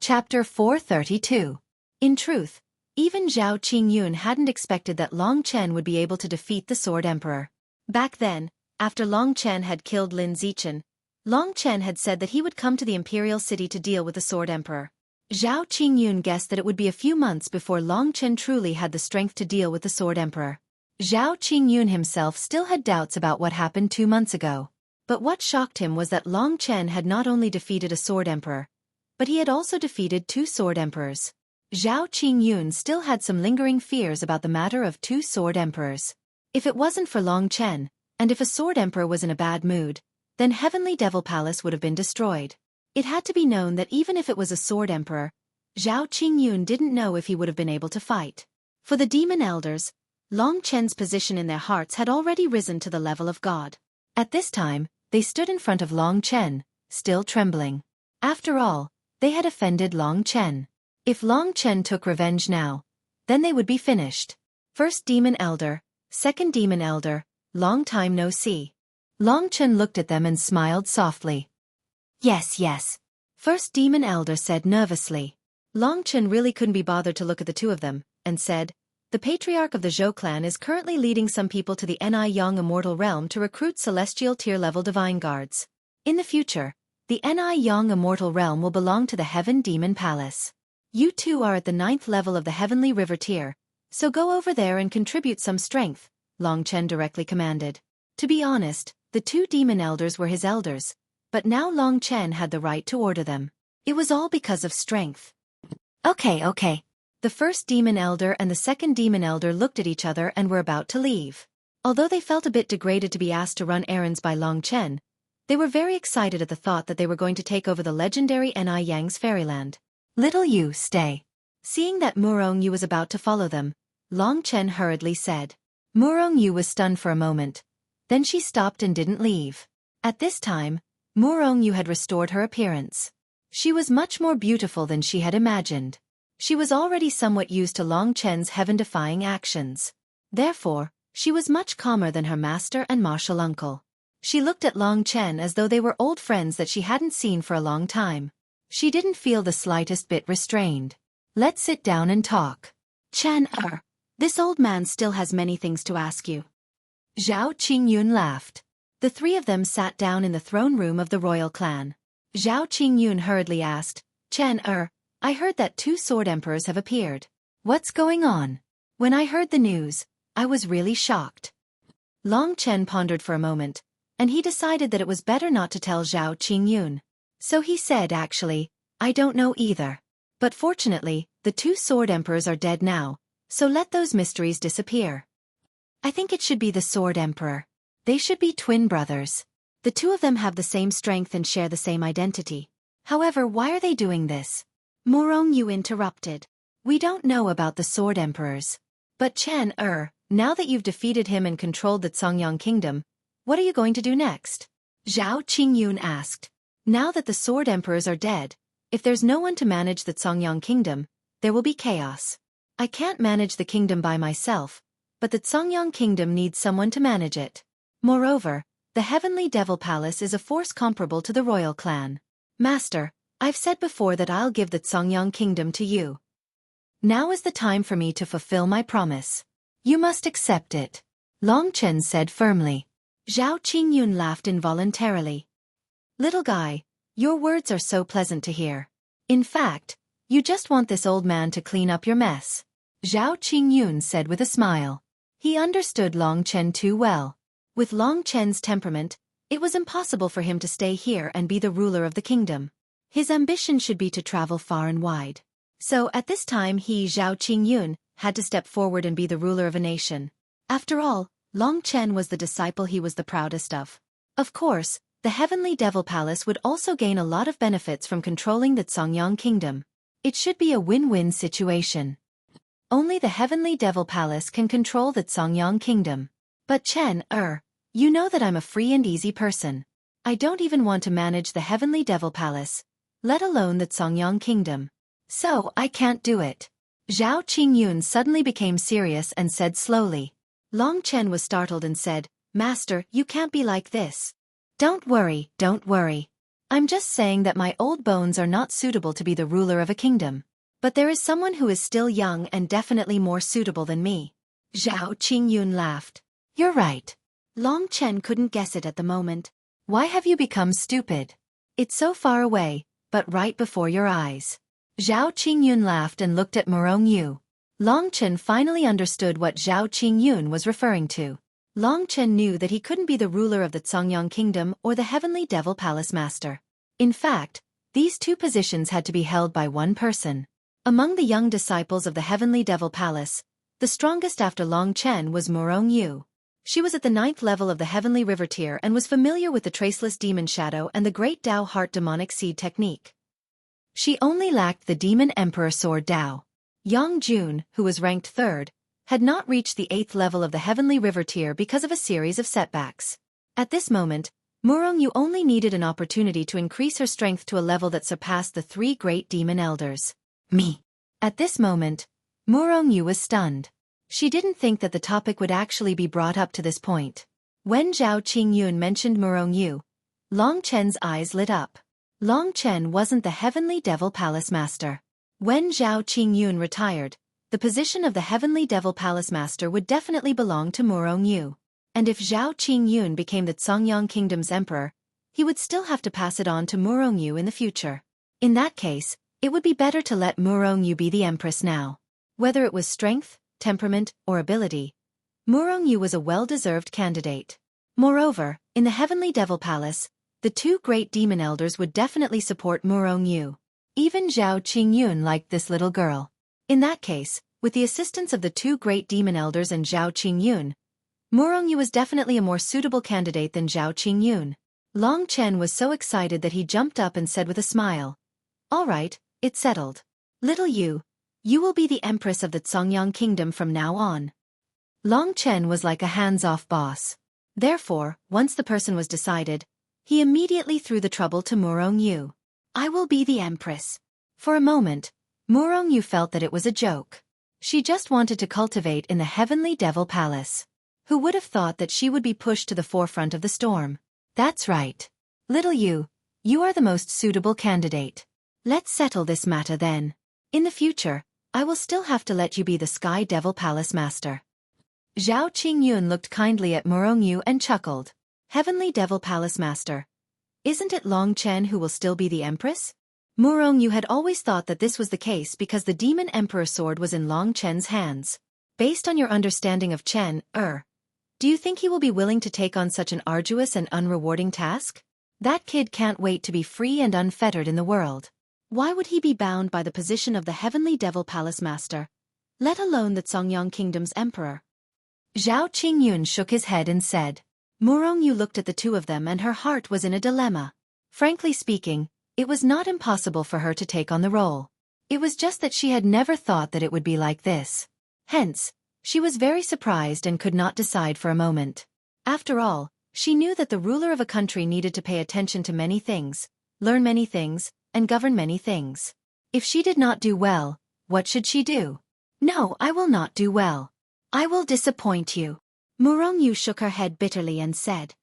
Chapter 432. In truth, even Zhao Qingyun hadn't expected that Long Chen would be able to defeat the Sword Emperor. Back then, after Long Chen had killed Lin Zichen, Long Chen had said that he would come to the imperial city to deal with the Sword Emperor. Zhao Qingyun guessed that it would be a few months before Long Chen truly had the strength to deal with the Sword Emperor. Zhao Qingyun himself still had doubts about what happened 2 months ago. But what shocked him was that Long Chen had not only defeated a Sword Emperor, but he had also defeated 2 Sword Emperors. Zhao Qingyun still had some lingering fears about the matter of 2 Sword Emperors. If it wasn't for Long Chen, and if a Sword Emperor was in a bad mood, then Heavenly Devil Palace would have been destroyed. It had to be known that even if it was a Sword Emperor, Zhao Qingyun didn't know if he would have been able to fight. For the Demon Elders, Long Chen's position in their hearts had already risen to the level of God. At this time, they stood in front of Long Chen, still trembling. After all, they had offended Long Chen. If Long Chen took revenge now, then they would be finished. First Demon Elder, second Demon Elder, long time no see. Long Chen looked at them and smiled softly. Yes. First Demon Elder said nervously. Long Chen really couldn't be bothered to look at the 2 of them, and said, "The Patriarch of the Zhou clan is currently leading some people to the Ni-Yang Immortal Realm to recruit Celestial Tier-level Divine Guards. In the future, the Ni-Yang Immortal Realm will belong to the Heaven Demon Palace. You 2 are at the 9th level of the Heavenly River Tier, so go over there and contribute some strength," Long Chen directly commanded. To be honest, the 2 Demon Elders were his elders, but now Long Chen had the right to order them. It was all because of strength. Okay. The first Demon Elder and the second Demon Elder looked at each other and were about to leave. Although they felt a bit degraded to be asked to run errands by Long Chen, they were very excited at the thought that they were going to take over the legendary Ni-Yang's fairyland. "Little Yu, stay." Seeing that Murong Yu was about to follow them, Long Chen hurriedly said. Murong Yu was stunned for a moment. Then she stopped and didn't leave. At this time, Murong Yu had restored her appearance. She was much more beautiful than she had imagined. She was already somewhat used to Long Chen's heaven-defying actions. Therefore, she was much calmer than her master and martial uncle. She looked at Long Chen as though they were old friends that she hadn't seen for a long time. She didn't feel the slightest bit restrained. "Let's sit down and talk. Chen, this old man still has many things to ask you." Zhao Qingyun laughed. The 3 of them sat down in the throne room of the royal clan. Zhao Qingyun hurriedly asked, "Chen, I heard that 2 Sword Emperors have appeared. What's going on?" "When I heard the news, I was really shocked." Long Chen pondered for a moment, and he decided that it was better not to tell Zhao Qingyun. So he said, "Actually, I don't know either. But fortunately, the 2 Sword Emperors are dead now, so let those mysteries disappear. I think it should be the Sword Emperor. They should be twin brothers. The 2 of them have the same strength and share the same identity. However, why are they doing this?" Murong Yu interrupted. "We don't know about the Sword Emperors. But Chen, now that you've defeated him and controlled the Songyang Kingdom, what are you going to do next?" Zhao Qingyun asked. "Now that the Sword Emperors are dead, if there's no one to manage the Songyang Kingdom, there will be chaos. I can't manage the kingdom by myself, but the Songyang Kingdom needs someone to manage it. Moreover, the Heavenly Devil Palace is a force comparable to the royal clan. Master, I've said before that I'll give the Songyang Kingdom to you. Now is the time for me to fulfill my promise. You must accept it," Long Chen said firmly. Zhao Qingyun laughed involuntarily. "Little guy, your words are so pleasant to hear. In fact, you just want this old man to clean up your mess," Zhao Qingyun said with a smile. He understood Long Chen too well. With Long Chen's temperament, it was impossible for him to stay here and be the ruler of the kingdom. His ambition should be to travel far and wide. So at this time he, Zhao Qingyun, had to step forward and be the ruler of a nation. After all, Long Chen was the disciple he was the proudest of. Of course, the Heavenly Devil Palace would also gain a lot of benefits from controlling the Songyang Kingdom. It should be a win-win situation. Only the Heavenly Devil Palace can control the Songyang Kingdom. But Chen, you know that I'm a free and easy person. I don't even want to manage the Heavenly Devil Palace, let alone the Songyang Kingdom. So I can't do it." Zhao Qingyun suddenly became serious and said slowly. Long Chen was startled and said, "Master, you can't be like this." Don't worry. I'm just saying that my old bones are not suitable to be the ruler of a kingdom. But there is someone who is still young and definitely more suitable than me. Zhao Qingyun laughed. You're right. Long Chen couldn't guess it at the moment. Why have you become stupid? It's so far away, but right before your eyes. Zhao Qingyun laughed and looked at Murong Yu. Long Chen finally understood what Zhao Qingyun was referring to. Long Chen knew that he couldn't be the ruler of the Songyang Kingdom or the Heavenly Devil Palace Master. In fact, these two positions had to be held by one person. Among the young disciples of the Heavenly Devil Palace, the strongest after Long Chen was Murong Yu. She was at the 9th level of the Heavenly River tier and was familiar with the Traceless Demon Shadow and the Great Dao Heart Demonic Seed technique. She only lacked the Demon Emperor Sword Dao. Yang Jun, who was ranked 3rd, had not reached the 8th level of the Heavenly River tier because of a series of setbacks. At this moment, Murong Yu only needed an opportunity to increase her strength to a level that surpassed the 3 great demon elders. Me. At this moment, Murong Yu was stunned. She didn't think that the topic would actually be brought up to this point. When Zhao Qingyun mentioned Murong Yu, Long Chen's eyes lit up. Long Chen wasn't the Heavenly Devil Palace Master. When Zhao Qingyun retired, the position of the Heavenly Devil Palace Master would definitely belong to Murong Yu. And if Zhao Qingyun became the Songyang Kingdom's emperor, he would still have to pass it on to Murong Yu in the future. In that case, it would be better to let Murong Yu be the empress now. Whether it was strength, temperament, or ability, Murong Yu was a well-deserved candidate. Moreover, in the Heavenly Devil Palace, the 2 great demon elders would definitely support Murong Yu. Even Zhao Qingyun liked this little girl. In that case, with the assistance of the 2 great demon elders and Zhao Qingyun, Murong Yu was definitely a more suitable candidate than Zhao Qingyun. Long Chen was so excited that he jumped up and said with a smile, "All right, it's settled. Little Yu, you will be the empress of the Songyang Kingdom from now on." Long Chen was like a hands-off boss. Therefore, once the person was decided, he immediately threw the trouble to Murong Yu. "I will be the empress." For a moment, Murong Yu felt that it was a joke. She just wanted to cultivate in the Heavenly Devil Palace. Who would have thought that she would be pushed to the forefront of the storm? That's right. Little Yu, you are the most suitable candidate. Let's settle this matter then. In the future, I will still have to let you be the Sky Devil Palace Master. Zhao Qingyun looked kindly at Murong Yu and chuckled. Heavenly Devil Palace Master. Isn't it Long Chen who will still be the empress? Murong Yu had always thought that this was the case because the Demon Emperor sword was in Long Chen's hands. Based on your understanding of Chen, do you think he will be willing to take on such an arduous and unrewarding task? That kid can't wait to be free and unfettered in the world. Why would he be bound by the position of the Heavenly Devil Palace Master, let alone the Songyang Kingdom's emperor? Zhao Qingyun shook his head and said. Murong Yu looked at the two of them and her heart was in a dilemma. Frankly speaking, it was not impossible for her to take on the role. It was just that she had never thought that it would be like this. Hence, she was very surprised and could not decide for a moment. After all, she knew that the ruler of a country needed to pay attention to many things, learn many things, and govern many things. If she did not do well, what should she do? No, I will not do well. I will disappoint you. Murong Yu shook her head bitterly and said.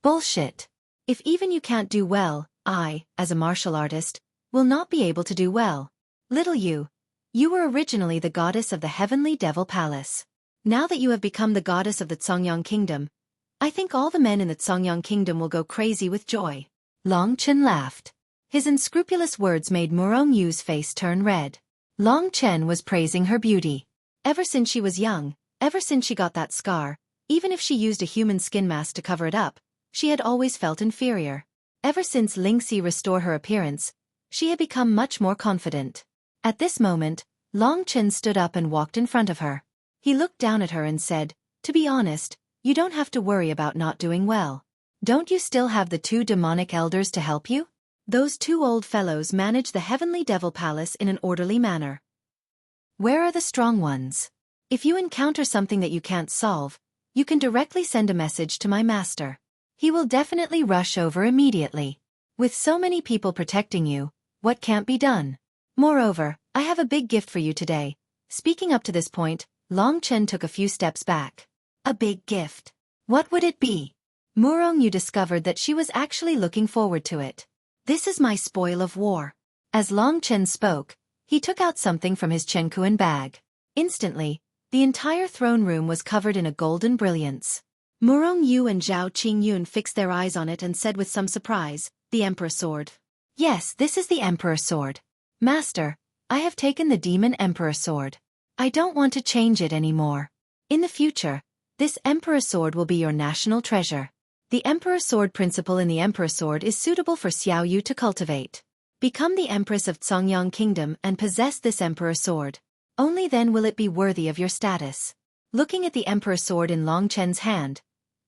Bullshit. If even you can't do well, I, as a martial artist, will not be able to do well. Little Yu, you were originally the goddess of the Heavenly Devil Palace. Now that you have become the goddess of the Songyang Kingdom, I think all the men in the Songyang Kingdom will go crazy with joy. Long Chen laughed. His unscrupulous words made Murong Yu's face turn red. Long Chen was praising her beauty. Ever since she was young, ever since she got that scar, even if she used a human skin mask to cover it up, she had always felt inferior. Ever since Lingxi restored her appearance, she had become much more confident. At this moment, Long Chen stood up and walked in front of her. He looked down at her and said, to be honest, you don't have to worry about not doing well. Don't you still have the 2 demonic elders to help you? Those 2 old fellows manage the Heavenly Devil Palace in an orderly manner. Where are the strong ones? If you encounter something that you can't solve, you can directly send a message to my master. He will definitely rush over immediately. With so many people protecting you, what can't be done? Moreover, I have a big gift for you today. Speaking up to this point, Long Chen took a few steps back. A big gift. What would it be? Murong Yu discovered that she was actually looking forward to it. This is my spoil of war. As Long Chen spoke, he took out something from his Chenkuan bag. Instantly, the entire throne room was covered in a golden brilliance. Murong Yu and Zhao Qingyun fixed their eyes on it and said with some surprise, "The Emperor's sword." "Yes, this is the Emperor's sword. Master, I have taken the Demon Emperor's sword. I don't want to change it anymore. In the future, this Emperor's sword will be your national treasure. The Emperor's sword principle in the Emperor's sword is suitable for Xiao Yu to cultivate. Become the Empress of Songyang Kingdom and possess this Emperor's sword. Only then will it be worthy of your status." Looking at the Emperor's sword in Long Chen's hand,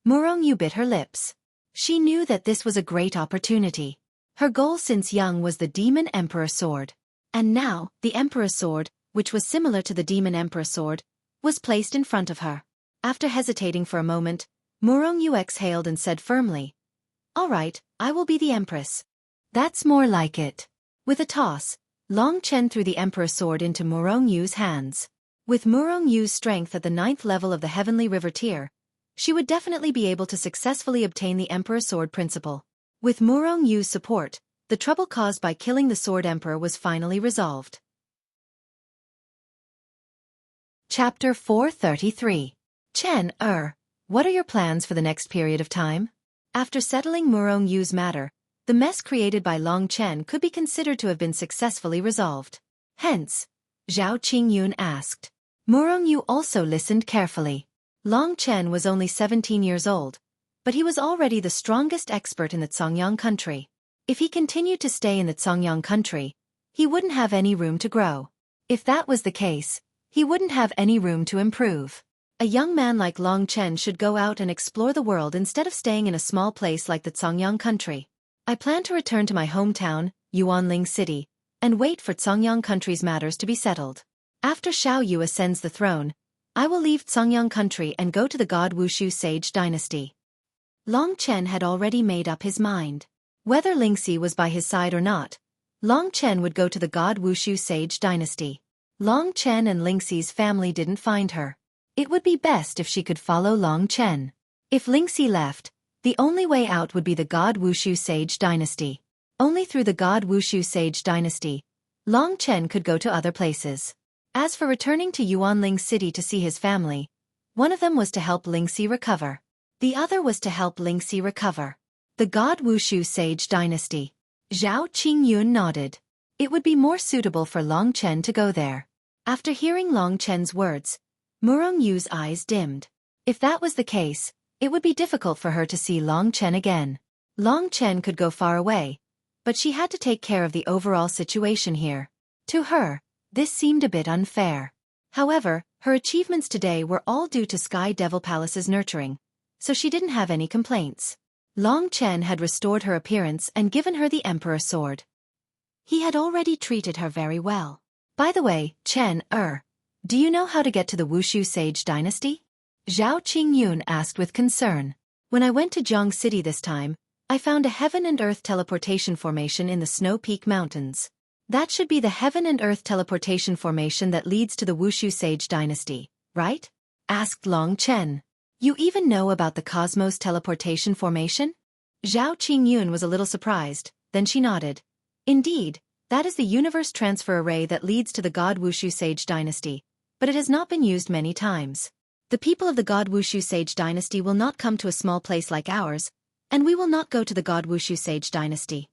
Murong Yu bit her lips. She knew that this was a great opportunity. Her goal since young was the Demon Emperor's sword. And now, the Emperor's sword, which was similar to the Demon Emperor's sword, was placed in front of her. After hesitating for a moment, Murong Yu exhaled and said firmly, "All right, I will be the Empress." "That's more like it." With a toss, Long Chen threw the Emperor's sword into Murong Yu's hands. With Murong Yu's strength at the 9th level of the Heavenly River tier, she would definitely be able to successfully obtain the Emperor's sword principle. With Murong Yu's support, the trouble caused by killing the Sword Emperor was finally resolved. Chapter 433. Chen, what are your plans for the next period of time? After settling Murong Yu's matter, the mess created by Long Chen could be considered to have been successfully resolved. Hence, Zhao Qingyun asked. Murong Yu also listened carefully. Long Chen was only 17 years old, but he was already the strongest expert in the Songyang country. If he continued to stay in the Songyang country, he wouldn't have any room to grow. If that was the case, he wouldn't have any room to improve. A young man like Long Chen should go out and explore the world instead of staying in a small place like the Songyang country. I plan to return to my hometown, Yuanling City, and wait for Songyang country's matters to be settled. After Xiao Yu ascends the throne, I will leave Songyang country and go to the God Wushu Sage dynasty. Long Chen had already made up his mind. Whether Lingxi was by his side or not, Long Chen would go to the God Wushu Sage dynasty. Long Chen and Lingxi's family didn't find her. It would be best if she could follow Long Chen. If Lingxi left, the only way out would be the God Wushu Sage dynasty. Only through the God Wushu Sage dynasty, Long Chen could go to other places. As for returning to Yuanling City to see his family, one of them was to help Lingxi recover. The other was to help Lingxi recover. The God Wushu Sage dynasty. Zhao Qingyun nodded. It would be more suitable for Long Chen to go there. After hearing Long Chen's words, Murong Yu's eyes dimmed. If that was the case, it would be difficult for her to see Long Chen again. Long Chen could go far away, but she had to take care of the overall situation here. To her, this seemed a bit unfair. However, her achievements today were all due to Sky Devil Palace's nurturing, so she didn't have any complaints. Long Chen had restored her appearance and given her the Emperor's sword. He had already treated her very well. By the way, Chen, do you know how to get to the Wushu Sage dynasty? Zhao Qingyun asked with concern. When I went to Jiang City this time, I found a heaven and earth teleportation formation in the Snow Peak Mountains. That should be the heaven and earth teleportation formation that leads to the Wushu Sage dynasty, right? Asked Long Chen. You even know about the Cosmos teleportation formation? Zhao Qingyun was a little surprised, then she nodded. Indeed, that is the universe transfer array that leads to the God Wushu Sage dynasty, but it has not been used many times. The people of the God Wushu Sage dynasty will not come to a small place like ours, and we will not go to the God Wushu Sage dynasty.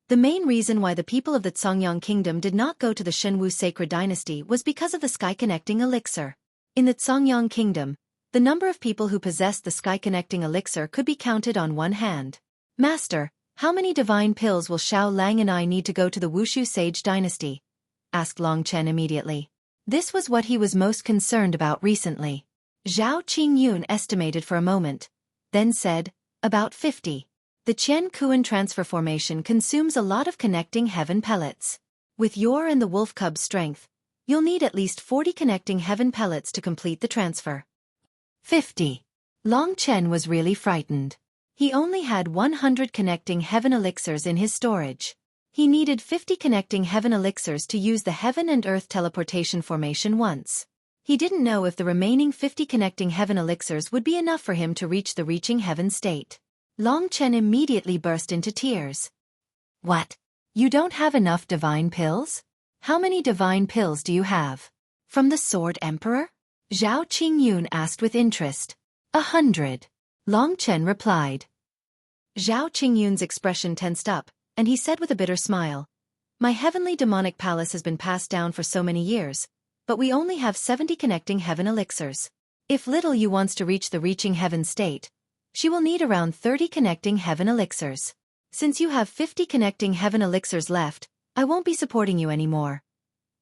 The main reason why the people of the Songyang Kingdom did not go to the Shenwu Sacred Dynasty was because of the Sky-Connecting Elixir. In the Songyang Kingdom, the number of people who possessed the Sky-Connecting Elixir could be counted on one hand. Master, how many divine pills will Xiao Lang and I need to go to the Wushu Sage Dynasty? Asked Long Chen immediately. This was what he was most concerned about recently. Zhao Qingyun estimated for a moment, then said, about 50. The Qian Kuan transfer formation consumes a lot of connecting heaven pellets. With your and the wolf cub's strength, you'll need at least 40 connecting heaven pellets to complete the transfer. 50. Long Chen was really frightened. He only had 100 connecting heaven elixirs in his storage. He needed 50 connecting heaven elixirs to use the heaven and earth teleportation formation once. He didn't know if the remaining 50 connecting heaven elixirs would be enough for him to reach the reaching heaven state. Long Chen immediately burst into tears. What? You don't have enough divine pills? How many divine pills do you have? From the Sword Emperor? Zhao Qingyun asked with interest. 100. Long Chen replied. Zhao Qingyun's expression tensed up, and he said with a bitter smile, My heavenly demonic palace has been passed down for so many years, but we only have 70 connecting heaven elixirs. If little you wants to reach the reaching heaven state, she will need around 30 connecting heaven elixirs. Since you have 50 connecting heaven elixirs left, I won't be supporting you anymore.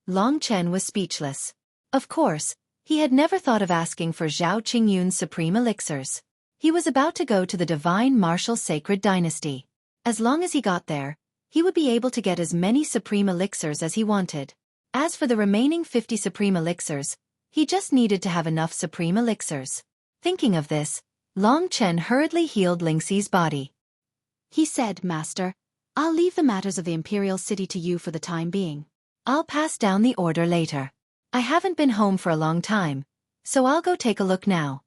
Long Chen was speechless. Of course, he had never thought of asking for Zhao Qingyun's supreme elixirs. He was about to go to the divine martial sacred dynasty. As long as he got there, he would be able to get as many supreme elixirs as he wanted. As for the remaining 50 supreme elixirs, he just needed to have enough supreme elixirs. Thinking of this, Long Chen hurriedly healed Lingxi's body. He said, Master, I'll leave the matters of the imperial city to you for the time being. I'll pass down the order later. I haven't been home for a long time, so I'll go take a look now.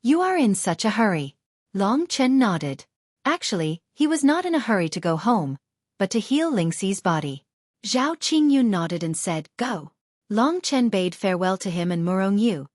You are in such a hurry. Long Chen nodded. Actually, he was not in a hurry to go home, but to heal Lingxi's body. Zhao Qingyun nodded and said, Go. Long Chen bade farewell to him and Murong Yu,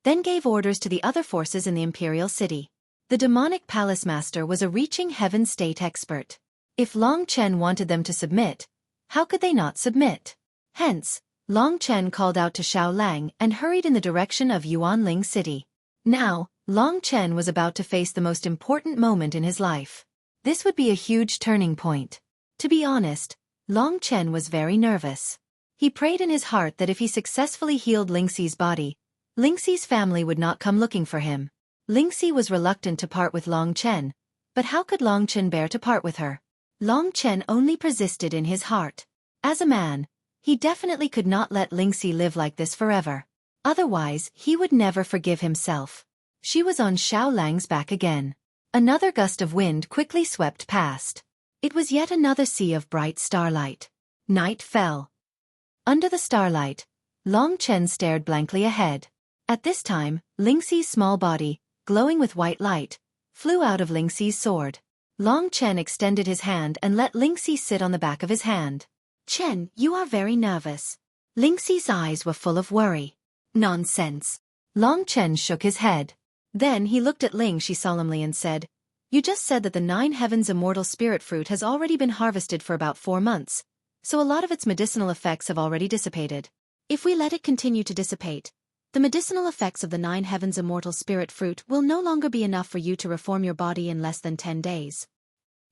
then gave orders to the other forces in the imperial city. The demonic palace master was a reaching heaven state expert. If Long Chen wanted them to submit, how could they not submit? Hence, Long Chen called out to Xiao Lang and hurried in the direction of Yuanling City. Now, Long Chen was about to face the most important moment in his life. This would be a huge turning point. To be honest, Long Chen was very nervous. He prayed in his heart that if he successfully healed Lingxi's body, Lingxi's family would not come looking for him. Lingxi was reluctant to part with Long Chen, but how could Long Chen bear to part with her? Long Chen only persisted in his heart. As a man, he definitely could not let Lingxi live like this forever. Otherwise, he would never forgive himself. She was on Xiao Lang's back again. Another gust of wind quickly swept past. It was yet another sea of bright starlight. Night fell. Under the starlight, Long Chen stared blankly ahead. At this time, Lingxi's small body, glowing with white light, flew out of Lingxi's sword. Long Chen extended his hand and let Lingxi sit on the back of his hand. Chen, you are very nervous. Lingxi's eyes were full of worry. Nonsense. Long Chen shook his head. Then he looked at Lingxi solemnly and said, You just said that the 9 heavens immortal spirit fruit has already been harvested for about 4 months, so a lot of its medicinal effects have already dissipated. If we let it continue to dissipate, the medicinal effects of the 9 heavens immortal spirit fruit will no longer be enough for you to reform your body in less than 10 days.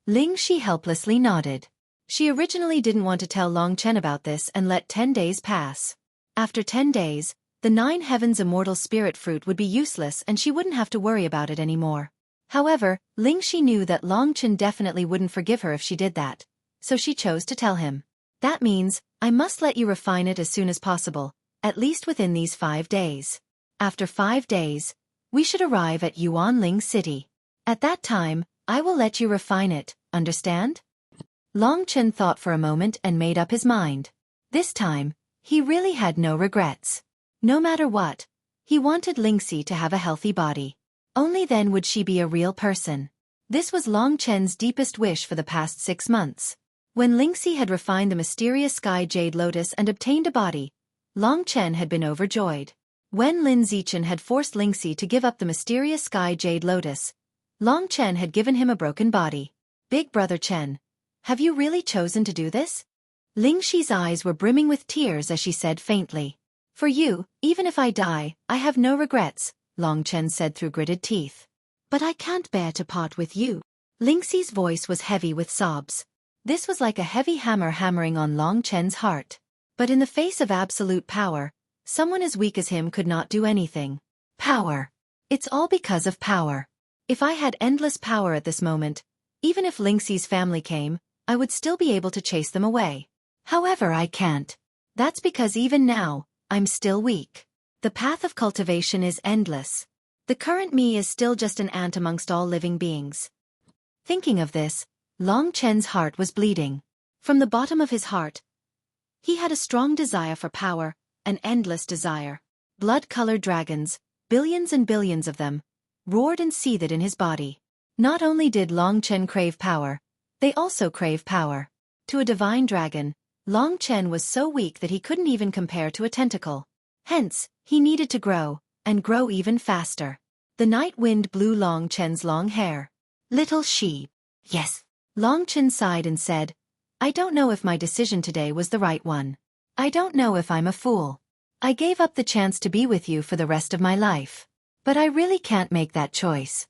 Lingxi helplessly nodded. She originally didn't want to tell Long Chen about this and let 10 days pass. After 10 days, the 9 heavens immortal spirit fruit would be useless and she wouldn't have to worry about it anymore. However, Lingxi knew that Long Chen definitely wouldn't forgive her if she did that, so she chose to tell him. That means, I must let you refine it as soon as possible, at least within these 5 days. After 5 days, we should arrive at Yuanling City. At that time, I will let you refine it, understand? Long Chen thought for a moment and made up his mind. This time, he really had no regrets. No matter what, he wanted Lingxi to have a healthy body. Only then would she be a real person. This was Long Chen's deepest wish for the past 6 months. When Lingxi had refined the mysterious sky jade lotus and obtained a body, Long Chen had been overjoyed. When Lin Zichen had forced Lingxi to give up the mysterious sky jade lotus, Long Chen had given him a broken body. Big brother Chen, have you really chosen to do this? Lingxi's eyes were brimming with tears as she said faintly. For you, even if I die, I have no regrets, Long Chen said through gritted teeth. But I can't bear to part with you. Lingxi's voice was heavy with sobs. This was like a heavy hammer hammering on Long Chen's heart. But in the face of absolute power, someone as weak as him could not do anything. Power. It's all because of power. If I had endless power at this moment, even if Lingxi's family came, I would still be able to chase them away. However, I can't. That's because even now, I'm still weak. The path of cultivation is endless. The current me is still just an ant amongst all living beings. Thinking of this, Long Chen's heart was bleeding. From the bottom of his heart, he had a strong desire for power, an endless desire. Blood-colored dragons, billions and billions of them, roared and seethed in his body. Not only did Long Chen crave power, they also crave power. To a divine dragon, Long Chen was so weak that he couldn't even compare to a tentacle. Hence, he needed to grow, and grow even faster. The night wind blew Long Chen's long hair. Little she. Yes. Long Chen sighed and said, I don't know if my decision today was the right one. I don't know if I'm a fool. I gave up the chance to be with you for the rest of my life. But I really can't make that choice.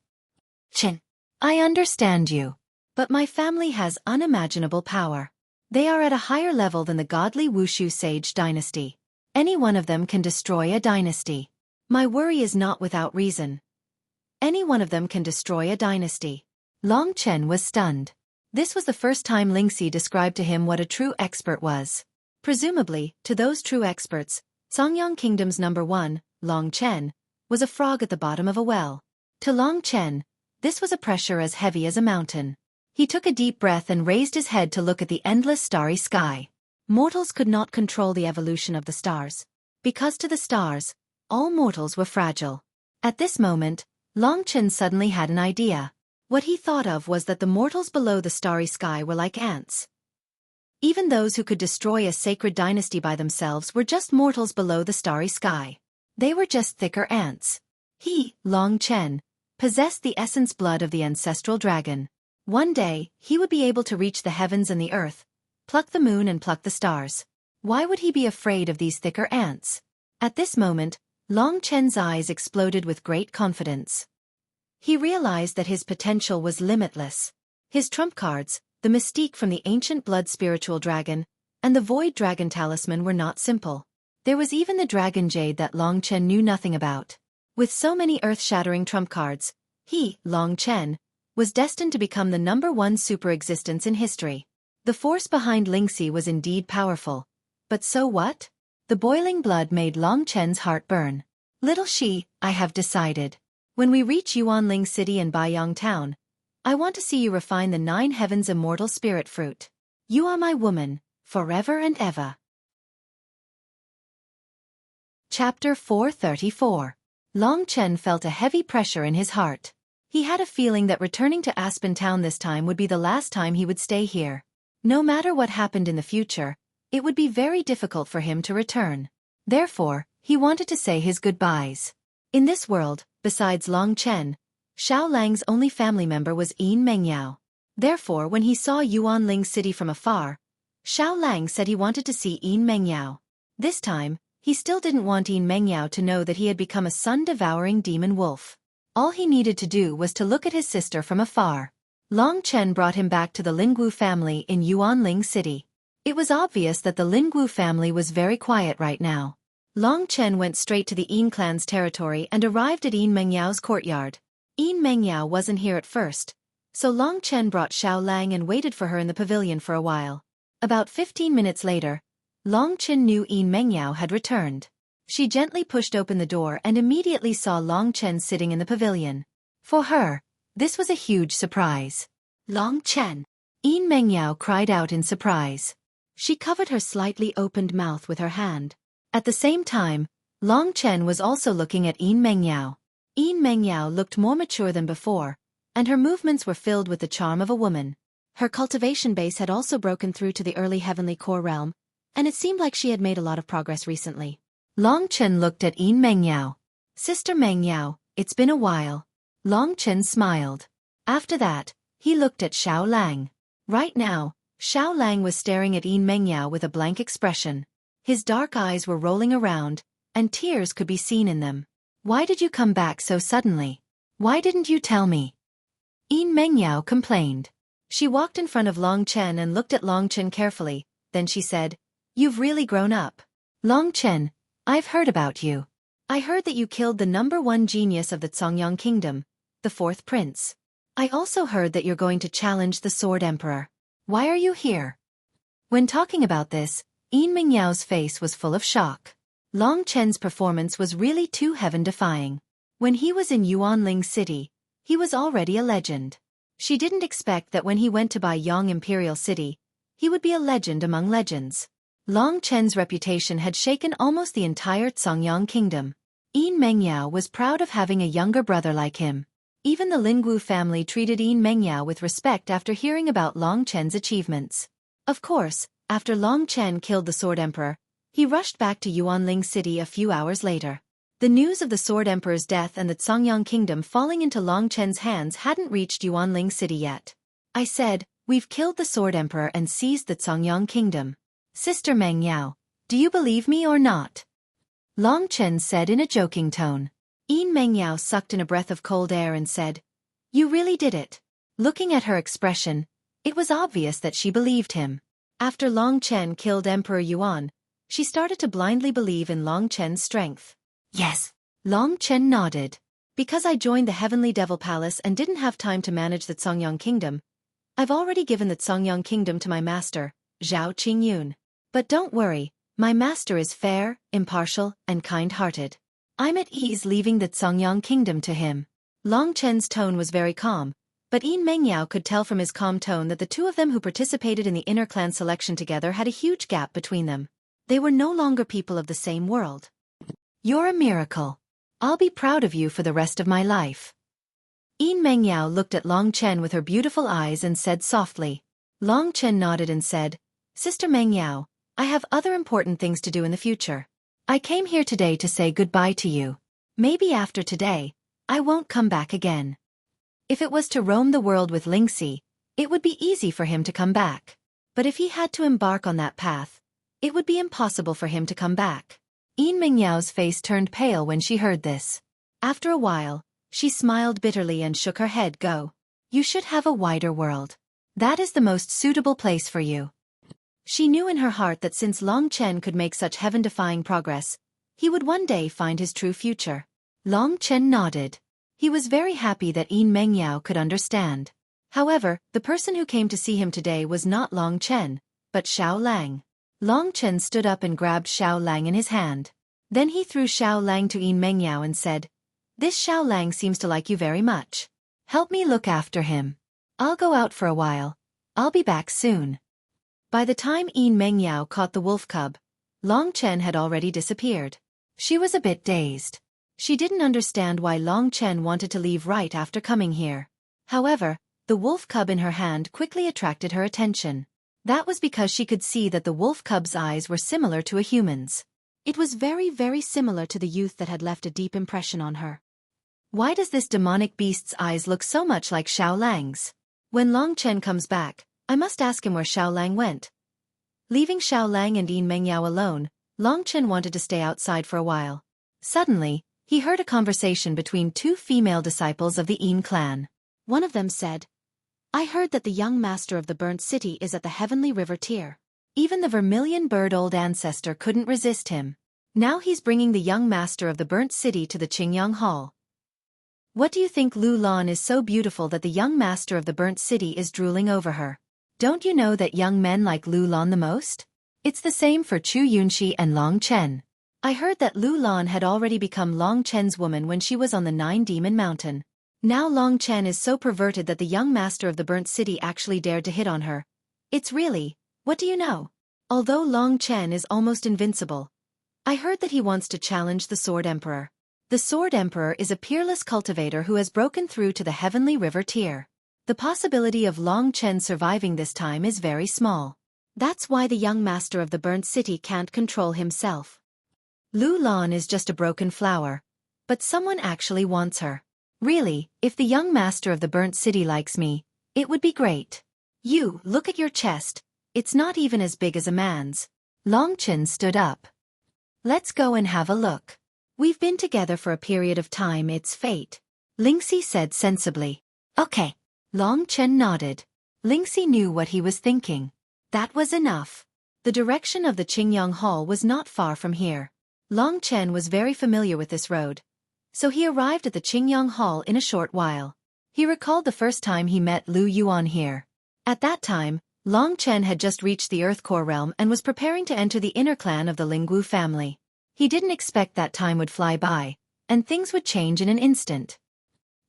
Chen. I understand you. But my family has unimaginable power. They are at a higher level than the godly Wushu sage dynasty. Any one of them can destroy a dynasty. My worry is not without reason. Any one of them can destroy a dynasty. Long Chen was stunned. This was the first time Lingxi described to him what a true expert was. Presumably, to those true experts, Songyang Kingdom's number one, Long Chen, was a frog at the bottom of a well. To Long Chen, this was a pressure as heavy as a mountain. He took a deep breath and raised his head to look at the endless starry sky. Mortals could not control the evolution of the stars. Because to the stars, all mortals were fragile. At this moment, Long Chen suddenly had an idea. What he thought of was that the mortals below the starry sky were like ants. Even those who could destroy a sacred dynasty by themselves were just mortals below the starry sky. They were just thicker ants. He, Long Chen, possessed the essence blood of the ancestral dragon. One day, he would be able to reach the heavens and the earth, pluck the moon and pluck the stars. Why would he be afraid of these thicker ants? At this moment, Long Chen's eyes exploded with great confidence. He realized that his potential was limitless. His trump cards, the mystique from the ancient blood spiritual dragon, and the void dragon talisman were not simple. There was even the dragon jade that Long Chen knew nothing about. With so many earth-shattering trump cards, he, Long Chen, was destined to become the number one super existence in history. The force behind Lingxi was indeed powerful. But so what? The boiling blood made Long Chen's heart burn. Little she, I have decided. When we reach Yuanling City and Baiyang Town, I want to see you refine the 9 heavens immortal spirit fruit. You are my woman, forever and ever. Chapter 434. Long Chen felt a heavy pressure in his heart. He had a feeling that returning to Aspen Town this time would be the last time he would stay here. No matter what happened in the future, it would be very difficult for him to return. Therefore, he wanted to say his goodbyes. In this world, besides Long Chen, Xiao Lang's only family member was Yin Mengyao. Therefore, when he saw Yuanling City from afar, Xiao Lang said he wanted to see Yin Mengyao. This time, he still didn't want Yin Mengyao to know that he had become a sun-devouring demon wolf. All he needed to do was to look at his sister from afar. Long Chen brought him back to the Lingwu family in Yuanling City. It was obvious that the Lingwu family was very quiet right now. Long Chen went straight to the Yin clan's territory and arrived at Yin Mengyao's courtyard. Yin Mengyao wasn't here at first, so Long Chen brought Xiao Lang and waited for her in the pavilion for a while. About 15 minutes later, Long Chen knew Yin Mengyao had returned. She gently pushed open the door and immediately saw Long Chen sitting in the pavilion. For her, this was a huge surprise. Long Chen! Yin Mengyao cried out in surprise. She covered her slightly opened mouth with her hand. At the same time, Long Chen was also looking at Yin Mengyao. Yin Mengyao looked more mature than before, and her movements were filled with the charm of a woman. Her cultivation base had also broken through to the early heavenly core realm, and it seemed like she had made a lot of progress recently. Long Chen looked at Yin Mengyao. Sister Mengyao, it's been a while. Long Chen smiled. After that, he looked at Xiao Lang. Right now, Xiao Lang was staring at Yin Mengyao with a blank expression. His dark eyes were rolling around, and tears could be seen in them. Why did you come back so suddenly? Why didn't you tell me? Yin Mengyao complained. She walked in front of Long Chen and looked at Long Chen carefully, then she said, You've really grown up. Long Chen, I've heard about you. I heard that you killed the number one genius of the Songyang Kingdom, the 4th prince. I also heard that you're going to challenge the Sword Emperor. Why are you here? When talking about this, Yin Mengyao's face was full of shock. Long Chen's performance was really too heaven-defying. When he was in Yuanling City, he was already a legend. She didn't expect that when he went to Baiyang Imperial City, he would be a legend among legends. Long Chen's reputation had shaken almost the entire Songyang Kingdom. Yin Mengyao was proud of having a younger brother like him. Even the Lingwu family treated Yin Mengyao with respect after hearing about Long Chen's achievements. Of course, after Long Chen killed the Sword Emperor, he rushed back to Yuanling City a few hours later. The news of the Sword Emperor's death and the Songyang Kingdom falling into Long Chen's hands hadn't reached Yuanling City yet. I said, "We've killed the Sword Emperor and seized the Songyang Kingdom. Sister Meng Yao, do you believe me or not?" Long Chen said in a joking tone. Meng Yao sucked in a breath of cold air and said, "You really did it." Looking at her expression, it was obvious that she believed him. After Long Chen killed Emperor Yuan, she started to blindly believe in Long Chen's strength. "Yes." Long Chen nodded. "Because I joined the Heavenly Devil Palace and didn't have time to manage the Songyang Kingdom, I've already given the Songyang Kingdom to my master, Zhao Qingyun. But don't worry, my master is fair, impartial, and kind-hearted. I'm at ease leaving the Songyang Kingdom to him." Long Chen's tone was very calm, but Meng Yao could tell from his calm tone that the two of them who participated in the inner clan selection together had a huge gap between them. They were no longer people of the same world. "You're a miracle. I'll be proud of you for the rest of my life." Meng Yao looked at Long Chen with her beautiful eyes and said softly. Long Chen nodded and said, "Sister Meng Yao, I have other important things to do in the future. I came here today to say goodbye to you. Maybe after today, I won't come back again." If it was to roam the world with Lingxi, it would be easy for him to come back. But if he had to embark on that path, it would be impossible for him to come back. Meng Yao's face turned pale when she heard this. After a while, she smiled bitterly and shook her head. "Go. You should have a wider world. That is the most suitable place for you." She knew in her heart that since Long Chen could make such heaven-defying progress, he would one day find his true future. Long Chen nodded. He was very happy that Meng Yao could understand. However, the person who came to see him today was not Long Chen, but Xiao Lang. Long Chen stood up and grabbed Xiao Lang in his hand. Then he threw Xiao Lang to Meng Yao and said, "This Xiao Lang seems to like you very much. Help me look after him. I'll go out for a while. I'll be back soon." By the time Meng Yao caught the wolf cub, Long Chen had already disappeared. She was a bit dazed. She didn't understand why Long Chen wanted to leave right after coming here. However, the wolf cub in her hand quickly attracted her attention. That was because she could see that the wolf cub's eyes were similar to a human's. It was very, very similar to the youth that had left a deep impression on her. Why does this demonic beast's eyes look so much like Xiao Lang's? When Long Chen comes back, I must ask him where Xiao Lang went. Leaving Xiao Lang and Meng Yao alone, Long Chen wanted to stay outside for a while. Suddenly, he heard a conversation between two female disciples of the Yin clan. One of them said, "I heard that the young master of the burnt city is at the heavenly river tier. Even the vermilion bird old ancestor couldn't resist him. Now he's bringing the young master of the burnt city to the Qingyang Hall. What do you think? Lu Lan is so beautiful that the young master of the burnt city is drooling over her. Don't you know that young men like Lu Lan the most? It's the same for Chu Yunxi and Long Chen. I heard that Lu Lan had already become Long Chen's woman when she was on the Nine Demon Mountain. Now Long Chen is so perverted that the young master of the burnt city actually dared to hit on her. It's really, what do you know? Although Long Chen is almost invincible, I heard that he wants to challenge the Sword Emperor. The Sword Emperor is a peerless cultivator who has broken through to the heavenly river tier. The possibility of Long Chen surviving this time is very small. That's why the young master of the burnt city can't control himself. Lu Lan is just a broken flower, but someone actually wants her. Really, if the young master of the burnt city likes me, it would be great. You, look at your chest. It's not even as big as a man's." Long Chen stood up. "Let's go and have a look. We've been together for a period of time, it's fate," Lingxi said sensibly. "Okay." Long Chen nodded. Lingxi knew what he was thinking. That was enough. The direction of the Qingyang Hall was not far from here. Long Chen was very familiar with this road, so he arrived at the Qingyang Hall in a short while. He recalled the first time he met Lu Yuan here. At that time, Long Chen had just reached the Earth Core realm and was preparing to enter the inner clan of the Linggu family. He didn't expect that time would fly by, and things would change in an instant.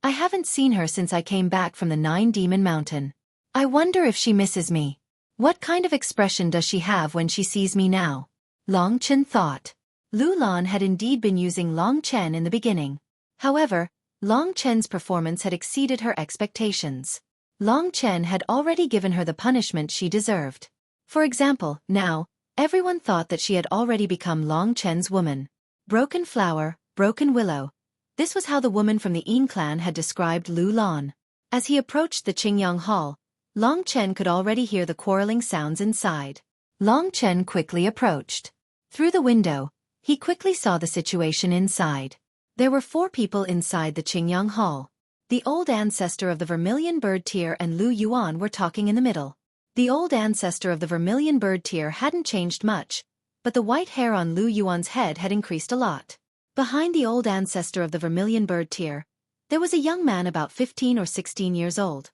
"I haven't seen her since I came back from the Nine Demon Mountain. I wonder if she misses me. What kind of expression does she have when she sees me now?" Long Chen thought. Lu Lan had indeed been using Long Chen in the beginning. However, Long Chen's performance had exceeded her expectations. Long Chen had already given her the punishment she deserved. For example, now, everyone thought that she had already become Long Chen's woman. Broken flower, broken willow. This was how the woman from the Yin clan had described Lu Lan. As he approached the Qingyang Hall, Long Chen could already hear the quarreling sounds inside. Long Chen quickly approached. Through the window, he quickly saw the situation inside. There were 4 people inside the Qingyang Hall. The old ancestor of the Vermilion Bird Tier and Lu Yuan were talking in the middle. The old ancestor of the Vermilion Bird Tier hadn't changed much, but the white hair on Lu Yuan's head had increased a lot. Behind the old ancestor of the Vermilion Bird Tier, there was a young man about 15 or 16 years old.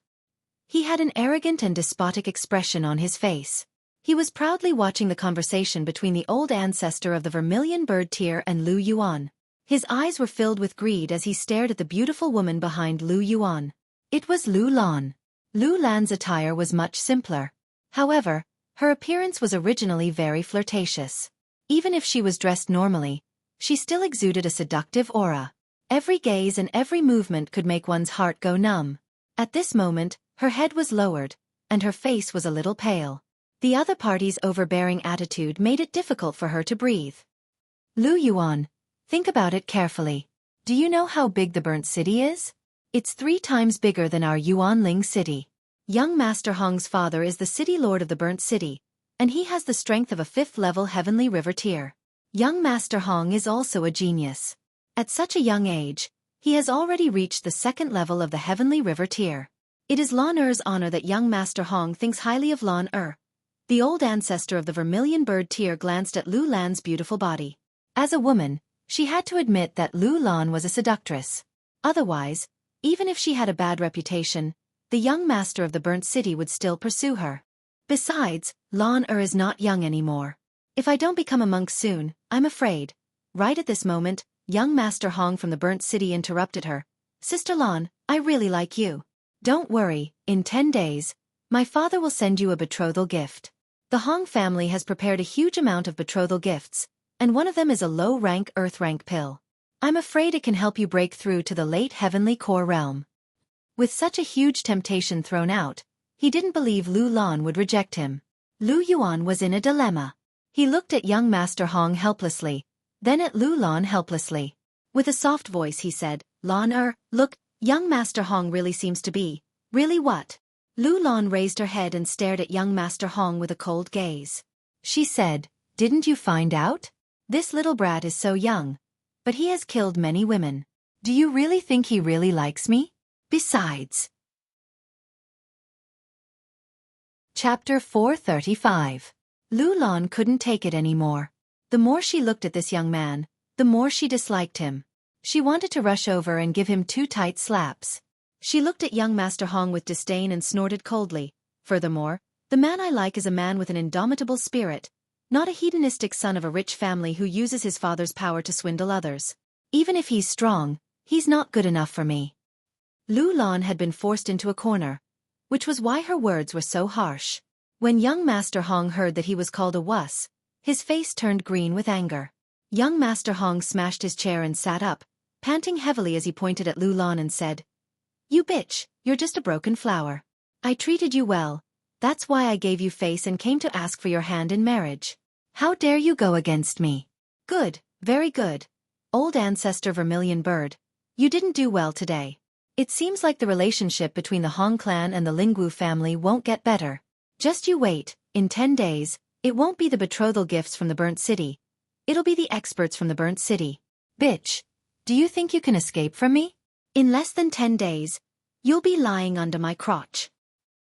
He had an arrogant and despotic expression on his face. He was proudly watching the conversation between the old ancestor of the Vermilion Bird Tier and Lu Yuan. His eyes were filled with greed as he stared at the beautiful woman behind Lu Yuan. It was Lu Lan. Lu Lan's attire was much simpler. However, her appearance was originally very flirtatious. Even if she was dressed normally, she still exuded a seductive aura. Every gaze and every movement could make one's heart go numb. At this moment, her head was lowered, and her face was a little pale. The other party's overbearing attitude made it difficult for her to breathe. Lu Yuan, think about it carefully. Do you know how big the burnt city is? It's 3 times bigger than our Yuanling city. Young Master Hong's father is the city lord of the burnt city, and he has the strength of a 5th-level heavenly river tier. Young Master Hong is also a genius. At such a young age, he has already reached the 2nd level of the heavenly river tier. It is Lan Er's honor that young Master Hong thinks highly of Lan Er. The old ancestor of the Vermilion Bird Tier glanced at Lu Lan's beautiful body. As a woman, she had to admit that Lu Lan was a seductress. Otherwise, even if she had a bad reputation, the young master of the burnt city would still pursue her. Besides, Lan Er is not young anymore. If I don't become a monk soon, I'm afraid. Right at this moment, young Master Hong from the burnt city interrupted her. Sister Lan, I really like you. Don't worry, in 10 days, my father will send you a betrothal gift. The Hong family has prepared a huge amount of betrothal gifts, and one of them is a low-rank earth-rank pill. I'm afraid it can help you break through to the late heavenly core realm. With such a huge temptation thrown out, he didn't believe Lu Lan would reject him. Lu Yuan was in a dilemma. He looked at young Master Hong helplessly, then at Lu Lan helplessly. With a soft voice he said, Lan Er, look, young Master Hong really seems to be. Really what? Lu Lan raised her head and stared at young Master Hong with a cold gaze. She said, didn't you find out? This little brat is so young, but he has killed many women. Do you really think he really likes me? Besides. Chapter 435. Lu Lan couldn't take it anymore. The more she looked at this young man, the more she disliked him. She wanted to rush over and give him 2 tight slaps. She looked at young Master Hong with disdain and snorted coldly. Furthermore, the man I like is a man with an indomitable spirit, not a hedonistic son of a rich family who uses his father's power to swindle others. Even if he's strong, he's not good enough for me. Lu Lan had been forced into a corner, which was why her words were so harsh. When young Master Hong heard that he was called a wuss, his face turned green with anger. Young Master Hong smashed his chair and sat up, panting heavily as he pointed at Lu Lan and said, You bitch, you're just a broken flower. I treated you well, that's why I gave you face and came to ask for your hand in marriage. How dare you go against me? Good, very good. Old ancestor Vermilion Bird, you didn't do well today. It seems like the relationship between the Hong clan and the Lingwu family won't get better. Just you wait, in 10 days, it won't be the betrothal gifts from the burnt city. It'll be the experts from the burnt city. Bitch, do you think you can escape from me? In less than 10 days, you'll be lying under my crotch.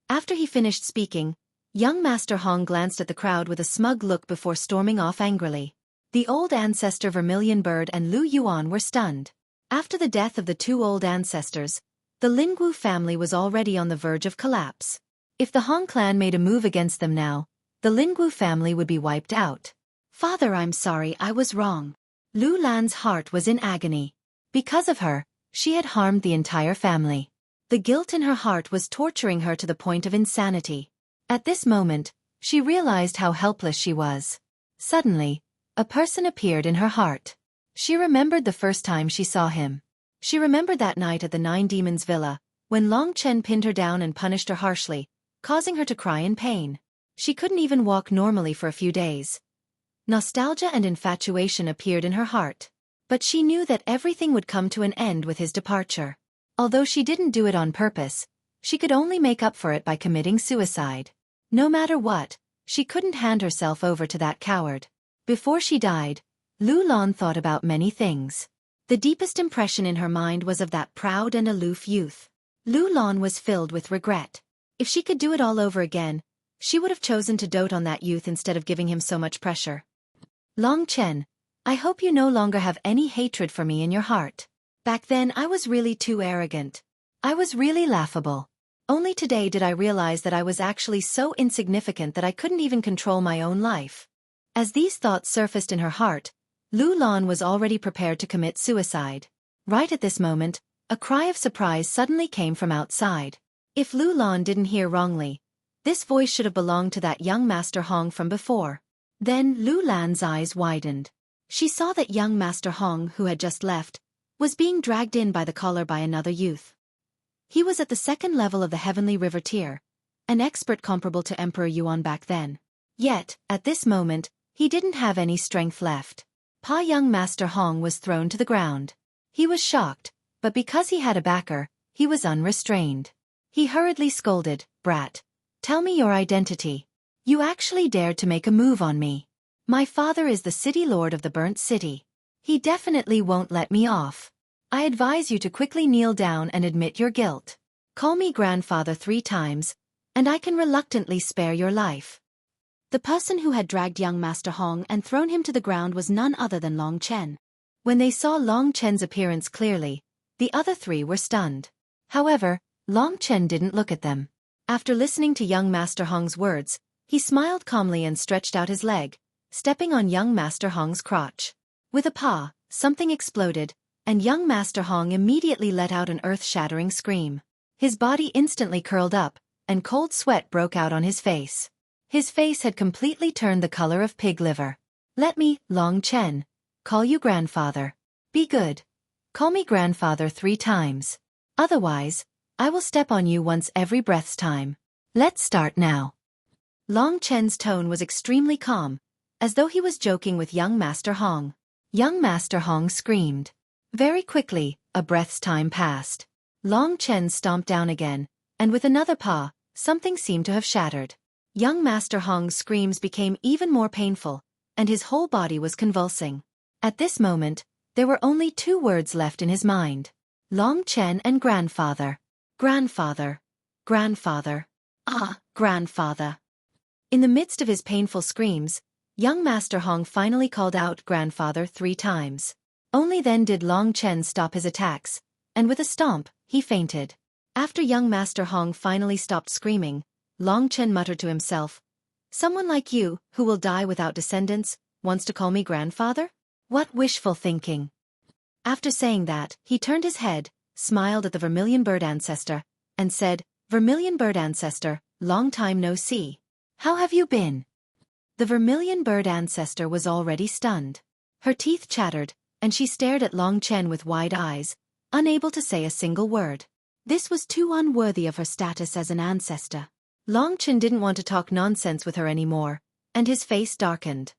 After he finished speaking, young Master Hong glanced at the crowd with a smug look before storming off angrily. The old ancestor Vermilion Bird and Lu Yuan were stunned. After the death of the 2 old ancestors, the Lingwu family was already on the verge of collapse. If the Hong clan made a move against them now, the Lingwu family would be wiped out. Father, I'm sorry, I was wrong. Lu Lan's heart was in agony. Because of her, she had harmed the entire family. The guilt in her heart was torturing her to the point of insanity. At this moment, she realized how helpless she was. Suddenly, a person appeared in her heart. She remembered the first time she saw him. She remembered that night at the 9 Demons Villa, when Long Chen pinned her down and punished her harshly, causing her to cry in pain. She couldn't even walk normally for a few days. Nostalgia and infatuation appeared in her heart. But she knew that everything would come to an end with his departure. Although she didn't do it on purpose, she could only make up for it by committing suicide. No matter what, she couldn't hand herself over to that coward. Before she died, Lu Lan thought about many things. The deepest impression in her mind was of that proud and aloof youth. Lu Lan was filled with regret. If she could do it all over again, she would have chosen to dote on that youth instead of giving him so much pressure. Long Chen, I hope you no longer have any hatred for me in your heart. Back then I was really too arrogant. I was really laughable. Only today did I realize that I was actually so insignificant that I couldn't even control my own life. As these thoughts surfaced in her heart, Lu Lan was already prepared to commit suicide. Right at this moment, a cry of surprise suddenly came from outside. If Lu Lan didn't hear wrongly, this voice should have belonged to that young Master Hong from before. Then Lu Lan's eyes widened. She saw that young Master Hong, who had just left, was being dragged in by the collar by another youth. He was at the second level of the Heavenly River tier, an expert comparable to Emperor Yuan back then. Yet, at this moment, he didn't have any strength left. Young Master Hong was thrown to the ground. He was shocked, but because he had a backer, he was unrestrained. He hurriedly scolded, "Brat, tell me your identity. You actually dared to make a move on me. My father is the city lord of the burnt city. He definitely won't let me off. I advise you to quickly kneel down and admit your guilt. Call me grandfather 3 times, and I can reluctantly spare your life." The person who had dragged young Master Hong and thrown him to the ground was none other than Long Chen. When they saw Long Chen's appearance clearly, the other 3 were stunned. However, Long Chen didn't look at them. After listening to young Master Hong's words, he smiled calmly and stretched out his leg, stepping on young Master Hong's crotch. With a paw, something exploded, and young Master Hong immediately let out an earth-shattering scream. His body instantly curled up, and cold sweat broke out on his face. His face had completely turned the color of pig liver. "Let me, Long Chen, call you grandfather. Be good. Call me grandfather 3 times. Otherwise, I will step on you once every breath's time. Let's start now." Long Chen's tone was extremely calm, as though he was joking with young Master Hong. Young Master Hong screamed. Very quickly, a breath's time passed. Long Chen stomped down again, and with another paw, something seemed to have shattered. Young Master Hong's screams became even more painful, and his whole body was convulsing. At this moment, there were only 2 words left in his mind. Long Chen and grandfather. Grandfather. Grandfather. Ah, grandfather. In the midst of his painful screams, young Master Hong finally called out grandfather 3 times. Only then did Long Chen stop his attacks, and with a stomp, he fainted. After young Master Hong finally stopped screaming, Long Chen muttered to himself, "Someone like you, who will die without descendants, wants to call me grandfather? What wishful thinking." After saying that, he turned his head, smiled at the Vermilion Bird Ancestor, and said, "Vermilion Bird Ancestor, long time no see. How have you been?" The Vermilion Bird Ancestor was already stunned. Her teeth chattered, and she stared at Long Chen with wide eyes, unable to say a single word. This was too unworthy of her status as an ancestor. Long Chen didn't want to talk nonsense with her anymore, and his face darkened.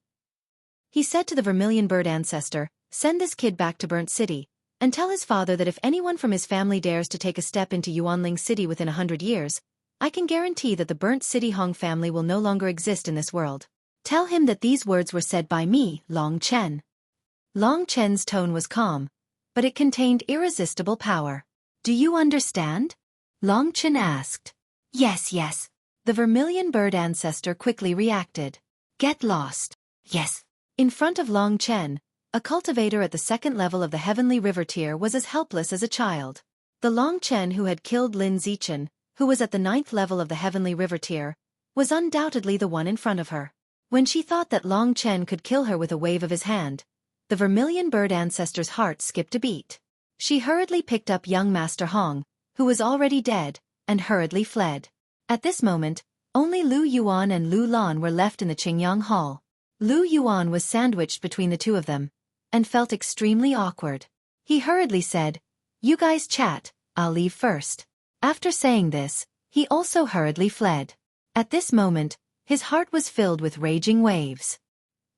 He said to the Vermilion Bird Ancestor, "Send this kid back to Burnt City, and tell his father that if anyone from his family dares to take a step into Yuanling City within 100 years, I can guarantee that the Burnt City Hong family will no longer exist in this world. Tell him that these words were said by me, Long Chen." Long Chen's tone was calm, but it contained irresistible power. "Do you understand?" Long Chen asked. "Yes, yes." The Vermilion Bird Ancestor quickly reacted. "Get lost." "Yes." In front of Long Chen, a cultivator at the 2nd level of the Heavenly River tier was as helpless as a child. The Long Chen who had killed Lin Zichen, who was at the 9th level of the Heavenly River tier, was undoubtedly the one in front of her. When she thought that Long Chen could kill her with a wave of his hand, the Vermilion Bird Ancestor's heart skipped a beat. She hurriedly picked up young Master Hong, who was already dead, and hurriedly fled. At this moment, only Lu Yuan and Lu Lan were left in the Qingyang Hall. Lu Yuan was sandwiched between the 2 of them, and felt extremely awkward. He hurriedly said, "You guys chat, I'll leave first." After saying this, he also hurriedly fled. At this moment, His heart was filled with raging waves.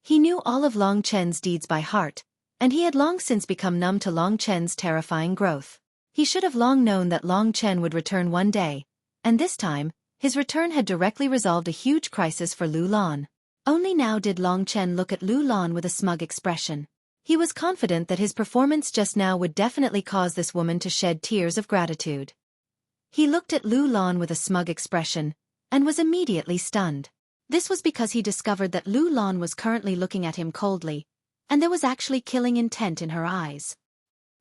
He knew all of Long Chen's deeds by heart, and he had long since become numb to Long Chen's terrifying growth. He should have long known that Long Chen would return one day, and this time, his return had directly resolved a huge crisis for Lu Lan. Only now did Long Chen look at Lu Lan with a smug expression. He was confident that his performance just now would definitely cause this woman to shed tears of gratitude. He looked at Lu Lan with a smug expression, and was immediately stunned. This was because he discovered that Lu Lan was currently looking at him coldly, and there was actually killing intent in her eyes.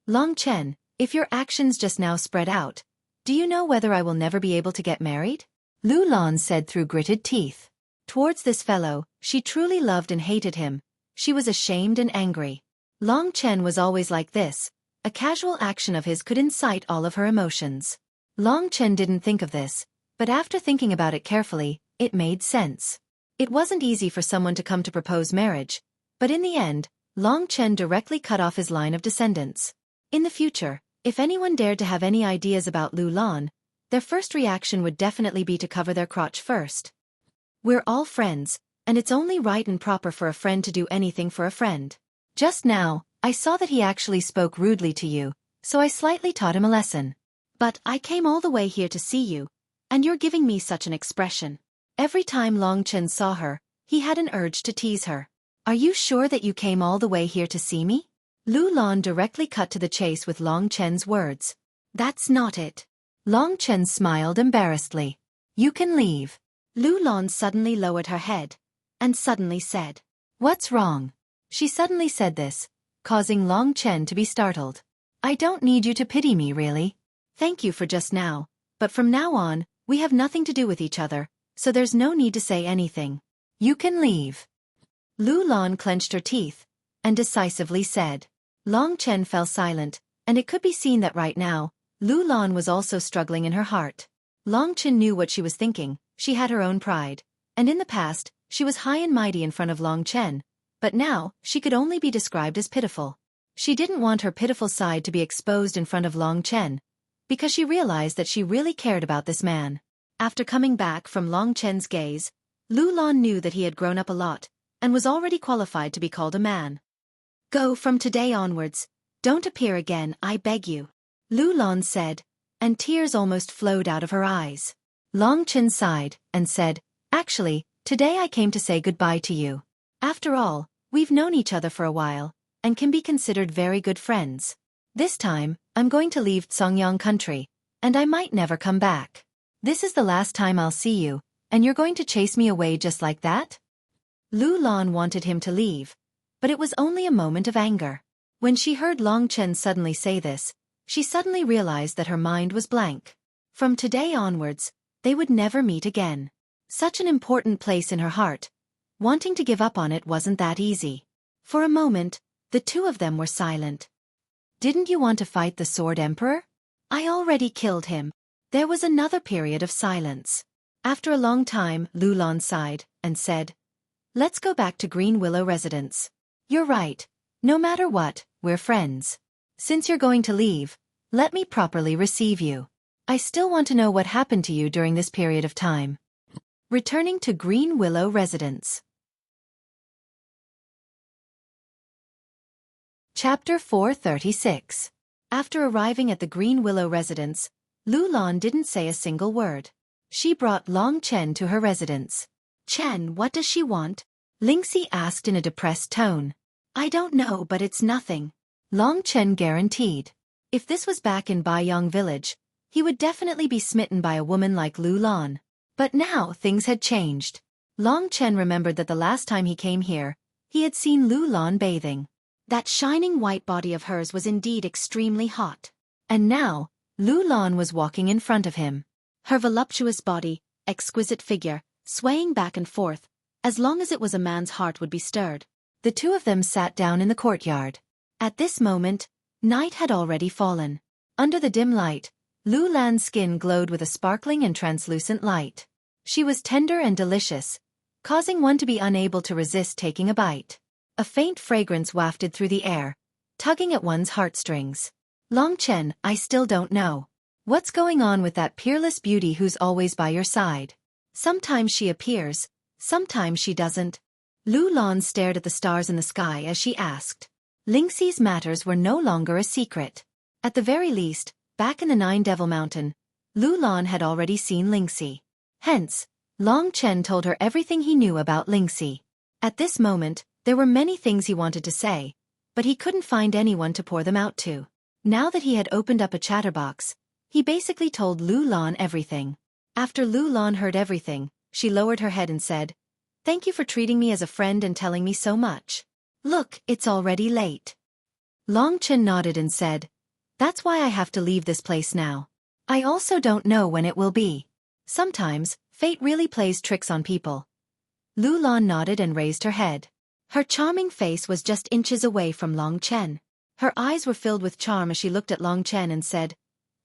Long Chen, if your actions just now spread out, do you know whether I will never be able to get married? Lu Lan said through gritted teeth. Towards this fellow, she truly loved and hated him. She was ashamed and angry. Long Chen was always like this. A casual action of his could incite all of her emotions. Long Chen didn't think of this, but after thinking about it carefully, it made sense. It wasn't easy for someone to come to propose marriage, but in the end, Long Chen directly cut off his line of descendants. In the future, if anyone dared to have any ideas about Lu Lan, their first reaction would definitely be to cover their crotch first. We're all friends, and it's only right and proper for a friend to do anything for a friend. Just now, I saw that he actually spoke rudely to you, so I slightly taught him a lesson. But I came all the way here to see you, and you're giving me such an expression. Every time Long Chen saw her, he had an urge to tease her. Are you sure that you came all the way here to see me? Lu Lan directly cut to the chase with Long Chen's words. That's not it. Long Chen smiled embarrassedly. You can leave. Lu Lan suddenly lowered her head, and suddenly said, What's wrong? She suddenly said this, causing Long Chen to be startled. I don't need you to pity me, really. Thank you for just now, but from now on, we have nothing to do with each other, so there's no need to say anything. You can leave. Lu Lan clenched her teeth, and decisively said. Long Chen fell silent, and it could be seen that right now, Lu Lan was also struggling in her heart. Long Chen knew what she was thinking. She had her own pride, and in the past, she was high and mighty in front of Long Chen, but now, she could only be described as pitiful. She didn't want her pitiful side to be exposed in front of Long Chen, because she realized that she really cared about this man. After coming back from Long Chen's gaze, Lu Lan knew that he had grown up a lot, and was already qualified to be called a man. Go from today onwards. Don't appear again, I beg you. Lu Lan said, and tears almost flowed out of her eyes. Long Chen sighed, and said, Actually, today I came to say goodbye to you. After all, we've known each other for a while, and can be considered very good friends. This time, I'm going to leave Songyang country, and I might never come back. This is the last time I'll see you, and you're going to chase me away just like that? Lu Lan wanted him to leave, but it was only a moment of anger. When she heard Long Chen suddenly say this, she suddenly realized that her mind was blank. From today onwards, they would never meet again. Such an important place in her heart. Wanting to give up on it wasn't that easy. For a moment, the two of them were silent. Didn't you want to fight the Sword Emperor? I already killed him. There was another period of silence. After a long time, Lu Lan sighed, and said, Let's go back to Green Willow Residence. You're right. No matter what, we're friends. Since you're going to leave, let me properly receive you. I still want to know what happened to you during this period of time. Returning to Green Willow Residence. Chapter 436. After arriving at the Green Willow residence, Lu Lan didn't say a single word. She brought Long Chen to her residence. Chen, what does she want? Lingxi asked in a depressed tone. I don't know, but it's nothing. Long Chen guaranteed. If this was back in Baiyang village, he would definitely be smitten by a woman like Lu Lan. But now things had changed. Long Chen remembered that the last time he came here, he had seen Lu Lan bathing. That shining white body of hers was indeed extremely hot. And now, Lu Lan was walking in front of him. Her voluptuous body, exquisite figure, swaying back and forth, as long as it was a man's heart would be stirred. The two of them sat down in the courtyard. At this moment, night had already fallen. Under the dim light, Lu Lan's skin glowed with a sparkling and translucent light. She was tender and delicious, causing one to be unable to resist taking a bite. A faint fragrance wafted through the air, tugging at one's heartstrings. Long Chen, I still don't know. What's going on with that peerless beauty who's always by your side? Sometimes she appears, Sometimes she doesn't. Lu Lan stared at the stars in the sky as she asked. Lingxi's matters were no longer a secret. At the very least, back in the Nine Devil Mountain, Lu Lan had already seen Lingxi. Hence, Long Chen told her everything he knew about Lingxi. At this moment, there were many things he wanted to say, but he couldn't find anyone to pour them out to. Now that he had opened up a chatterbox, he basically told Lu Lan everything. After Lu Lan heard everything, she lowered her head and said, "Thank you for treating me as a friend and telling me so much. Look, it's already late." Long Chen nodded and said, "That's why I have to leave this place now. I also don't know when it will be. Sometimes, fate really plays tricks on people." Lu Lan nodded and raised her head. Her charming face was just inches away from Long Chen. Her eyes were filled with charm as she looked at Long Chen and said,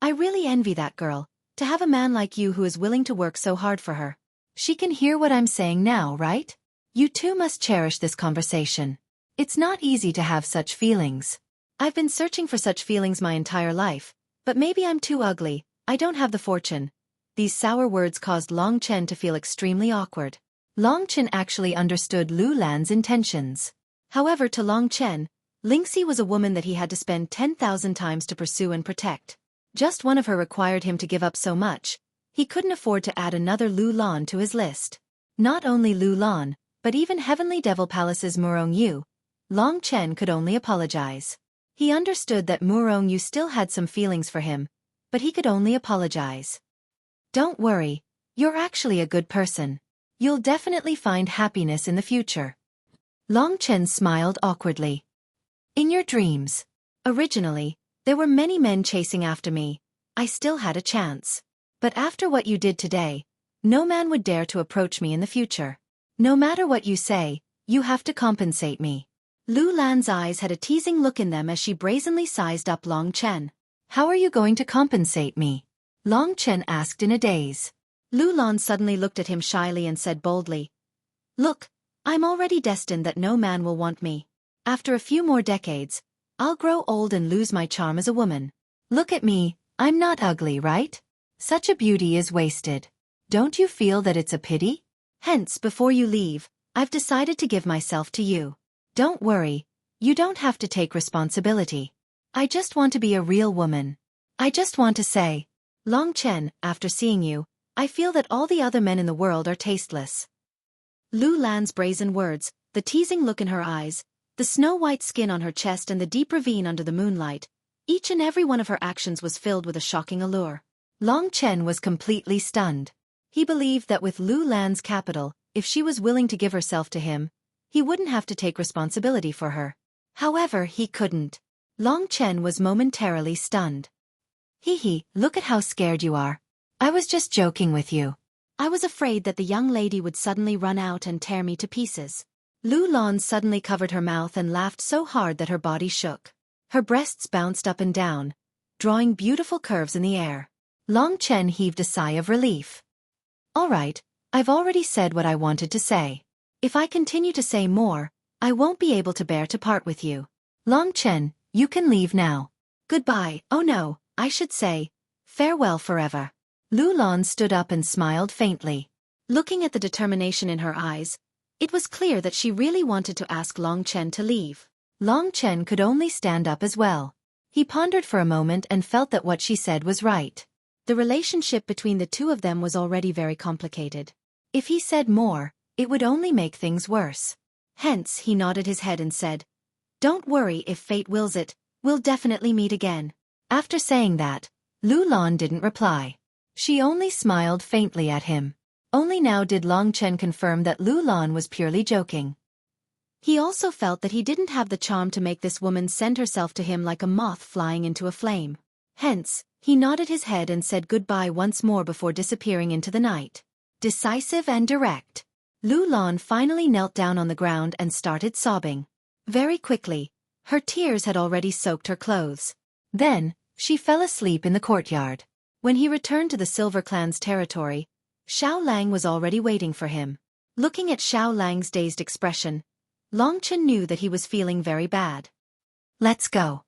"I really envy that girl, to have a man like you who is willing to work so hard for her. She can hear what I'm saying now, right? You two must cherish this conversation. It's not easy to have such feelings. I've been searching for such feelings my entire life, but maybe I'm too ugly, I don't have the fortune." These sour words caused Long Chen to feel extremely awkward. Long Chen actually understood Lu Lan's intentions. However, to Long Chen, Lingxi was a woman that he had to spend 10,000 times to pursue and protect. Just one of her required him to give up so much. He couldn't afford to add another Lu Lan to his list. Not only Lu Lan, but even Heavenly Devil Palace's Murong Yu. Long Chen could only apologize. He understood that Murong Yu still had some feelings for him, but he could only apologize. "Don't worry, you're actually a good person. You'll definitely find happiness in the future." Long Chen smiled awkwardly. "In your dreams. Originally, there were many men chasing after me. I still had a chance. But after what you did today, no man would dare to approach me in the future. No matter what you say, you have to compensate me." Lu Lan's eyes had a teasing look in them as she brazenly sized up Long Chen. "How are you going to compensate me?" Long Chen asked in a daze. Lu Lan suddenly looked at him shyly and said boldly, "Look, I'm already destined that no man will want me. After a few more decades, I'll grow old and lose my charm as a woman. Look at me, I'm not ugly, right? Such a beauty is wasted. Don't you feel that it's a pity? Hence, before you leave, I've decided to give myself to you. Don't worry, you don't have to take responsibility. I just want to be a real woman. I just want to say, Long Chen, after seeing you, I feel that all the other men in the world are tasteless." Lu Lan's brazen words, the teasing look in her eyes, the snow-white skin on her chest and the deep ravine under the moonlight, each and every one of her actions was filled with a shocking allure. Long Chen was completely stunned. He believed that with Lu Lan's capital, if she was willing to give herself to him, he wouldn't have to take responsibility for her. However, he couldn't. Long Chen was momentarily stunned. "Hee, look at how scared you are. I was just joking with you. I was afraid that the young lady would suddenly run out and tear me to pieces." Lu Lan suddenly covered her mouth and laughed so hard that her body shook. Her breasts bounced up and down, drawing beautiful curves in the air. Long Chen heaved a sigh of relief. "All right, I've already said what I wanted to say. If I continue to say more, I won't be able to bear to part with you. Long Chen, you can leave now. Goodbye, oh no, I should say, farewell forever." Lu Lan stood up and smiled faintly. Looking at the determination in her eyes, it was clear that she really wanted to ask Long Chen to leave. Long Chen could only stand up as well. He pondered for a moment and felt that what she said was right. The relationship between the two of them was already very complicated. If he said more, it would only make things worse. Hence, he nodded his head and said, "Don't worry, if fate wills it, we'll definitely meet again." After saying that, Lu Lan didn't reply. She only smiled faintly at him. Only now did Long Chen confirm that Lu Lan was purely joking. He also felt that he didn't have the charm to make this woman send herself to him like a moth flying into a flame. Hence, he nodded his head and said goodbye once more before disappearing into the night. Decisive and direct. Lu Lan finally knelt down on the ground and started sobbing. Very quickly, her tears had already soaked her clothes. Then, she fell asleep in the courtyard. When he returned to the Silver Clan's territory, Xiao Lang was already waiting for him. Looking at Xiao Lang's dazed expression, Long Chen knew that he was feeling very bad. "Let's go."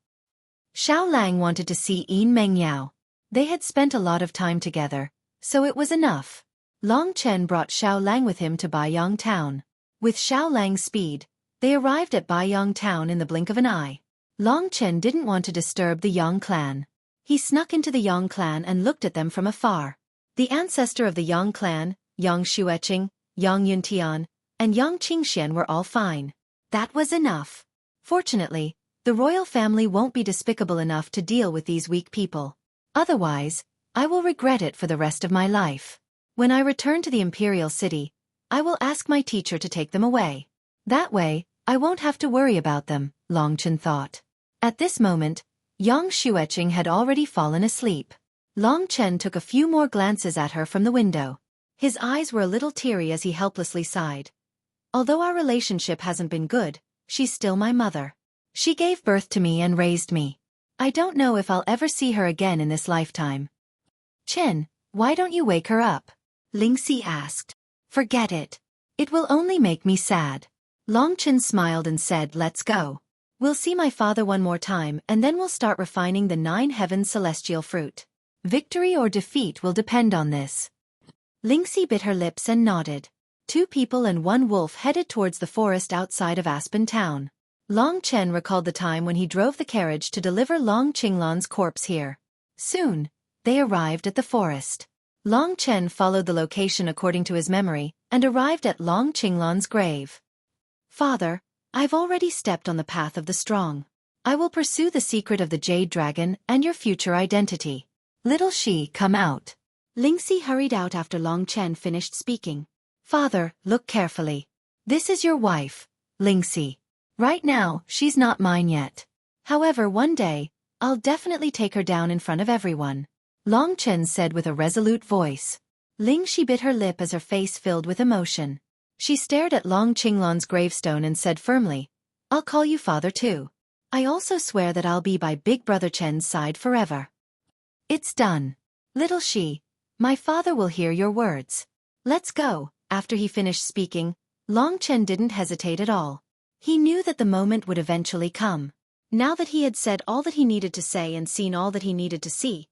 Xiao Lang wanted to see Yin Mengyao. They had spent a lot of time together, so it was enough. Long Chen brought Xiao Lang with him to Baiyang Town. With Xiao Lang's speed, they arrived at Baiyang Town in the blink of an eye. Long Chen didn't want to disturb the Yang clan. He snuck into the Yang clan and looked at them from afar. The ancestor of the Yang clan, Yang Xueqi, Yang Yuntian, and Yang Qingxian were all fine. That was enough. Fortunately, the royal family won't be despicable enough to deal with these weak people. Otherwise, I will regret it for the rest of my life. When I return to the imperial city, I will ask my teacher to take them away. That way, I won't have to worry about them, Long Chen thought. At this moment, Yang Xueqi had already fallen asleep. Long Chen took a few more glances at her from the window. His eyes were a little teary as he helplessly sighed. Although our relationship hasn't been good, she's still my mother. She gave birth to me and raised me. I don't know if I'll ever see her again in this lifetime. Chen, why don't you wake her up? Lingxi asked. Forget it. It will only make me sad. Long Chen smiled and said, let's go. We'll see my father one more time and then we'll start refining the 9 heavens celestial fruit. Victory or defeat will depend on this. Lingxi bit her lips and nodded. 2 people and 1 wolf headed towards the forest outside of Aspen Town. Long Chen recalled the time when he drove the carriage to deliver Long Qinglan's corpse here. Soon, they arrived at the forest. Long Chen followed the location according to his memory and arrived at Long Qinglan's grave. Father, I've already stepped on the path of the strong. I will pursue the secret of the Jade Dragon and your future identity. Little Shi, come out. Lingxi hurried out after Long Chen finished speaking. Father, look carefully. This is your wife, Lingxi. Right now, she's not mine yet. However, one day, I'll definitely take her down in front of everyone. Long Chen said with a resolute voice. Lingxi bit her lip as her face filled with emotion. She stared at Long Qinglan's gravestone and said firmly, I'll call you father too. I also swear that I'll be by Big Brother Chen's side forever. It's done. Little Shi, my father will hear your words. Let's go. After he finished speaking, Long Chen didn't hesitate at all. He knew that the moment would eventually come. Now that he had said all that he needed to say and seen all that he needed to see,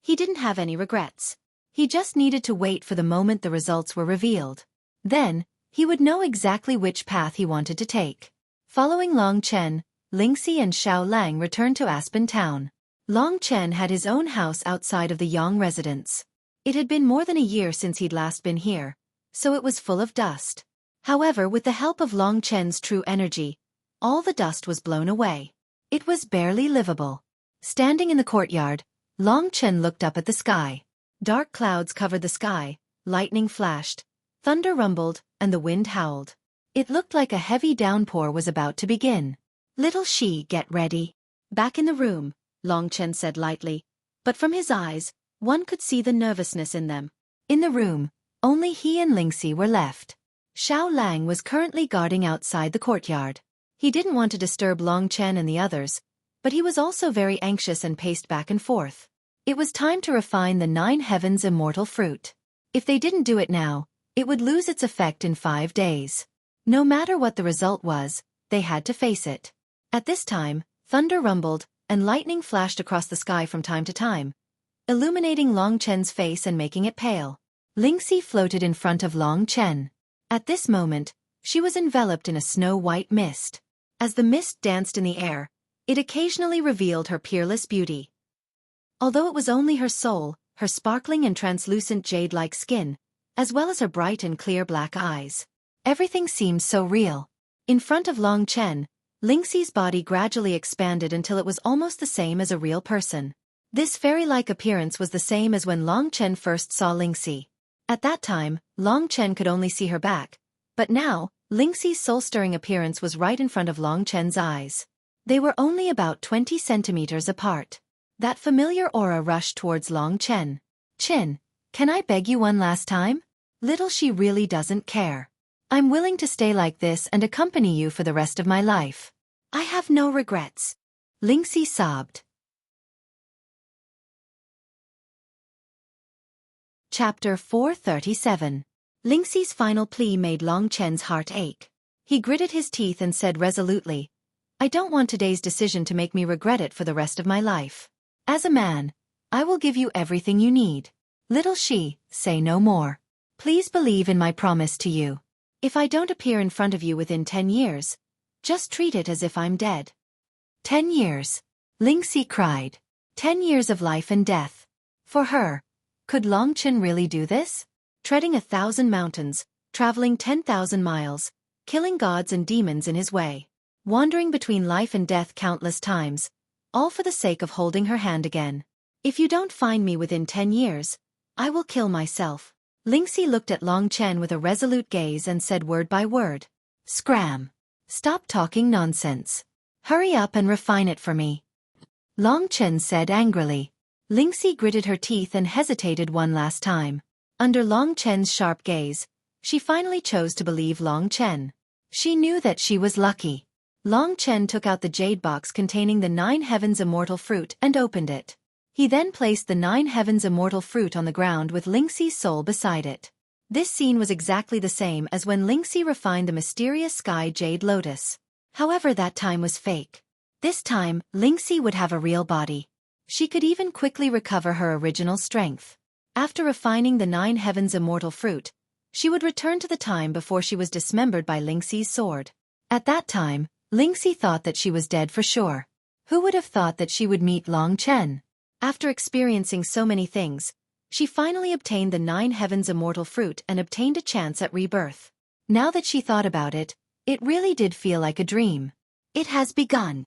he didn't have any regrets. He just needed to wait for the moment the results were revealed. Then, he would know exactly which path he wanted to take. Following Long Chen, Lingxi and Xiao Lang returned to Aspen Town. Long Chen had his own house outside of the Yang residence. It had been more than a year since he'd last been here, so it was full of dust. However, with the help of Long Chen's true energy, all the dust was blown away. It was barely livable. Standing in the courtyard, Long Chen looked up at the sky. Dark clouds covered the sky, lightning flashed, thunder rumbled, and the wind howled. It looked like a heavy downpour was about to begin. Little Shi, get ready. Back in the room, Long Chen said lightly, but from his eyes, one could see the nervousness in them. In the room, only he and Lingxi were left. Xiao Lang was currently guarding outside the courtyard. He didn't want to disturb Long Chen and the others, but he was also very anxious and paced back and forth. It was time to refine the 9 heavens immortal fruit. If they didn't do it now, it would lose its effect in 5 days. No matter what the result was, they had to face it. At this time, thunder rumbled, and lightning flashed across the sky from time to time, illuminating Long Chen's face and making it pale. Lingxi floated in front of Long Chen. At this moment, she was enveloped in a snow-white mist. As the mist danced in the air, it occasionally revealed her peerless beauty. Although it was only her soul, her sparkling and translucent jade-like skin, as well as her bright and clear black eyes. Everything seemed so real. In front of Long Chen, Lingxi's body gradually expanded until it was almost the same as a real person. This fairy-like appearance was the same as when Long Chen first saw Lingxi. At that time, Long Chen could only see her back, but now, Lingxi's soul-stirring appearance was right in front of Long Chen's eyes. They were only about 20 centimeters apart. That familiar aura rushed towards Long Chen. Chin, can I beg you one last time? Little She really doesn't care. I'm willing to stay like this and accompany you for the rest of my life. I have no regrets. Lingxi sobbed. Chapter 437. Lingxi's final plea made Long Chen's heart ache. He gritted his teeth and said resolutely, I don't want today's decision to make me regret it for the rest of my life. As a man, I will give you everything you need. Little She, say no more. Please believe in my promise to you. If I don't appear in front of you within 10 years, just treat it as if I'm dead." 10 years. Lingxi cried. 10 years of life and death. For her. Could Longchen really do this? Treading 1,000 mountains, traveling 10,000 miles, killing gods and demons in his way. Wandering between life and death countless times, all for the sake of holding her hand again. "If you don't find me within 10 years, I will kill myself." Lingxi looked at Longchen with a resolute gaze and said word by word. "Scram. Stop talking nonsense. Hurry up and refine it for me." Longchen said angrily. Lingxi gritted her teeth and hesitated one last time. Under Longchen's sharp gaze, she finally chose to believe Longchen. She knew that she was lucky. Longchen took out the jade box containing the 9 heavens immortal fruit and opened it. He then placed the 9 heavens immortal fruit on the ground with Lingxi's soul beside it. This scene was exactly the same as when Lingxi refined the mysterious sky jade lotus. However, that time was fake. This time, Lingxi would have a real body. She could even quickly recover her original strength. After refining the 9 heavens immortal fruit, she would return to the time before she was dismembered by Lingxi's sword. At that time, Lingxi thought that she was dead for sure. Who would have thought that she would meet Longchen? After experiencing so many things, she finally obtained the 9 heavens immortal fruit and obtained a chance at rebirth. Now that she thought about it, it really did feel like a dream. It has begun.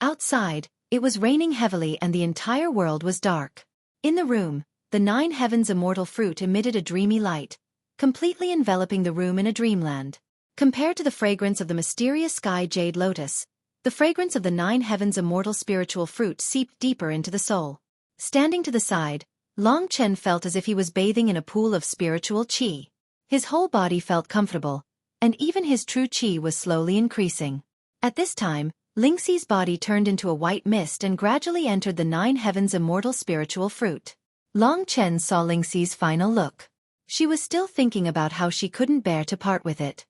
Outside, it was raining heavily and the entire world was dark. In the room, the 9 heavens immortal fruit emitted a dreamy light, completely enveloping the room in a dreamland. Compared to the fragrance of the mysterious sky jade lotus, the fragrance of the 9 heavens immortal spiritual fruit seeped deeper into the soul. Standing to the side, Longchen felt as if he was bathing in a pool of spiritual qi. His whole body felt comfortable, and even his true qi was slowly increasing. At this time, Lingxi's body turned into a white mist and gradually entered the 9 heavens immortal spiritual fruit. Longchen saw Lingxi's final look. She was still thinking about how she couldn't bear to part with it.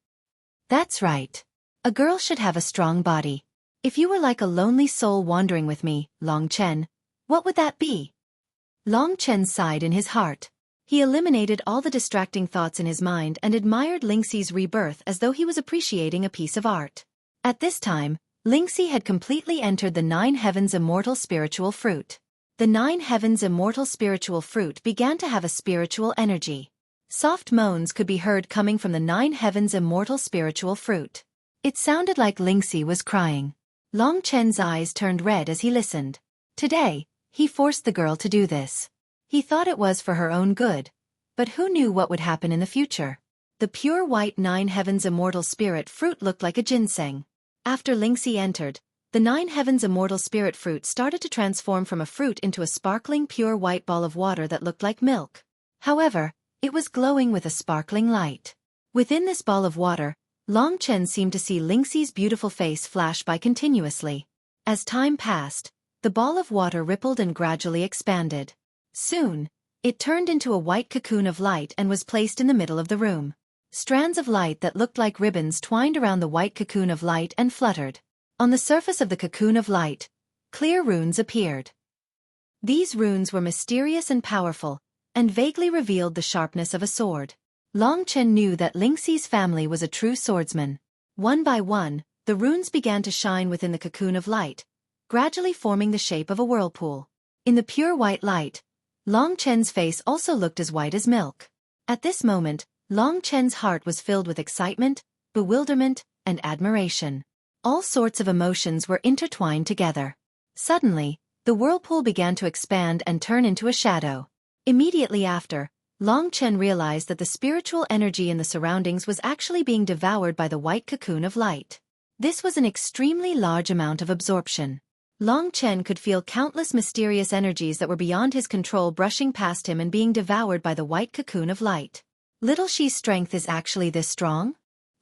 That's right. A girl should have a strong body. If you were like a lonely soul wandering with me, Longchen, what would that be? Longchen sighed in his heart. He eliminated all the distracting thoughts in his mind and admired Lingxi's rebirth as though he was appreciating a piece of art. At this time, Lingxi had completely entered the 9 heavens immortal spiritual fruit. The 9 heavens immortal spiritual fruit began to have a spiritual energy. Soft moans could be heard coming from the 9 heavens immortal spiritual fruit. It sounded like Lingxi was crying. Longchen's eyes turned red as he listened. Today, he forced the girl to do this. He thought it was for her own good, but who knew what would happen in the future? The pure white 9 heavens immortal spirit fruit looked like a ginseng. After Lingxi entered, the 9 heavens immortal spirit fruit started to transform from a fruit into a sparkling pure white ball of water that looked like milk. However, it was glowing with a sparkling light. Within this ball of water, Longchen seemed to see Lingxi's beautiful face flash by continuously. As time passed, the ball of water rippled and gradually expanded. Soon, it turned into a white cocoon of light and was placed in the middle of the room. Strands of light that looked like ribbons twined around the white cocoon of light and fluttered. On the surface of the cocoon of light, clear runes appeared. These runes were mysterious and powerful, and vaguely revealed the sharpness of a sword. Longchen knew that Lingxi's family was a true swordsman. One by one, the runes began to shine within the cocoon of light, gradually forming the shape of a whirlpool. In the pure white light, Longchen's face also looked as white as milk. At this moment, Longchen's heart was filled with excitement, bewilderment, and admiration. All sorts of emotions were intertwined together. Suddenly, the whirlpool began to expand and turn into a shadow. Immediately after, Longchen realized that the spiritual energy in the surroundings was actually being devoured by the white cocoon of light. This was an extremely large amount of absorption. Longchen could feel countless mysterious energies that were beyond his control brushing past him and being devoured by the white cocoon of light. Little Xi's strength is actually this strong?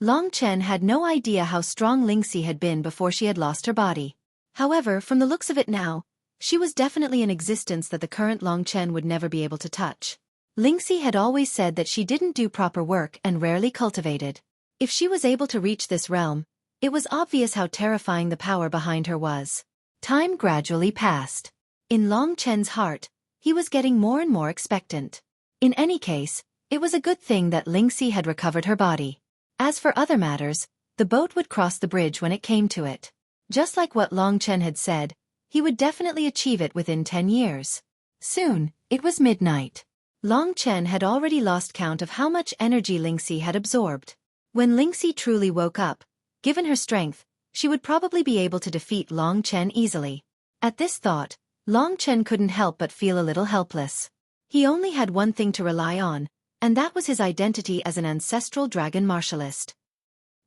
Longchen had no idea how strong Lingxi had been before she had lost her body. However, from the looks of it now, she was definitely an existence that the current Longchen would never be able to touch. Lingxi had always said that she didn't do proper work and rarely cultivated. If she was able to reach this realm, it was obvious how terrifying the power behind her was. Time gradually passed. In Longchen's heart, he was getting more and more expectant. In any case, It was a good thing that Lingxi had recovered her body. As for other matters, the boat would cross the bridge when it came to it. Just like what Long Chen had said, he would definitely achieve it within 10 years. Soon, it was midnight. Long Chen had already lost count of how much energy Lingxi had absorbed. When Lingxi truly woke up, given her strength, she would probably be able to defeat Long Chen easily. At this thought, Long Chen couldn't help but feel a little helpless. He only had one thing to rely on, and that was his identity as an ancestral dragon martialist.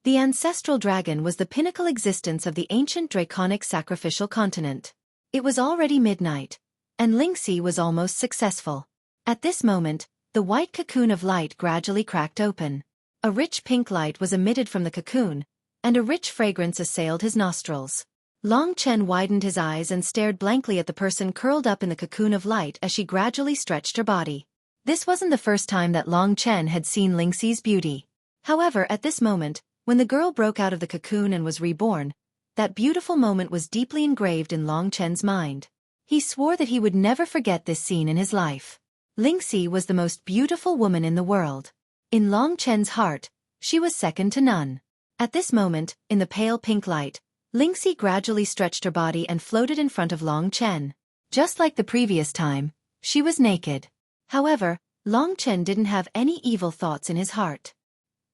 The ancestral dragon was the pinnacle existence of the ancient draconic sacrificial continent. It was already midnight, and Lingxi was almost successful. At this moment, the white cocoon of light gradually cracked open. A rich pink light was emitted from the cocoon, and a rich fragrance assailed his nostrils. Long Chen widened his eyes and stared blankly at the person curled up in the cocoon of light as she gradually stretched her body. This wasn't the first time that Long Chen had seen Lingxi's beauty. However, at this moment, when the girl broke out of the cocoon and was reborn, that beautiful moment was deeply engraved in Long Chen's mind. He swore that he would never forget this scene in his life. Lingxi was the most beautiful woman in the world. In Long Chen's heart, she was second to none. At this moment, in the pale pink light, Lingxi gradually stretched her body and floated in front of Long Chen. Just like the previous time, she was naked. However, Long Chen didn't have any evil thoughts in his heart.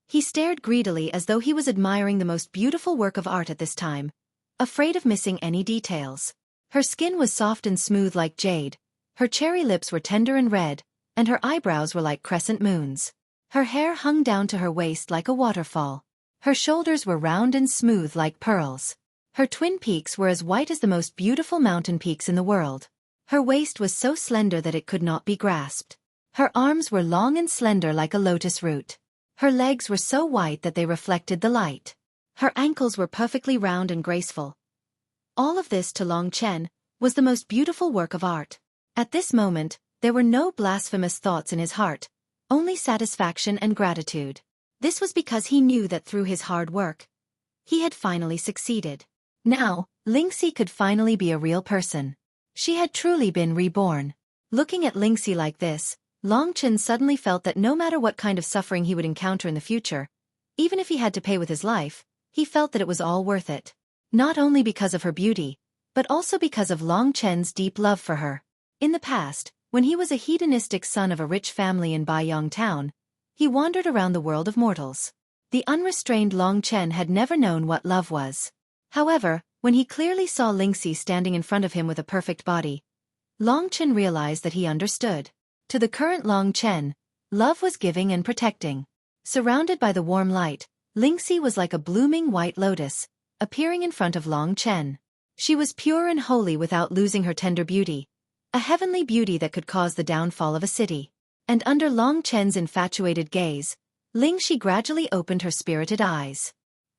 He stared greedily as though he was admiring the most beautiful work of art at this time, afraid of missing any details. Her skin was soft and smooth like jade, her cherry lips were tender and red, and her eyebrows were like crescent moons. Her hair hung down to her waist like a waterfall. Her shoulders were round and smooth like pearls. Her twin peaks were as white as the most beautiful mountain peaks in the world. Her waist was so slender that it could not be grasped. Her arms were long and slender like a lotus root. Her legs were so white that they reflected the light. Her ankles were perfectly round and graceful. All of this, to Long Chen, was the most beautiful work of art. At this moment, there were no blasphemous thoughts in his heart, only satisfaction and gratitude. This was because he knew that through his hard work, he had finally succeeded. Now, Lingxi could finally be a real person. She had truly been reborn. Looking at Lingxi like this, Long Chen suddenly felt that no matter what kind of suffering he would encounter in the future, even if he had to pay with his life, he felt that it was all worth it. Not only because of her beauty, but also because of Long Chen's deep love for her. In the past, when he was a hedonistic son of a rich family in Baiyang Town, he wandered around the world of mortals. The unrestrained Long Chen had never known what love was. However, when he clearly saw Lingxi standing in front of him with a perfect body, Long Chen realized that he understood. To the current Long Chen, love was giving and protecting. Surrounded by the warm light, Lingxi was like a blooming white lotus, appearing in front of Long Chen. She was pure and holy without losing her tender beauty, a heavenly beauty that could cause the downfall of a city. And under Long Chen's infatuated gaze, Lingxi gradually opened her spirited eyes.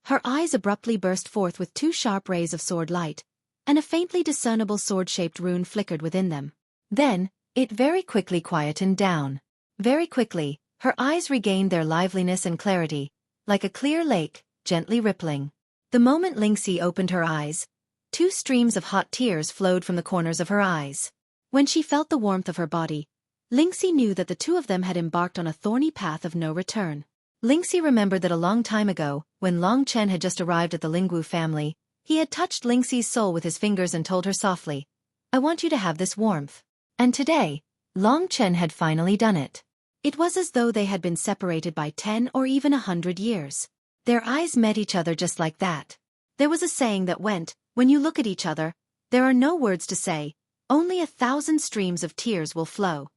Her eyes abruptly burst forth with two sharp rays of sword light, and a faintly discernible sword-shaped rune flickered within them. Then, it very quickly quietened down. Very quickly, her eyes regained their liveliness and clarity, like a clear lake, gently rippling. The moment Lingxi opened her eyes, two streams of hot tears flowed from the corners of her eyes. When she felt the warmth of her body, Lingxi knew that the two of them had embarked on a thorny path of no return. Lingxi remembered that a long time ago, when Long Chen had just arrived at the Lingwu family, he had touched Lingxi's soul with his fingers and told her softly, "I want you to have this warmth." And today, Long Chen had finally done it. It was as though they had been separated by 10 or even 100 years. Their eyes met each other just like that. There was a saying that went, "When you look at each other, there are no words to say, only 1,000 streams of tears will flow."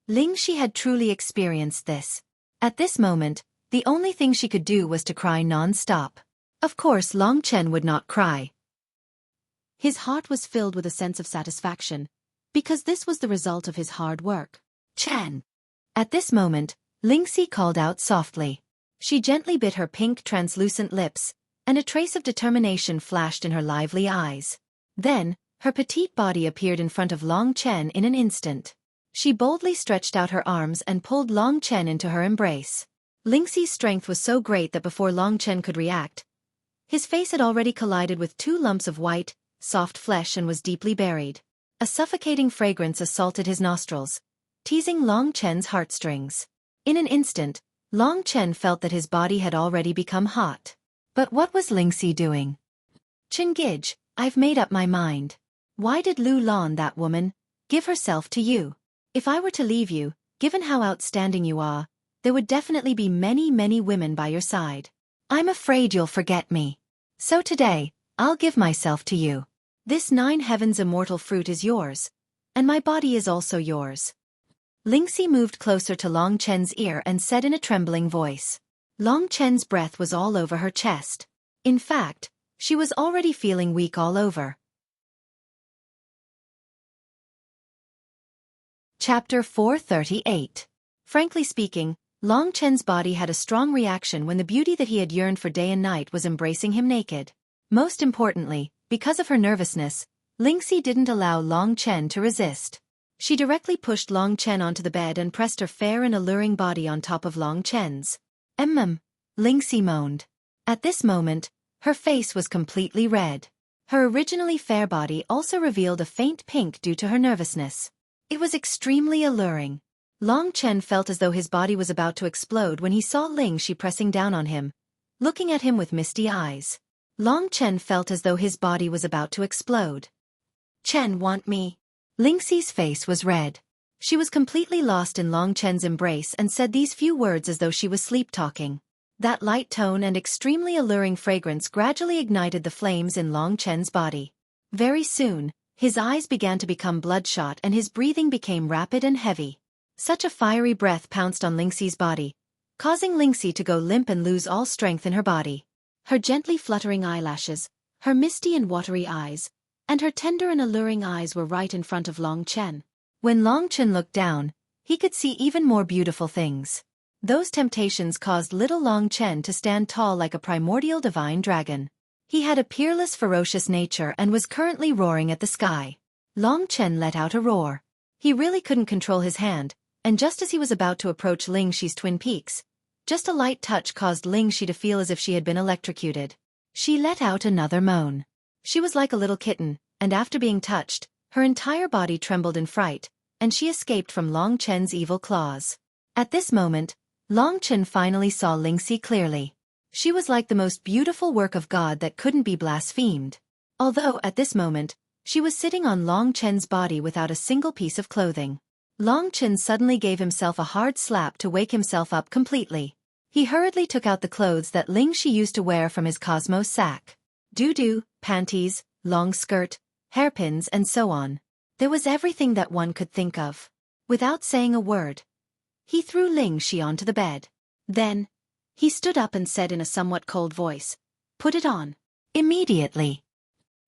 Lingxi had truly experienced this. At this moment, the only thing she could do was to cry non-stop. Of course, Long Chen would not cry. His heart was filled with a sense of satisfaction, because this was the result of his hard work. "Chen!" At this moment, Lingxi called out softly. She gently bit her pink, translucent lips, and a trace of determination flashed in her lively eyes. Then, her petite body appeared in front of Long Chen in an instant. She boldly stretched out her arms and pulled Long Chen into her embrace. Lingxi's strength was so great that before Long Chen could react, his face had already collided with two lumps of white, soft flesh and was deeply buried. A suffocating fragrance assaulted his nostrils, teasing Long Chen's heartstrings. In an instant, Long Chen felt that his body had already become hot. But what was Lingxi doing? Chingij, I've made up my mind. Why did Lu Lan, that woman, give herself to you? If I were to leave you, given how outstanding you are, there would definitely be many, many women by your side. I'm afraid you'll forget me. So today, I'll give myself to you. This 9 heavens immortal fruit is yours, and my body is also yours. Lingxi moved closer to Long Chen's ear and said in a trembling voice. Long Chen's breath was all over her chest. In fact, she was already feeling weak all over. Chapter 438. Frankly speaking, Long Chen's body had a strong reaction when the beauty that he had yearned for day and night was embracing him naked. Most importantly, because of her nervousness, Lingxi didn't allow Long Chen to resist. She directly pushed Long Chen onto the bed and pressed her fair and alluring body on top of Long Chen's. Lingxi moaned. At this moment, her face was completely red. Her originally fair body also revealed a faint pink due to her nervousness. It was extremely alluring. Long Chen felt as though his body was about to explode when he saw Lingxi pressing down on him, looking at him with misty eyes. Long Chen felt as though his body was about to explode. Chen want me? Lingxi's face was red. She was completely lost in Long Chen's embrace and said these few words as though she was sleep-talking. That light tone and extremely alluring fragrance gradually ignited the flames in Long Chen's body. Very soon, his eyes began to become bloodshot and his breathing became rapid and heavy. Such a fiery breath pounced on Lingxi's body, causing Lingxi to go limp and lose all strength in her body. Her gently fluttering eyelashes, her misty and watery eyes, and her tender and alluring eyes were right in front of Long Chen. When Long Chen looked down, he could see even more beautiful things. Those temptations caused little Long Chen to stand tall like a primordial divine dragon. He had a peerless, ferocious nature and was currently roaring at the sky. Long Chen let out a roar. He really couldn't control his hand, and just as he was about to approach Lingxi's twin peaks, just a light touch caused Lingxi to feel as if she had been electrocuted. She let out another moan. She was like a little kitten, and after being touched, her entire body trembled in fright, and she escaped from Long Chen's evil claws. At this moment, Long Chen finally saw Lingxi clearly. She was like the most beautiful work of God that couldn't be blasphemed. Although, at this moment, she was sitting on Long Chen's body without a single piece of clothing. Long Chen suddenly gave himself a hard slap to wake himself up completely. He hurriedly took out the clothes that Lingxi used to wear from his cosmos sack. Doo-doo, panties, long skirt, hairpins and so on. There was everything that one could think of. Without saying a word, he threw Lingxi onto the bed. Then, he stood up and said in a somewhat cold voice, "Put it on." Immediately.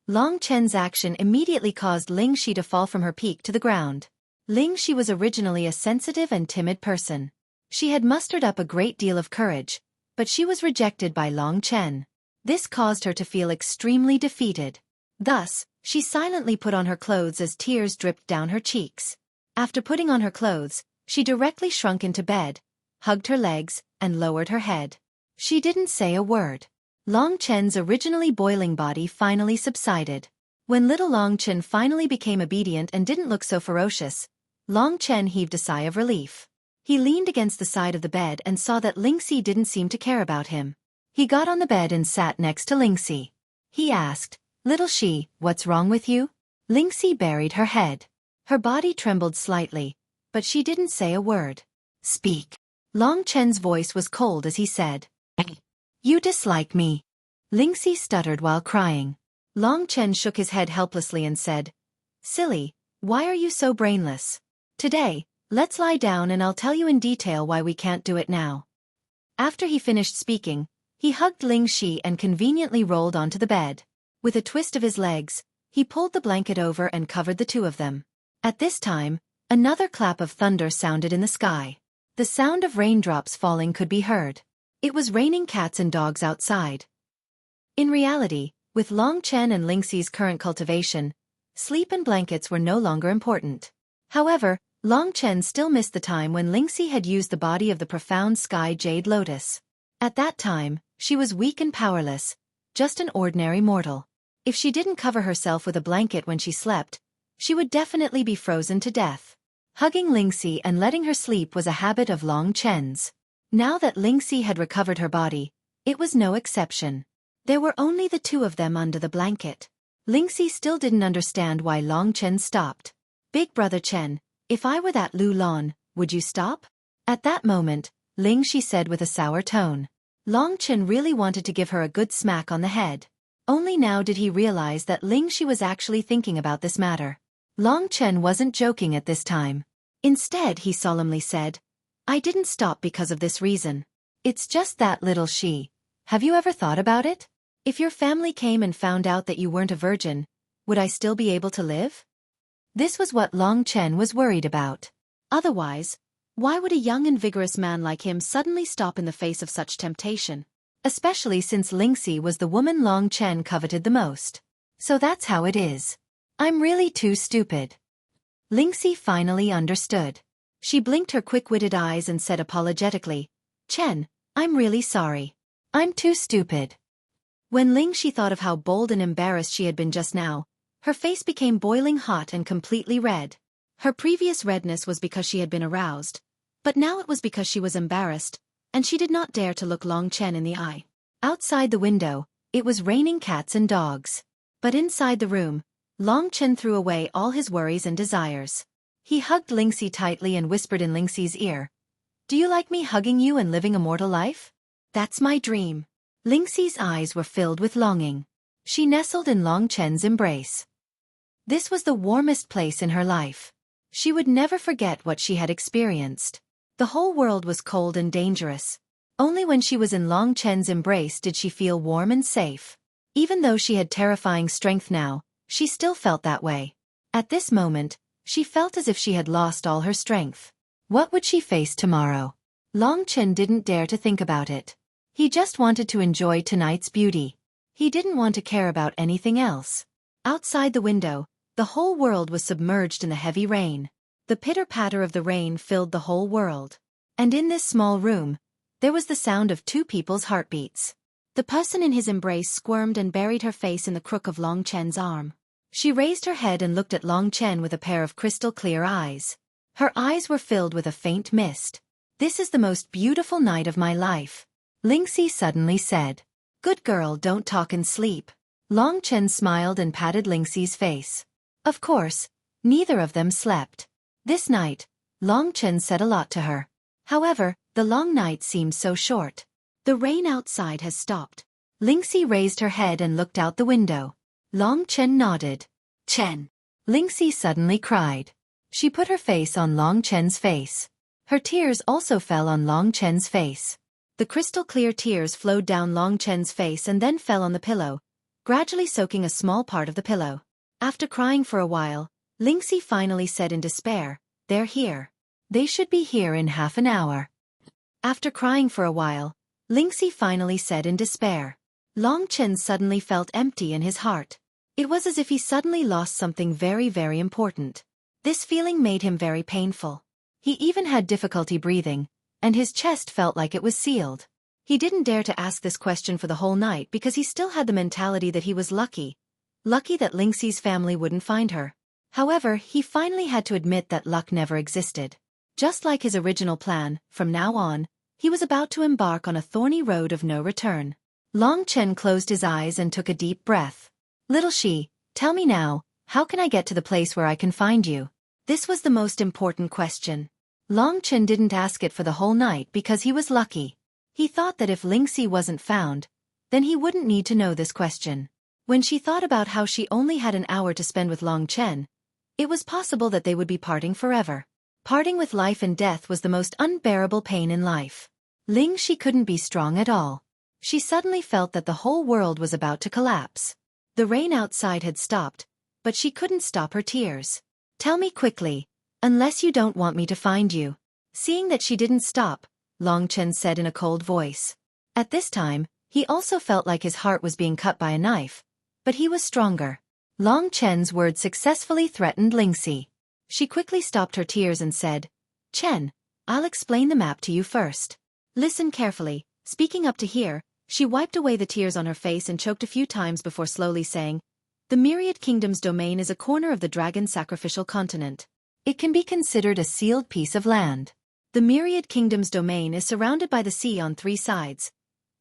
Long Chen's action immediately caused Lingxi to fall from her peak to the ground. Lingxi was originally a sensitive and timid person. She had mustered up a great deal of courage, but she was rejected by Long Chen. This caused her to feel extremely defeated. Thus, she silently put on her clothes as tears dripped down her cheeks. After putting on her clothes, she directly shrunk into bed, hugged her legs, and lowered her head. She didn't say a word. Long Chen's originally boiling body finally subsided. When little Long Chen finally became obedient and didn't look so ferocious, Long Chen heaved a sigh of relief. He leaned against the side of the bed and saw that Lingxi didn't seem to care about him. He got on the bed and sat next to Lingxi. He asked, "Little Shi, what's wrong with you?" Lingxi buried her head. Her body trembled slightly, but she didn't say a word. "Speak." Long Chen's voice was cold as he said, "You dislike me." Lingxi stuttered while crying. Long Chen shook his head helplessly and said, "Silly, why are you so brainless? Today, let's lie down and I'll tell you in detail why we can't do it now." After he finished speaking, he hugged Lingxi and conveniently rolled onto the bed. With a twist of his legs, he pulled the blanket over and covered the two of them. At this time, another clap of thunder sounded in the sky. The sound of raindrops falling could be heard. It was raining cats and dogs outside. In reality, with Long Chen and Lingxi's current cultivation, sleep and blankets were no longer important. However, Long Chen still missed the time when Lingxi had used the body of the profound sky jade lotus. At that time, she was weak and powerless, just an ordinary mortal. If she didn't cover herself with a blanket when she slept, she would definitely be frozen to death. Hugging Lingxi and letting her sleep was a habit of Long Chen's. Now that Lingxi had recovered her body, it was no exception. There were only the two of them under the blanket. Lingxi still didn't understand why Long Chen stopped. Big brother Chen, if I were that Lu Lon, would you stop? At that moment, Lingxi said with a sour tone. Long Chen really wanted to give her a good smack on the head. Only now did he realize that Lingxi was actually thinking about this matter. Long Chen wasn't joking at this time. Instead, he solemnly said, I didn't stop because of this reason. It's just that little she. Have you ever thought about it? If your family came and found out that you weren't a virgin, would I still be able to live? This was what Long Chen was worried about. Otherwise, why would a young and vigorous man like him suddenly stop in the face of such temptation? Especially since Lingxi was the woman Long Chen coveted the most. So that's how it is. I'm really too stupid. Lingxi finally understood. She blinked her quick-witted eyes and said apologetically, Chen, I'm really sorry. I'm too stupid. When Lingxi thought of how bold and embarrassed she had been just now, her face became boiling hot and completely red. Her previous redness was because she had been aroused, but now it was because she was embarrassed, and she did not dare to look Long Chen in the eye. Outside the window, it was raining cats and dogs. But inside the room, Long Chen threw away all his worries and desires. He hugged Lingxi tightly and whispered in Lingxi's ear, Do you like me hugging you and living a mortal life? That's my dream. Lingxi's eyes were filled with longing. She nestled in Long Chen's embrace. This was the warmest place in her life. She would never forget what she had experienced. The whole world was cold and dangerous. Only when she was in Long Chen's embrace did she feel warm and safe. Even though she had terrifying strength now, she still felt that way. At this moment, she felt as if she had lost all her strength. What would she face tomorrow? Long Chen didn't dare to think about it. He just wanted to enjoy tonight's beauty. He didn't want to care about anything else. Outside the window, the whole world was submerged in the heavy rain. The pitter-patter of the rain filled the whole world. And in this small room, there was the sound of two people's heartbeats. The person in his embrace squirmed and buried her face in the crook of Long Chen's arm. She raised her head and looked at Long Chen with a pair of crystal-clear eyes. Her eyes were filled with a faint mist. This is the most beautiful night of my life, Lingxi suddenly said. Good girl, don't talk and sleep. Long Chen smiled and patted Lingxi's face. Of course, neither of them slept. This night, Long Chen said a lot to her. However, the long night seemed so short. The rain outside has stopped. Lingxi raised her head and looked out the window. Long Chen nodded. Chen. Lingxi suddenly cried. She put her face on Long Chen's face. Her tears also fell on Long Chen's face. The crystal-clear tears flowed down Long Chen's face and then fell on the pillow, gradually soaking a small part of the pillow. After crying for a while, Lingxi finally said in despair, They're here. They should be here in half an hour. After crying for a while, Lingxi finally said in despair. Long Chen suddenly felt empty in his heart. It was as if he suddenly lost something very, very important. This feeling made him very painful. He even had difficulty breathing, and his chest felt like it was sealed. He didn't dare to ask this question for the whole night because he still had the mentality that he was lucky. Lucky that Lingxi's family wouldn't find her. However, he finally had to admit that luck never existed. Just like his original plan, from now on, he was about to embark on a thorny road of no return. Long Chen closed his eyes and took a deep breath. Little she, tell me now, how can I get to the place where I can find you? This was the most important question. Long Chen didn't ask it for the whole night because he was lucky. He thought that if Lingxi wasn't found, then he wouldn't need to know this question. When she thought about how she only had an hour to spend with Long Chen, it was possible that they would be parting forever. Parting with life and death was the most unbearable pain in life. Lingxi couldn't be strong at all. She suddenly felt that the whole world was about to collapse. The rain outside had stopped, but she couldn't stop her tears. Tell me quickly, unless you don't want me to find you. Seeing that she didn't stop, Long Chen said in a cold voice. At this time, he also felt like his heart was being cut by a knife, but he was stronger. Long Chen's words successfully threatened Lingxi. She quickly stopped her tears and said, Chen, I'll explain the map to you first. Listen carefully. Speaking up to here, she wiped away the tears on her face and choked a few times before slowly saying, The Myriad Kingdom's domain is a corner of the dragon sacrificial continent. It can be considered a sealed piece of land. The Myriad Kingdom's domain is surrounded by the sea on 3 sides,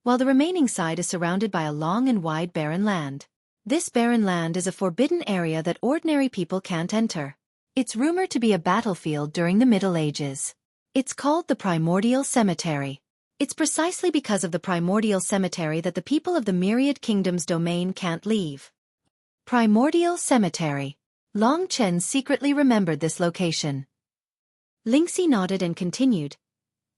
while the remaining side is surrounded by a long and wide barren land. This barren land is a forbidden area that ordinary people can't enter. It's rumored to be a battlefield during the Middle Ages. It's called the Primordial Cemetery. It's precisely because of the Primordial Cemetery that the people of the Myriad Kingdom's domain can't leave. Primordial Cemetery. Long Chen secretly remembered this location. Lingxi nodded and continued.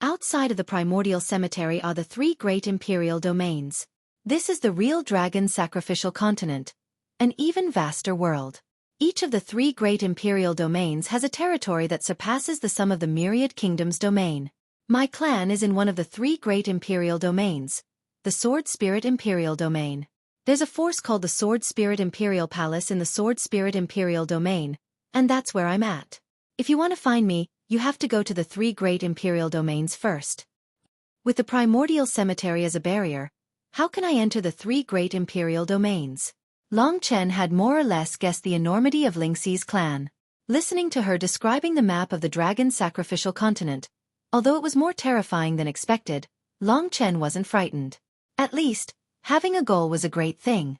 Outside of the Primordial Cemetery are the 3 great imperial domains. This is the real dragon sacrificial continent, an even vaster world. Each of the 3 great imperial domains has a territory that surpasses the sum of the Myriad Kingdom's domain. My clan is in one of the 3 great imperial domains, the Sword Spirit Imperial Domain. There's a force called the Sword Spirit Imperial Palace in the Sword Spirit Imperial Domain, and that's where I'm at. If you want to find me, you have to go to the 3 great imperial domains first. With the Primordial Cemetery as a barrier, how can I enter the 3 great imperial domains? Long Chen had more or less guessed the enormity of Lingxi's clan. Listening to her describing the map of the dragon sacrificial continent, although it was more terrifying than expected, Long Chen wasn't frightened. At least, having a goal was a great thing.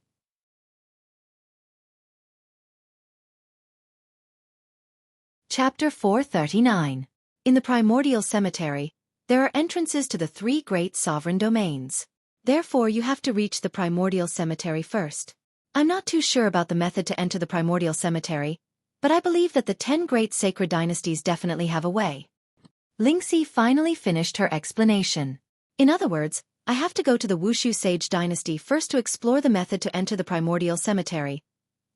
Chapter 439. In the Primordial Cemetery, there are entrances to the 3 great sovereign domains. Therefore you have to reach the Primordial Cemetery first. I'm not too sure about the method to enter the Primordial Cemetery, but I believe that the 10 great sacred dynasties definitely have a way. Lingxi finally finished her explanation. In other words, I have to go to the Wushu Sage dynasty first to explore the method to enter the Primordial Cemetery,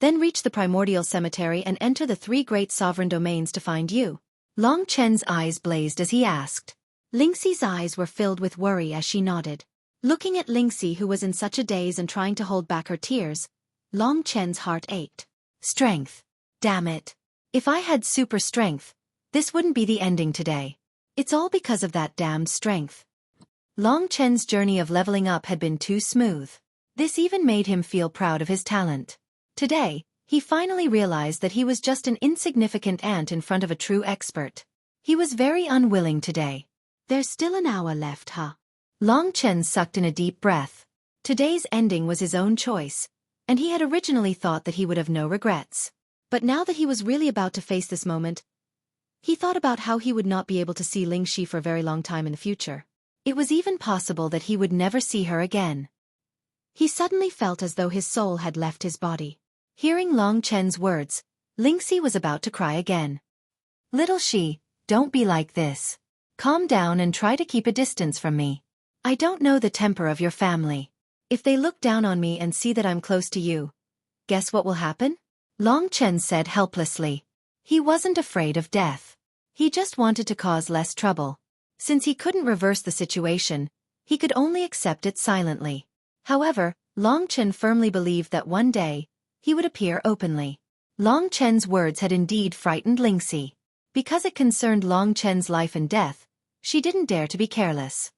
then reach the Primordial Cemetery and enter the 3 great sovereign domains to find you. Long Chen's eyes blazed as he asked. Lingxi's eyes were filled with worry as she nodded. Looking at Lingxi, who was in such a daze and trying to hold back her tears, Long Chen's heart ached. Strength. Damn it. If I had super strength, this wouldn't be the ending today. It's all because of that damned strength. Long Chen's journey of leveling up had been too smooth. This even made him feel proud of his talent. Today, he finally realized that he was just an insignificant ant in front of a true expert. He was very unwilling today. There's still an hour left, huh? Long Chen sucked in a deep breath. Today's ending was his own choice, and he had originally thought that he would have no regrets. But now that he was really about to face this moment, he thought about how he would not be able to see Lingxi for a very long time in the future. It was even possible that he would never see her again. He suddenly felt as though his soul had left his body. Hearing Long Chen's words, Lingxi was about to cry again. Little Shi, don't be like this. Calm down and try to keep a distance from me. I don't know the temper of your family. If they look down on me and see that I'm close to you, guess what will happen? Long Chen said helplessly. He wasn't afraid of death. He just wanted to cause less trouble. Since he couldn't reverse the situation, he could only accept it silently. However, Long Chen firmly believed that one day, he would appear openly. Long Chen's words had indeed frightened Lingxi. Because it concerned Long Chen's life and death, she didn't dare to be careless.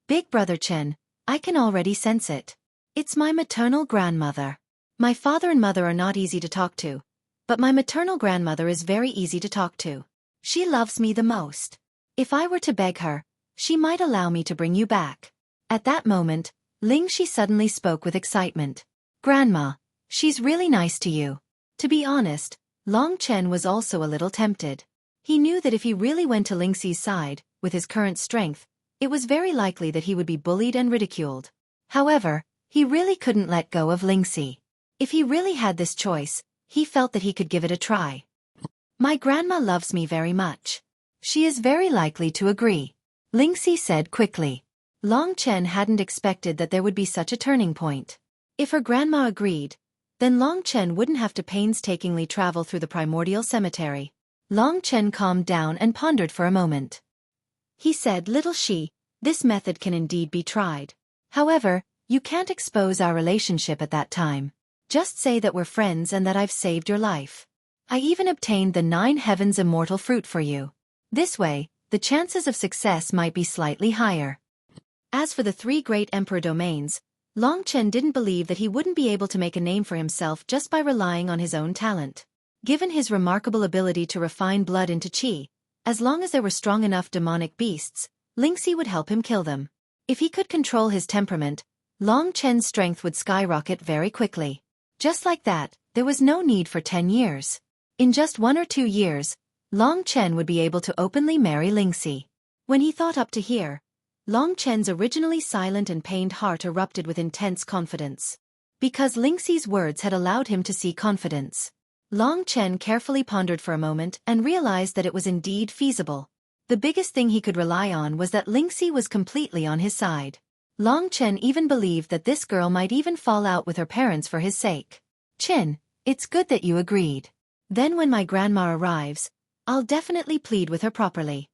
Big Brother Chen, I can already sense it. It's my maternal grandmother. My father and mother are not easy to talk to, but my maternal grandmother is very easy to talk to. She loves me the most. If I were to beg her, she might allow me to bring you back. At that moment, Lingxi suddenly spoke with excitement. Grandma, she's really nice to you. To be honest, Long Chen was also a little tempted. He knew that if he really went to Lingxi's side, with his current strength, it was very likely that he would be bullied and ridiculed. However, he really couldn't let go of Lingxi. If he really had this choice, he felt that he could give it a try. My grandma loves me very much. She is very likely to agree, Lingxi said quickly. Long Chen hadn't expected that there would be such a turning point. If her grandma agreed, then Long Chen wouldn't have to painstakingly travel through the Primordial Cemetery. Long Chen calmed down and pondered for a moment. He said, Little Shi, this method can indeed be tried. However, you can't expose our relationship at that time. Just say that we're friends and that I've saved your life. I even obtained the 9 heavens immortal fruit for you. This way, the chances of success might be slightly higher. As for the 3 great emperor domains, Long Chen didn't believe that he wouldn't be able to make a name for himself just by relying on his own talent. Given his remarkable ability to refine blood into qi, as long as there were strong enough demonic beasts, Lingxi would help him kill them. If he could control his temperament, Long Chen's strength would skyrocket very quickly. Just like that, there was no need for 10 years. In just 1 or 2 years, Long Chen would be able to openly marry Lingxi. When he thought up to here, Long Chen's originally silent and pained heart erupted with intense confidence. Because Lingxi's words had allowed him to see confidence. Long Chen carefully pondered for a moment and realized that it was indeed feasible. The biggest thing he could rely on was that Lingxi was completely on his side. Long Chen even believed that this girl might even fall out with her parents for his sake. Chin, it's good that you agreed. Then when my grandma arrives, I'll definitely plead with her properly.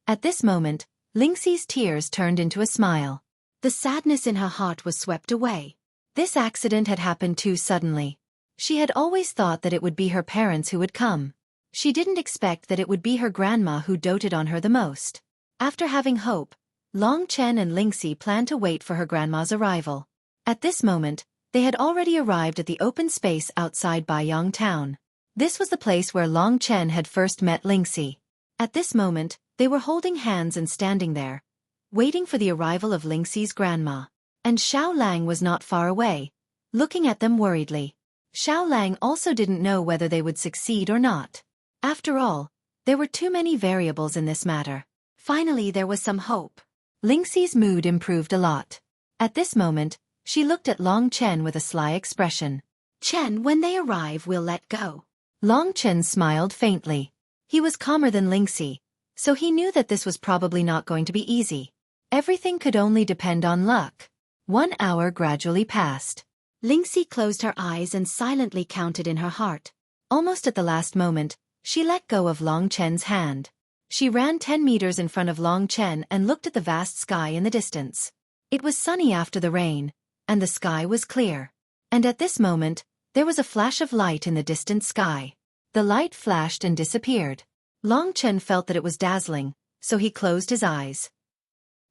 At this moment, Lingxi's tears turned into a smile. The sadness in her heart was swept away. This accident had happened too suddenly. She had always thought that it would be her parents who would come. She didn't expect that it would be her grandma who doted on her the most. After having hope, Long Chen and Lingxi planned to wait for her grandma's arrival. At this moment, they had already arrived at the open space outside Baiyang town. This was the place where Long Chen had first met Lingxi. At this moment, they were holding hands and standing there, waiting for the arrival of Lingxi's grandma. And Xiao Lang was not far away, looking at them worriedly. Xiao Lang also didn't know whether they would succeed or not. After all, there were too many variables in this matter. Finally there was some hope. Lingxi's mood improved a lot. At this moment, she looked at Long Chen with a sly expression. Chen, when they arrive we'll let go. Long Chen smiled faintly. He was calmer than Lingxi, so he knew that this was probably not going to be easy. Everything could only depend on luck. 1 hour gradually passed. Lingxi closed her eyes and silently counted in her heart. Almost at the last moment, she let go of Long Chen's hand. She ran 10 meters in front of Long Chen and looked at the vast sky in the distance. It was sunny after the rain, and the sky was clear. And at this moment, there was a flash of light in the distant sky. The light flashed and disappeared. Long Chen felt that it was dazzling, so he closed his eyes.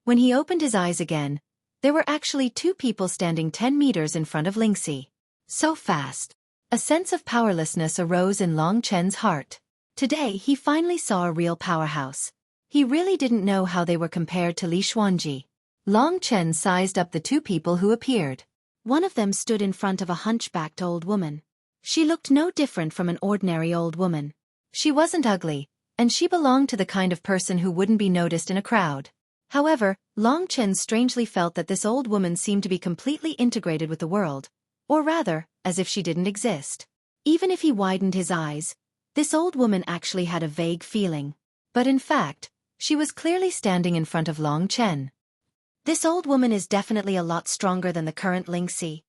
When he opened his eyes again, there were actually 2 people standing 10 meters in front of Lingxi. So fast. A sense of powerlessness arose in Long Chen's heart. Today he finally saw a real powerhouse. He really didn't know how they were compared to Li Xuanji. Long Chen sized up the 2 people who appeared. One of them stood in front of a hunchbacked old woman. She looked no different from an ordinary old woman. She wasn't ugly, and she belonged to the kind of person who wouldn't be noticed in a crowd. However, Long Chen strangely felt that this old woman seemed to be completely integrated with the world, or rather, as if she didn't exist. Even if he widened his eyes, this old woman actually had a vague feeling. But in fact, she was clearly standing in front of Long Chen. This old woman is definitely a lot stronger than the current Lingxi.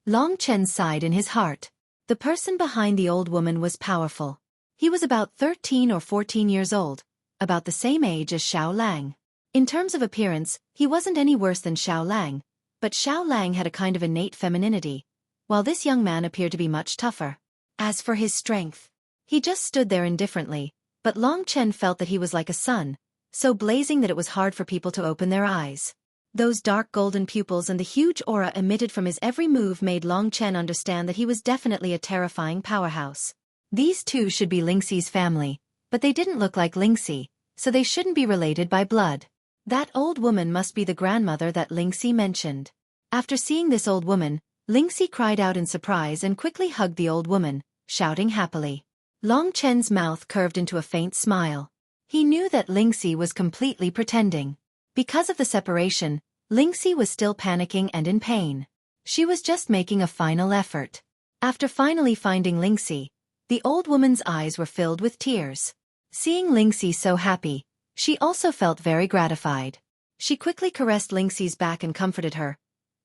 Long Chen sighed in his heart. The person behind the old woman was powerful. He was about 13 or 14 years old, about the same age as Xiao Lang. In terms of appearance, he wasn't any worse than Xiao Lang, but Xiao Lang had a kind of innate femininity, while this young man appeared to be much tougher. As for his strength, he just stood there indifferently, but Long Chen felt that he was like a sun, so blazing that it was hard for people to open their eyes. Those dark golden pupils and the huge aura emitted from his every move made Long Chen understand that he was definitely a terrifying powerhouse. These 2 should be Lingxi's family, but they didn't look like Lingxi, so they shouldn't be related by blood. That old woman must be the grandmother that Lingxi mentioned. After seeing this old woman, Lingxi cried out in surprise and quickly hugged the old woman, shouting happily. Long Chen's mouth curved into a faint smile. He knew that Lingxi was completely pretending. Because of the separation, Lingxi was still panicking and in pain. She was just making a final effort. After finally finding Lingxi, the old woman's eyes were filled with tears. Seeing Lingxi so happy, she also felt very gratified. She quickly caressed Lingxi's back and comforted her.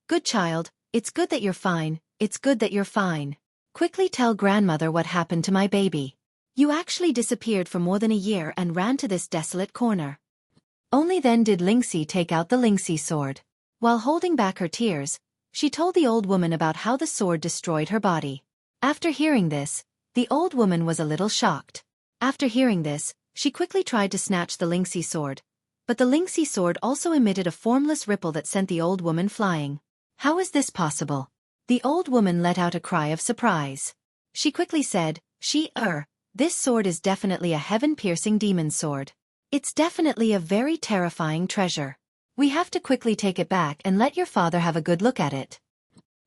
Good child, it's good that you're fine, it's good that you're fine. Quickly tell grandmother what happened to my baby. You actually disappeared for more than a year and ran to this desolate corner. Only then did Lingxi take out the Lingxi sword. While holding back her tears, she told the old woman about how the sword destroyed her body. After hearing this, the old woman was a little shocked. After hearing this, she quickly tried to snatch the Lingxi sword, but the Lingxi sword also emitted a formless ripple that sent the old woman flying. How is this possible? The old woman let out a cry of surprise. She quickly said, This sword is definitely a heaven-piercing demon sword. It's definitely a very terrifying treasure. We have to quickly take it back and let your father have a good look at it.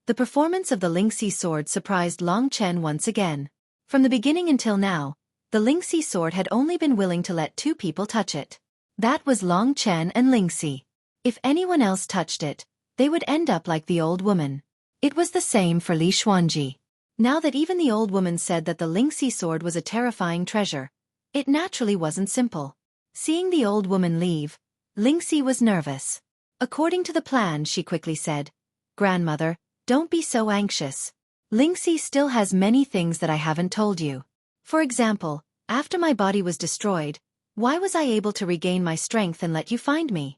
The performance of the Lingxi sword surprised Long Chen once again. From the beginning until now, the Lingxi sword had only been willing to let two people touch it. That was Long Chen and Lingxi. If anyone else touched it, they would end up like the old woman. It was the same for Li Xuanji. Now that even the old woman said that the Lingxi sword was a terrifying treasure, it naturally wasn't simple. Seeing the old woman leave, Lingxi was nervous. According to the plan, she quickly said, "Grandmother, don't be so anxious. Lingxi still has many things that I haven't told you. For example, after my body was destroyed, why was I able to regain my strength and let you find me?"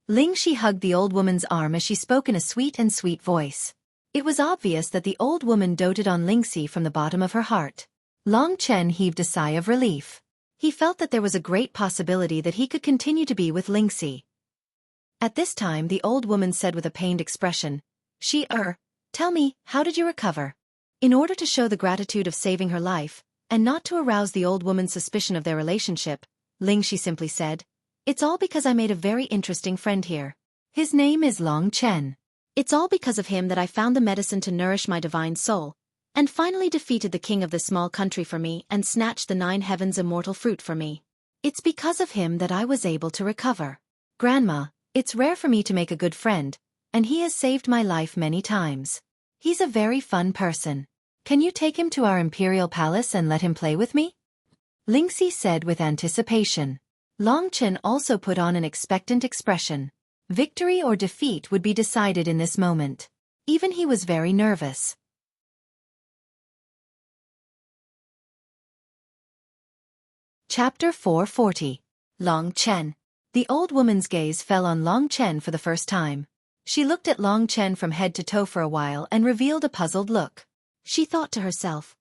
Lingxi hugged the old woman's arm as she spoke in a sweet voice. It was obvious that the old woman doted on Lingxi from the bottom of her heart. Long Chen heaved a sigh of relief. He felt that there was a great possibility that he could continue to be with Lingxi. At this time the old woman said with a pained expression, Tell me, how did you recover?" In order to show the gratitude of saving her life, and not to arouse the old woman's suspicion of their relationship, Lingxi simply said, "It's all because I made a very interesting friend here. His name is Long Chen. It's all because of him that I found the medicine to nourish my divine soul, and finally defeated the king of this small country for me and snatched the 9 heavens' immortal fruit for me. It's because of him that I was able to recover. Grandma, it's rare for me to make a good friend, and he has saved my life many times. He's a very fun person. Can you take him to our imperial palace and let him play with me?" Lingxi said with anticipation. Long Chen also put on an expectant expression. Victory or defeat would be decided in this moment. Even he was very nervous. Chapter 440. Long Chen. The old woman's gaze fell on Long Chen for the first time. She looked at Long Chen from head to toe for a while and revealed a puzzled look. She thought to herself,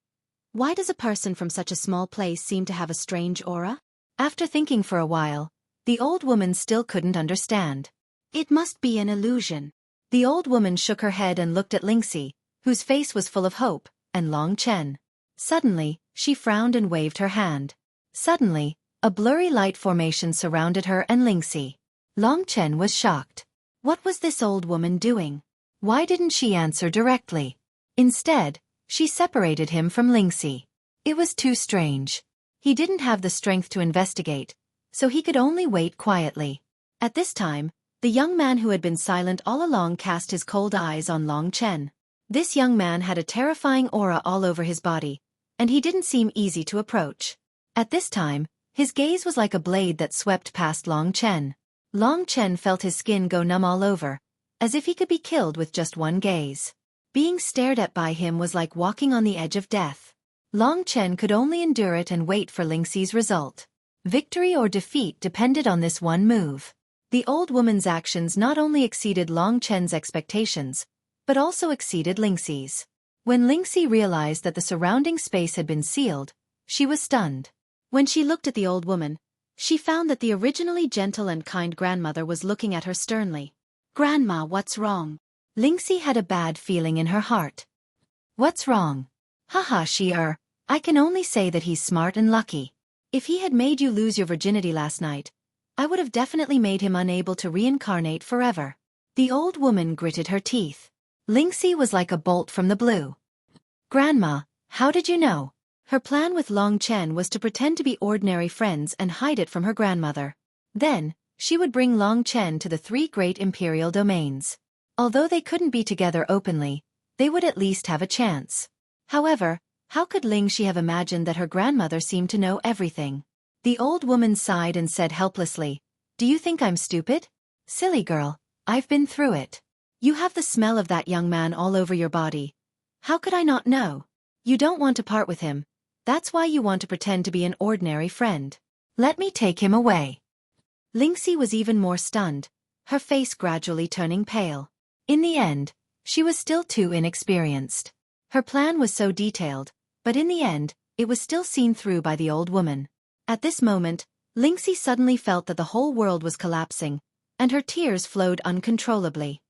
"Why does a person from such a small place seem to have a strange aura?" After thinking for a while, the old woman still couldn't understand. "It must be an illusion." The old woman shook her head and looked at Lingxi, whose face was full of hope, and Long Chen. Suddenly, she frowned and waved her hand. Suddenly, a blurry light formation surrounded her and Lingxi. Long Chen was shocked. What was this old woman doing? Why didn't she answer directly? Instead, she separated him from Lingxi. It was too strange. He didn't have the strength to investigate, so he could only wait quietly. At this time, the young man who had been silent all along cast his cold eyes on Long Chen. This young man had a terrifying aura all over his body, and he didn't seem easy to approach. At this time, his gaze was like a blade that swept past Long Chen. Long Chen felt his skin go numb all over, as if he could be killed with just one gaze. Being stared at by him was like walking on the edge of death. Long Chen could only endure it and wait for Lingxi's result. Victory or defeat depended on this one move. The old woman's actions not only exceeded Long Chen's expectations, but also exceeded Lingxi's. When Lingxi realized that the surrounding space had been sealed, she was stunned. When she looked at the old woman, she found that the originally gentle and kind grandmother was looking at her sternly. "Grandma, what's wrong?" Lingxi had a bad feeling in her heart. "What's wrong? Haha, I can only say that he's smart and lucky. If he had made you lose your virginity last night, I would have definitely made him unable to reincarnate forever." The old woman gritted her teeth. Lingxi was like a bolt from the blue. "Grandma, how did you know?" Her plan with Long Chen was to pretend to be ordinary friends and hide it from her grandmother. Then, she would bring Long Chen to the 3 great imperial domains. Although they couldn't be together openly, they would at least have a chance. However, how could Lingxi have imagined that her grandmother seemed to know everything? The old woman sighed and said helplessly, "Do you think I'm stupid? Silly girl, I've been through it. You have the smell of that young man all over your body. How could I not know? You don't want to part with him. That's why you want to pretend to be an ordinary friend. Let me take him away." Lingxi was even more stunned, her face gradually turning pale. In the end, she was still too inexperienced. Her plan was so detailed, but in the end, it was still seen through by the old woman. At this moment, Lingxi suddenly felt that the whole world was collapsing, and her tears flowed uncontrollably.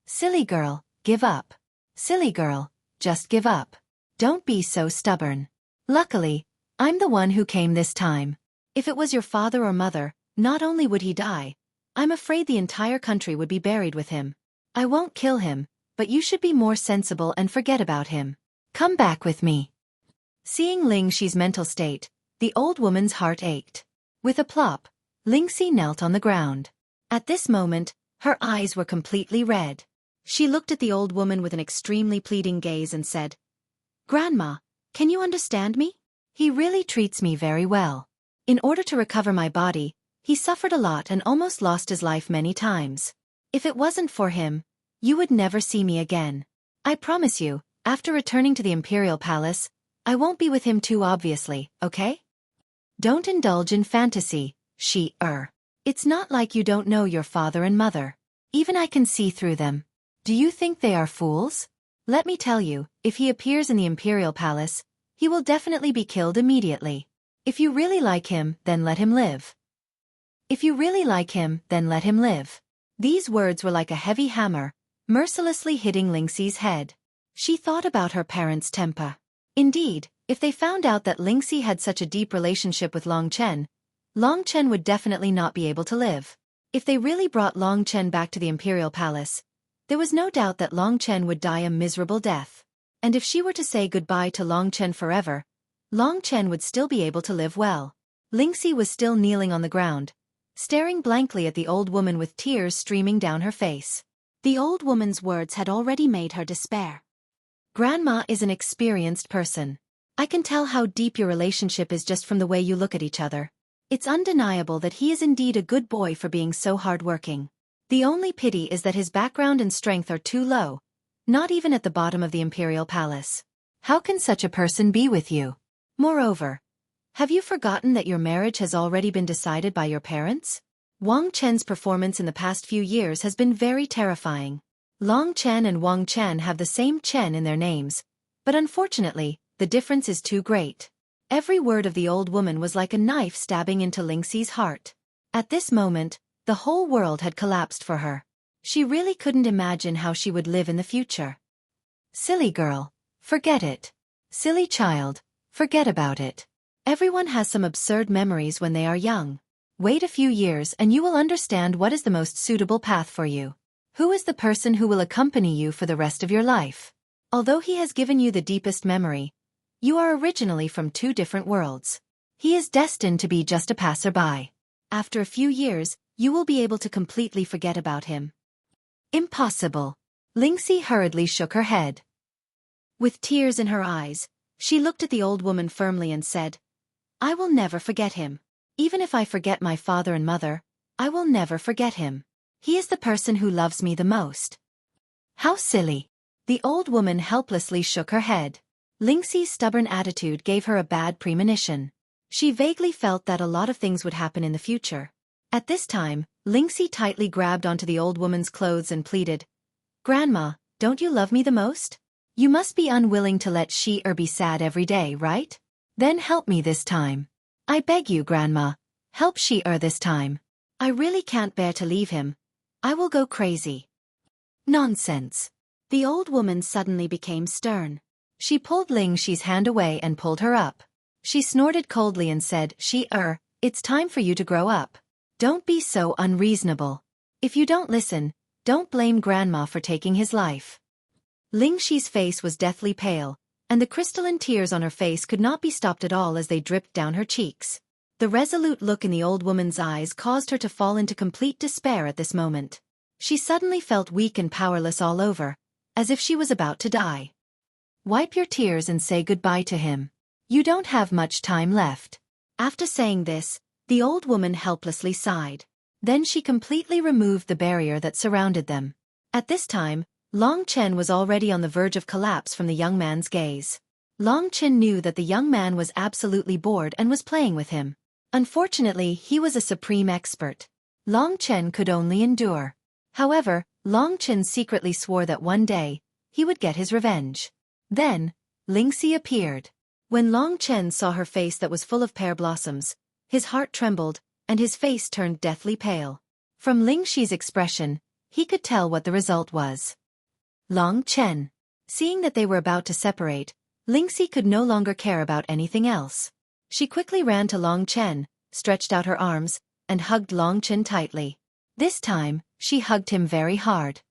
"Silly girl, give up. Silly girl, just give up. Don't be so stubborn. Luckily, I'm the one who came this time. If it was your father or mother, not only would he die, I'm afraid the entire country would be buried with him. I won't kill him, but you should be more sensible and forget about him. Come back with me." Seeing Ling Xi's mental state, the old woman's heart ached. With a plop, Ling Xi knelt on the ground. At this moment, her eyes were completely red. She looked at the old woman with an extremely pleading gaze and said, "Grandma, can you understand me? He really treats me very well. In order to recover my body, he suffered a lot and almost lost his life many times. If it wasn't for him, you would never see me again. I promise you, after returning to the Imperial Palace, I won't be with him too obviously, okay? Don't indulge in fantasy, Xueqi. It's not like you don't know your father and mother. Even I can see through them. Do you think they are fools? Let me tell you, if he appears in the Imperial Palace, he will definitely be killed immediately. If you really like him, then let him live. If you really like him, then let him live." These words were like a heavy hammer, mercilessly hitting Ling Xi's head. She thought about her parents' temper. Indeed, if they found out that Ling Xi had such a deep relationship with Long Chen would definitely not be able to live. If they really brought Long Chen back to the Imperial Palace, there was no doubt that Long Chen would die a miserable death. And if she were to say goodbye to Long Chen forever, Long Chen would still be able to live well. Ling Xi was still kneeling on the ground, staring blankly at the old woman with tears streaming down her face. The old woman's words had already made her despair. "Grandma is an experienced person. I can tell how deep your relationship is just from the way you look at each other. It's undeniable that he is indeed a good boy for being so hardworking. The only pity is that his background and strength are too low, not even at the bottom of the Imperial Palace. How can such a person be with you? Moreover, have you forgotten that your marriage has already been decided by your parents? Wang Chen's performance in the past few years has been very terrifying. Long Chen and Wang Chen have the same Chen in their names, but unfortunately, the difference is too great." Every word of the old woman was like a knife stabbing into Ling Xi's heart. At this moment, the whole world had collapsed for her. She really couldn't imagine how she would live in the future. "Silly girl, forget it. Silly child, forget about it. Everyone has some absurd memories when they are young. Wait a few years and you will understand what is the most suitable path for you. Who is the person who will accompany you for the rest of your life? Although he has given you the deepest memory, you are originally from two different worlds. He is destined to be just a passerby. After a few years, you will be able to completely forget about him." "Impossible." Ling Xi hurriedly shook her head. With tears in her eyes, she looked at the old woman firmly and said, "I will never forget him. Even if I forget my father and mother, I will never forget him. He is the person who loves me the most." "How silly." The old woman helplessly shook her head. Ling Xi's stubborn attitude gave her a bad premonition. She vaguely felt that a lot of things would happen in the future. At this time, Ling Xi tightly grabbed onto the old woman's clothes and pleaded, "Grandma, don't you love me the most? You must be unwilling to let Xueqi be sad every day, right? Then help me this time. I beg you, Grandma, help Xueqi this time. I really can't bear to leave him. I will go crazy." "Nonsense." The old woman suddenly became stern. She pulled Ling Xi's hand away and pulled her up. She snorted coldly and said, "Xueqi, it's time for you to grow up. Don't be so unreasonable. If you don't listen, don't blame Grandma for taking his life." Ling Xi's face was deathly pale, and the crystalline tears on her face could not be stopped at all as they dripped down her cheeks. The resolute look in the old woman's eyes caused her to fall into complete despair at this moment. She suddenly felt weak and powerless all over, as if she was about to die. "Wipe your tears and say goodbye to him. You don't have much time left." After saying this, the old woman helplessly sighed. Then she completely removed the barrier that surrounded them. At this time, Long Chen was already on the verge of collapse from the young man's gaze. Long Chen knew that the young man was absolutely bored and was playing with him. Unfortunately, he was a supreme expert. Long Chen could only endure. However, Long Chen secretly swore that one day, he would get his revenge. Then, Ling Xi appeared. When Long Chen saw her face that was full of pear blossoms, his heart trembled, and his face turned deathly pale. From Ling Xi's expression, he could tell what the result was. Long Chen. Seeing that they were about to separate, Lingxi could no longer care about anything else. She quickly ran to Long Chen, stretched out her arms, and hugged Long Chen tightly. This time, she hugged him very hard.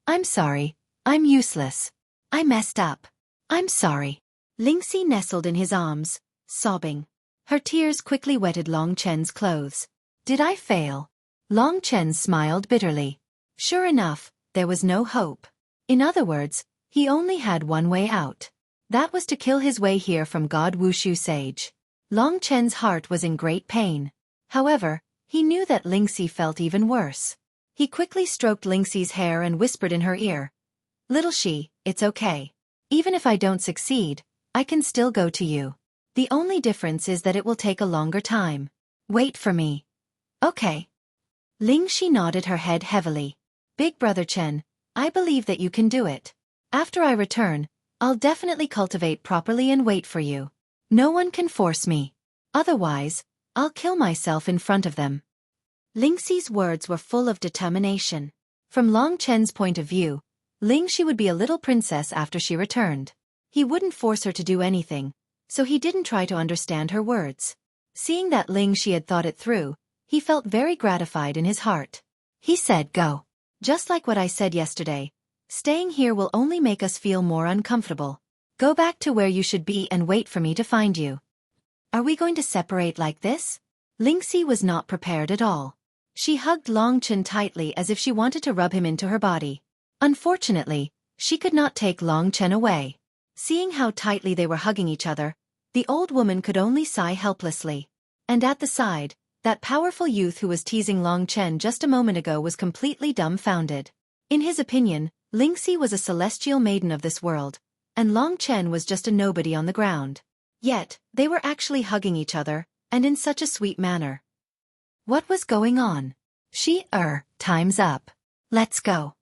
"I'm sorry. I'm useless. I messed up. I'm sorry." Lingxi nestled in his arms, sobbing. Her tears quickly wetted Long Chen's clothes. "Did I fail?" Long Chen smiled bitterly. Sure enough, there was no hope. In other words, he only had one way out. That was to kill his way here from God Wushu Sage. Long Chen's heart was in great pain. However, he knew that Lingxi felt even worse. He quickly stroked Lingxi's hair and whispered in her ear, "Little Shi, it's okay. Even if I don't succeed, I can still go to you. The only difference is that it will take a longer time. Wait for me." "Okay." Lingxi nodded her head heavily. "Big Brother Chen, I believe that you can do it. After I return, I'll definitely cultivate properly and wait for you. No one can force me. Otherwise, I'll kill myself in front of them." Lingxi's words were full of determination. From Long Chen's point of view, Lingxi would be a little princess after she returned. He wouldn't force her to do anything, so he didn't try to understand her words. Seeing that Lingxi had thought it through, he felt very gratified in his heart. He said, "Go. Just like what I said yesterday, staying here will only make us feel more uncomfortable. Go back to where you should be and wait for me to find you." "Are we going to separate like this?" Lingxi was not prepared at all. She hugged Long Chen tightly as if she wanted to rub him into her body. Unfortunately, she could not take Long Chen away. Seeing how tightly they were hugging each other, the old woman could only sigh helplessly. And at the side, that powerful youth who was teasing Long Chen just a moment ago was completely dumbfounded. In his opinion, Lingxi was a celestial maiden of this world, and Long Chen was just a nobody on the ground. Yet, they were actually hugging each other, and in such a sweet manner. What was going on? Time's up. Let's go."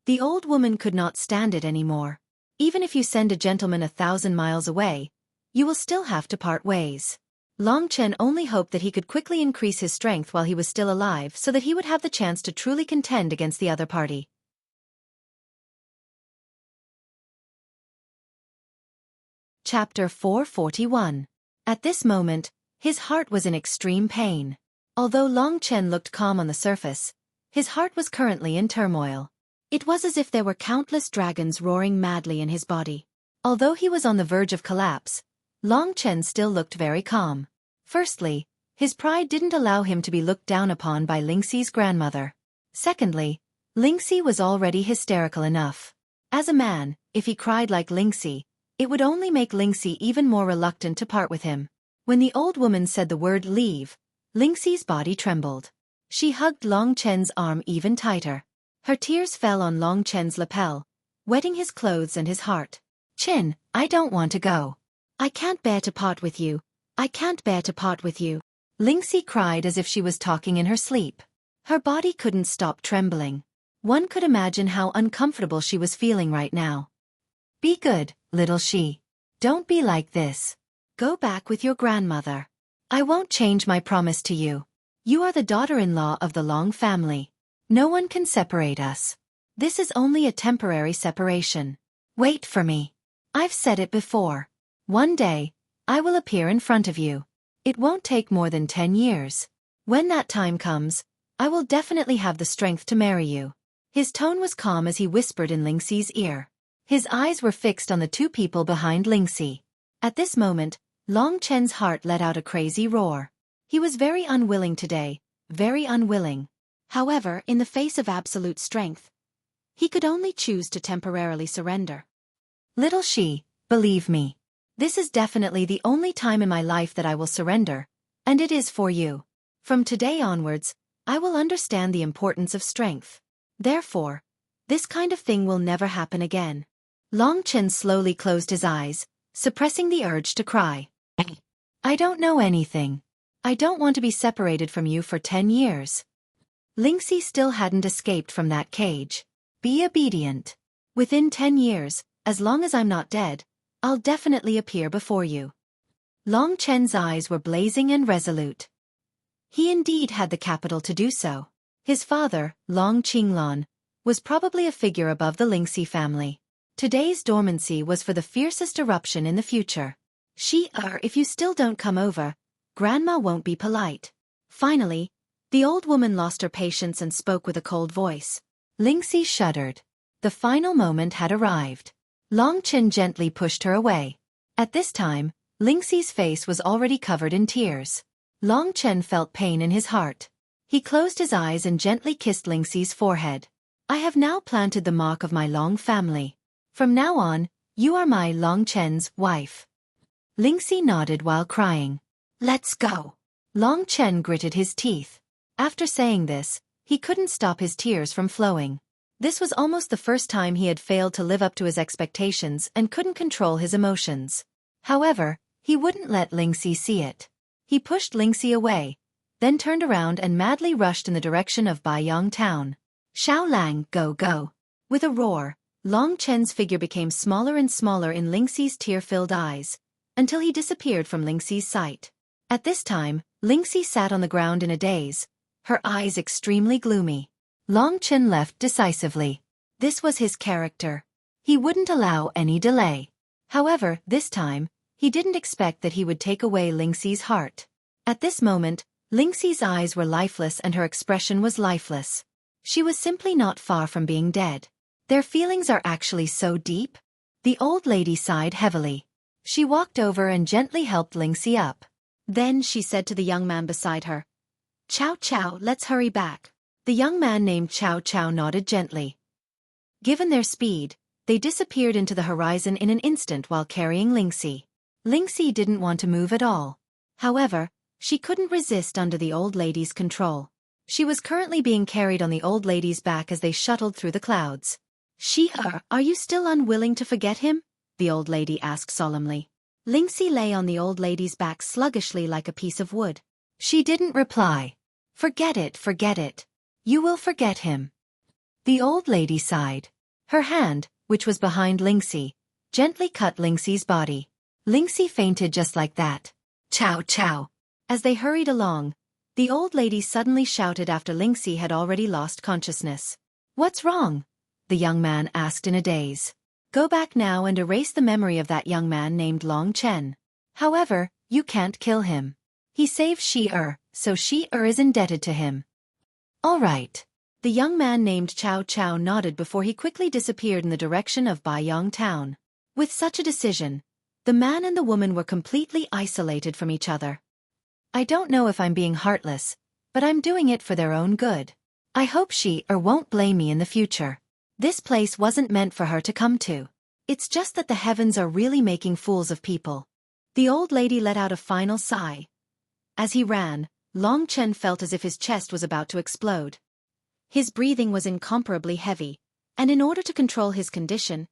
The old woman could not stand it anymore. Even if you send a gentleman 1,000 miles away, you will still have to part ways. Long Chen only hoped that he could quickly increase his strength while he was still alive so that he would have the chance to truly contend against the other party. Chapter 441. At this moment, his heart was in extreme pain. Although Long Chen looked calm on the surface, his heart was currently in turmoil. It was as if there were countless dragons roaring madly in his body. Although he was on the verge of collapse, Long Chen still looked very calm. Firstly, his pride didn't allow him to be looked down upon by Lingxi's grandmother. Secondly, Lingxi was already hysterical enough. As a man, if he cried like Lingxi, it would only make Lingxi even more reluctant to part with him. When the old woman said the word leave, Lingxi's body trembled. She hugged Long Chen's arm even tighter. Her tears fell on Long Chen's lapel, wetting his clothes and his heart. "Chen, I don't want to go. I can't bear to part with you. I can't bear to part with you." Lingxi cried as if she was talking in her sleep. Her body couldn't stop trembling. One could imagine how uncomfortable she was feeling right now. "Be good, little Shi. Don't be like this. Go back with your grandmother. I won't change my promise to you. You are the daughter-in-law of the Long family. No one can separate us. This is only a temporary separation. Wait for me. I've said it before. One day, I will appear in front of you. It won't take more than 10 years. When that time comes, I will definitely have the strength to marry you." His tone was calm as he whispered in Lingxi's ear. His eyes were fixed on the two people behind Lingxi. At this moment, Long Chen's heart let out a crazy roar. He was very unwilling today, very unwilling. However, in the face of absolute strength, he could only choose to temporarily surrender. "Little Shi, believe me. This is definitely the only time in my life that I will surrender, and it is for you. From today onwards, I will understand the importance of strength. Therefore, this kind of thing will never happen again." Long Chen slowly closed his eyes, suppressing the urge to cry. "I don't know anything. I don't want to be separated from you for 10 years. Lingxi still hadn't escaped from that cage. Be obedient. Within 10 years, as long as I'm not dead, I'll definitely appear before you." Long Chen's eyes were blazing and resolute. He indeed had the capital to do so. His father, Long Qinglan, was probably a figure above the Lingxi family. Today's dormancy was for the fiercest eruption in the future. If you still don't come over, Grandma won't be polite. Finally, the old woman lost her patience and spoke with a cold voice. Lingxi shuddered. The final moment had arrived. Long Chen gently pushed her away. At this time, Lingxi's face was already covered in tears. Long Chen felt pain in his heart. He closed his eyes and gently kissed Lingxi's forehead. I have now planted the mark of my Long family. From now on, you are my Long Chen's wife. Lingxi nodded while crying. Let's go. Long Chen gritted his teeth. After saying this, he couldn't stop his tears from flowing. This was almost the first time he had failed to live up to his expectations and couldn't control his emotions. However, he wouldn't let Lingxi see it. He pushed Lingxi away, then turned around and madly rushed in the direction of Baiyang town. Xiaolang, go go. With a roar, Long Chen's figure became smaller and smaller in Lingxi's tear-filled eyes, until he disappeared from Lingxi's sight. At this time, Lingxi sat on the ground in a daze, her eyes extremely gloomy. Long Chen left decisively. This was his character. He wouldn't allow any delay. However, this time, he didn't expect that he would take away Lingxi's heart. At this moment, Lingxi's eyes were lifeless and her expression was lifeless. She was simply not far from being dead. Their feelings are actually so deep? The old lady sighed heavily. She walked over and gently helped Lingxi up. Then she said to the young man beside her, Chow Chow, let's hurry back. The young man named Chow Chow nodded gently. Given their speed, they disappeared into the horizon in an instant while carrying Lingxi. Lingxi didn't want to move at all. However, she couldn't resist under the old lady's control. She was currently being carried on the old lady's back as they shuttled through the clouds. Are you still unwilling to forget him? The old lady asked solemnly. Lingxi lay on the old lady's back sluggishly like a piece of wood. She didn't reply. Forget it. You will forget him. The old lady sighed. Her hand, which was behind Lingxi, gently cut Lingxi's body. Lingxi fainted just like that. Chow chow. As they hurried along, the old lady suddenly shouted after Lingxi had already lost consciousness. What's wrong? The young man asked in a daze. Go back now and erase the memory of that young man named Long Chen. However, you can't kill him. He saved so is indebted to him. All right. The young man named Chow Chow nodded before he quickly disappeared in the direction of Baiyang town. With such a decision, the man and the woman were completely isolated from each other. I don't know if I'm being heartless, but I'm doing it for their own good. I hope won't blame me in the future. This place wasn't meant for her to come to. It's just that the heavens are really making fools of people. The old lady let out a final sigh. As he ran, Long Chen felt as if his chest was about to explode. His breathing was incomparably heavy, and in order to control his condition,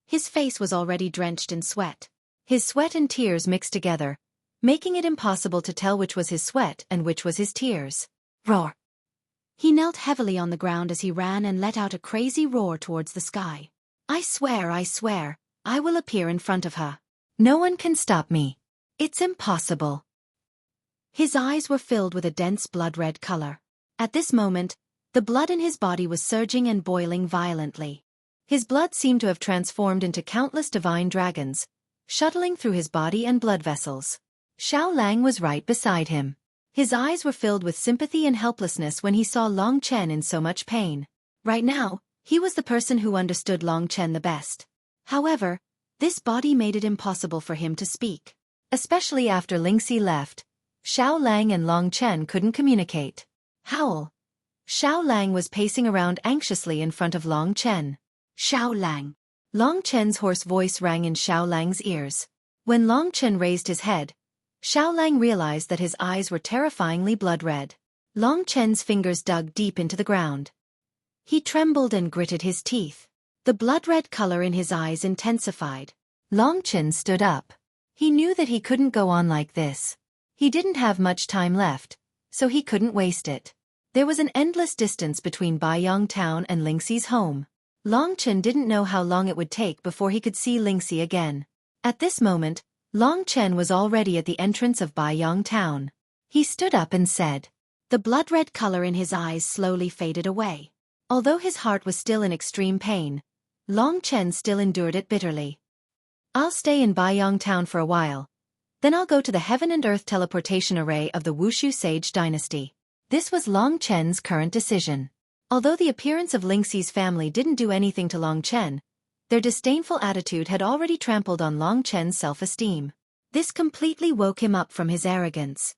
his face was already drenched in sweat. His sweat and tears mixed together, making it impossible to tell which was his sweat and which was his tears. Roar! He knelt heavily on the ground as he ran and let out a crazy roar towards the sky. I swear, I will appear in front of her. No one can stop me. It's impossible. His eyes were filled with a dense blood-red color. At this moment, the blood in his body was surging and boiling violently. His blood seemed to have transformed into countless divine dragons, shuttling through his body and blood vessels. Xiaolang was right beside him. His eyes were filled with sympathy and helplessness when he saw Long Chen in so much pain. Right now, he was the person who understood Long Chen the best. However, this body made it impossible for him to speak. Especially after Lingxi left, Xiaolang and Long Chen couldn't communicate. Howl. Xiaolang was pacing around anxiously in front of Long Chen. Xiaolang. Long Chen's hoarse voice rang in Xiaolang's ears. When Long Chen raised his head, Xiaolang realized that his eyes were terrifyingly blood-red. Long Chen's fingers dug deep into the ground. He trembled and gritted his teeth. The blood-red color in his eyes intensified. Long Chen stood up. He knew that he couldn't go on like this. He didn't have much time left, so he couldn't waste it. There was an endless distance between Baiyang town and Lingxi's home. Long Chen didn't know how long it would take before he could see Lingxi again. At this moment, Long Chen was already at the entrance of Baiyang town. He stood up and said. The blood-red color in his eyes slowly faded away. Although his heart was still in extreme pain, Long Chen still endured it bitterly. I'll stay in Baiyang town for a while. Then I'll go to the heaven and earth teleportation array of the Wushu Sage dynasty. This was Long Chen's current decision. Although the appearance of Lingxi's family didn't do anything to Long Chen, their disdainful attitude had already trampled on Long Chen's self-esteem. This completely woke him up from his arrogance.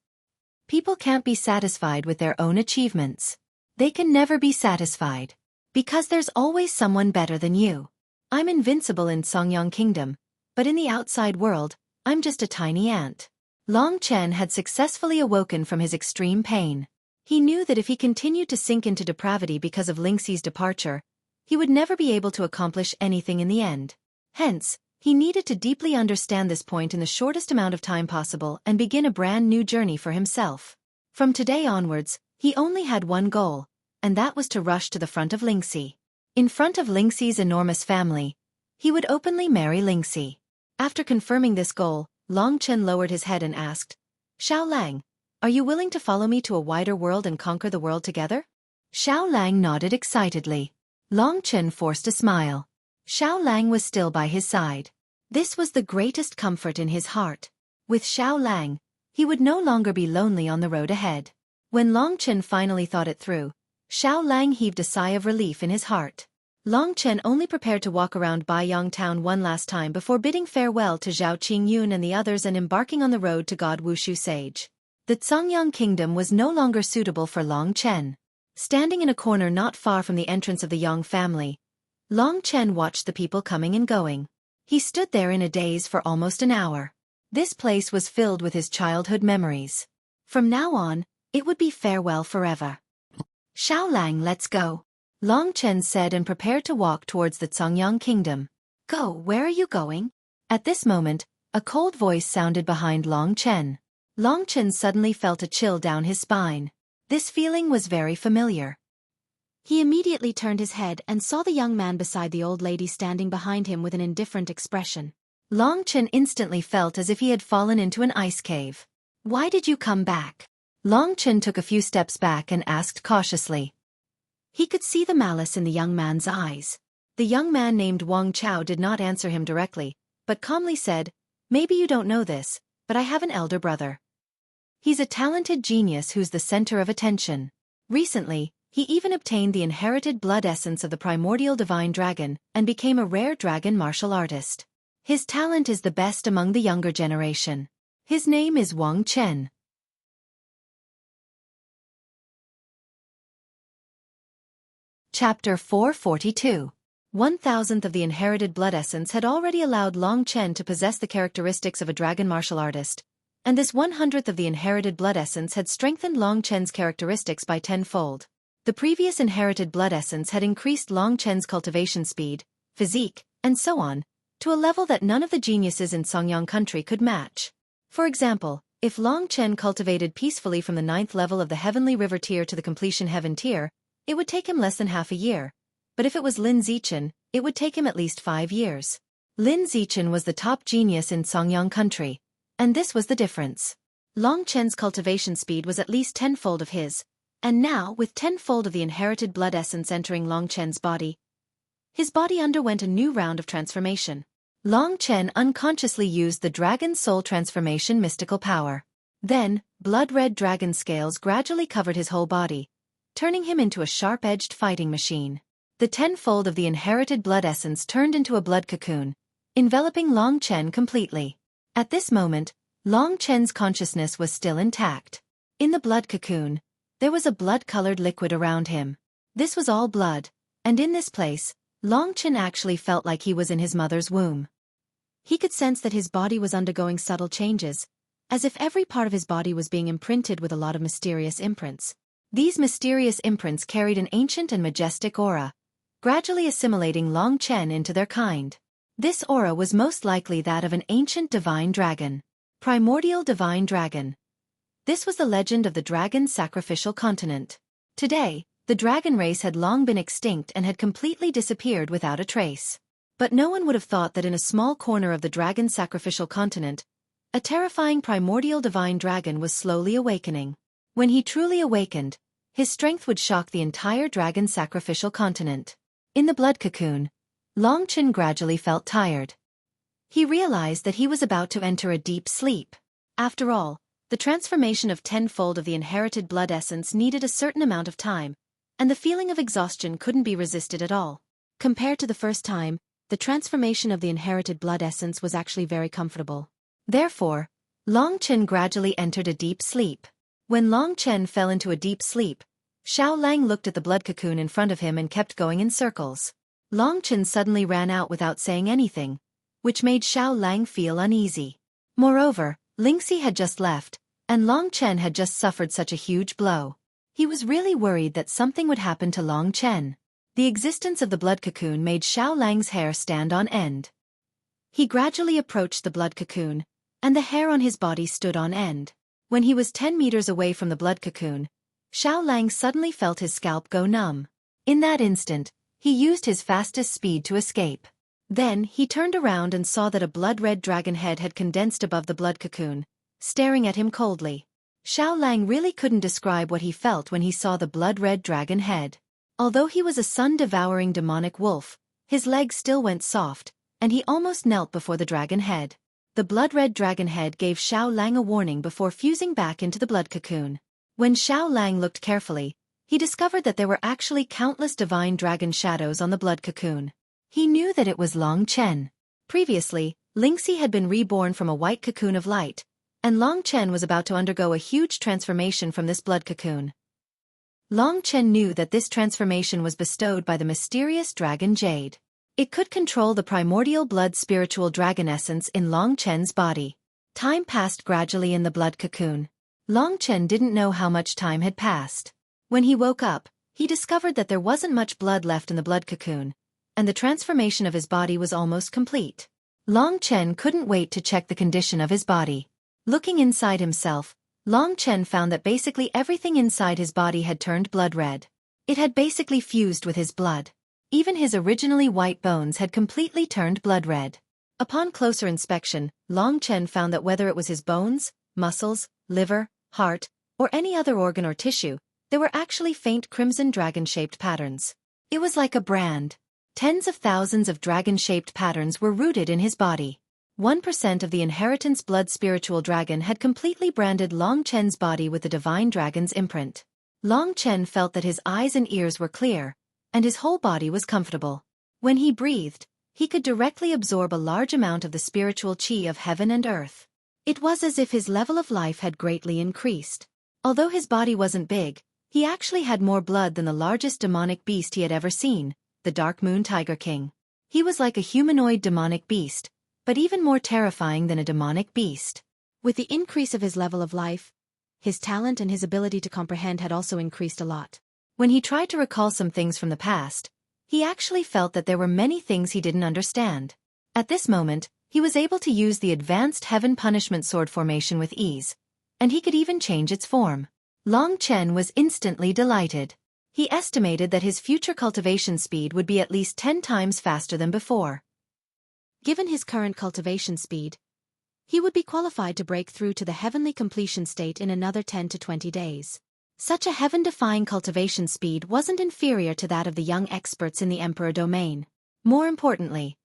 People can't be satisfied with their own achievements. They can never be satisfied. Because there's always someone better than you. I'm invincible in Songyang Kingdom, but in the outside world, I'm just a tiny ant. Long Chen had successfully awoken from his extreme pain. He knew that if he continued to sink into depravity because of Lingxi's departure, he would never be able to accomplish anything in the end. Hence, he needed to deeply understand this point in the shortest amount of time possible and begin a brand new journey for himself. From today onwards, he only had one goal, and that was to rush to the front of Lingxi. In front of Lingxi's enormous family, he would openly marry Lingxi. After confirming this goal, Long Chen lowered his head and asked, Xiao Lang, are you willing to follow me to a wider world and conquer the world together? Xiao Lang nodded excitedly. Long Chen forced a smile. Xiao Lang was still by his side. This was the greatest comfort in his heart. With Xiao Lang, he would no longer be lonely on the road ahead. When Long Chen finally thought it through, Xiao Lang heaved a sigh of relief in his heart. Long Chen only prepared to walk around Baiyang town one last time before bidding farewell to Zhao Qingyun and the others and embarking on the road to God Wushu Sage. The Songyang Kingdom was no longer suitable for Long Chen. Standing in a corner not far from the entrance of the Yang family, Long Chen watched the people coming and going. He stood there in a daze for almost an hour. This place was filled with his childhood memories. From now on, it would be farewell forever. Xiao Lang, let's go, Long Chen said and prepared to walk towards the Songyang Kingdom. Go, where are you going? At this moment, a cold voice sounded behind Long Chen. Long Chen suddenly felt a chill down his spine. This feeling was very familiar. He immediately turned his head and saw the young man beside the old lady standing behind him with an indifferent expression. Long Chen instantly felt as if he had fallen into an ice cave. Why did you come back? Long Chen took a few steps back and asked cautiously. He could see the malice in the young man's eyes. The young man named Wang Chao did not answer him directly, but calmly said, Maybe you don't know this, but I have an elder brother. He's a talented genius who's the center of attention. Recently, he even obtained the inherited blood essence of the primordial divine dragon and became a rare dragon martial artist. His talent is the best among the younger generation. His name is Wang Chen. Chapter 442. 1,000th of the inherited blood essence had already allowed Long Chen to possess the characteristics of a dragon martial artist, and this 100th of the inherited blood essence had strengthened Long Chen's characteristics by tenfold. The previous inherited blood essence had increased Long Chen's cultivation speed, physique, and so on, to a level that none of the geniuses in Songyang country could match. For example, if Long Chen cultivated peacefully from the 9th level of the Heavenly River tier to the completion Heaven tier, it would take him less than half a year. But if it was Lin Zichen, it would take him at least 5 years. Lin Zichen was the top genius in Songyang country. And this was the difference. Long Chen's cultivation speed was at least tenfold of his, and now, with tenfold of the inherited blood essence entering Long Chen's body, his body underwent a new round of transformation. Long Chen unconsciously used the Dragon Soul Transformation mystical power. Then, blood-red dragon scales gradually covered his whole body, turning him into a sharp-edged fighting machine. The tenfold of the inherited blood essence turned into a blood cocoon, enveloping Long Chen completely. At this moment, Long Chen's consciousness was still intact. In the blood cocoon, there was a blood-colored liquid around him. This was all blood, and in this place, Long Chen actually felt like he was in his mother's womb. He could sense that his body was undergoing subtle changes, as if every part of his body was being imprinted with a lot of mysterious imprints. These mysterious imprints carried an ancient and majestic aura, gradually assimilating Long Chen into their kind. This aura was most likely that of an ancient divine dragon. Primordial divine dragon. This was the legend of the dragon sacrificial continent. Today, the dragon race had long been extinct and had completely disappeared without a trace. But no one would have thought that in a small corner of the dragon sacrificial continent, a terrifying primordial divine dragon was slowly awakening. When he truly awakened, his strength would shock the entire dragon sacrificial continent. In the blood cocoon, Long Chen gradually felt tired. He realized that he was about to enter a deep sleep. After all, the transformation of tenfold of the inherited blood essence needed a certain amount of time, and the feeling of exhaustion couldn't be resisted at all. Compared to the first time, the transformation of the inherited blood essence was actually very comfortable. Therefore, Long Chen gradually entered a deep sleep. When Long Chen fell into a deep sleep, Xiao Lang looked at the blood cocoon in front of him and kept going in circles. Long Chen suddenly ran out without saying anything, which made Xiao Lang feel uneasy. Moreover, Lingxi had just left, and Long Chen had just suffered such a huge blow. He was really worried that something would happen to Long Chen. The existence of the blood cocoon made Xiao Lang's hair stand on end. He gradually approached the blood cocoon, and the hair on his body stood on end. When he was 10 meters away from the blood cocoon, Xiao Lang suddenly felt his scalp go numb. In that instant, he used his fastest speed to escape. Then, he turned around and saw that a blood-red dragon head had condensed above the blood cocoon, staring at him coldly. Xiao Lang really couldn't describe what he felt when he saw the blood-red dragon head. Although he was a sun-devouring demonic wolf, his legs still went soft, and he almost knelt before the dragon head. The blood-red dragon head gave Xiao Lang a warning before fusing back into the blood cocoon. When Xiao Lang looked carefully, he discovered that there were actually countless divine dragon shadows on the blood cocoon. He knew that it was Long Chen. Previously, Lingxi had been reborn from a white cocoon of light, and Long Chen was about to undergo a huge transformation from this blood cocoon. Long Chen knew that this transformation was bestowed by the mysterious dragon Jade. It could control the primordial blood spiritual dragon essence in Long Chen's body. Time passed gradually in the blood cocoon. Long Chen didn't know how much time had passed. When he woke up, he discovered that there wasn't much blood left in the blood cocoon, and the transformation of his body was almost complete. Long Chen couldn't wait to check the condition of his body. Looking inside himself, Long Chen found that basically everything inside his body had turned blood red. It had basically fused with his blood. Even his originally white bones had completely turned blood red. Upon closer inspection, Long Chen found that whether it was his bones, muscles, liver, heart, or any other organ or tissue, there were actually faint crimson dragon-shaped patterns. It was like a brand. Tens of thousands of dragon-shaped patterns were rooted in his body. 1% of the inheritance blood spiritual dragon had completely branded Long Chen's body with the divine dragon's imprint. Long Chen felt that his eyes and ears were clear, and his whole body was comfortable. When he breathed, he could directly absorb a large amount of the spiritual qi of heaven and earth. It was as if his level of life had greatly increased. Although his body wasn't big, he actually had more blood than the largest demonic beast he had ever seen, the Dark Moon Tiger King. He was like a humanoid demonic beast, but even more terrifying than a demonic beast. With the increase of his level of life, his talent and his ability to comprehend had also increased a lot. When he tried to recall some things from the past, he actually felt that there were many things he didn't understand. At this moment, he was able to use the advanced Heaven Punishment Sword formation with ease, and he could even change its form. Long Chen was instantly delighted. He estimated that his future cultivation speed would be at least 10 times faster than before. Given his current cultivation speed, he would be qualified to break through to the heavenly completion state in another 10 to 20 days. Such a heaven-defying cultivation speed wasn't inferior to that of the young experts in the Emperor domain. More importantly,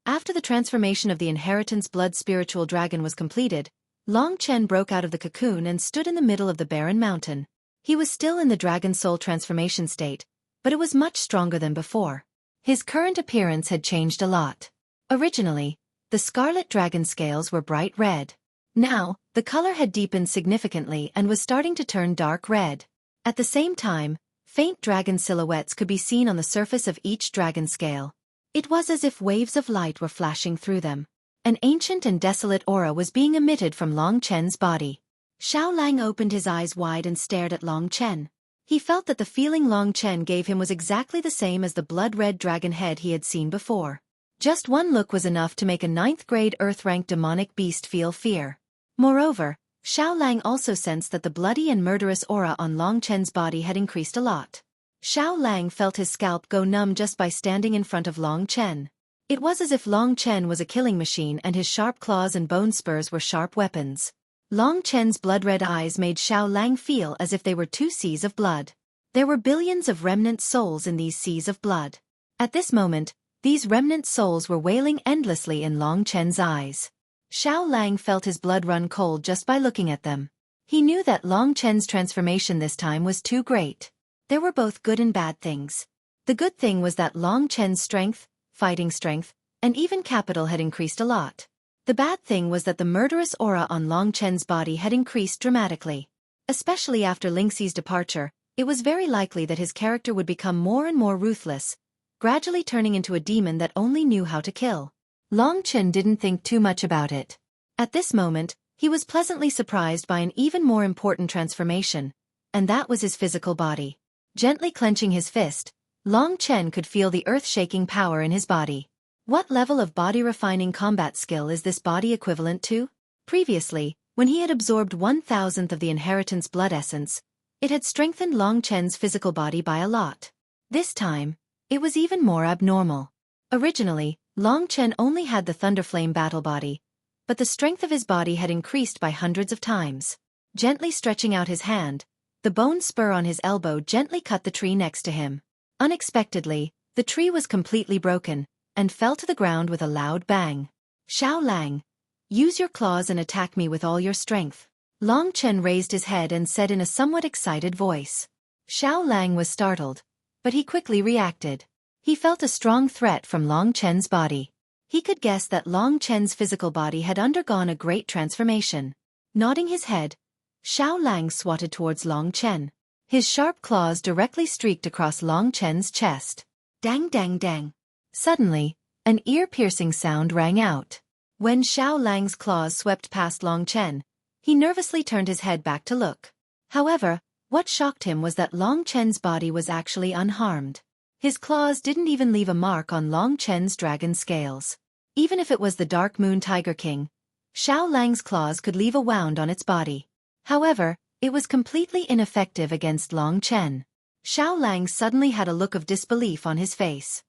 after the transformation of the inheritance blood spiritual dragon was completed, Long Chen broke out of the cocoon and stood in the middle of the barren mountain. He was still in the dragon soul transformation state, but it was much stronger than before. His current appearance had changed a lot. Originally, the scarlet dragon scales were bright red. Now, the color had deepened significantly and was starting to turn dark red. At the same time, faint dragon silhouettes could be seen on the surface of each dragon scale. It was as if waves of light were flashing through them. An ancient and desolate aura was being emitted from Long Chen's body. Xiao Lang opened his eyes wide and stared at Long Chen. He felt that the feeling Long Chen gave him was exactly the same as the blood-red dragon head he had seen before. Just one look was enough to make a 9th-grade Earth-ranked demonic beast feel fear. Moreover, Xiao Lang also sensed that the bloody and murderous aura on Long Chen's body had increased a lot. Xiao Lang felt his scalp go numb just by standing in front of Long Chen. It was as if Long Chen was a killing machine and his sharp claws and bone spurs were sharp weapons. Long Chen's blood-red eyes made Xiao Lang feel as if they were 2 seas of blood. There were billions of remnant souls in these seas of blood. At this moment, These remnant souls were wailing endlessly in Long Chen's eyes. Xiao Lang felt his blood run cold just by looking at them. He knew that Long Chen's transformation this time was too great. There were both good and bad things. The good thing was that Long Chen's strength, fighting strength, and even capital had increased a lot. The bad thing was that the murderous aura on Long Chen's body had increased dramatically. Especially after Lingxi's departure, it was very likely that his character would become more and more ruthless, gradually turning into a demon that only knew how to kill. Long Chen didn't think too much about it. At this moment, he was pleasantly surprised by an even more important transformation, and that was his physical body. Gently clenching his fist, Long Chen could feel the earth-shaking power in his body. What level of body-refining combat skill is this body equivalent to? Previously, when he had absorbed 1,000th of the inheritance blood essence, it had strengthened Long Chen's physical body by a lot. This time, it was even more abnormal. Originally, Long Chen only had the Thunderflame battle body, but the strength of his body had increased by hundreds of times. Gently stretching out his hand, the bone spur on his elbow gently cut the tree next to him. Unexpectedly, the tree was completely broken, and fell to the ground with a loud bang. Xiao Lang, use your claws and attack me with all your strength. Long Chen raised his head and said in a somewhat excited voice. Xiao Lang was startled, but he quickly reacted. He felt a strong threat from Long Chen's body. He could guess that Long Chen's physical body had undergone a great transformation. Nodding his head, Xiao Lang swatted towards Long Chen. His sharp claws directly streaked across Long Chen's chest. Dang dang dang. Suddenly, an ear-piercing sound rang out. When Xiao Lang's claws swept past Long Chen, he nervously turned his head back to look. However, what shocked him was that Long Chen's body was actually unharmed. His claws didn't even leave a mark on Long Chen's dragon scales. Even if it was the Dark Moon Tiger King, Xiao Lang's claws could leave a wound on its body. However, it was completely ineffective against Long Chen. Xiao Lang suddenly had a look of disbelief on his face.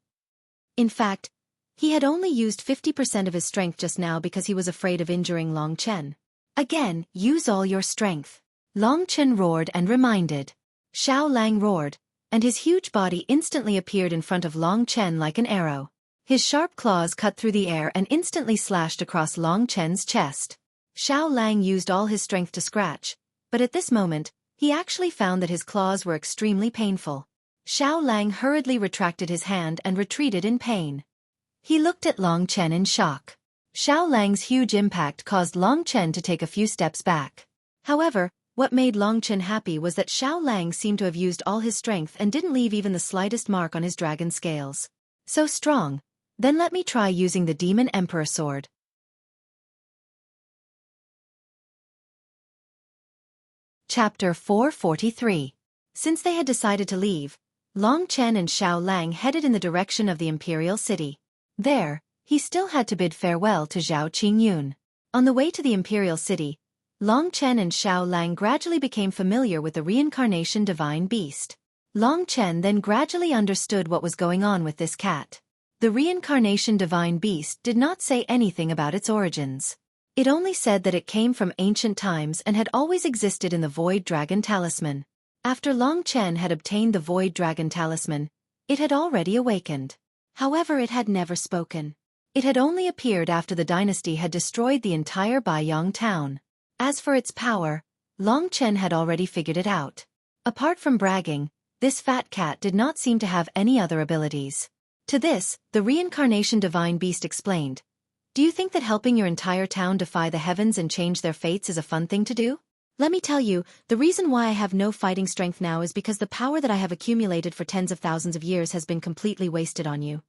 In fact, he had only used 50% of his strength just now because he was afraid of injuring Long Chen. Again, use all your strength. Long Chen roared and reminded. Xiao Lang roared, and his huge body instantly appeared in front of Long Chen like an arrow. His sharp claws cut through the air and instantly slashed across Long Chen's chest. Xiao Lang used all his strength to scratch, but at this moment, he actually found that his claws were extremely painful. Xiao Lang hurriedly retracted his hand and retreated in pain. He looked at Long Chen in shock. Xiao Lang's huge impact caused Long Chen to take a few steps back. However, what made Long Chen happy was that Xiao Lang seemed to have used all his strength and didn't leave even the slightest mark on his dragon scales. So strong. Then let me try using the Demon Emperor sword. Chapter 443. Since they had decided to leave, Long Chen and Xiao Lang headed in the direction of the Imperial City. There, he still had to bid farewell to Zhao Qingyun. On the way to the Imperial City, Long Chen and Xiao Lang gradually became familiar with the reincarnation divine beast. Long Chen then gradually understood what was going on with this cat. The reincarnation divine beast did not say anything about its origins. It only said that it came from ancient times and had always existed in the Void Dragon Talisman. After Long Chen had obtained the Void Dragon Talisman, it had already awakened. However, it had never spoken. It had only appeared after the dynasty had destroyed the entire Baiyang town. As for its power, Long Chen had already figured it out. Apart from bragging, this fat cat did not seem to have any other abilities. To this, the reincarnation divine beast explained, "Do you think that helping your entire town defy the heavens and change their fates is a fun thing to do? Let me tell you, the reason why I have no fighting strength now is because the power that I have accumulated for tens of thousands of years has been completely wasted on you."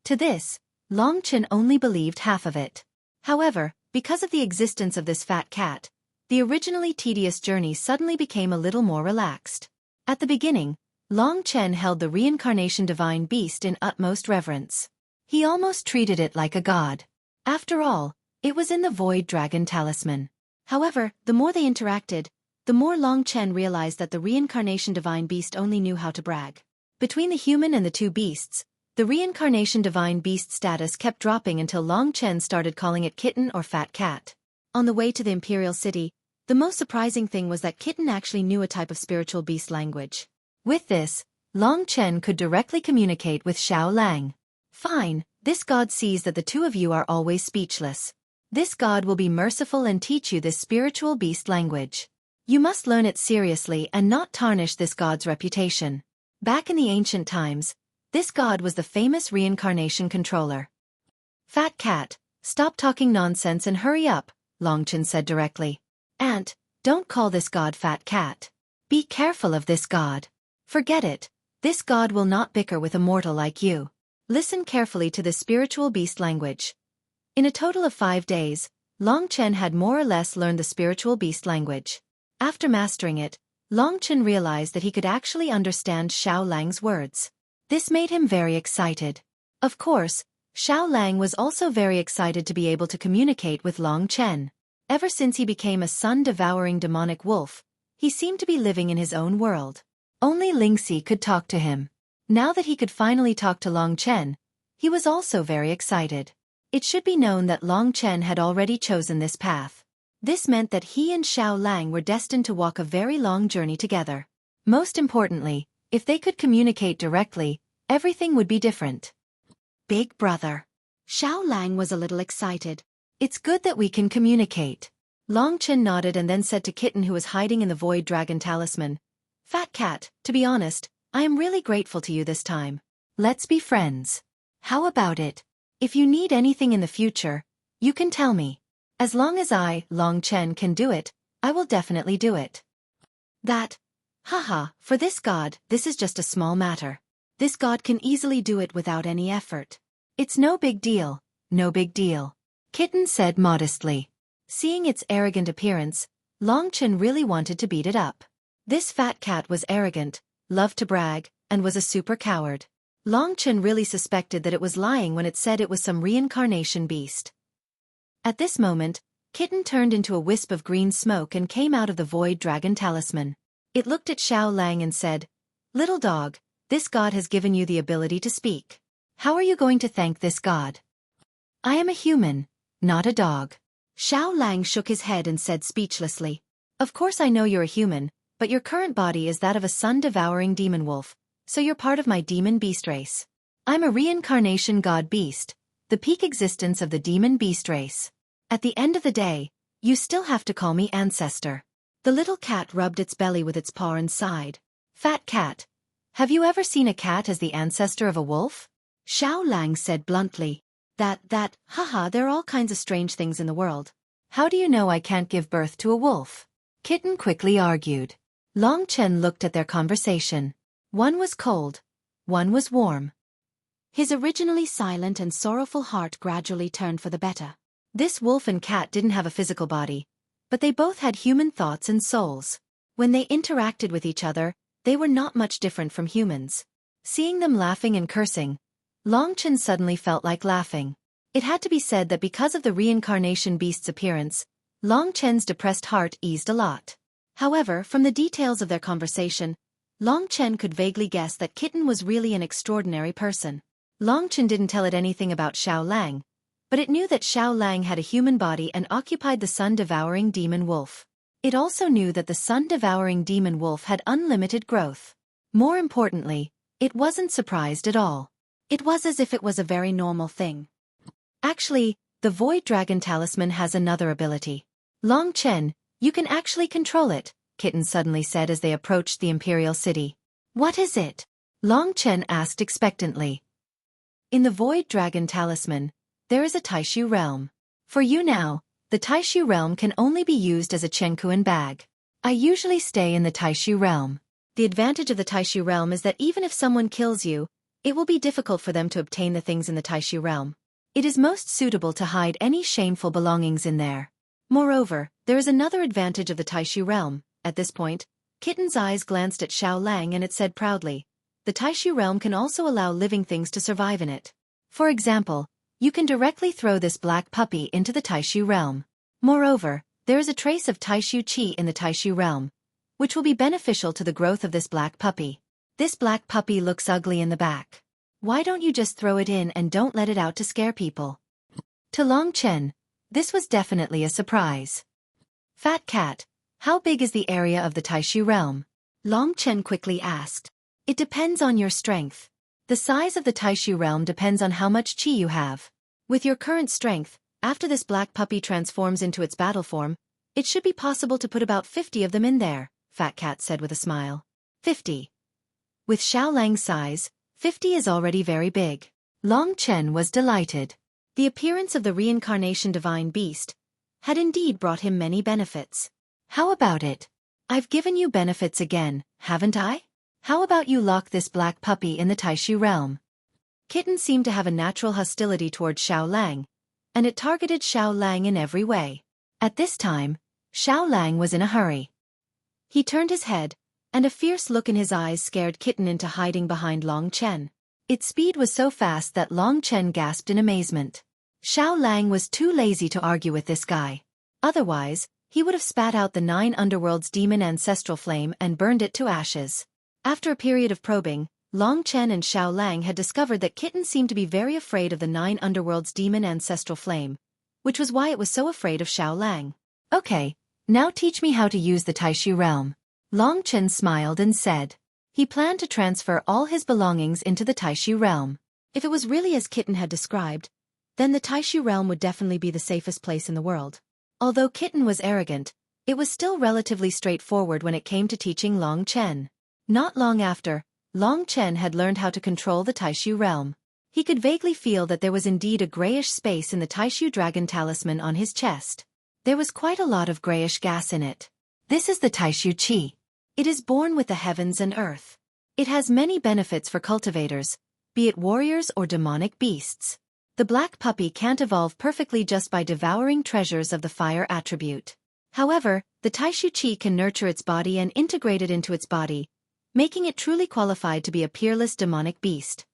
To this, Long Chen only believed half of it. However, because of the existence of this fat cat, the originally tedious journey suddenly became a little more relaxed. At the beginning, Long Chen held the reincarnation divine beast in utmost reverence. He almost treated it like a god. After all, it was in the Void Dragon Talisman. However, the more they interacted, the more Long Chen realized that the reincarnation divine beast only knew how to brag. Between the human and the two beasts, the reincarnation divine beast status kept dropping until Long Chen started calling it Kitten or Fat Cat. On the way to the Imperial City, the most surprising thing was that Kitten actually knew a type of spiritual beast language. With this, Long Chen could directly communicate with Xiao Lang. Fine, this god sees that the two of you are always speechless. This god will be merciful and teach you this spiritual beast language. You must learn it seriously and not tarnish this god's reputation. Back in the ancient times, this god was the famous reincarnation controller. Fat cat, stop talking nonsense and hurry up, Longchen said directly. Ant, don't call this god Fat Cat. Be careful of this god. Forget it. This god will not bicker with a mortal like you. Listen carefully to the spiritual beast language. In a total of 5 days, Longchen had more or less learned the spiritual beast language. After mastering it, Longchen realized that he could actually understand Xiao Lang's words. This made him very excited. Of course, Xiao Lang was also very excited to be able to communicate with Longchen. Ever since he became a sun-devouring demonic wolf, he seemed to be living in his own world. Only Lingxi could talk to him. Now that he could finally talk to Longchen, he was also very excited. It should be known that Longchen had already chosen this path. This meant that he and Xiao Lang were destined to walk a very long journey together. Most importantly, if they could communicate directly, everything would be different. Big brother. Xiao Lang was a little excited. It's good that we can communicate. Longchen nodded and then said to Kitten, who was hiding in the Void Dragon Talisman, Fat Cat, to be honest, I am really grateful to you this time. Let's be friends. How about it? If you need anything in the future, you can tell me. As long as I, Longchen, can do it, I will definitely do it. For this god, this is just a small matter. This god can easily do it without any effort. It's no big deal, no big deal. Kitten said modestly. Seeing its arrogant appearance, Longchen really wanted to beat it up. This fat cat was arrogant, loved to brag, and was a super coward. Longchen really suspected that it was lying when it said it was some reincarnation beast. At this moment, Kitten turned into a wisp of green smoke and came out of the Void Dragon Talisman. It looked at Xiao Lang and said, Little dog, this god has given you the ability to speak. How are you going to thank this god? I am a human, not a dog. Xiao Lang shook his head and said speechlessly, Of course I know you're a human, but your current body is that of a sun-devouring demon wolf, so you're part of my demon beast race. I'm a reincarnation god beast, the peak existence of the demon beast race. At the end of the day, you still have to call me ancestor. The little cat rubbed its belly with its paw and sighed. Fat cat. Have you ever seen a cat as the ancestor of a wolf? Xiao Lang said bluntly. There are all kinds of strange things in the world. How do you know I can't give birth to a wolf? Kitten quickly argued. Longchen looked at their conversation. One was cold, one was warm. His originally silent and sorrowful heart gradually turned for the better. This wolf and cat didn't have a physical body, but they both had human thoughts and souls. When they interacted with each other, they were not much different from humans. Seeing them laughing and cursing, Longchen suddenly felt like laughing. It had to be said that because of the reincarnation beast's appearance, Longchen's depressed heart eased a lot. However, from the details of their conversation, Longchen could vaguely guess that Kitten was really an extraordinary person. Longchen didn't tell it anything about Xiao Lang, but it knew that Xiao Lang had a human body and occupied the sun-devouring demon wolf. It also knew that the sun-devouring demon wolf had unlimited growth. More importantly, it wasn't surprised at all. It was as if it was a very normal thing. Actually, the Void Dragon Talisman has another ability. Longchen, you can actually control it, Kitten suddenly said as they approached the Imperial City. What is it? Longchen asked expectantly. In the Void Dragon Talisman, there is a Taishu realm. For you now, the Taishu realm can only be used as a Chenkuan bag. I usually stay in the Taishu realm. The advantage of the Taishu realm is that even if someone kills you, it will be difficult for them to obtain the things in the Taishu realm. It is most suitable to hide any shameful belongings in there. Moreover, there is another advantage of the Taishu realm. At this point, Kitten's eyes glanced at Xiao Lang and it said proudly, the Taishu realm can also allow living things to survive in it. For example, you can directly throw this black puppy into the Taishu realm. Moreover, there is a trace of Taishu Qi in the Taishu realm, which will be beneficial to the growth of this black puppy. This black puppy looks ugly in the back. Why don't you just throw it in and don't let it out to scare people? To Longchen, this was definitely a surprise. Fat cat, how big is the area of the Taishu realm? Longchen quickly asked. It depends on your strength. The size of the Taishu realm depends on how much qi you have. With your current strength, after this black puppy transforms into its battle form, it should be possible to put about 50 of them in there, Fat Cat said with a smile. 50. With Xiao Lang's size, 50 is already very big. Long Chen was delighted. The appearance of the reincarnation divine beast had indeed brought him many benefits. How about it? I've given you benefits again, haven't I? How about you lock this black puppy in the Taishu realm? Kitten seemed to have a natural hostility toward Xiao Lang, and it targeted Xiao Lang in every way. At this time, Xiao Lang was in a hurry. He turned his head, and a fierce look in his eyes scared Kitten into hiding behind Long Chen. Its speed was so fast that Long Chen gasped in amazement. Xiao Lang was too lazy to argue with this guy. Otherwise, he would have spat out the 9 underworld's demon ancestral flame and burned it to ashes. After a period of probing, Long Chen and Xiao Lang had discovered that Kitten seemed to be very afraid of the 9 underworld's demon ancestral flame, which was why it was so afraid of Xiao Lang. Okay, now teach me how to use the Taishu realm. Long Chen smiled and said. He planned to transfer all his belongings into the Taishu realm. If it was really as Kitten had described, then the Taishu realm would definitely be the safest place in the world. Although Kitten was arrogant, it was still relatively straightforward when it came to teaching Long Chen. Not long after, Long Chen had learned how to control the Taishu realm. He could vaguely feel that there was indeed a grayish space in the Taishu dragon talisman on his chest. There was quite a lot of grayish gas in it. This is the Taishu Qi. It is born with the heavens and earth. It has many benefits for cultivators, be it warriors or demonic beasts. The black puppy can't evolve perfectly just by devouring treasures of the fire attribute. However, the Taishu Qi can nurture its body and integrate it into its body, making it truly qualified to be a peerless demonic beast.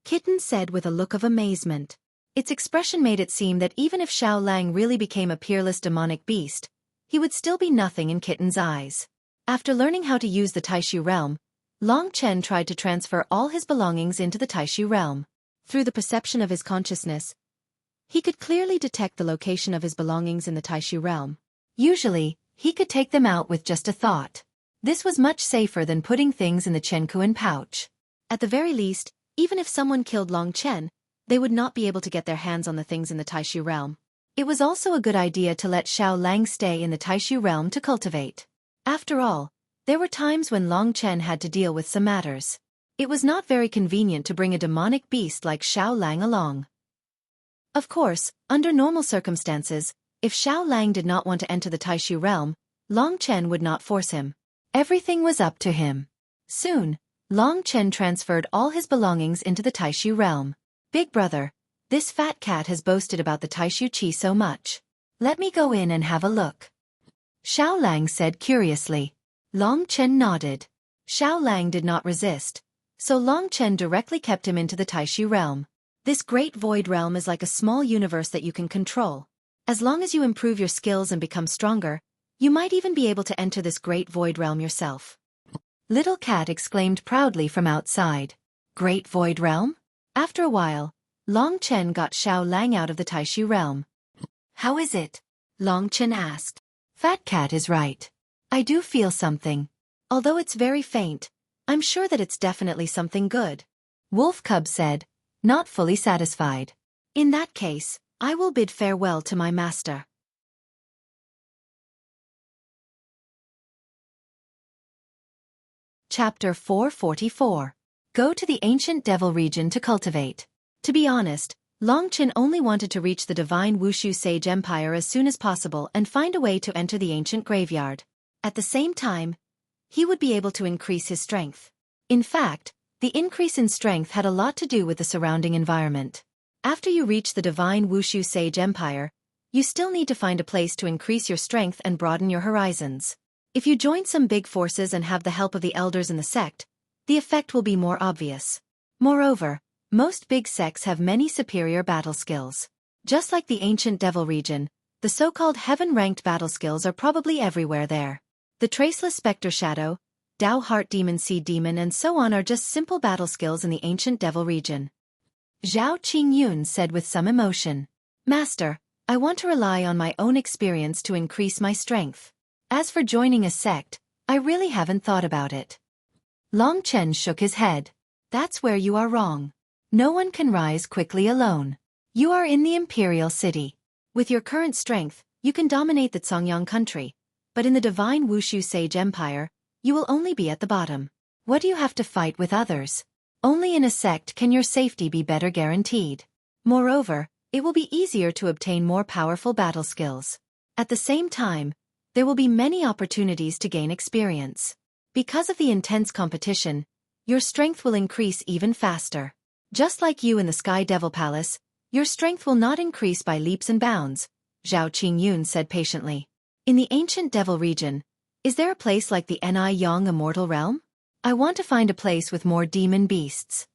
Kitten said with a look of amazement. Its expression made it seem that even if Xiao Lang really became a peerless demonic beast, he would still be nothing in Kitten's eyes. After learning how to use the Taishu realm, Long Chen tried to transfer all his belongings into the Taishu realm. Through the perception of his consciousness, he could clearly detect the location of his belongings in the Taishu realm. Usually, he could take them out with just a thought. This was much safer than putting things in the Chenkuan pouch. At the very least, even if someone killed Long Chen, they would not be able to get their hands on the things in the Taishu realm. It was also a good idea to let Xiao Lang stay in the Taishu realm to cultivate. After all, there were times when Long Chen had to deal with some matters. It was not very convenient to bring a demonic beast like Xiao Lang along. Of course, under normal circumstances, if Xiao Lang did not want to enter the Taishu realm, Long Chen would not force him. Everything was up to him. Soon, Long Chen transferred all his belongings into the Taishu realm. Big brother, this fat cat has boasted about the Taishu Qi so much. Let me go in and have a look. Xiao Lang said curiously. Long Chen nodded. Xiao Lang did not resist, so Long Chen directly kept him into the Taishu realm. This great void realm is like a small universe that you can control. As long as you improve your skills and become stronger, you might even be able to enter this great void realm yourself. Little Cat exclaimed proudly from outside. Great void realm? After a while, Long Chen got Xiao Lang out of the Taishu realm. How is it? Long Chen asked. Fat Cat is right. I do feel something. Although it's very faint, I'm sure that it's definitely something good. Wolf Cub said, not fully satisfied. In that case, I will bid farewell to my master. Chapter 444. Go to the ancient devil region to cultivate. To be honest, Long Chen only wanted to reach the divine Wushu Sage Empire as soon as possible and find a way to enter the ancient graveyard. At the same time, he would be able to increase his strength. In fact, the increase in strength had a lot to do with the surrounding environment. After you reach the divine Wushu Sage Empire, you still need to find a place to increase your strength and broaden your horizons. If you join some big forces and have the help of the elders in the sect, the effect will be more obvious. Moreover, most big sects have many superior battle skills. Just like the ancient devil region, the so-called heaven-ranked battle skills are probably everywhere there. The Traceless Spectre Shadow, Dao Heart Demon Seed Demon and so on are just simple battle skills in the ancient devil region. Zhao Qingyun said with some emotion. Master, I want to rely on my own experience to increase my strength. As for joining a sect, I really haven't thought about it. Long Chen shook his head. That's where you are wrong. No one can rise quickly alone. You are in the Imperial City. With your current strength, you can dominate the Songyang country, but in the Divine Wushu Sage Empire, you will only be at the bottom. What do you have to fight with others? Only in a sect can your safety be better guaranteed. Moreover, it will be easier to obtain more powerful battle skills. At the same time, there will be many opportunities to gain experience. Because of the intense competition, your strength will increase even faster. Just like you in the Sky Devil Palace, your strength will not increase by leaps and bounds, Zhao Qingyun said patiently. In the ancient devil region, is there a place like the Ni Yang Immortal Realm? I want to find a place with more demon beasts.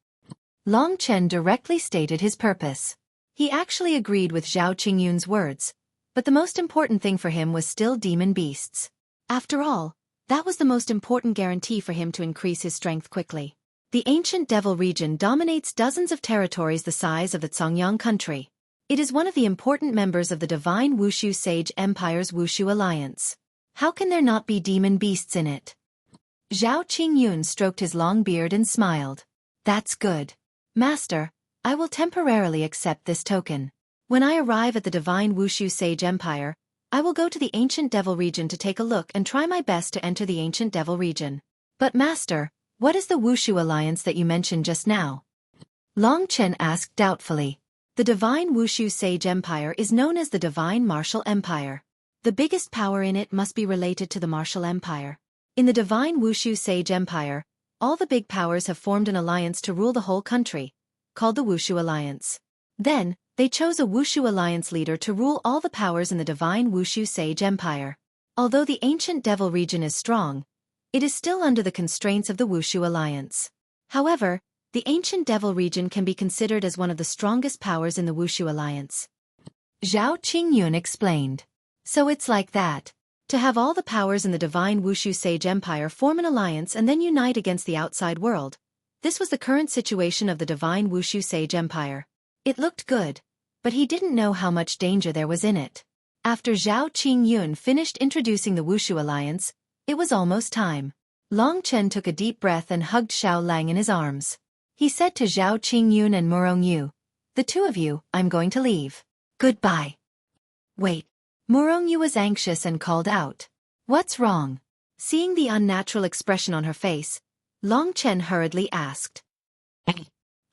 Long Chen directly stated his purpose. He actually agreed with Zhao Qingyun's words, but the most important thing for him was still demon beasts. After all, that was the most important guarantee for him to increase his strength quickly. The ancient devil region dominates dozens of territories the size of the Songyang country. It is one of the important members of the Divine Wushu Sage Empire's Wushu Alliance. How can there not be demon beasts in it? Zhao Qingyun stroked his long beard and smiled. That's good. Master, I will temporarily accept this token. When I arrive at the Divine Wushu Sage Empire, I will go to the Ancient Devil region to take a look and try my best to enter the Ancient Devil region. But Master, what is the Wushu Alliance that you mentioned just now? Long Chen asked doubtfully. The Divine Wushu Sage Empire is known as the Divine Martial Empire. The biggest power in it must be related to the Martial Empire. In the Divine Wushu Sage Empire, all the big powers have formed an alliance to rule the whole country, called the Wushu Alliance. Then, they chose a Wushu Alliance leader to rule all the powers in the Divine Wushu Sage Empire. Although the Ancient Devil region is strong, it is still under the constraints of the Wushu Alliance. However, the Ancient Devil region can be considered as one of the strongest powers in the Wushu Alliance. Zhao Qingyun explained. So it's like that. To have all the powers in the Divine Wushu Sage Empire form an alliance and then unite against the outside world. This was the current situation of the Divine Wushu Sage Empire. It looked good, but he didn't know how much danger there was in it. After Zhao Qingyun finished introducing the Wushu Alliance, it was almost time. Long Chen took a deep breath and hugged Xiao Lang in his arms. He said to Zhao Qingyun and Murong Yu, "The two of you, I'm going to leave. Goodbye." Wait. Murong Yu was anxious and called out. What's wrong? Seeing the unnatural expression on her face, Long Chen hurriedly asked.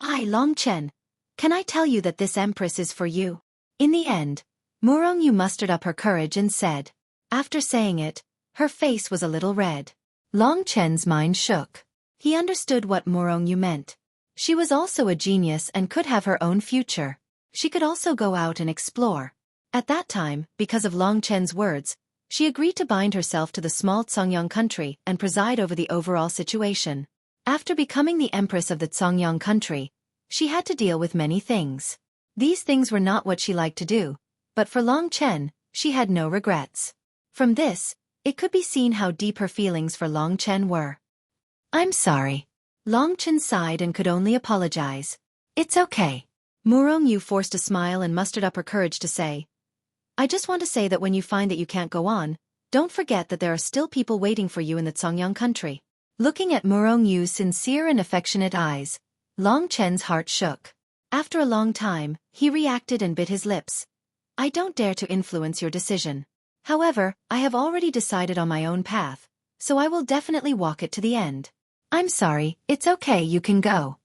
Long Chen, can I tell you that this empress is for you? In the end, Murong Yu mustered up her courage and said. After saying it, her face was a little red. Long Chen's mind shook. He understood what Murong Yu meant. She was also a genius and could have her own future. She could also go out and explore. At that time, because of Long Chen's words, she agreed to bind herself to the small Songyang country and preside over the overall situation. After becoming the empress of the Songyang country, she had to deal with many things. These things were not what she liked to do, but for Long Chen, she had no regrets. From this, it could be seen how deep her feelings for Long Chen were. I'm sorry. Long Chen sighed and could only apologize. It's okay. Murong Yu forced a smile and mustered up her courage to say, I just want to say that when you find that you can't go on, don't forget that there are still people waiting for you in the Songyang country. Looking at Murong Yu's sincere and affectionate eyes, Long Chen's heart shook. After a long time, he reacted and bit his lips. I don't dare to influence your decision. However, I have already decided on my own path, so I will definitely walk it to the end. I'm sorry, it's okay, you can go.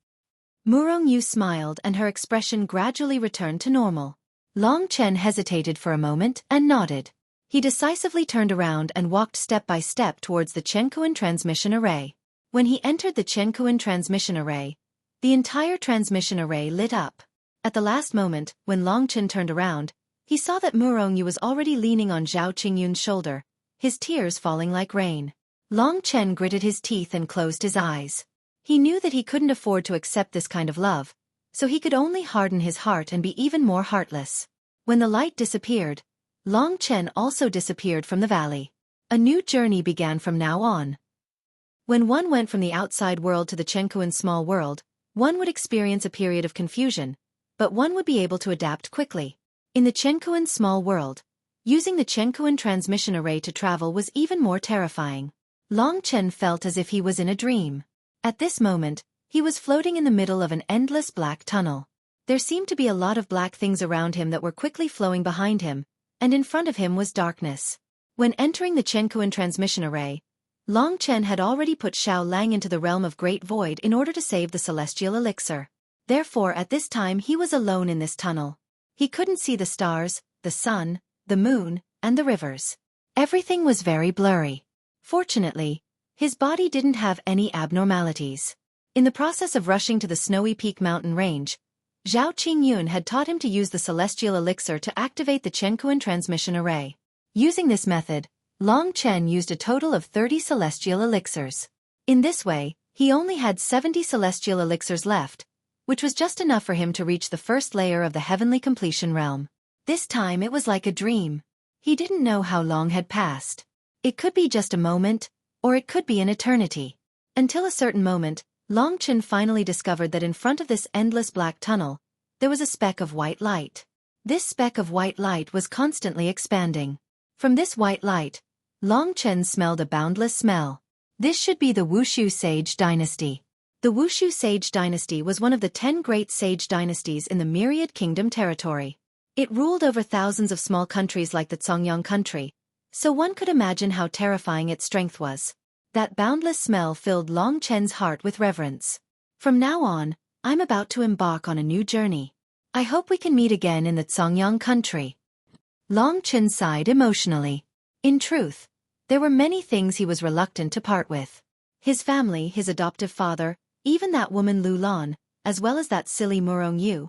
Murong Yu smiled and her expression gradually returned to normal. Long Chen hesitated for a moment and nodded. He decisively turned around and walked step by step towards the Chenkuan transmission array. When he entered the Chenkuan transmission array, the entire transmission array lit up. At the last moment, when Long Chen turned around, he saw that Murong Yu was already leaning on Zhao Qingyun's shoulder, his tears falling like rain. Long Chen gritted his teeth and closed his eyes. He knew that he couldn't afford to accept this kind of love, so he could only harden his heart and be even more heartless. When the light disappeared, Long Chen also disappeared from the valley. A new journey began from now on. When one went from the outside world to the Chenkuan small world, one would experience a period of confusion, but one would be able to adapt quickly. In the Chenkuan small world, using the Chenkuan transmission array to travel was even more terrifying. Long Chen felt as if he was in a dream. At this moment, He was floating in the middle of an endless black tunnel. There seemed to be a lot of black things around him that were quickly flowing behind him, and in front of him was darkness. When entering the Xueqi transmission array, Long Chen had already put Xiao Lang into the realm of Great Void in order to save the celestial elixir. Therefore at this time he was alone in this tunnel. He couldn't see the stars, the sun, the moon, and the rivers. Everything was very blurry. Fortunately, his body didn't have any abnormalities. In the process of rushing to the snowy peak mountain range, Zhao Qingyun had taught him to use the celestial elixir to activate the Xueqi transmission array. Using this method, Long Chen used a total of 30 celestial elixirs. In this way, he only had 70 celestial elixirs left, which was just enough for him to reach the first layer of the heavenly completion realm. This time it was like a dream. He didn't know how long had passed. It could be just a moment, or it could be an eternity. Until a certain moment, Long Chen finally discovered that in front of this endless black tunnel, there was a speck of white light. This speck of white light was constantly expanding. From this white light, Long Chen smelled a boundless smell. This should be the Wushu Sage Dynasty. The Wushu Sage Dynasty was one of the 10 great sage dynasties in the Myriad Kingdom territory. It ruled over thousands of small countries like the Zongyang country, so one could imagine how terrifying its strength was. That boundless smell filled Long Chen's heart with reverence. From now on, I'm about to embark on a new journey. I hope we can meet again in the Zongyang country. Long Chen sighed emotionally. In truth, there were many things he was reluctant to part with. His family, his adoptive father, even that woman Lu Lan, as well as that silly Murong Yu.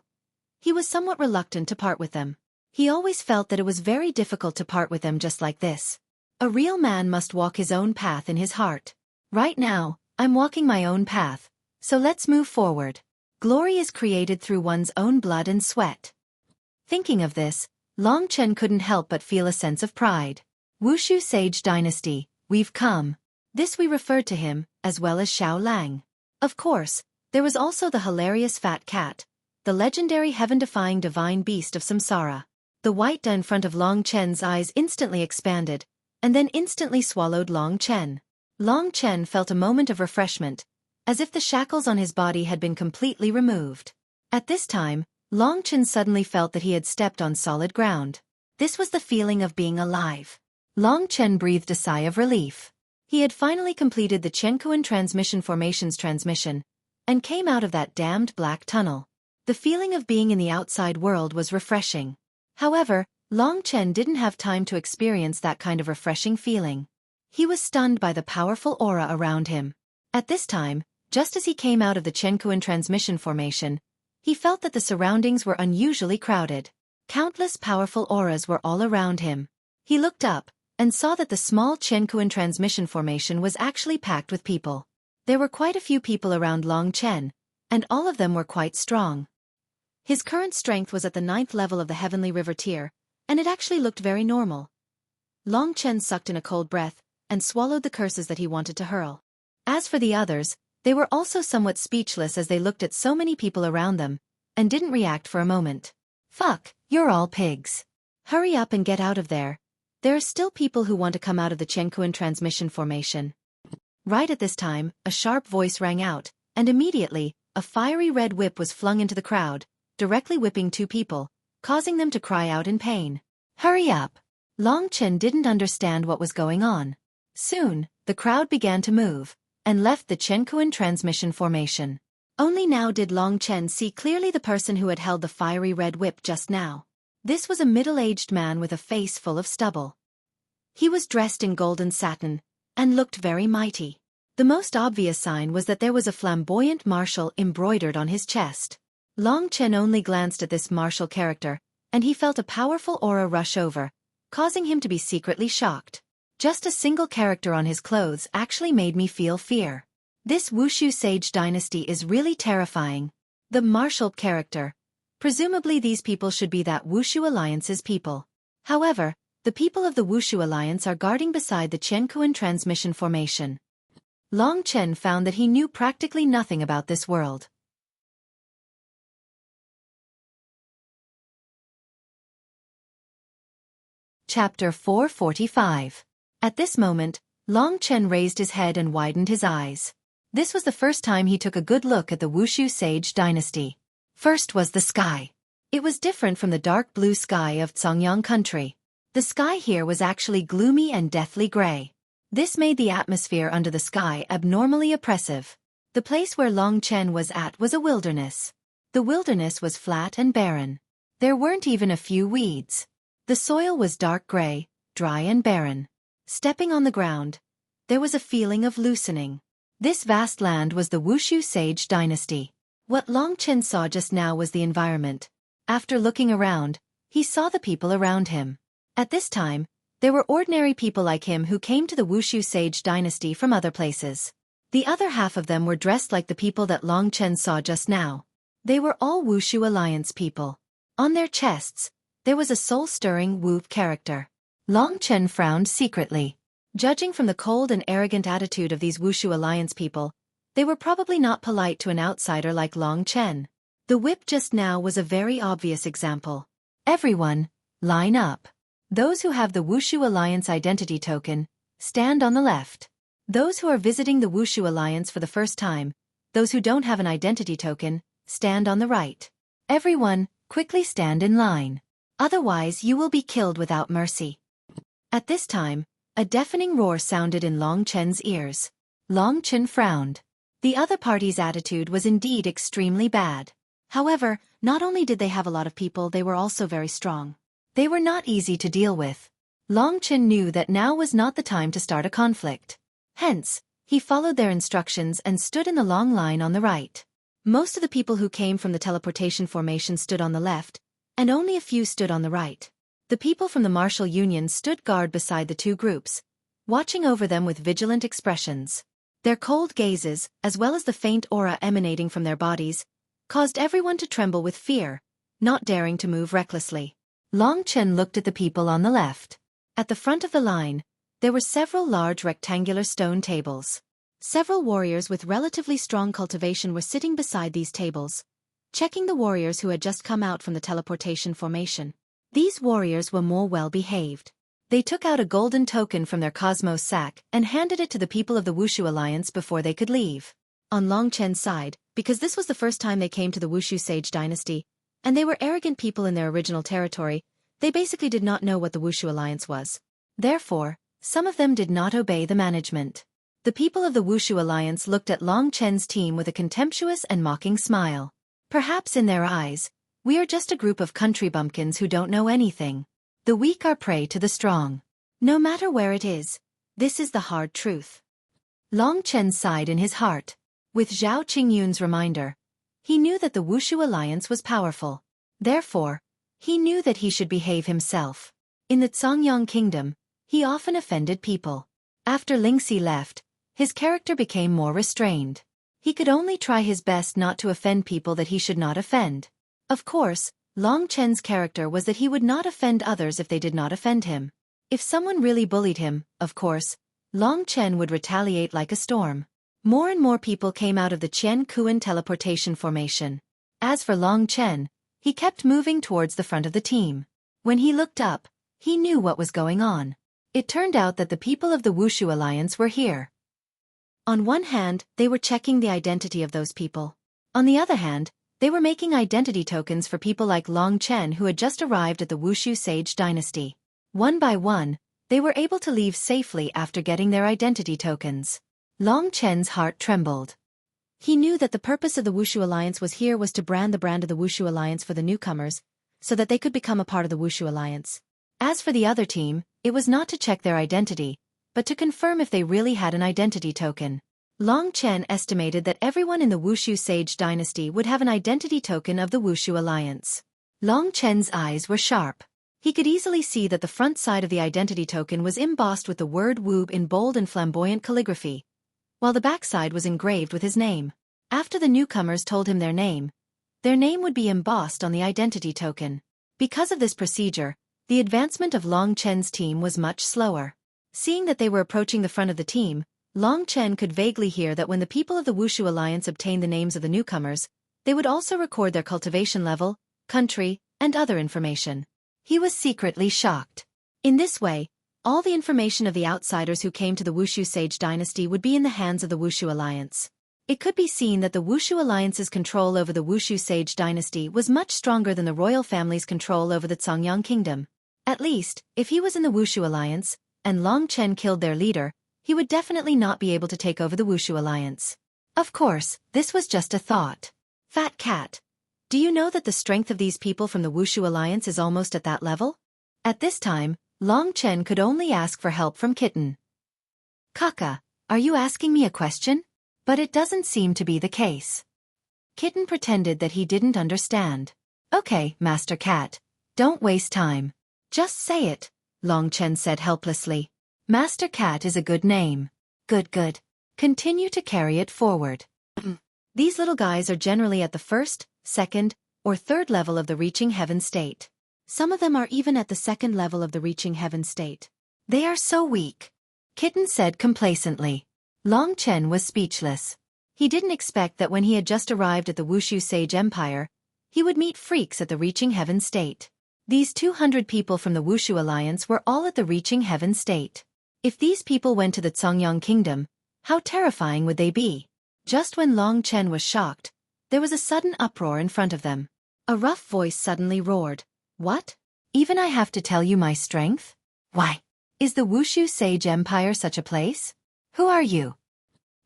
He was somewhat reluctant to part with them. He always felt that it was very difficult to part with them just like this. A real man must walk his own path in his heart. Right now, I'm walking my own path, so let's move forward. Glory is created through one's own blood and sweat. Thinking of this, Long Chen couldn't help but feel a sense of pride. Wushu Sage Dynasty, we've come. This we referred to him, as well as Xiao Lang. Of course, there was also the hilarious fat cat, the legendary heaven-defying divine beast of Samsara. The white in front of Long Chen's eyes instantly expanded, and then instantly swallowed Long Chen. Long Chen felt a moment of refreshment, as if the shackles on his body had been completely removed. At this time, Long Chen suddenly felt that he had stepped on solid ground. This was the feeling of being alive. Long Chen breathed a sigh of relief. He had finally completed the Xueqi transmission formation's transmission, and came out of that damned black tunnel. The feeling of being in the outside world was refreshing. However, Long Chen didn't have time to experience that kind of refreshing feeling. He was stunned by the powerful aura around him. At this time, just as he came out of the Xueqi transmission formation, he felt that the surroundings were unusually crowded. Countless powerful auras were all around him. He looked up, and saw that the small Xueqi transmission formation was actually packed with people. There were quite a few people around Long Chen, and all of them were quite strong. His current strength was at the 9th level of the Heavenly River tier, and it actually looked very normal. Long Chen sucked in a cold breath, and swallowed the curses that he wanted to hurl. As for the others, they were also somewhat speechless as they looked at so many people around them, and didn't react for a moment. Fuck, you're all pigs. Hurry up and get out of there. There are still people who want to come out of the Xueqi transmission formation. Right at this time, a sharp voice rang out, and immediately, a fiery red whip was flung into the crowd, directly whipping 2 people, causing them to cry out in pain. Hurry up! Long Chen didn't understand what was going on. Soon, the crowd began to move, and left the Xueqi transmission formation. Only now did Long Chen see clearly the person who had held the fiery red whip just now. This was a middle-aged man with a face full of stubble. He was dressed in golden satin, and looked very mighty. The most obvious sign was that there was a flamboyant martial embroidered on his chest. Long Chen only glanced at this martial character, and he felt a powerful aura rush over, causing him to be secretly shocked. Just a single character on his clothes actually made me feel fear. This Wushu Sage Dynasty is really terrifying. The martial character. Presumably these people should be that Wushu Alliance's people. However, the people of the Wushu Alliance are guarding beside the Xueqi transmission formation. Long Chen found that he knew practically nothing about this world. Chapter 445. At this moment, Long Chen raised his head and widened his eyes. This was the first time he took a good look at the Wushu Sage dynasty. First was the sky. It was different from the dark blue sky of Songyang country. The sky here was actually gloomy and deathly gray. This made the atmosphere under the sky abnormally oppressive. The place where Long Chen was at was a wilderness. The wilderness was flat and barren. There weren't even a few weeds. The soil was dark gray, dry and barren. Stepping on the ground, there was a feeling of loosening. This vast land was the Wushu Sage dynasty. What Long Chen saw just now was the environment. After looking around, he saw the people around him. At this time, there were ordinary people like him who came to the Wushu Sage dynasty from other places. The other half of them were dressed like the people that Long Chen saw just now. They were all Wushu Alliance people. On their chests, there was a soul-stirring whoop character. Long Chen frowned secretly. Judging from the cold and arrogant attitude of these Wushu Alliance people, they were probably not polite to an outsider like Long Chen. The whip just now was a very obvious example. Everyone, line up. Those who have the Wushu Alliance identity token, stand on the left. Those who are visiting the Wushu Alliance for the first time, those who don't have an identity token, stand on the right. Everyone, quickly stand in line. Otherwise you will be killed without mercy. At this time, a deafening roar sounded in Long Chen's ears. Long Chen frowned. The other party's attitude was indeed extremely bad. However, not only did they have a lot of people, they were also very strong. They were not easy to deal with. Long Chen knew that now was not the time to start a conflict. Hence, he followed their instructions and stood in the long line on the right. Most of the people who came from the teleportation formation stood on the left, and only a few stood on the right. The people from the martial union stood guard beside the two groups, watching over them with vigilant expressions. Their cold gazes, as well as the faint aura emanating from their bodies, caused everyone to tremble with fear, not daring to move recklessly. Long Chen looked at the people on the left. At the front of the line, there were several large rectangular stone tables. Several warriors with relatively strong cultivation were sitting beside these tables, checking the warriors who had just come out from the teleportation formation. These warriors were more well-behaved. They took out a golden token from their cosmos sack and handed it to the people of the Wushu Alliance before they could leave. On Long Chen's side, because this was the first time they came to the Wushu Sage dynasty, and they were arrogant people in their original territory, they basically did not know what the Wushu Alliance was. Therefore, some of them did not obey the management. The people of the Wushu Alliance looked at Long Chen's team with a contemptuous and mocking smile. Perhaps in their eyes, we are just a group of country bumpkins who don't know anything. The weak are prey to the strong. No matter where it is, this is the hard truth. Long Chen sighed in his heart. With Zhao Qingyun's reminder, he knew that the Wushu Alliance was powerful. Therefore, he knew that he should behave himself. In the Songyang Kingdom, he often offended people. After Lingxi left, his character became more restrained. He could only try his best not to offend people that he should not offend. Of course, Long Chen's character was that he would not offend others if they did not offend him. If someone really bullied him, of course, Long Chen would retaliate like a storm. More and more people came out of the Chen Kuan teleportation formation. As for Long Chen, he kept moving towards the front of the team. When he looked up, he knew what was going on. It turned out that the people of the Wushu Alliance were here. On one hand, they were checking the identity of those people. On the other hand, they were making identity tokens for people like Long Chen who had just arrived at the Wushu Sage dynasty. One by one, they were able to leave safely after getting their identity tokens. Long Chen's heart trembled. He knew that the purpose of the Wushu Alliance was to brand the brand of the Wushu Alliance for the newcomers, so that they could become a part of the Wushu Alliance. As for the other team, it was not to check their identity, but to confirm if they really had an identity token. Long Chen estimated that everyone in the Wushu Sage dynasty would have an identity token of the Wushu Alliance. Long Chen's eyes were sharp. He could easily see that the front side of the identity token was embossed with the word Woob in bold and flamboyant calligraphy, while the backside was engraved with his name. After the newcomers told him their name would be embossed on the identity token. Because of this procedure, the advancement of Long Chen's team was much slower. Seeing that they were approaching the front of the team, Long Chen could vaguely hear that when the people of the Wushu Alliance obtained the names of the newcomers, they would also record their cultivation level, country, and other information. He was secretly shocked. In this way, all the information of the outsiders who came to the Wushu Sage dynasty would be in the hands of the Wushu Alliance. It could be seen that the Wushu Alliance's control over the Wushu Sage dynasty was much stronger than the royal family's control over the Songyang kingdom. At least, if he was in the Wushu Alliance, and Long Chen killed their leader, he would definitely not be able to take over the Wushu Alliance. Of course, this was just a thought. Fat Cat, do you know that the strength of these people from the Wushu Alliance is almost at that level? At this time, Long Chen could only ask for help from Kitten. Kaka, are you asking me a question? But it doesn't seem to be the case. Kitten pretended that he didn't understand. Okay, Master Cat, don't waste time. Just say it, Long Chen said helplessly. Master Cat is a good name. Good. Continue to carry it forward. These little guys are generally at the first, second, or third level of the reaching heaven state. Some of them are even at the second level of the reaching heaven state. They are so weak, Kitten said complacently. Long Chen was speechless. He didn't expect that when he had just arrived at the Wushu Sage Empire, he would meet freaks at the reaching heaven state. These 200 people from the Wushu Alliance were all at the reaching heaven state. If these people went to the Songyang kingdom, how terrifying would they be? Just when Long Chen was shocked, there was a sudden uproar in front of them. A rough voice suddenly roared. What? Even I have to tell you my strength? Why? Is the Wushu Sage Empire such a place? Who are you?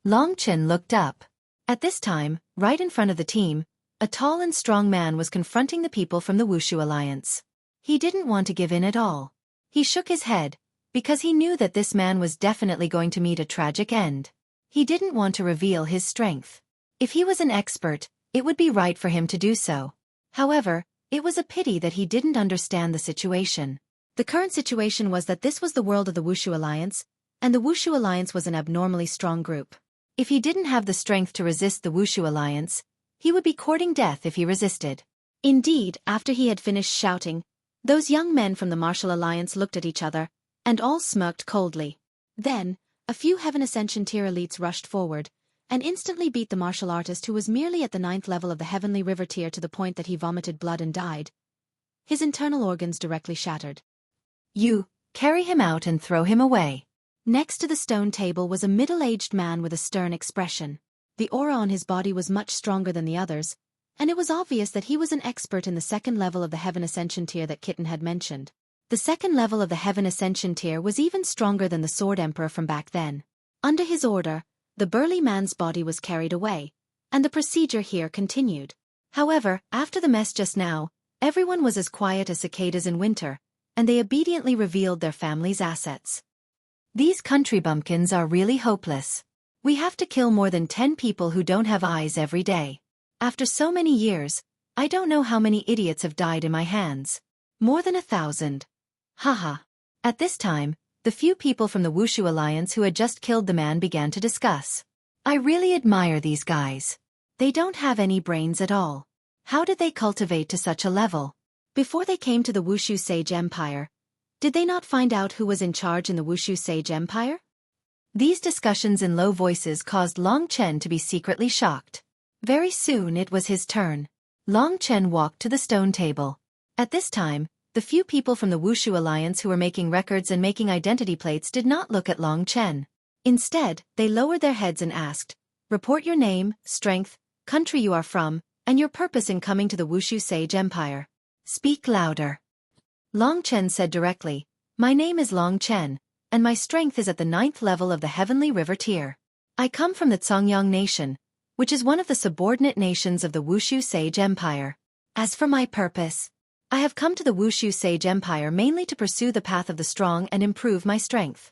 Long Chen looked up. At this time, right in front of the team, a tall and strong man was confronting the people from the Wushu Alliance. He didn't want to give in at all. He shook his head, because he knew that this man was definitely going to meet a tragic end. He didn't want to reveal his strength. If he was an expert, it would be right for him to do so. However, it was a pity that he didn't understand the situation. The current situation was that this was the world of the Wushu Alliance, and the Wushu Alliance was an abnormally strong group. If he didn't have the strength to resist the Wushu Alliance, he would be courting death if he resisted. Indeed, after he had finished shouting, those young men from the Martial Alliance looked at each other, and all smirked coldly. Then, a few Heaven Ascension tier elites rushed forward, and instantly beat the martial artist who was merely at the 9th level of the Heavenly River tier to the point that he vomited blood and died. His internal organs directly shattered. You, carry him out and throw him away. Next to the stone table was a middle-aged man with a stern expression. The aura on his body was much stronger than the others, and it was obvious that he was an expert in the 2nd level of the Heaven Ascension tier that Kitten had mentioned. The 2nd level of the Heaven Ascension tier was even stronger than the Sword Emperor from back then. Under his order, the burly man's body was carried away, and the procedure here continued. However, after the mess just now, everyone was as quiet as cicadas in winter, and they obediently revealed their family's assets. These country bumpkins are really hopeless. We have to kill more than 10 people who don't have eyes every day. After so many years, I don't know how many idiots have died in my hands. More than 1,000. Haha. At this time, the few people from the Wushu Alliance who had just killed the man began to discuss. I really admire these guys. They don't have any brains at all. How did they cultivate to such a level? Before they came to the Wushu Sage Empire, did they not find out who was in charge in the Wushu Sage Empire? These discussions in low voices caused Long Chen to be secretly shocked. Very soon it was his turn. Long Chen walked to the stone table. At this time, the few people from the Wushu Alliance who were making records and making identity plates did not look at Long Chen. Instead, they lowered their heads and asked, report your name, strength, country you are from, and your purpose in coming to the Wushu Sage Empire. Speak louder. Long Chen said directly, my name is Long Chen, and my strength is at the 9th level of the Heavenly River tier. I come from the Songyang Nation, which is one of the subordinate nations of the Wushu Sage Empire. As for my purpose, I have come to the Wushu Sage Empire mainly to pursue the path of the strong and improve my strength.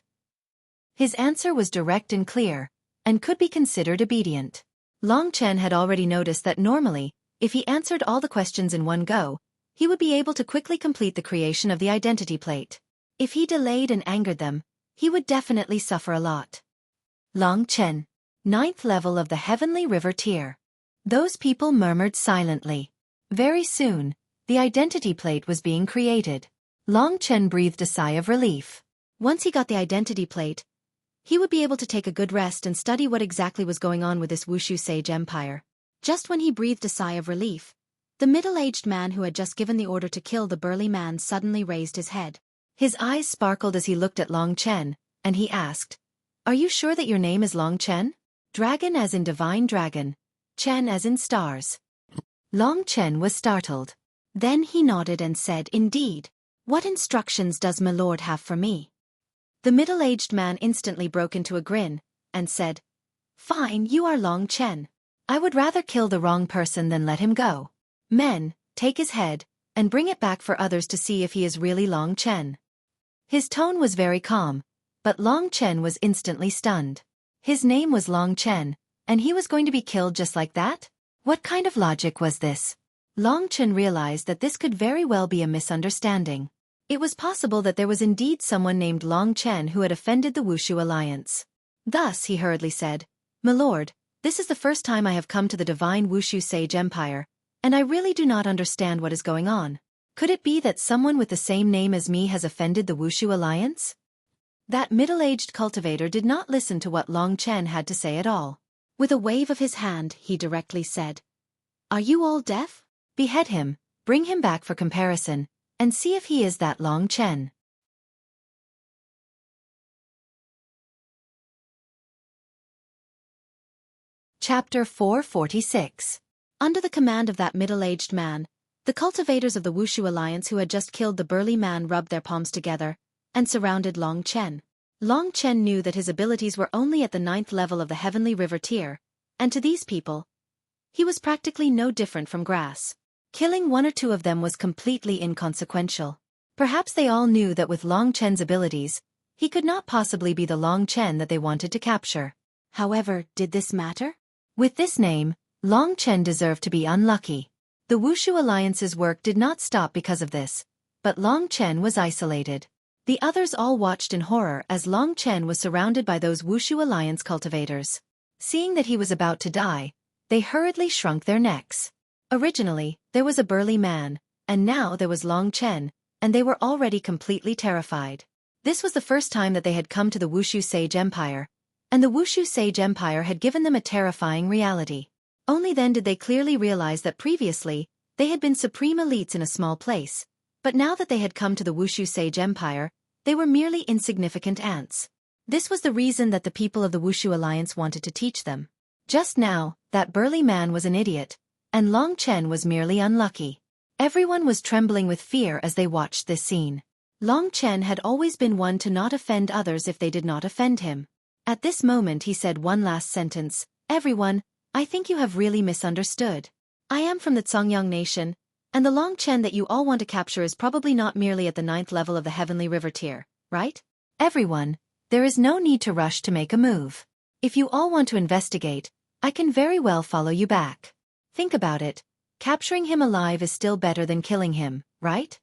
His answer was direct and clear, and could be considered obedient. Long Chen had already noticed that normally, if he answered all the questions in one go, he would be able to quickly complete the creation of the identity plate. If he delayed and angered them, he would definitely suffer a lot. Long Chen, 9th level of the Heavenly River tier. Those people murmured silently. Very soon, the identity plate was being created. Long Chen breathed a sigh of relief. Once he got the identity plate, he would be able to take a good rest and study what exactly was going on with this Wushu Sage Empire. Just when he breathed a sigh of relief, the middle-aged man who had just given the order to kill the burly man suddenly raised his head. His eyes sparkled as he looked at Long Chen, and he asked, are you sure that your name is Long Chen? Dragon as in divine dragon, Chen as in stars. Long Chen was startled. Then he nodded and said, "Indeed. What instructions does my lord have for me?" The middle-aged man instantly broke into a grin, and said, "Fine, you are Long Chen. I would rather kill the wrong person than let him go. Men, take his head, and bring it back for others to see if he is really Long Chen." His tone was very calm, but Long Chen was instantly stunned. His name was Long Chen, and he was going to be killed just like that? What kind of logic was this? Long Chen realized that this could very well be a misunderstanding. It was possible that there was indeed someone named Long Chen who had offended the Wushu alliance. Thus, he hurriedly said, "My lord, this is the first time I have come to the divine Wushu Sage Empire, and I really do not understand what is going on. Could it be that someone with the same name as me has offended the Wushu alliance?" That middle-aged cultivator did not listen to what Long Chen had to say at all. With a wave of his hand, he directly said, "Are you all deaf? Behead him, bring him back for comparison, and see if he is that Long Chen." Chapter 446. Under the command of that middle-aged man, the cultivators of the Wushu alliance who had just killed the burly man rubbed their palms together and surrounded Long Chen. Long Chen knew that his abilities were only at the 9th level of the Heavenly River tier, and to these people, he was practically no different from grass. Killing one or two of them was completely inconsequential. Perhaps they all knew that with Long Chen's abilities, he could not possibly be the Long Chen that they wanted to capture. However, did this matter? With this name, Long Chen deserved to be unlucky. The Wushu Alliance's work did not stop because of this, but Long Chen was isolated. The others all watched in horror as Long Chen was surrounded by those Wushu Alliance cultivators. Seeing that he was about to die, they hurriedly shrunk their necks. Originally, there was a burly man, and now there was Long Chen, and they were already completely terrified. This was the first time that they had come to the Wushu Sage Empire, and the Wushu Sage Empire had given them a terrifying reality. Only then did they clearly realize that previously, they had been supreme elites in a small place, but now that they had come to the Wushu Sage Empire, they were merely insignificant ants. This was the reason that the people of the Wushu Alliance wanted to teach them. Just now, that burly man was an idiot, and Long Chen was merely unlucky. Everyone was trembling with fear as they watched this scene. Long Chen had always been one to not offend others if they did not offend him. At this moment he said one last sentence, "Everyone, I think you have really misunderstood. I am from the Zongyang Nation, and the Long Chen that you all want to capture is probably not merely at the 9th level of the Heavenly River tier, right? Everyone, there is no need to rush to make a move. If you all want to investigate, I can very well follow you back. Think about it, capturing him alive is still better than killing him, right?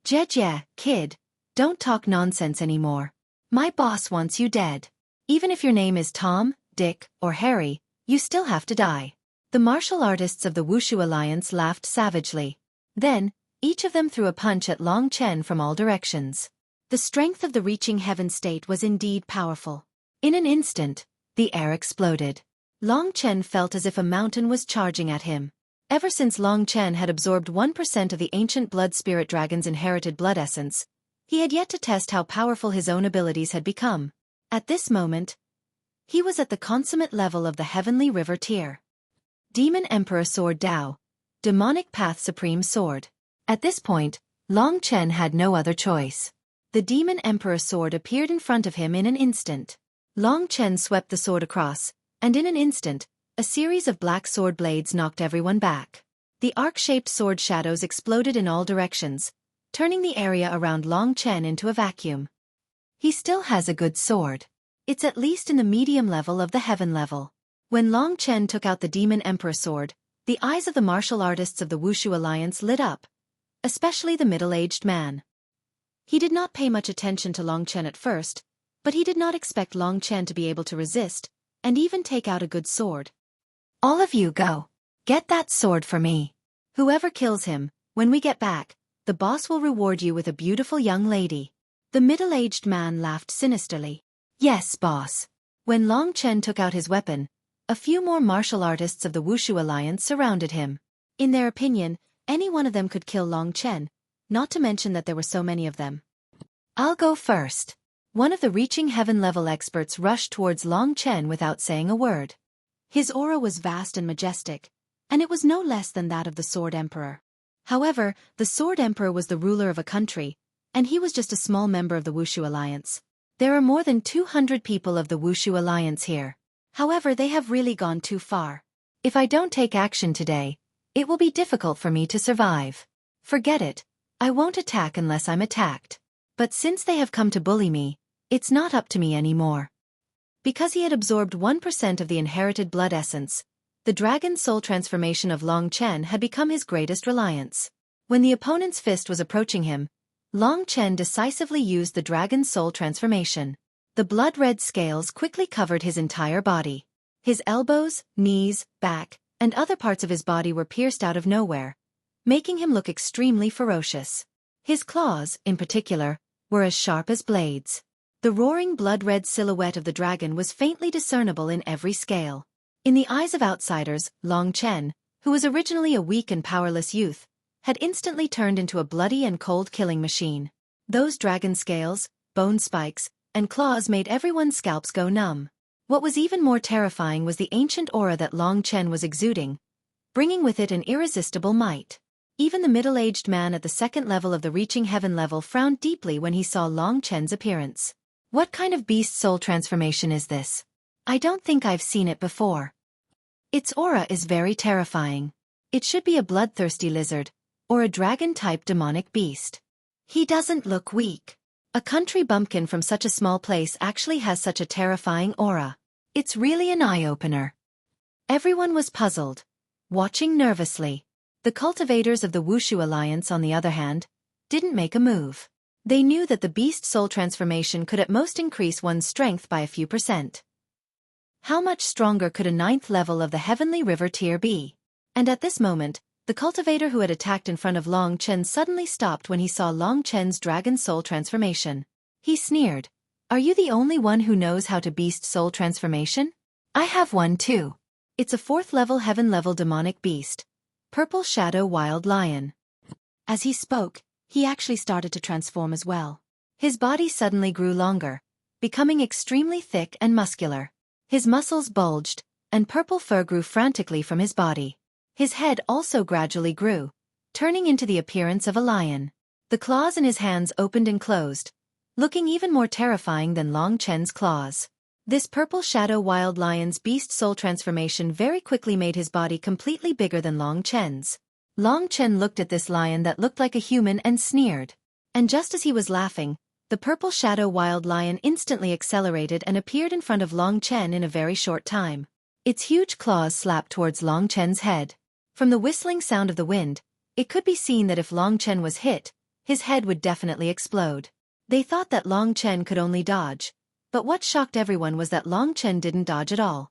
Jie, kid, don't talk nonsense anymore. My boss wants you dead. Even if your name is Tom, Dick, or Harry, you still have to die." The martial artists of the Wushu Alliance laughed savagely. Then, each of them threw a punch at Long Chen from all directions. The strength of the reaching heaven state was indeed powerful. In an instant, the air exploded. Long Chen felt as if a mountain was charging at him. Ever since Long Chen had absorbed 1% of the ancient blood spirit dragon's inherited blood essence, he had yet to test how powerful his own abilities had become. At this moment, he was at the consummate level of the Heavenly River tier. Demon Emperor Sword Dao. Demonic Path Supreme Sword. At this point, Long Chen had no other choice. The Demon Emperor Sword appeared in front of him in an instant. Long Chen swept the sword across, and in an instant, a series of black sword blades knocked everyone back. The arc-shaped sword shadows exploded in all directions, turning the area around Long Chen into a vacuum. He still has a good sword. It's at least in the medium level of the heaven level. When Long Chen took out the Demon Emperor sword, the eyes of the martial artists of the Wushu Alliance lit up, especially the middle-aged man. He did not pay much attention to Long Chen at first, but he did not expect Long Chen to be able to resist, and even take out a good sword. "All of you go. Get that sword for me. Whoever kills him, when we get back, the boss will reward you with a beautiful young lady." The middle-aged man laughed sinisterly. "Yes, boss." When Long Chen took out his weapon, a few more martial artists of the Wushu Alliance surrounded him. In their opinion, any one of them could kill Long Chen, not to mention that there were so many of them. "I'll go first." One of the reaching heaven-level experts rushed towards Long Chen without saying a word. His aura was vast and majestic, and it was no less than that of the Sword Emperor. However, the Sword Emperor was the ruler of a country, and he was just a small member of the Wushu Alliance. There are more than 200 people of the Wushu Alliance here. However, they have really gone too far. If I don't take action today, it will be difficult for me to survive. Forget it. I won't attack unless I'm attacked. But since they have come to bully me, it's not up to me anymore. Because he had absorbed 1% of the inherited blood essence, the dragon soul transformation of Long Chen had become his greatest reliance. When the opponent's fist was approaching him, Long Chen decisively used the dragon soul transformation. The blood-red scales quickly covered his entire body. His elbows, knees, back, and other parts of his body were pierced out of nowhere, making him look extremely ferocious. His claws, in particular, were as sharp as blades. The roaring blood-red silhouette of the dragon was faintly discernible in every scale. In the eyes of outsiders, Long Chen, who was originally a weak and powerless youth, had instantly turned into a bloody and cold killing machine. Those dragon scales, bone spikes, and claws made everyone's scalps go numb. What was even more terrifying was the ancient aura that Long Chen was exuding, bringing with it an irresistible might. Even the middle-aged man at the second level of the reaching heaven level frowned deeply when he saw Long Chen's appearance. What kind of beast soul transformation is this? I don't think I've seen it before. Its aura is very terrifying. It should be a bloodthirsty lizard, or a dragon-type demonic beast. He doesn't look weak. A country bumpkin from such a small place actually has such a terrifying aura. It's really an eye-opener. Everyone was puzzled, watching nervously. The cultivators of the Wushu Alliance, on the other hand, didn't make a move. They knew that the beast soul transformation could at most increase one's strength by a few %. How much stronger could a 9th level of the Heavenly River tier be? And at this moment, the cultivator who had attacked in front of Long Chen suddenly stopped when he saw Long Chen's dragon soul transformation. He sneered. Are you the only one who knows how to beast soul transformation? I have one too. It's a 4th level heaven level demonic beast. Purple Shadow Wild Lion. As he spoke, he actually started to transform as well. His body suddenly grew longer, becoming extremely thick and muscular. His muscles bulged, and purple fur grew frantically from his body. His head also gradually grew, turning into the appearance of a lion. The claws in his hands opened and closed, looking even more terrifying than Long Chen's claws. This Purple Shadow Wild Lion's beast soul transformation very quickly made his body completely bigger than Long Chen's. Long Chen looked at this lion that looked like a human and sneered. And just as he was laughing, the Purple Shadow Wild Lion instantly accelerated and appeared in front of Long Chen in a very short time. Its huge claws slapped towards Long Chen's head. From the whistling sound of the wind, it could be seen that if Long Chen was hit, his head would definitely explode. They thought that Long Chen could only dodge, but what shocked everyone was that Long Chen didn't dodge at all.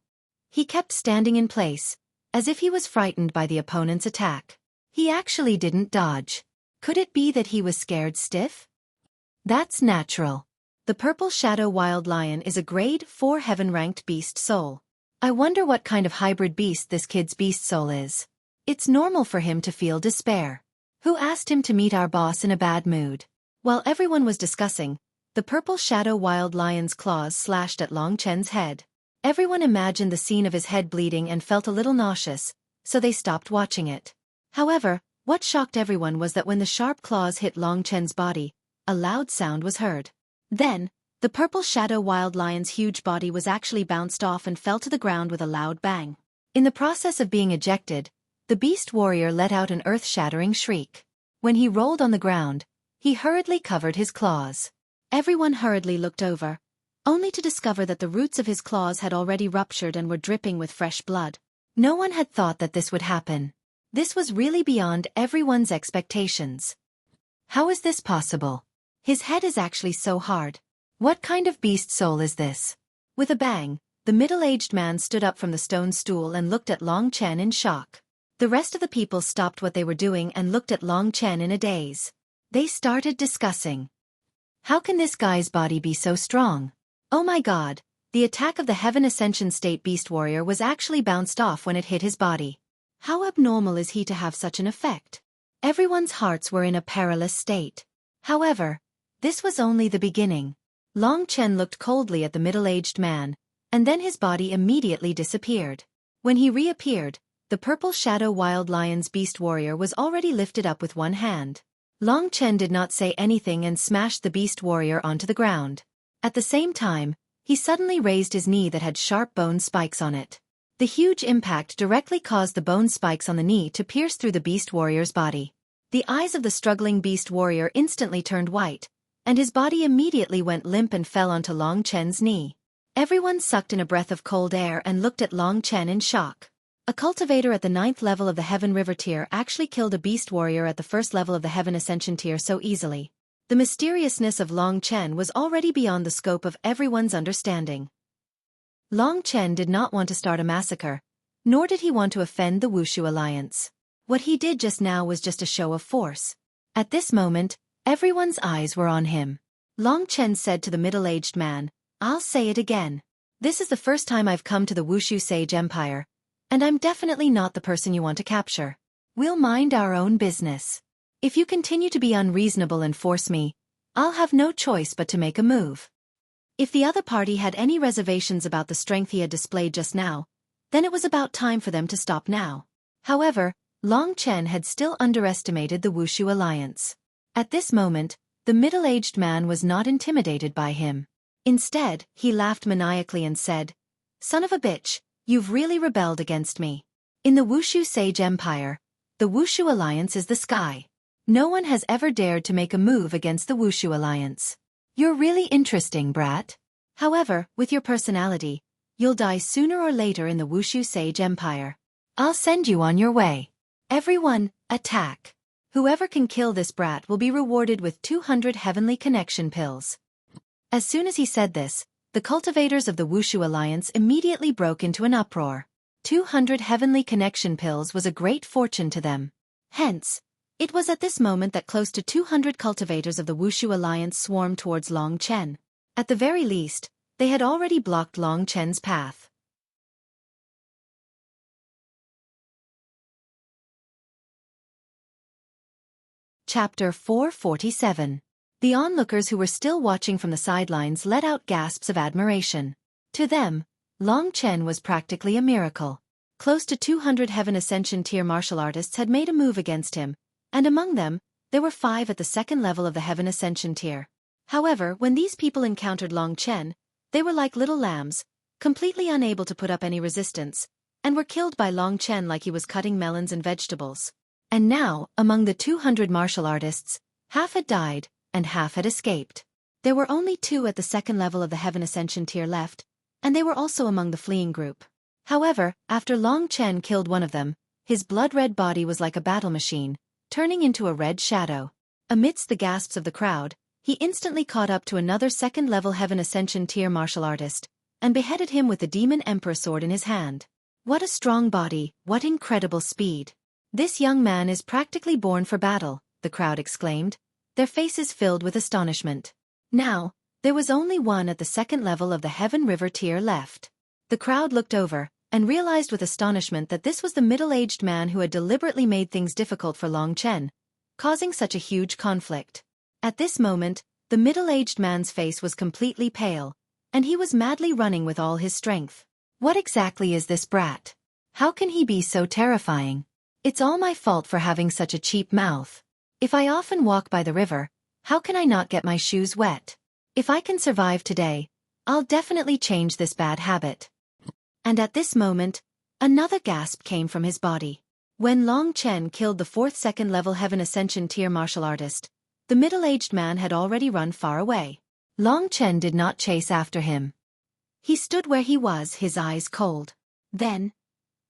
He kept standing in place, as if he was frightened by the opponent's attack. He actually didn't dodge. Could it be that he was scared stiff? That's natural. The Purple Shadow Wild Lion is a grade 4 heaven-ranked beast soul. I wonder what kind of hybrid beast this kid's beast soul is. It's normal for him to feel despair. Who asked him to meet our boss in a bad mood? While everyone was discussing, the Purple Shadow Wild Lion's claws slashed at Long Chen's head. Everyone imagined the scene of his head bleeding and felt a little nauseous, so they stopped watching it. However, what shocked everyone was that when the sharp claws hit Long Chen's body, a loud sound was heard. Then, the Purple Shadow Wild Lion's huge body was actually bounced off and fell to the ground with a loud bang. In the process of being ejected, the beast warrior let out an earth-shattering shriek. When he rolled on the ground, he hurriedly covered his claws. Everyone hurriedly looked over, only to discover that the roots of his claws had already ruptured and were dripping with fresh blood. No one had thought that this would happen. This was really beyond everyone's expectations. How is this possible? His head is actually so hard. What kind of beast soul is this? With a bang, the middle-aged man stood up from the stone stool and looked at Long Chen in shock. The rest of the people stopped what they were doing and looked at Long Chen in a daze. They started discussing. How can this guy's body be so strong? Oh my god, the attack of the Heaven Ascension State Beast Warrior was actually bounced off when it hit his body. How abnormal is he to have such an effect? Everyone's hearts were in a perilous state. However, this was only the beginning. Long Chen looked coldly at the middle-aged man, and then his body immediately disappeared. When he reappeared, the purple shadow wild lion's beast warrior was already lifted up with one hand. Long Chen did not say anything and smashed the beast warrior onto the ground. At the same time, he suddenly raised his knee that had sharp bone spikes on it. The huge impact directly caused the bone spikes on the knee to pierce through the beast warrior's body. The eyes of the struggling beast warrior instantly turned white, and his body immediately went limp and fell onto Long Chen's knee. Everyone sucked in a breath of cold air and looked at Long Chen in shock. A cultivator at the 9th level of the Heaven River tier actually killed a beast warrior at the 1st level of the Heaven Ascension tier so easily. The mysteriousness of Long Chen was already beyond the scope of everyone's understanding. Long Chen did not want to start a massacre, nor did he want to offend the Wushu Alliance. What he did just now was just a show of force. At this moment, everyone's eyes were on him. Long Chen said to the middle-aged man, "I'll say it again. This is the first time I've come to the Wushu Sage Empire, and I'm definitely not the person you want to capture. We'll mind our own business. If you continue to be unreasonable and force me, I'll have no choice but to make a move." If the other party had any reservations about the strength he had displayed just now, then it was about time for them to stop now. However, Long Chen had still underestimated the Wushu Alliance. At this moment, the middle-aged man was not intimidated by him. Instead, he laughed maniacally and said, "Son of a bitch, you've really rebelled against me. In the Wushu Sage Empire, the Wushu Alliance is the sky. No one has ever dared to make a move against the Wushu Alliance. You're really interesting, brat. However, with your personality, you'll die sooner or later in the Wushu Sage Empire. I'll send you on your way. Everyone, attack. Whoever can kill this brat will be rewarded with 200 heavenly connection pills." As soon as he said this, the cultivators of the Wushu Alliance immediately broke into an uproar. 200 heavenly connection pills was a great fortune to them. Hence, it was at this moment that close to 200 cultivators of the Wushu Alliance swarmed towards Long Chen. At the very least, they had already blocked Long Chen's path. Chapter 447. The onlookers who were still watching from the sidelines let out gasps of admiration. To them, Long Chen was practically a miracle. Close to 200 Heaven Ascension tier martial artists had made a move against him, and among them, there were 5 at the 2nd level of the Heaven Ascension tier. However, when these people encountered Long Chen, they were like little lambs, completely unable to put up any resistance, and were killed by Long Chen like he was cutting melons and vegetables. And now, among the 200 martial artists, half had died, and half had escaped. There were only 2 at the 2nd level of the Heaven Ascension tier left, and they were also among the fleeing group. However, after Long Chen killed one of them, his blood-red body was like a battle machine, turning into a red shadow. Amidst the gasps of the crowd, he instantly caught up to another 2nd level Heaven Ascension tier martial artist, and beheaded him with the Demon Emperor sword in his hand. What a strong body, what incredible speed. This young man is practically born for battle, the crowd exclaimed, their faces filled with astonishment. Now, there was only one at the 2nd level of the Heaven River tier left. The crowd looked over, and realized with astonishment that this was the middle-aged man who had deliberately made things difficult for Long Chen, causing such a huge conflict. At this moment, the middle-aged man's face was completely pale, and he was madly running with all his strength. What exactly is this brat? How can he be so terrifying? It's all my fault for having such a cheap mouth. If I often walk by the river, how can I not get my shoes wet? If I can survive today, I'll definitely change this bad habit. And at this moment, another gasp came from his body. When Long Chen killed the 4th 2nd level Heaven Ascension tier martial artist, the middle-aged man had already run far away. Long Chen did not chase after him. He stood where he was, his eyes cold. Then,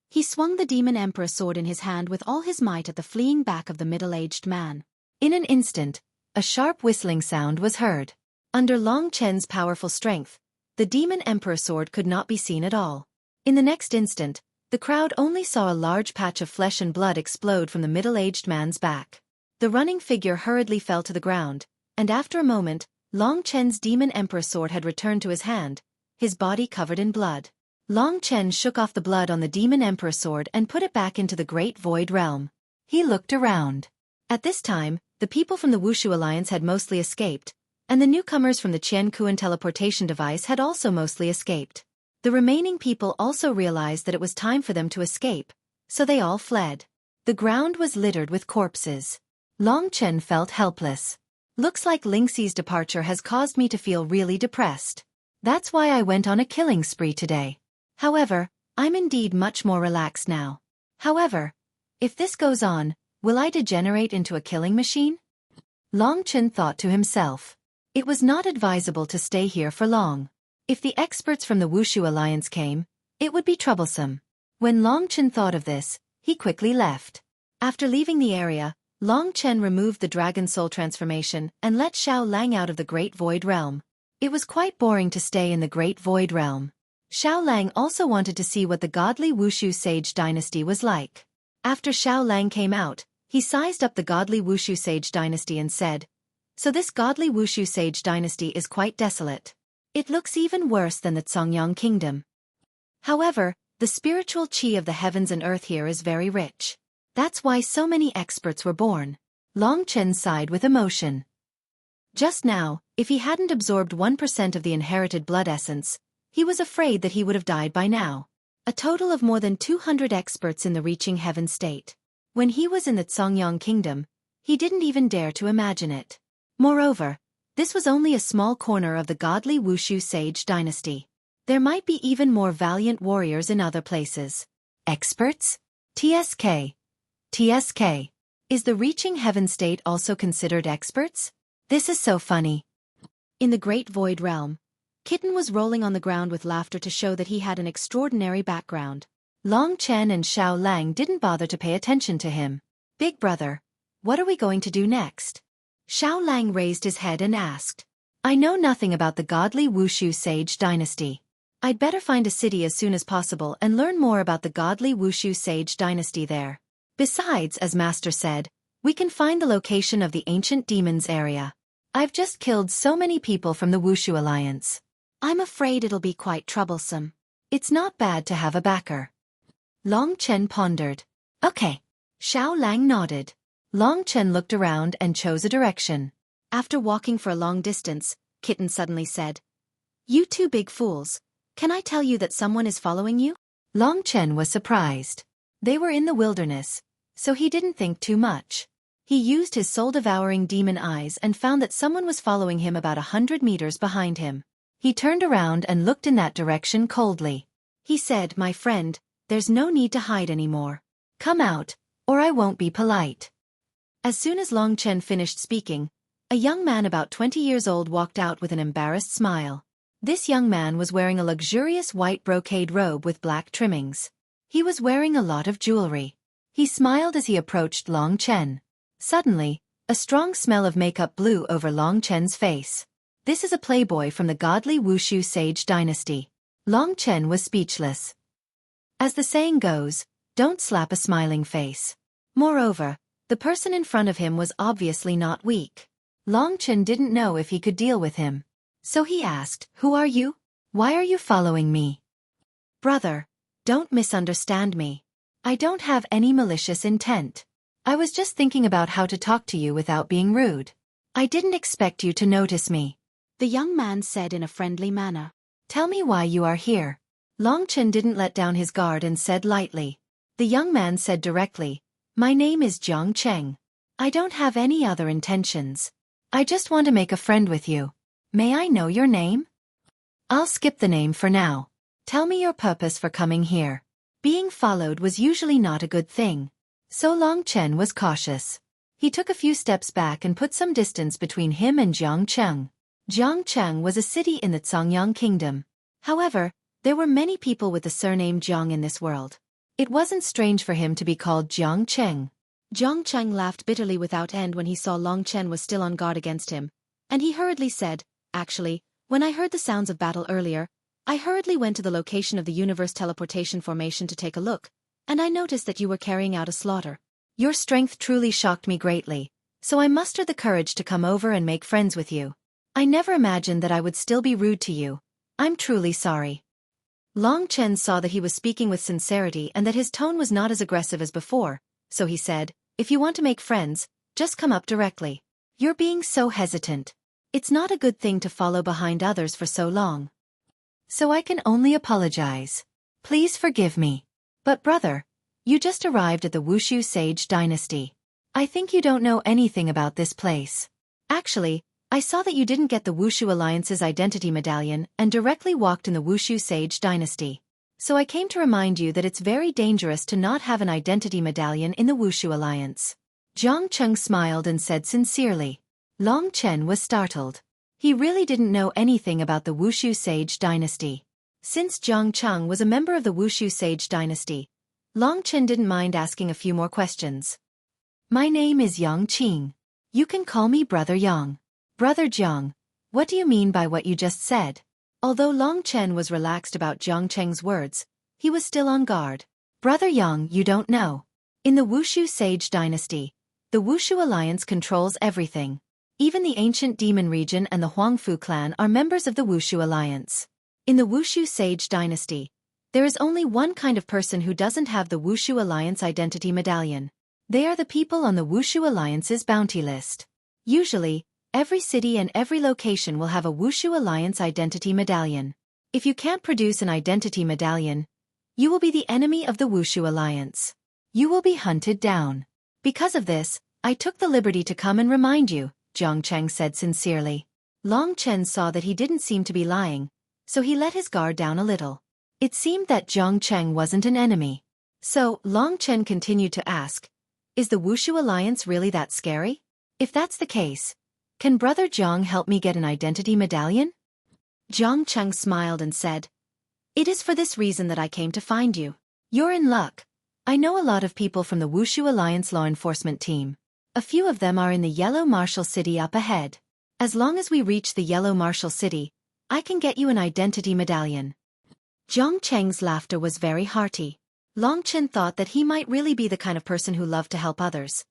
he swung the Demon Emperor sword in his hand with all his might at the fleeing back of the middle-aged man. In an instant, a sharp whistling sound was heard. Under Long Chen's powerful strength, the Demon Emperor sword could not be seen at all. In the next instant, the crowd only saw a large patch of flesh and blood explode from the middle-aged man's back. The running figure hurriedly fell to the ground, and after a moment, Long Chen's Demon Emperor sword had returned to his hand, his body covered in blood. Long Chen shook off the blood on the Demon Emperor sword and put it back into the Great Void Realm. He looked around. At this time, the people from the Wushu Alliance had mostly escaped, And the newcomers from the Qiankuan teleportation device had also mostly escaped. The remaining people also realized that it was time for them to escape, so they all fled. The ground was littered with corpses. Long Chen felt helpless. Looks like Lingxi's departure has caused me to feel really depressed. That's why I went on a killing spree today. However, I'm indeed much more relaxed now. However, if this goes on, will I degenerate into a killing machine? Long Chen thought to himself. It was not advisable to stay here for long. If the experts from the Wushu Alliance came, it would be troublesome. When Long Chen thought of this, he quickly left. After leaving the area, Long Chen removed the Dragon Soul transformation and let Xiao Lang out of the Great Void Realm. It was quite boring to stay in the Great Void Realm. Xiao Lang also wanted to see what the godly Wushu Sage dynasty was like. After Xiao Lang came out, he sized up the godly Wushu Sage dynasty and said, "So this godly Wushu Sage dynasty is quite desolate. It looks even worse than the Congyang kingdom. However, the spiritual qi of the heavens and earth here is very rich. That's why so many experts were born." Long Chen sighed with emotion. Just now, if he hadn't absorbed 1% of the inherited blood essence, he was afraid that he would have died by now. A total of more than 200 experts in the reaching heaven state. When he was in the Congyang kingdom, he didn't even dare to imagine it. Moreover, this was only a small corner of the godly Wushu Sage dynasty. There might be even more valiant warriors in other places. Experts? TSK. TSK. Is the reaching heaven state also considered experts? This is so funny. In the Great Void Realm, Kitten was rolling on the ground with laughter to show that he had an extraordinary background. Long Chen and Xiao Lang didn't bother to pay attention to him. "Big brother, what are we going to do next?" Xiao Lang raised his head and asked. "I know nothing about the godly Wushu Sage dynasty. I'd better find a city as soon as possible and learn more about the godly Wushu Sage dynasty there. Besides, as Master said, we can find the location of the ancient demons area. I've just killed so many people from the Wushu Alliance. I'm afraid it'll be quite troublesome. It's not bad to have a backer." Long Chen pondered. "Okay." Xiao Lang nodded. Long Chen looked around and chose a direction. After walking for a long distance, Kitten suddenly said, "You two big fools, can I tell you that someone is following you?" Long Chen was surprised. They were in the wilderness, so he didn't think too much. He used his soul-devouring demon eyes and found that someone was following him about 100 meters behind him. He turned around and looked in that direction coldly. He said, "My friend, there's no need to hide anymore. Come out, or I won't be polite." As soon as Long Chen finished speaking, a young man about 20 years old walked out with an embarrassed smile. This young man was wearing a luxurious white brocade robe with black trimmings. He was wearing a lot of jewelry. He smiled as he approached Long Chen. Suddenly, a strong smell of makeup blew over Long Chen's face. This is a playboy from the godly Wushu Sage dynasty. Long Chen was speechless. As the saying goes, don't slap a smiling face. Moreover, the person in front of him was obviously not weak. Long Chen didn't know if he could deal with him. So he asked, "Who are you? Why are you following me?" "Brother, don't misunderstand me. I don't have any malicious intent. I was just thinking about how to talk to you without being rude. I didn't expect you to notice me," the young man said in a friendly manner. "Tell me why you are here." Long Chen didn't let down his guard and said lightly. The young man said directly, "My name is Jiang Cheng. I don't have any other intentions. I just want to make a friend with you. May I know your name?" "I'll skip the name for now. Tell me your purpose for coming here." Being followed was usually not a good thing. So Long Chen was cautious. He took a few steps back and put some distance between him and Jiangcheng. Jiangcheng was a city in the Congyang kingdom. However, there were many people with the surname Jiang in this world. It wasn't strange for him to be called Jiangcheng. Jiangcheng laughed bitterly without end when he saw Long Chen was still on guard against him, and he hurriedly said, "Actually, when I heard the sounds of battle earlier, I hurriedly went to the location of the universe teleportation formation to take a look, and I noticed that you were carrying out a slaughter. Your strength truly shocked me greatly, so I mustered the courage to come over and make friends with you. I never imagined that I would still be rude to you. I'm truly sorry." Long Chen saw that he was speaking with sincerity and that his tone was not as aggressive as before, so he said, "If you want to make friends, just come up directly. You're being so hesitant. It's not a good thing to follow behind others for so long. So I can only apologize. Please forgive me. But brother, you just arrived at the Wushu Sage Dynasty. I think you don't know anything about this place. Actually, I saw that you didn't get the Wushu Alliance's identity medallion and directly walked in the Wushu Sage Dynasty. So I came to remind you that it's very dangerous to not have an identity medallion in the Wushu Alliance. Jiang Cheng smiled and said sincerely. Long Chen was startled. He really didn't know anything about the Wushu Sage Dynasty. Since Jiang Cheng was a member of the Wushu Sage Dynasty, Long Chen didn't mind asking a few more questions. My name is Yang Qing. You can call me Brother Yang. Brother Jiang, what do you mean by what you just said? Although Long Chen was relaxed about Jiang Cheng's words, he was still on guard. Brother Yang, you don't know. In the Wushu Sage Dynasty, the Wushu Alliance controls everything. Even the ancient demon region and the Huangfu clan are members of the Wushu Alliance. In the Wushu Sage Dynasty, there is only one kind of person who doesn't have the Wushu Alliance identity medallion. They are the people on the Wushu Alliance's bounty list. Usually, every city and every location will have a Wushu Alliance identity medallion. If you can't produce an identity medallion, you will be the enemy of the Wushu Alliance. You will be hunted down. Because of this, I took the liberty to come and remind you, Jiang Cheng said sincerely. Long Chen saw that he didn't seem to be lying, so he let his guard down a little. It seemed that Jiang Cheng wasn't an enemy. So, Long Chen continued to ask, is the Wushu Alliance really that scary? If that's the case, can Brother Jiang help me get an identity medallion? Jiang Cheng smiled and said, it is for this reason that I came to find you. You're in luck. I know a lot of people from the Wushu Alliance law enforcement team. A few of them are in the Yellow Marshal City up ahead. As long as we reach the Yellow Marshal City, I can get you an identity medallion. Jiang Cheng's laughter was very hearty. Long Chen thought that he might really be the kind of person who loved to help others.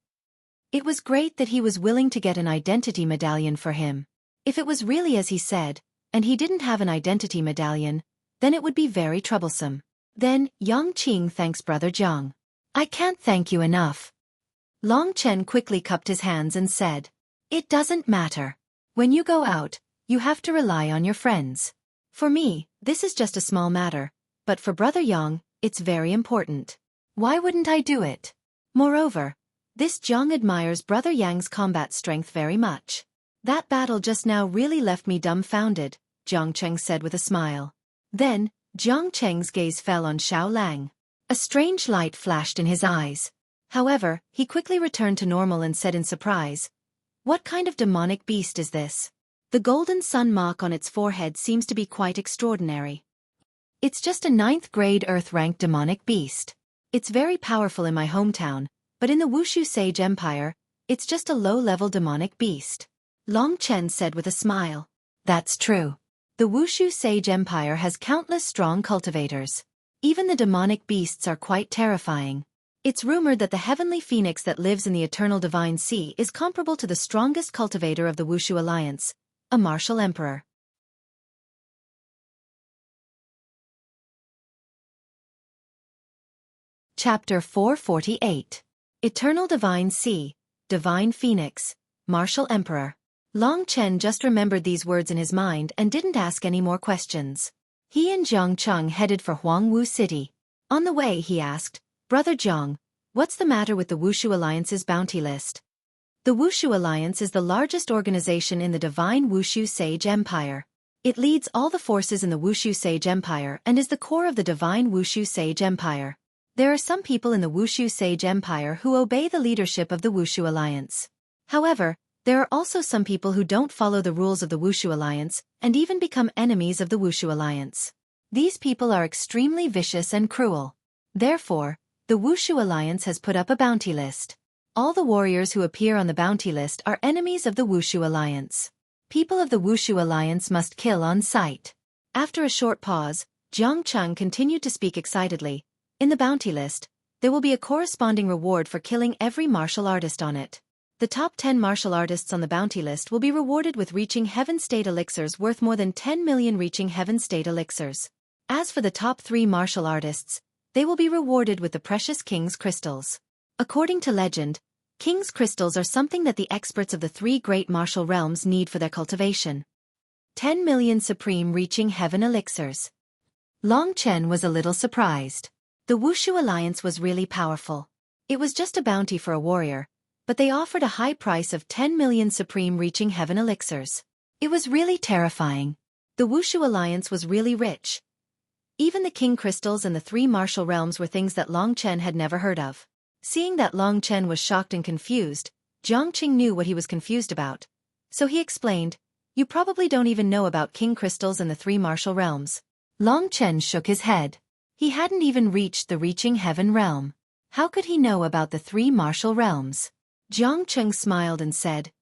It was great that he was willing to get an identity medallion for him. If it was really as he said, and he didn't have an identity medallion, then it would be very troublesome. Then, Yang Qing thanks Brother Jiang. I can't thank you enough. Long Chen quickly cupped his hands and said, it doesn't matter. When you go out, you have to rely on your friends. For me, this is just a small matter, but for Brother Yang, it's very important. Why wouldn't I do it? Moreover, this Jiang admires Brother Yang's combat strength very much. That battle just now really left me dumbfounded, Jiang Cheng said with a smile. Then, Jiang Cheng's gaze fell on Xiao Lang. A strange light flashed in his eyes. However, he quickly returned to normal and said in surprise, what kind of demonic beast is this? The golden sun mark on its forehead seems to be quite extraordinary. It's just a 9th grade Earth-ranked demonic beast. It's very powerful in my hometown, but in the Wushu Sage Empire, it's just a low-level demonic beast. Long Chen said with a smile. That's true. The Wushu Sage Empire has countless strong cultivators. Even the demonic beasts are quite terrifying. It's rumored that the heavenly phoenix that lives in the eternal divine sea is comparable to the strongest cultivator of the Wushu Alliance, a martial emperor. Chapter 448. Eternal Divine Sea, Divine Phoenix, Martial Emperor. Long Chen just remembered these words in his mind and didn't ask any more questions. He and Jiang Cheng headed for Huangwu City. On the way he asked, Brother Jiang, what's the matter with the Wushu Alliance's bounty list? The Wushu Alliance is the largest organization in the Divine Wushu Sage Empire. It leads all the forces in the Wushu Sage Empire and is the core of the Divine Wushu Sage Empire. There are some people in the Wushu Sage Empire who obey the leadership of the Wushu Alliance. However, there are also some people who don't follow the rules of the Wushu Alliance and even become enemies of the Wushu Alliance. These people are extremely vicious and cruel. Therefore, the Wushu Alliance has put up a bounty list. All the warriors who appear on the bounty list are enemies of the Wushu Alliance. People of the Wushu Alliance must kill on sight. After a short pause, Jiang Cheng continued to speak excitedly. In the bounty list, there will be a corresponding reward for killing every martial artist on it. The top 10 martial artists on the bounty list will be rewarded with reaching Heaven State elixirs worth more than 10 million reaching Heaven State elixirs. As for the top 3 martial artists, they will be rewarded with the precious King's crystals. According to legend, King's crystals are something that the experts of the three great martial realms need for their cultivation. 10 million supreme reaching heaven elixirs. Long Chen was a little surprised. The Wushu alliance was really powerful. It was just a bounty for a warrior, but they offered a high price of 10 million supreme reaching heaven elixirs. It was really terrifying. The Wushu alliance was really rich. Even the king crystals and the three martial realms were things that Long Chen had never heard of. Seeing that Long Chen was shocked and confused, Jiang Qing knew what he was confused about. So he explained, "You probably don't even know about king crystals and the three martial realms." Long Chen shook his head. He hadn't even reached the reaching heaven realm. How could he know about the three martial realms? Jiang Qing smiled and said,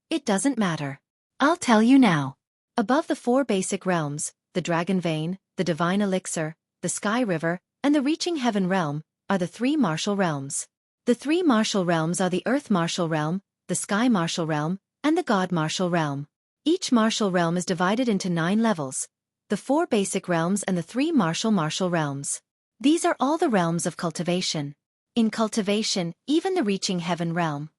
"It doesn't matter. I'll tell you now. Above the four basic realms, the Dragon Vein, the Divine Elixir, the Sky River, and the Reaching Heaven Realm, are the three martial realms. The three martial realms are the Earth Martial Realm, the Sky Martial Realm, and the God Martial Realm. Each martial realm is divided into 9 levels, the 4 basic realms and the 3 martial realms. These are all the realms of cultivation. In cultivation, even the Reaching Heaven Realm.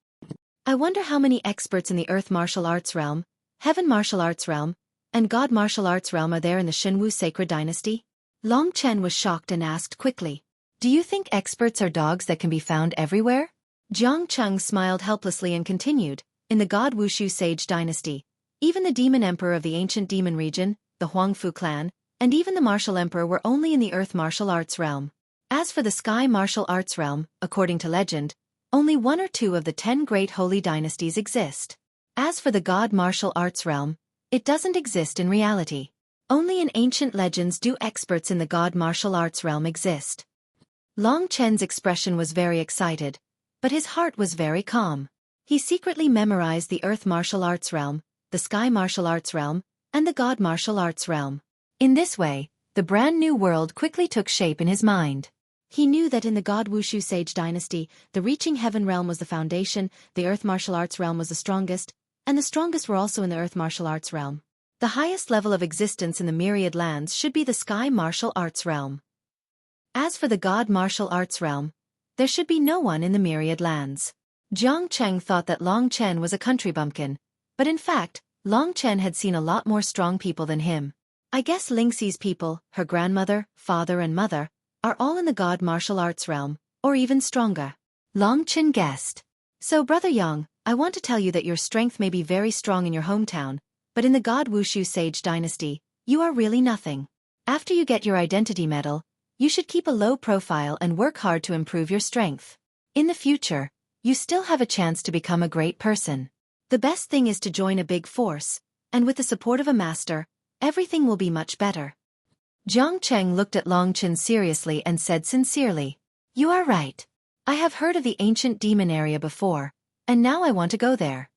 I wonder how many experts in the Earth Martial Arts Realm, Heaven Martial Arts Realm, and God Martial Arts Realm are there in the Xinwu Sacred Dynasty?" Long Chen was shocked and asked quickly, "Do you think experts are dogs that can be found everywhere?" Jiang Qing smiled helplessly and continued, "In the God Wushu Sage Dynasty, even the Demon Emperor of the ancient demon region, the Huangfu clan, and even the Martial Emperor were only in the Earth Martial Arts Realm. As for the Sky Martial Arts Realm, according to legend, only 1 or 2 of the 10 great holy dynasties exist. As for the God Martial Arts Realm, it doesn't exist in reality. Only in ancient legends do experts in the God Martial Arts Realm exist." Long Chen's expression was very excited, but his heart was very calm. He secretly memorized the Earth Martial Arts Realm, the Sky Martial Arts Realm, and the God Martial Arts Realm. In this way, the brand new world quickly took shape in his mind. He knew that in the God Wushu Sage Dynasty, the Reaching Heaven Realm was the foundation, the Earth Martial Arts Realm was the strongest, and the strongest were also in the Earth Martial Arts Realm. The highest level of existence in the Myriad Lands should be the Sky Martial Arts Realm. As for the God Martial Arts Realm, there should be no one in the Myriad Lands. Jiang Qing thought that Long Chen was a country bumpkin, but in fact, Long Chen had seen a lot more strong people than him. I guess Lingxi's people, her grandmother, father and mother, are all in the God Martial Arts Realm, or even stronger. Long Chen guessed. "So Brother Yang, I want to tell you that your strength may be very strong in your hometown, but in the God Wushu Sage Dynasty, you are really nothing. After you get your identity medal, you should keep a low profile and work hard to improve your strength. In the future, you still have a chance to become a great person. The best thing is to join a big force, and with the support of a master, everything will be much better." Jiang Qing looked at Long Chen seriously and said sincerely, "You are right. I have heard of the ancient demon area before, and now I want to go there."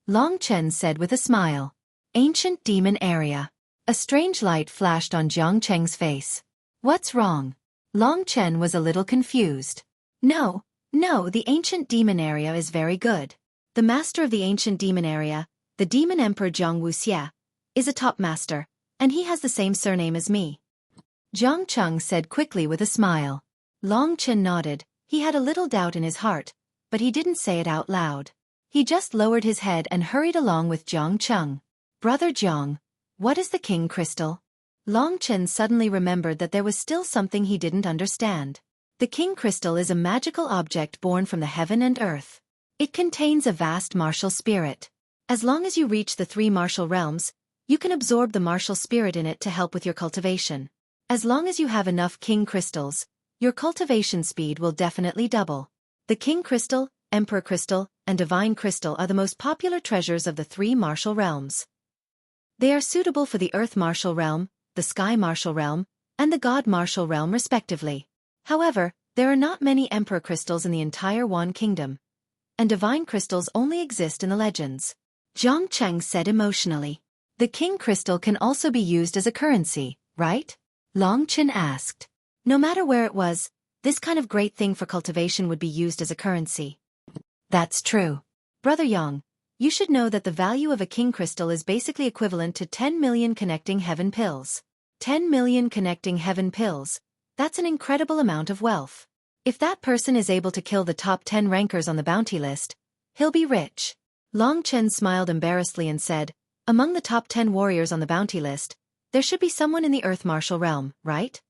Long Chen said with a smile, "Ancient demon area." A strange light flashed on Jiang Qing's face. "What's wrong?" Long Chen was a little confused. No, the ancient demon area is very good. The master of the ancient demon area, the demon emperor Jiang Wuxia, is a top master, and he has the same surname as me." Jiang Qing said quickly with a smile. Long Chen nodded. He had a little doubt in his heart, but he didn't say it out loud. He just lowered his head and hurried along with Jiang Qing. "Brother Jiang, what is the king crystal?" Long Chen suddenly remembered that there was still something he didn't understand. The king crystal is a magical object born from the heaven and earth. It contains a vast martial spirit. As long as you reach the 3 martial realms, you can absorb the martial spirit in it to help with your cultivation. As long as you have enough king crystals, your cultivation speed will definitely double. The king crystal, emperor crystal, and divine crystal are the most popular treasures of the 3 martial realms. They are suitable for the earth martial realm, the sky martial realm, and the god martial realm respectively. However, there are not many emperor crystals in the entire Wan Kingdom, and divine crystals only exist in the legends. Jiang Qing said emotionally. "The king crystal can also be used as a currency, right?" Long Chen asked. No matter where it was, this kind of great thing for cultivation would be used as a currency. That's true. Brother Yang, you should know that the value of a king crystal is basically equivalent to 10 million connecting heaven pills. 10 million connecting heaven pills, that's an incredible amount of wealth. If that person is able to kill the top 10 rankers on the bounty list, He'll be rich. Long Chen smiled embarrassedly and said, among the top 10 warriors on the bounty list, there should be someone in the Earth Martial Realm, right?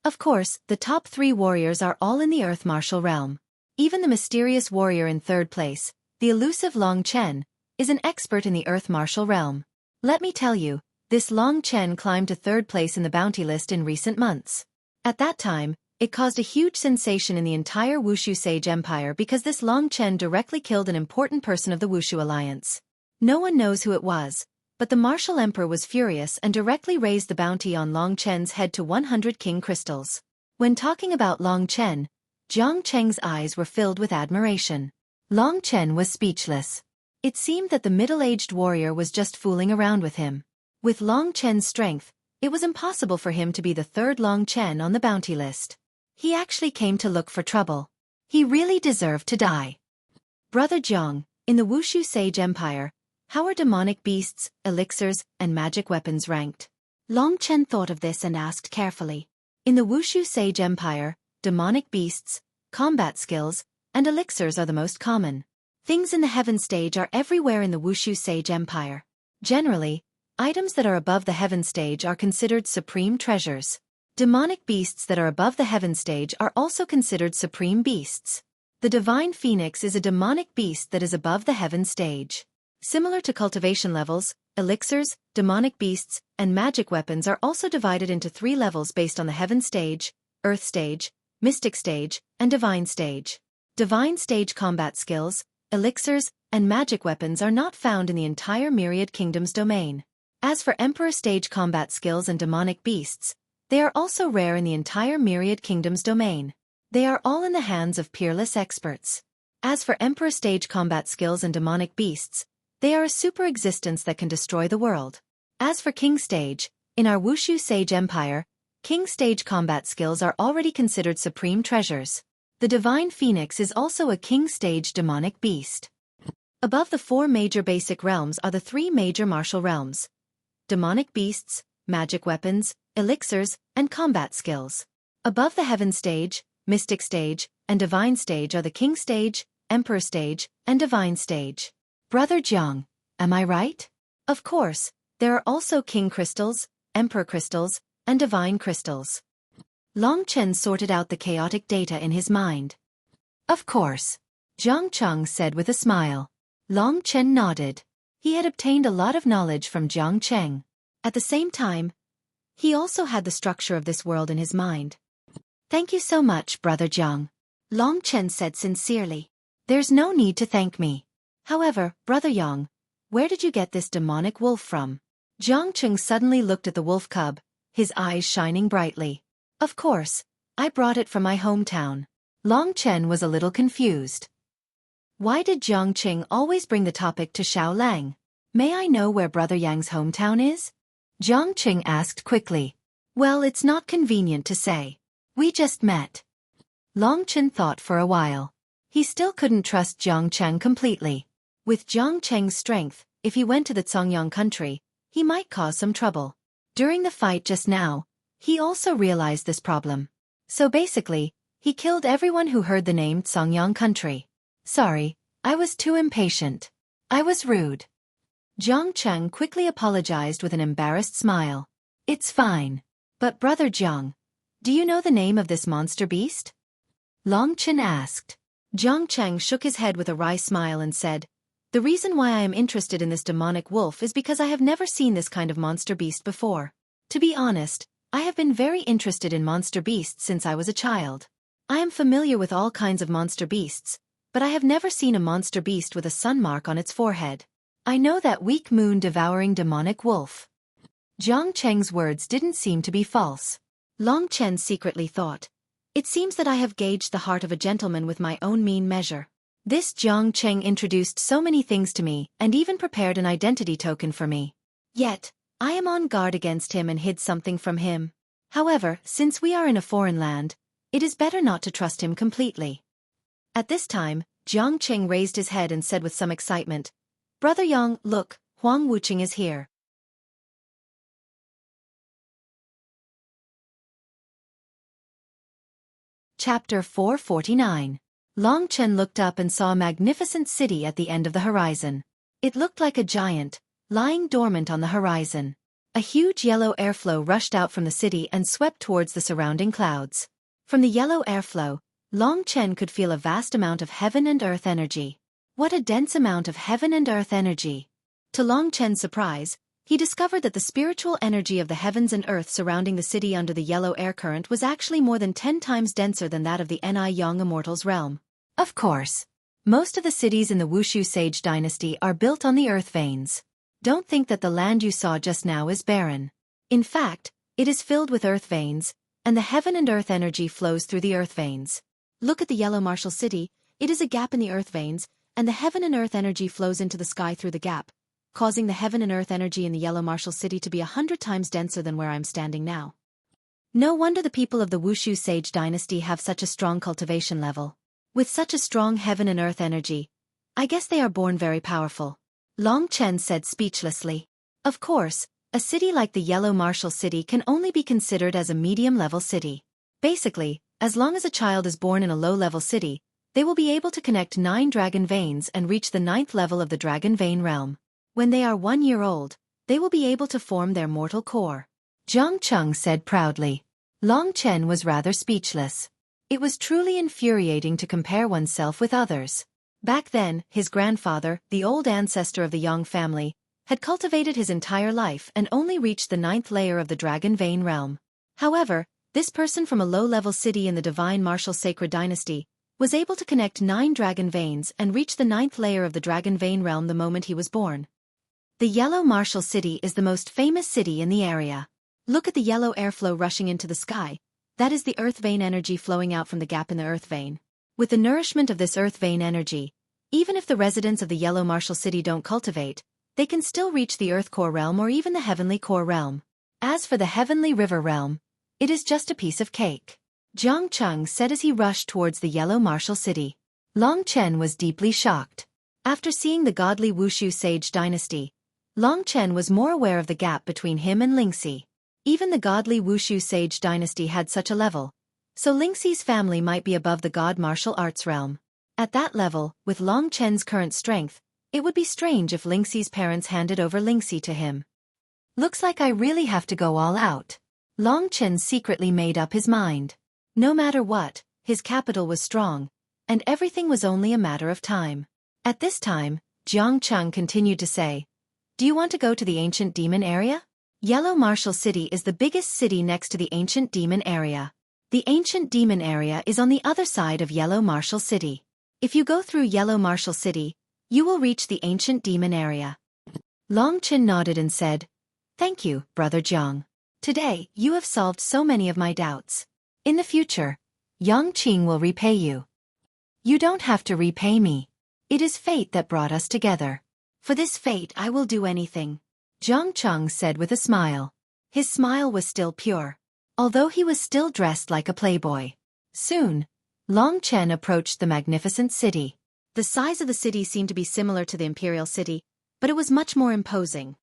Of course, the top 3 warriors are all in the Earth Martial Realm. Even the mysterious warrior in 3rd place, the elusive Long Chen, is an expert in the Earth Martial Realm. Let me tell you, this Long Chen climbed to 3rd place in the bounty list in recent months. At that time, it caused a huge sensation in the entire Wushu Sage Empire because this Long Chen directly killed an important person of the Wushu Alliance. No one knows who it was, but the Martial Emperor was furious and directly raised the bounty on Long Chen's head to 100 king crystals. When talking about Long Chen, Jiang Cheng's eyes were filled with admiration. Long Chen was speechless. It seemed that the middle-aged warrior was just fooling around with him. With Long Chen's strength, it was impossible for him to be the 3rd Long Chen on the bounty list. He actually came to look for trouble. He really deserved to die. Brother Jiang, in the Wushu Sage Empire, how are demonic beasts, elixirs, and magic weapons ranked? Long Chen thought of this and asked carefully. In the Wushu Sage Empire, demonic beasts, combat skills, and elixirs are the most common. Things in the heaven stage are everywhere in the Wushu Sage Empire. Generally, items that are above the heaven stage are considered supreme treasures. Demonic beasts that are above the heaven stage are also considered supreme beasts. The divine phoenix is a demonic beast that is above the heaven stage. Similar to cultivation levels, elixirs, demonic beasts, and magic weapons are also divided into 3 levels based on the heaven stage, earth stage, mystic stage, and divine stage. Divine stage combat skills, elixirs, and magic weapons are not found in the entire Myriad Kingdom's domain. As for Emperor stage combat skills and demonic beasts, they are also rare in the entire Myriad Kingdom's domain. They are all in the hands of peerless experts. As for Emperor stage combat skills and demonic beasts, they are a super existence that can destroy the world. As for King stage, in our Wushu Sage Empire, King stage combat skills are already considered supreme treasures. The divine phoenix is also a King stage demonic beast. Above the 4 major basic realms are the 3 major martial realms: demonic beasts, magic weapons, elixirs, and combat skills. Above the heaven stage, mystic stage, and divine stage are the King stage, Emperor stage, and divine stage. Brother Jiang, am I right? Of course, there are also King crystals, Emperor crystals, and divine crystals. Long Chen sorted out the chaotic data in his mind. Of course, Jiang Cheng said with a smile. Long Chen nodded. He had obtained a lot of knowledge from Jiang Cheng. At the same time, he also had the structure of this world in his mind. Thank you so much, Brother Jiang. Long Chen said sincerely. There's no need to thank me. However, Brother Yang, where did you get this demonic wolf from? Jiang Cheng suddenly looked at the wolf cub, his eyes shining brightly. Of course, I brought it from my hometown. Long Chen was a little confused. Why did Jiang Cheng always bring the topic to Xiao Lang? May I know where Brother Yang's hometown is? Jiang Cheng asked quickly. Well, it's not convenient to say. We just met. Long Chen thought for a while. He still couldn't trust Jiang Cheng completely. With Jiang Cheng's strength, if he went to the Songyang country, he might cause some trouble. During the fight just now, he also realized this problem. So basically, he killed everyone who heard the name Songyang country. Sorry, I was too impatient. I was rude. Jiang Cheng quickly apologized with an embarrassed smile. It's fine. But Brother Jiang, do you know the name of this monster beast? Long Chen asked. Jiang Cheng shook his head with a wry smile and said, the reason why I am interested in this demonic wolf is because I have never seen this kind of monster beast before. To be honest, I have been very interested in monster beasts since I was a child. I am familiar with all kinds of monster beasts, but I have never seen a monster beast with a sun mark on its forehead. I know that weak moon-devouring demonic wolf. Jiang Cheng's words didn't seem to be false. Long Chen secretly thought, it seems that I have gauged the heart of a gentleman with my own mean measure. This Jiang Cheng introduced so many things to me and even prepared an identity token for me. Yet, I am on guard against him and hid something from him. However, since we are in a foreign land, it is better not to trust him completely. At this time, Jiang Cheng raised his head and said with some excitement, Brother Yang, look, Huang Wuqing is here. Chapter 449. Long Chen looked up and saw a magnificent city at the end of the horizon. It looked like a giant, lying dormant on the horizon. A huge yellow airflow rushed out from the city and swept towards the surrounding clouds. From the yellow airflow, Long Chen could feel a vast amount of heaven and earth energy. What a dense amount of heaven and earth energy! To Long Chen's surprise, he discovered that the spiritual energy of the heavens and earth surrounding the city under the yellow air current was actually more than 10 times denser than that of the Ni Yang Immortals realm. Of course, most of the cities in the Wushu Sage dynasty are built on the earth veins. Don't think that the land you saw just now is barren. In fact, it is filled with earth veins, and the heaven and earth energy flows through the earth veins. Look at the yellow martial city, it is a gap in the earth veins, and the heaven and earth energy flows into the sky through the gap, causing the heaven and earth energy in the yellow martial city to be 100 times denser than where I'm standing now. No wonder the people of the Wushu Sage dynasty have such a strong cultivation level. With such a strong heaven and earth energy, I guess they are born very powerful. Long Chen said speechlessly. Of course, a city like the Yellow Martial City can only be considered as a medium-level city. Basically, as long as a child is born in a low-level city, they will be able to connect 9 dragon veins and reach the 9th level of the dragon vein realm. When they are 1 year old, they will be able to form their mortal core. Jiang Cheng said proudly. Long Chen was rather speechless. It was truly infuriating to compare oneself with others. Back then, his grandfather, the old ancestor of the Yang family, had cultivated his entire life and only reached the 9th layer of the dragon vein realm. However, this person from a low-level city in the divine martial sacred dynasty was able to connect 9 dragon veins and reach the 9th layer of the dragon vein realm the moment he was born. The Yellow Martial City is the most famous city in the area. Look at the yellow airflow rushing into the sky. That is the earth vein energy flowing out from the gap in the earth vein. With the nourishment of this earth vein energy, even if the residents of the Yellow Martial City don't cultivate, they can still reach the earth core realm or even the heavenly core realm. As for the heavenly river realm, it is just a piece of cake. Jiang Cheng said as he rushed towards the Yellow Martial City. Long Chen was deeply shocked. After seeing the godly Wushu Sage dynasty, Long Chen was more aware of the gap between him and Lingxi. Even the godly Wushu Sage dynasty had such a level, so Lingxi's family might be above the god martial arts realm. At that level, with Long Chen's current strength, it would be strange if Lingxi's parents handed over Lingxi to him. Looks like I really have to go all out. Long Chen secretly made up his mind. No matter what, his capital was strong, and everything was only a matter of time. At this time, Jiang Cheng continued to say, "Do you want to go to the ancient demon area? Yellow Martial City is the biggest city next to the ancient demon area. The ancient demon area is on the other side of Yellow Martial City. If you go through Yellow Martial City, you will reach the ancient demon area." Long Chen nodded and said, "Thank you, Brother Jiang. Today, you have solved so many of my doubts. In the future, Yang Qing will repay you." "You don't have to repay me. It is fate that brought us together. For this fate I will do anything," Jiang Cheng said with a smile. His smile was still pure, although he was still dressed like a playboy. Soon, Long Chen approached the magnificent city. The size of the city seemed to be similar to the imperial city, but it was much more imposing.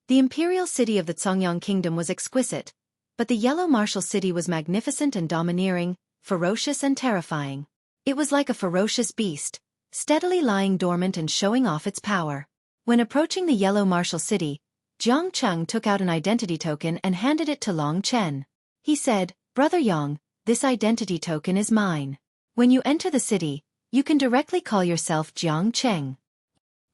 The imperial city of the Congyang kingdom was exquisite, but the Yellow Martial City was magnificent and domineering, ferocious and terrifying. It was like a ferocious beast, steadily lying dormant and showing off its power. When approaching the Yellow Martial City, Jiang Cheng took out an identity token and handed it to Long Chen. He said, "Brother Yang, this identity token is mine. When you enter the city, you can directly call yourself Jiang Cheng."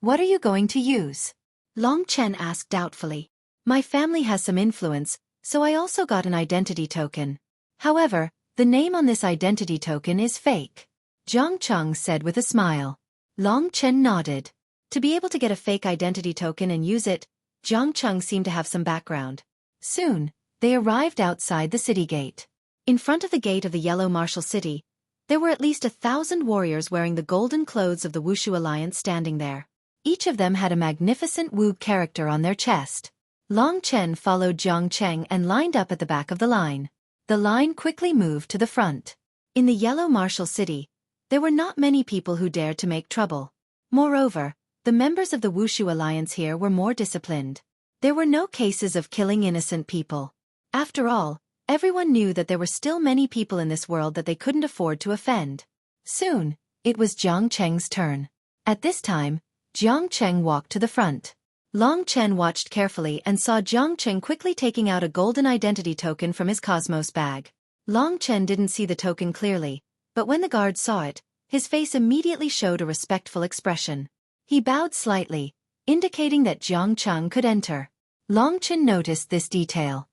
"What are you going to use?" Long Chen asked doubtfully. "My family has some influence, so I also got an identity token. However, the name on this identity token is fake," Jiang Cheng said with a smile. Long Chen nodded. To be able to get a fake identity token and use it, Jiang Cheng seemed to have some background. Soon, they arrived outside the city gate. In front of the gate of the Yellow Martial City, there were at least 1,000 warriors wearing the golden clothes of the Wushu Alliance standing there. Each of them had a magnificent Wu character on their chest. Long Chen followed Jiang Cheng and lined up at the back of the line. The line quickly moved to the front. In the Yellow Martial City, there were not many people who dared to make trouble. Moreover, the members of the Wushu Alliance here were more disciplined. There were no cases of killing innocent people. After all, everyone knew that there were still many people in this world that they couldn't afford to offend. Soon, it was Jiang Cheng's turn. At this time, Jiang Cheng walked to the front. Long Chen watched carefully and saw Jiang Cheng quickly taking out a golden identity token from his cosmos bag. Long Chen didn't see the token clearly, but when the guard saw it, his face immediately showed a respectful expression. He bowed slightly, indicating that Jiang Cheng could enter. Long Chen noticed this detail.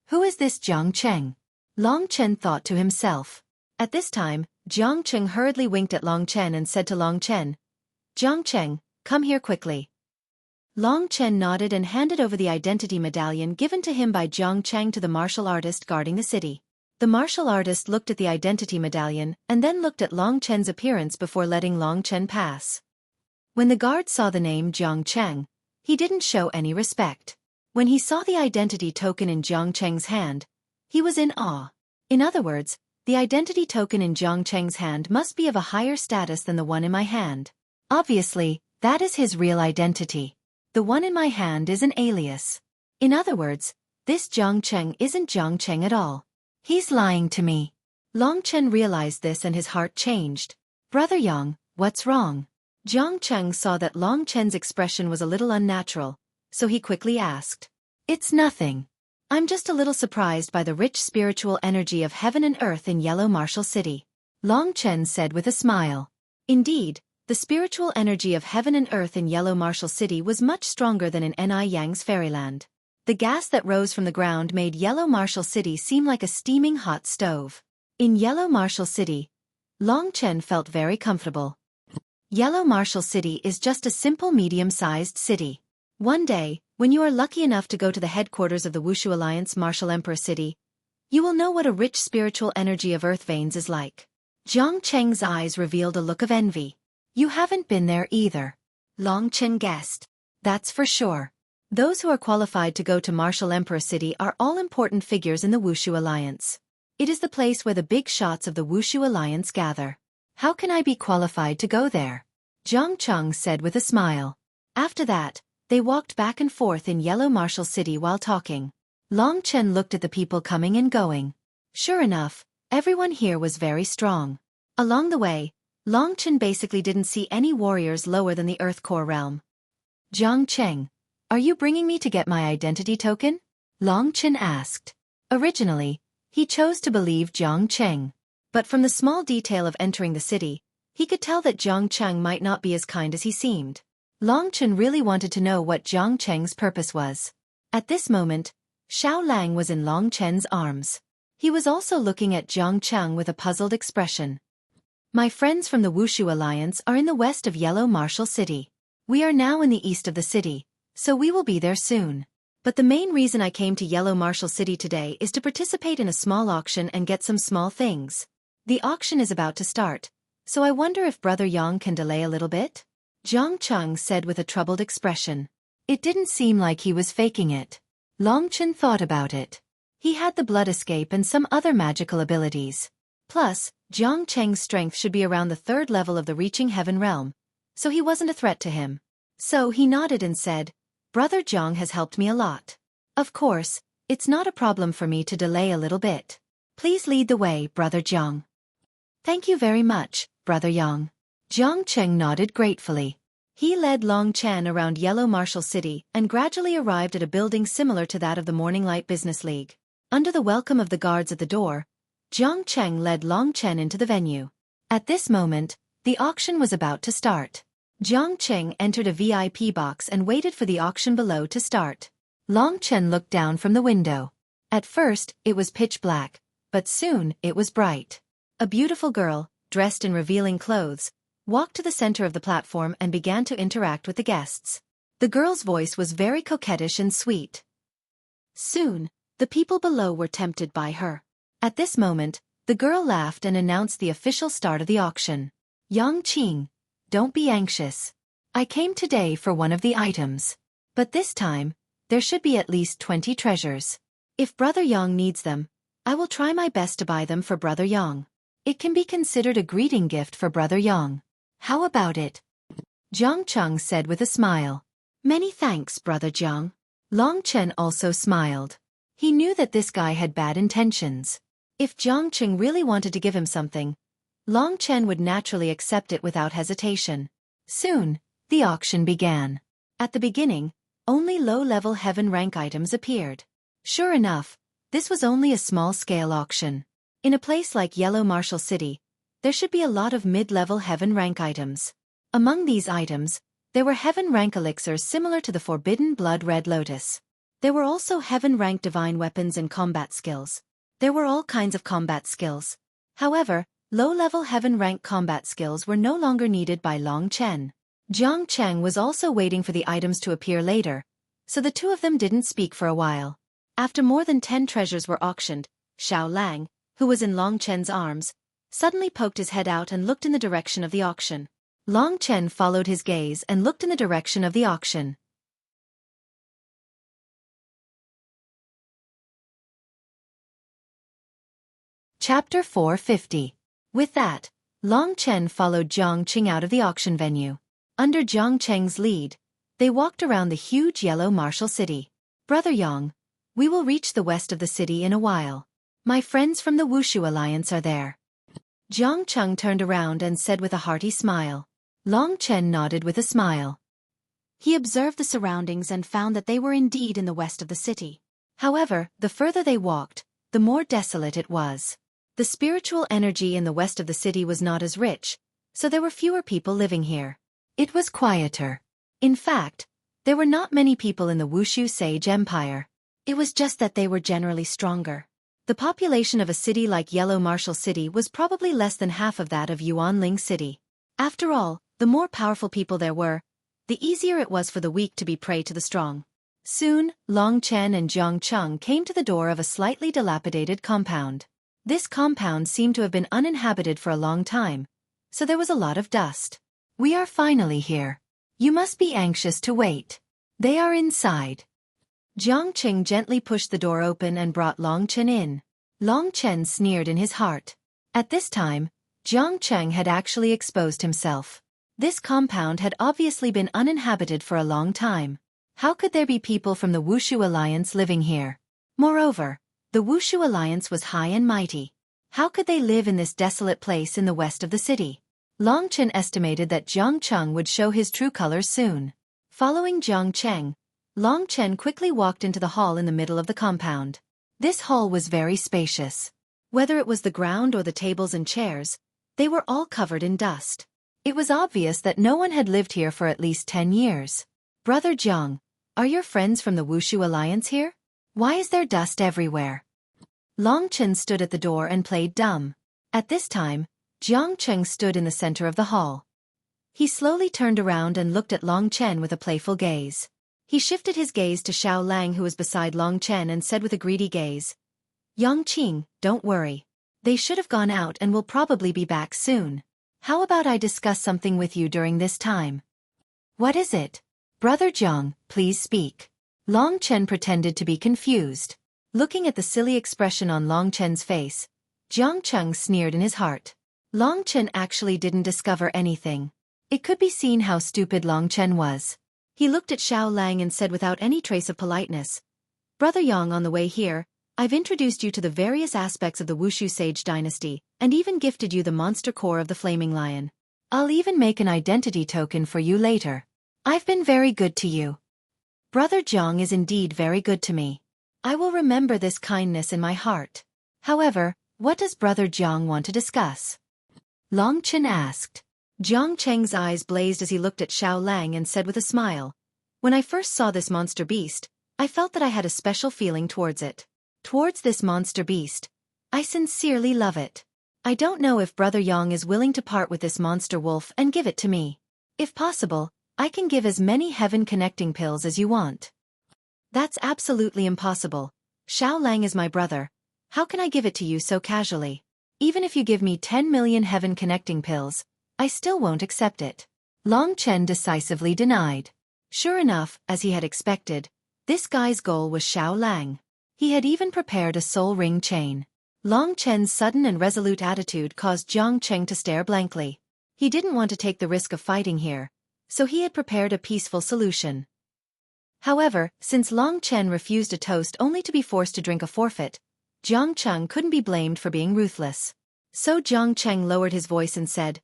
Who is this Jiang Cheng? Long Chen thought to himself. At this time, Jiang Cheng hurriedly winked at Long Chen and said to Long Chen, "Jiang Cheng, come here quickly." Long Chen nodded and handed over the identity medallion given to him by Jiang Cheng to the martial artist guarding the city. The martial artist looked at the identity medallion and then looked at Long Chen's appearance before letting Long Chen pass. When the guard saw the name Jiang Cheng, he didn't show any respect. When he saw the identity token in Jiang Cheng's hand, he was in awe. In other words, the identity token in Jiang Cheng's hand must be of a higher status than the one in my hand. Obviously, that is his real identity. The one in my hand is an alias. In other words, this Jiang Cheng isn't Jiang Cheng at all. He's lying to me. Long Chen realized this and his heart changed. "Brother Yang, what's wrong?" Jiang Cheng saw that Long Chen's expression was a little unnatural, so he quickly asked. "It's nothing. I'm just a little surprised by the rich spiritual energy of heaven and earth in Yellow Martial City," Long Chen said with a smile. Indeed, the spiritual energy of heaven and earth in Yellow Martial City was much stronger than in Ni Yang's fairyland. The gas that rose from the ground made Yellow Martial City seem like a steaming hot stove. In Yellow Martial City, Long Chen felt very comfortable. Yellow Martial City is just a simple medium-sized city. One day, when you are lucky enough to go to the headquarters of the Wushu Alliance Martial Emperor City, you will know what a rich spiritual energy of earth veins is like. Jiang Cheng's eyes revealed a look of envy. "You haven't been there either," Long Chen guessed. "That's for sure. Those who are qualified to go to Martial Emperor City are all important figures in the Wushu Alliance. It is the place where the big shots of the Wushu Alliance gather. How can I be qualified to go there?" Jiang Cheng said with a smile. After that, they walked back and forth in Yellow Martial City while talking. Long Chen looked at the people coming and going. Sure enough, everyone here was very strong. Along the way, Long Chen basically didn't see any warriors lower than the Earth Core realm. "Jiang Cheng, are you bringing me to get my identity token?" Long Chen asked. Originally, he chose to believe Jiang Cheng. But from the small detail of entering the city, he could tell that Jiang Cheng might not be as kind as he seemed. Long Chen really wanted to know what Jiang Cheng's purpose was. At this moment, Xiao Lang was in Long Chen's arms. He was also looking at Jiang Cheng with a puzzled expression. "My friends from the Wushu Alliance are in the west of Yellow Martial City. We are now in the east of the city, so we will be there soon. But the main reason I came to Yellow Martial City today is to participate in a small auction and get some small things. The auction is about to start, so I wonder if Brother Yang can delay a little bit?" Jiang Cheng said with a troubled expression. It didn't seem like he was faking it. Long Chen thought about it. He had the blood escape and some other magical abilities. Plus, Jiang Cheng's strength should be around the 3rd level of the Reaching Heaven realm, so he wasn't a threat to him. So he nodded and said, "Brother Jiang has helped me a lot. Of course, it's not a problem for me to delay a little bit. Please lead the way, Brother Jiang." "Thank you very much, Brother Yang." Jiang Cheng nodded gratefully. He led Long Chen around Yellow Martial City and gradually arrived at a building similar to that of the Morning Light Business League. Under the welcome of the guards at the door, Jiang Cheng led Long Chen into the venue. At this moment, the auction was about to start. Jiang Cheng entered a VIP box and waited for the auction below to start. Long Chen looked down from the window. At first, it was pitch black, but soon it was bright. A beautiful girl, dressed in revealing clothes, walked to the center of the platform and began to interact with the guests. The girl's voice was very coquettish and sweet. Soon, the people below were tempted by her. At this moment, the girl laughed and announced the official start of the auction. "Yang Qing, don't be anxious. I came today for one of the items. But this time, there should be at least 20 treasures. If Brother Yang needs them, I will try my best to buy them for Brother Yang. It can be considered a greeting gift for Brother Yang. How about it?" Jiang Cheng said with a smile. "Many thanks, Brother Jiang." Long Chen also smiled. He knew that this guy had bad intentions. If Jiang Cheng really wanted to give him something, Long Chen would naturally accept it without hesitation. Soon, the auction began. At the beginning, only low-level heaven rank items appeared. Sure enough, this was only a small-scale auction. In a place like Yellow Marshal City, there should be a lot of mid-level heaven rank items. Among these items, there were heaven rank elixirs similar to the Forbidden Blood Red Lotus. There were also heaven rank divine weapons and combat skills. There were all kinds of combat skills. However, low-level heaven rank combat skills were no longer needed by Long Chen. Jiang Cheng was also waiting for the items to appear later, so the two of them didn't speak for a while. After more than 10 treasures were auctioned, Xiao Lang, who was in Long Chen's arms, suddenly poked his head out and looked in the direction of the auction. Long Chen followed his gaze and looked in the direction of the auction. Chapter 450. With that, Long Chen followed Jiang Qing out of the auction venue. Under Jiang Cheng's lead, they walked around the huge Yellow Marshal City. Brother Yang, we will reach the west of the city in a while. My friends from the Wushu Alliance are there. Jiang Cheng turned around and said with a hearty smile. Long Chen nodded with a smile. He observed the surroundings and found that they were indeed in the west of the city. However, the further they walked, the more desolate it was. The spiritual energy in the west of the city was not as rich, so there were fewer people living here. It was quieter. In fact, there were not many people in the Wushu Sage Empire. It was just that they were generally stronger. The population of a city like Yellow Marshal City was probably less than half of that of Yuanling City. After all, the more powerful people there were, the easier it was for the weak to be prey to the strong. Soon, Long Chen and Jiang Cheng came to the door of a slightly dilapidated compound. This compound seemed to have been uninhabited for a long time, so there was a lot of dust. We are finally here. You must be anxious to wait. They are inside. Jiang Qing gently pushed the door open and brought Long Chen in. Long Chen sneered in his heart. At this time, Jiang Cheng had actually exposed himself. This compound had obviously been uninhabited for a long time. How could there be people from the Wushu Alliance living here? Moreover, the Wushu Alliance was high and mighty. How could they live in this desolate place in the west of the city? Long Chen estimated that Jiang Cheng would show his true colors soon. Following Jiang Cheng, Long Chen quickly walked into the hall in the middle of the compound. This hall was very spacious. Whether it was the ground or the tables and chairs, they were all covered in dust. It was obvious that no one had lived here for at least 10 years. Brother Jiang, are your friends from the Wushu Alliance here? Why is there dust everywhere? Long Chen stood at the door and played dumb. At this time, Jiang Cheng stood in the center of the hall. He slowly turned around and looked at Long Chen with a playful gaze. He shifted his gaze to Xiao Lang, who was beside Long Chen, and said with a greedy gaze, Yang Qing, don't worry. They should have gone out and will probably be back soon. How about I discuss something with you during this time? What is it? Brother Jiang, please speak. Long Chen pretended to be confused. Looking at the silly expression on Long Chen's face, Jiang Cheng sneered in his heart. Long Chen actually didn't discover anything. It could be seen how stupid Long Chen was. He looked at Xiao Lang and said without any trace of politeness, Brother Yang, on the way here, I've introduced you to the various aspects of the Wushu Sage dynasty, and even gifted you the monster core of the Flaming Lion. I'll even make an identity token for you later. I've been very good to you. Brother Jiang is indeed very good to me. I will remember this kindness in my heart. However, what does Brother Jiang want to discuss? Long Chen asked. Jiang Cheng's eyes blazed as he looked at Xiao Lang and said with a smile, When I first saw this monster beast, I felt that I had a special feeling towards it. Towards this monster beast, I sincerely love it. I don't know if Brother Yang is willing to part with this monster wolf and give it to me. If possible, I can give as many heaven-connecting pills as you want. That's absolutely impossible. Xiao Lang is my brother. How can I give it to you so casually? Even if you give me 10 million heaven-connecting pills, I still won't accept it. Long Chen decisively denied. Sure enough, as he had expected, this guy's goal was Xiao Lang. He had even prepared a soul ring chain. Long Chen's sudden and resolute attitude caused Jiang Cheng to stare blankly. He didn't want to take the risk of fighting here, so he had prepared a peaceful solution. However, since Long Chen refused a toast only to be forced to drink a forfeit, Jiang Cheng couldn't be blamed for being ruthless. So Jiang Cheng lowered his voice and said,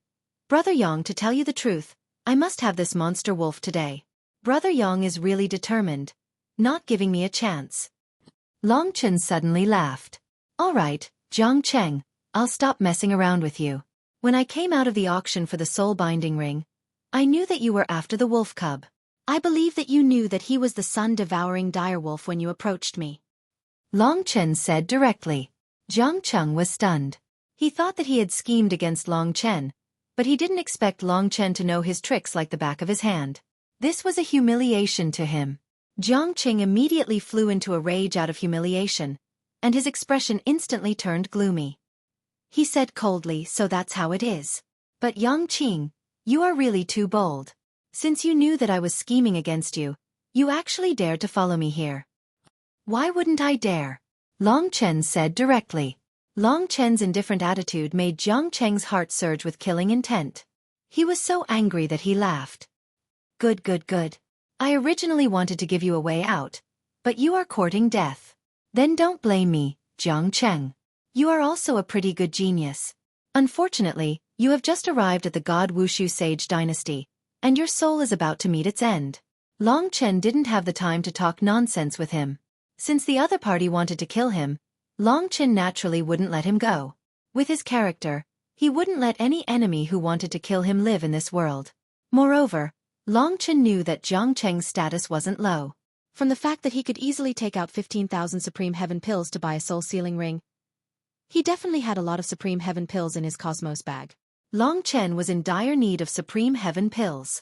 Brother Yang, to tell you the truth, I must have this monster wolf today. Brother Yang is really determined, not giving me a chance. Long Chen suddenly laughed. All right, Jiang Cheng, I'll stop messing around with you. When I came out of the auction for the soul binding ring, I knew that you were after the wolf cub. I believe that you knew that he was the sun-devouring direwolf when you approached me. Long Chen said directly. Jiang Cheng was stunned. He thought that he had schemed against Long Chen, but he didn't expect Long Chen to know his tricks like the back of his hand. This was a humiliation to him. Jiang Cheng immediately flew into a rage out of humiliation, and his expression instantly turned gloomy. He said coldly, so that's how it is. But Yang Qing, you are really too bold. Since you knew that I was scheming against you, you actually dared to follow me here. Why wouldn't I dare? Long Chen said directly. Long Chen's indifferent attitude made Jiang Cheng's heart surge with killing intent. He was so angry that he laughed. Good, good, good. I originally wanted to give you a way out, but you are courting death. Then don't blame me, Jiang Cheng. You are also a pretty good genius. Unfortunately, you have just arrived at the God Wushu Sage dynasty, and your soul is about to meet its end. Long Chen didn't have the time to talk nonsense with him. Since the other party wanted to kill him, Long Chen naturally wouldn't let him go. With his character, he wouldn't let any enemy who wanted to kill him live in this world. Moreover, Long Chen knew that Jiang Cheng's status wasn't low. From the fact that he could easily take out 15,000 Supreme Heaven pills to buy a soul-sealing ring, he definitely had a lot of Supreme Heaven pills in his Cosmos bag. Long Chen was in dire need of Supreme Heaven pills.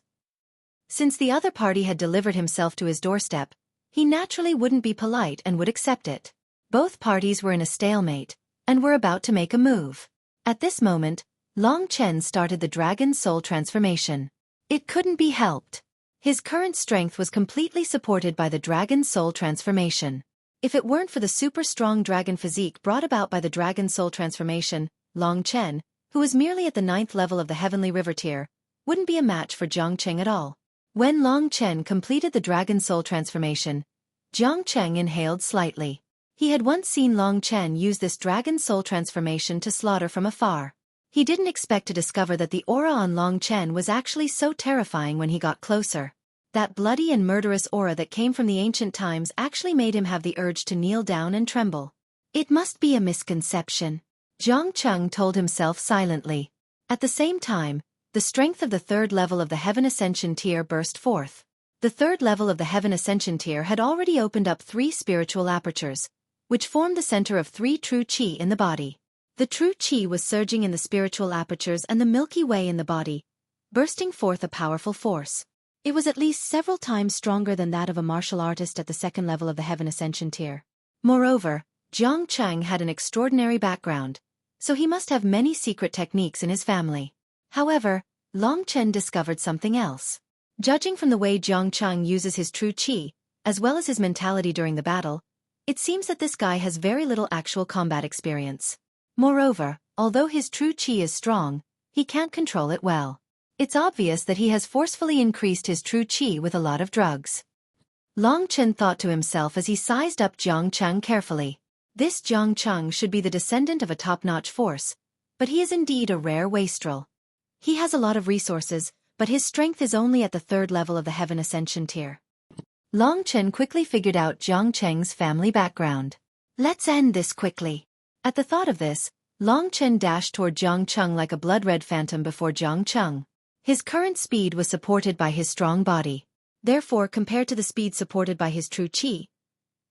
Since the other party had delivered himself to his doorstep, he naturally wouldn't be polite and would accept it. Both parties were in a stalemate, and were about to make a move. At this moment, Long Chen started the Dragon Soul transformation. It couldn't be helped. His current strength was completely supported by the Dragon Soul transformation. If it weren't for the super strong dragon physique brought about by the Dragon Soul transformation, Long Chen, who was merely at the 9th level of the Heavenly River tier, wouldn't be a match for Jiang Cheng at all. When Long Chen completed the Dragon Soul transformation, Jiang Cheng inhaled slightly. He had once seen Long Chen use this Dragon Soul transformation to slaughter from afar. He didn't expect to discover that the aura on Long Chen was actually so terrifying when he got closer. That bloody and murderous aura that came from the ancient times actually made him have the urge to kneel down and tremble. It must be a misconception, Jiang Cheng told himself silently. At the same time, the strength of the 3rd level of the Heaven Ascension tier burst forth. The 3rd level of the Heaven Ascension tier had already opened up 3 spiritual apertures, which formed the center of 3 true qi in the body. The true qi was surging in the spiritual apertures and the Milky Way in the body, bursting forth a powerful force. It was at least several times stronger than that of a martial artist at the 2nd level of the Heaven Ascension tier. Moreover, Jiang Cheng had an extraordinary background, so he must have many secret techniques in his family. However, Long Chen discovered something else. Judging from the way Jiang Cheng uses his true qi, as well as his mentality during the battle, it seems that this guy has very little actual combat experience. Moreover, although his true qi is strong, he can't control it well. It's obvious that he has forcefully increased his true qi with a lot of drugs. Long Chen thought to himself as he sized up Jiang Cheng carefully. This Jiang Cheng should be the descendant of a top-notch force, but he is indeed a rare wastrel. He has a lot of resources, but his strength is only at the 3rd level of the Heaven Ascension tier. Long Chen quickly figured out Jiang Cheng's family background. Let's end this quickly. At the thought of this, Long Chen dashed toward Jiang Cheng like a blood-red phantom before Jiang Cheng. His current speed was supported by his strong body. Therefore, compared to the speed supported by his true qi,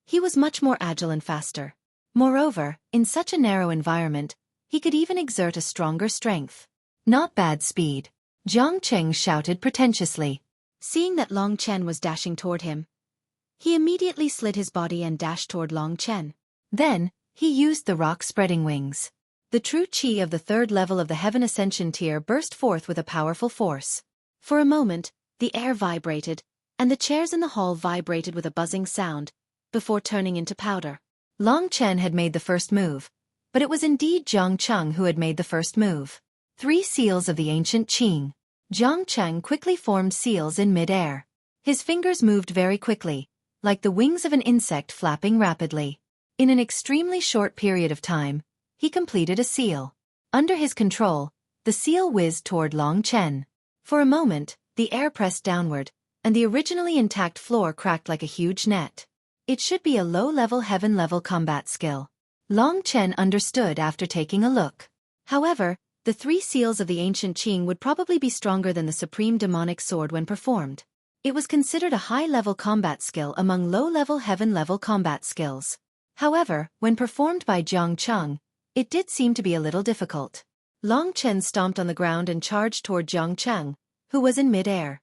he was much more agile and faster. Moreover, in such a narrow environment, he could even exert a stronger strength. Not bad speed, Jiang Cheng shouted pretentiously. Seeing that Long Chen was dashing toward him, he immediately slid his body and dashed toward Long Chen. Then, he used the rock-spreading wings. The true qi of the 3rd level of the Heaven Ascension tier burst forth with a powerful force. For a moment, the air vibrated, and the chairs in the hall vibrated with a buzzing sound, before turning into powder. Long Chen had made the first move, but it was indeed Jiang Cheng who had made the first move. 3 seals of the ancient Qing. Jiang Cheng quickly formed seals in mid-air. His fingers moved very quickly, like the wings of an insect flapping rapidly. In an extremely short period of time, he completed a seal. Under his control, the seal whizzed toward Long Chen. For a moment, the air pressed downward, and the originally intact floor cracked like a huge net. It should be a low-level heaven-level combat skill. Long Chen understood after taking a look. However, the 3 seals of the ancient Qing would probably be stronger than the supreme demonic sword when performed. It was considered a high-level combat skill among low-level heaven-level combat skills. However, when performed by Jiang Cheng, it did seem to be a little difficult. Long Chen stomped on the ground and charged toward Jiang Cheng, who was in mid-air.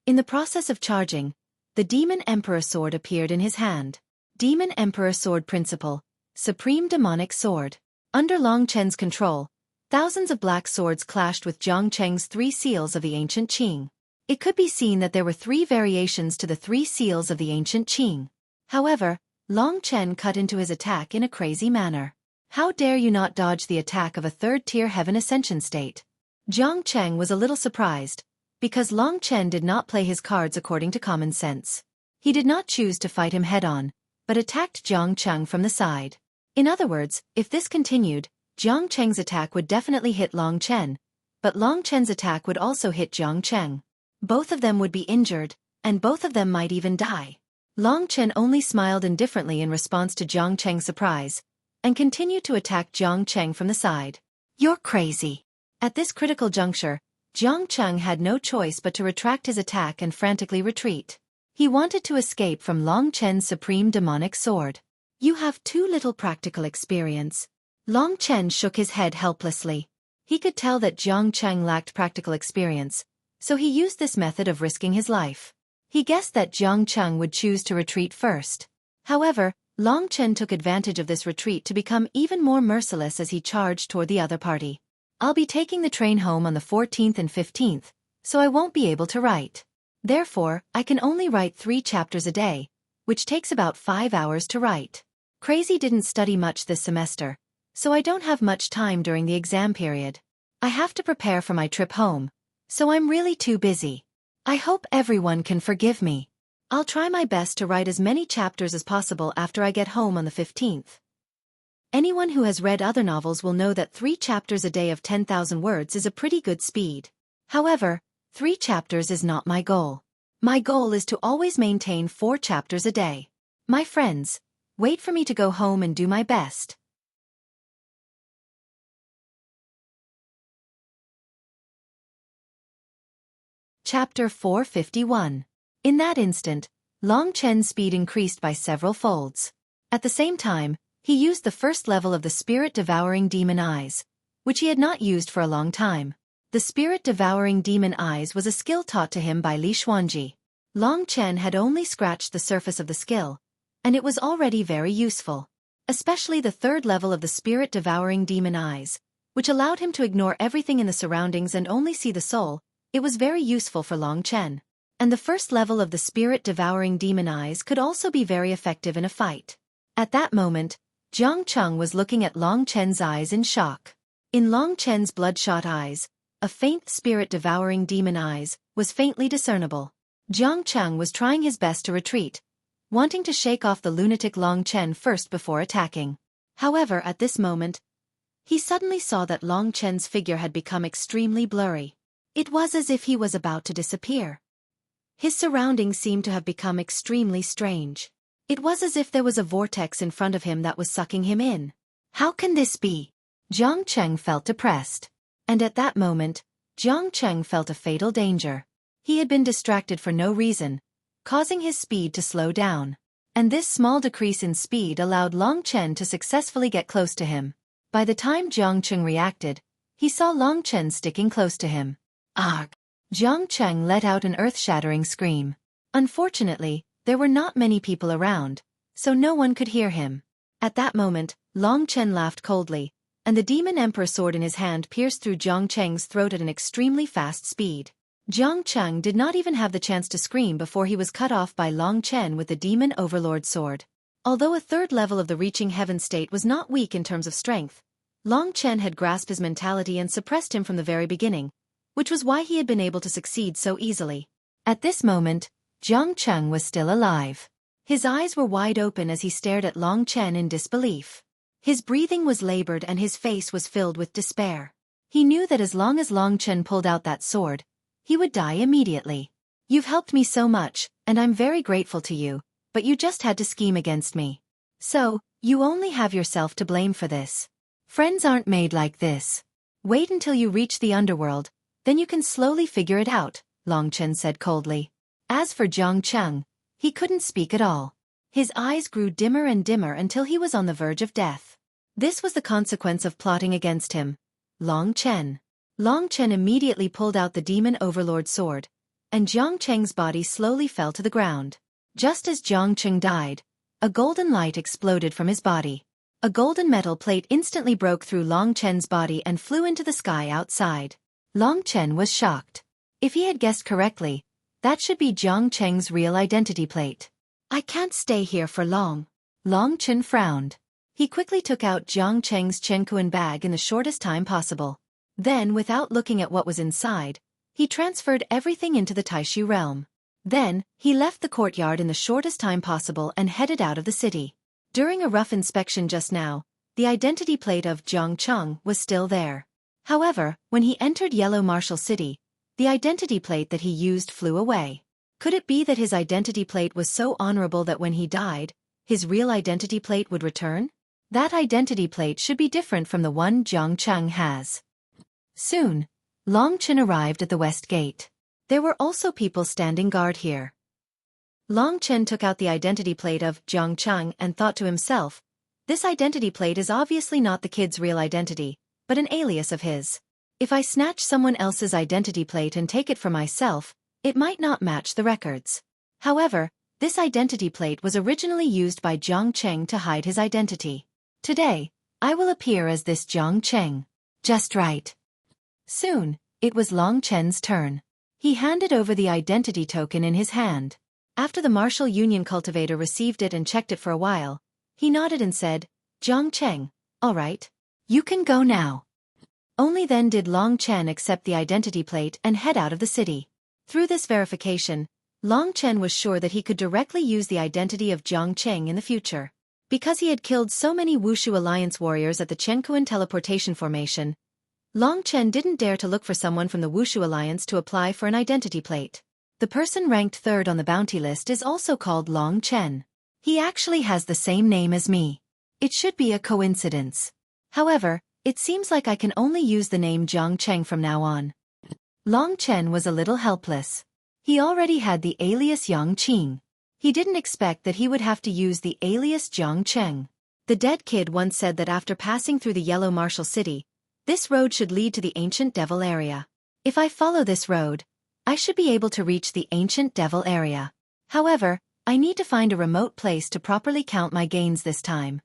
In the process of charging, the Demon Emperor Sword appeared in his hand. Demon Emperor Sword Principle, Supreme Demonic Sword. Under Long Chen's control, thousands of black swords clashed with Jiang Cheng's 3 seals of the ancient Qing. It could be seen that there were 3 variations to the 3 seals of the ancient Qing. However, Long Chen cut into his attack in a crazy manner. How dare you not dodge the attack of a 3rd-tier heaven ascension state? Jiang Cheng was a little surprised, because Long Chen did not play his cards according to common sense. He did not choose to fight him head-on, but attacked Jiang Cheng from the side. In other words, if this continued, Jiang Cheng's attack would definitely hit Long Chen, but Long Chen's attack would also hit Jiang Cheng. Both of them would be injured, and both of them might even die. Long Chen only smiled indifferently in response to Jiang Cheng's surprise, and continued to attack Jiang Cheng from the side. You're crazy. At this critical juncture, Jiang Cheng had no choice but to retract his attack and frantically retreat. He wanted to escape from Long Chen's supreme demonic sword. You have too little practical experience. Long Chen shook his head helplessly. He could tell that Jiang Cheng lacked practical experience, so he used this method of risking his life. He guessed that Jiang Cheng would choose to retreat first. However, Long Chen took advantage of this retreat to become even more merciless as he charged toward the other party. I'll be taking the train home on the 14th and 15th, so I won't be able to write. Therefore, I can only write 3 chapters a day, which takes about 5 hours to write. Crazy didn't study much this semester, so I don't have much time during the exam period. I have to prepare for my trip home, so I'm really too busy. I hope everyone can forgive me. I'll try my best to write as many chapters as possible after I get home on the 15th. Anyone who has read other novels will know that 3 chapters a day of 10,000 words is a pretty good speed. However, 3 chapters is not my goal. My goal is to always maintain 4 chapters a day. My friends, wait for me to go home and do my best. Chapter 451. In that instant, Long Chen's speed increased by several folds. At the same time, he used the first level of the Spirit-Devouring Demon Eyes, which he had not used for a long time. The Spirit-Devouring Demon Eyes was a skill taught to him by Li Xuanji. Long Chen had only scratched the surface of the skill, and it was already very useful. Especially the 3rd level of the Spirit-Devouring Demon Eyes, which allowed him to ignore everything in the surroundings and only see the soul. It was very useful for Long Chen. And the 1st level of the Spirit-Devouring Demon Eyes could also be very effective in a fight. At that moment, Jiang Cheng was looking at Long Chen's eyes in shock. In Long Chen's bloodshot eyes, a faint Spirit-Devouring Demon Eyes was faintly discernible. Jiang Cheng was trying his best to retreat, wanting to shake off the lunatic Long Chen first before attacking. However, at this moment, he suddenly saw that Long Chen's figure had become extremely blurry. It was as if he was about to disappear. His surroundings seemed to have become extremely strange. It was as if there was a vortex in front of him that was sucking him in. How can this be? Jiang Cheng felt depressed. And at that moment, Jiang Cheng felt a fatal danger. He had been distracted for no reason, causing his speed to slow down. And this small decrease in speed allowed Long Chen to successfully get close to him. By the time Jiang Cheng reacted, he saw Long Chen sticking close to him. Ugh! Jiang Cheng let out an earth-shattering scream. Unfortunately, there were not many people around, so no one could hear him. At that moment, Long Chen laughed coldly, and the Demon Emperor sword in his hand pierced through Jiang Cheng's throat at an extremely fast speed. Jiang Cheng did not even have the chance to scream before he was cut off by Long Chen with the Demon Overlord sword. Although a 3rd level of the Reaching Heaven state was not weak in terms of strength, Long Chen had grasped his mentality and suppressed him from the very beginning, which was why he had been able to succeed so easily. At this moment, Jiang Cheng was still alive. His eyes were wide open as he stared at Long Chen in disbelief. His breathing was labored and his face was filled with despair. He knew that as long as Long Chen pulled out that sword, he would die immediately. You've helped me so much, and I'm very grateful to you, but you just had to scheme against me. So, you only have yourself to blame for this. Friends aren't made like this. Wait until you reach the underworld, then you can slowly figure it out, Long Chen said coldly. As for Jiang Cheng, he couldn't speak at all. His eyes grew dimmer and dimmer until he was on the verge of death. This was the consequence of plotting against him. Long Chen. Long Chen immediately pulled out the demon overlord sword, and Jiang Cheng's body slowly fell to the ground. Just as Jiang Cheng died, a golden light exploded from his body. A golden metal plate instantly broke through Long Chen's body and flew into the sky outside. Long Chen was shocked. If he had guessed correctly, that should be Jiang Cheng's real identity plate. I can't stay here for long. Long Chen frowned. He quickly took out Jiang Cheng's Chengkuan bag in the shortest time possible. Then, without looking at what was inside, he transferred everything into the Taishu realm. Then, he left the courtyard in the shortest time possible and headed out of the city. During a rough inspection just now, the identity plate of Jiang Cheng was still there. However, when he entered Yellow Marshal City, the identity plate that he used flew away. Could it be that his identity plate was so honorable that when he died, his real identity plate would return? That identity plate should be different from the one Jiang Cheng has. Soon, Long Chen arrived at the west gate. There were also people standing guard here. Long Chen took out the identity plate of Jiang Cheng and thought to himself, this identity plate is obviously not the kid's real identity, but an alias of his. If I snatch someone else's identity plate and take it for myself, it might not match the records. However, this identity plate was originally used by Jiang Cheng to hide his identity. Today, I will appear as this Jiang Cheng. Just right. Soon, it was Long Chen's turn. He handed over the identity token in his hand. After the Martial Union cultivator received it and checked it for a while, he nodded and said, Jiang Cheng, all right. You can go now. Only then did Long Chen accept the identity plate and head out of the city. Through this verification, Long Chen was sure that he could directly use the identity of Jiang Cheng in the future. Because he had killed so many Wushu Alliance warriors at the Chengkuan teleportation formation, Long Chen didn't dare to look for someone from the Wushu Alliance to apply for an identity plate. The person ranked third on the bounty list is also called Long Chen. He actually has the same name as me. It should be a coincidence. However, it seems like I can only use the name Jiang Cheng from now on. Long Chen was a little helpless. He already had the alias Yang Qing. He didn't expect that he would have to use the alias Jiang Cheng. The dead kid once said that after passing through the Yellow Marshal City, this road should lead to the Ancient Devil area. If I follow this road, I should be able to reach the Ancient Devil area. However, I need to find a remote place to properly count my gains this time.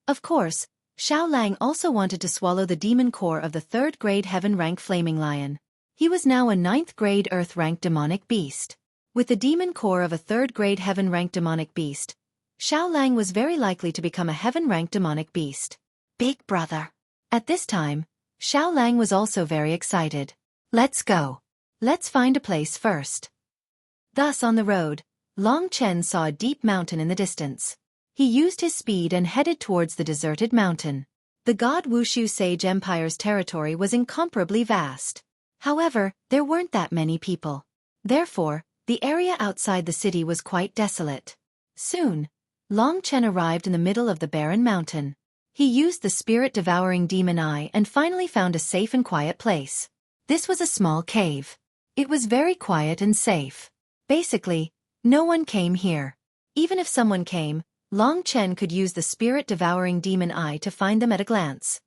Of course, Xiao Lang also wanted to swallow the demon core of the 3rd grade heaven rank flaming lion. He was now a 9th grade earth rank demonic beast. With the demon core of a 3rd grade heaven rank demonic beast, Xiao Lang was very likely to become a heaven rank demonic beast. Big brother. At this time, Xiao Lang was also very excited. Let's go. Let's find a place first. Thus on the road, Long Chen saw a deep mountain in the distance. He used his speed and headed towards the deserted mountain. The God Wushu Sage Empire's territory was incomparably vast. However, there weren't that many people. Therefore, the area outside the city was quite desolate. Soon, Long Chen arrived in the middle of the barren mountain. He used the spirit-devouring demon eye and finally found a safe and quiet place. This was a small cave. It was very quiet and safe. Basically, no one came here. Even if someone came, Long Chen could use the spirit-devouring demon eye to find them at a glance.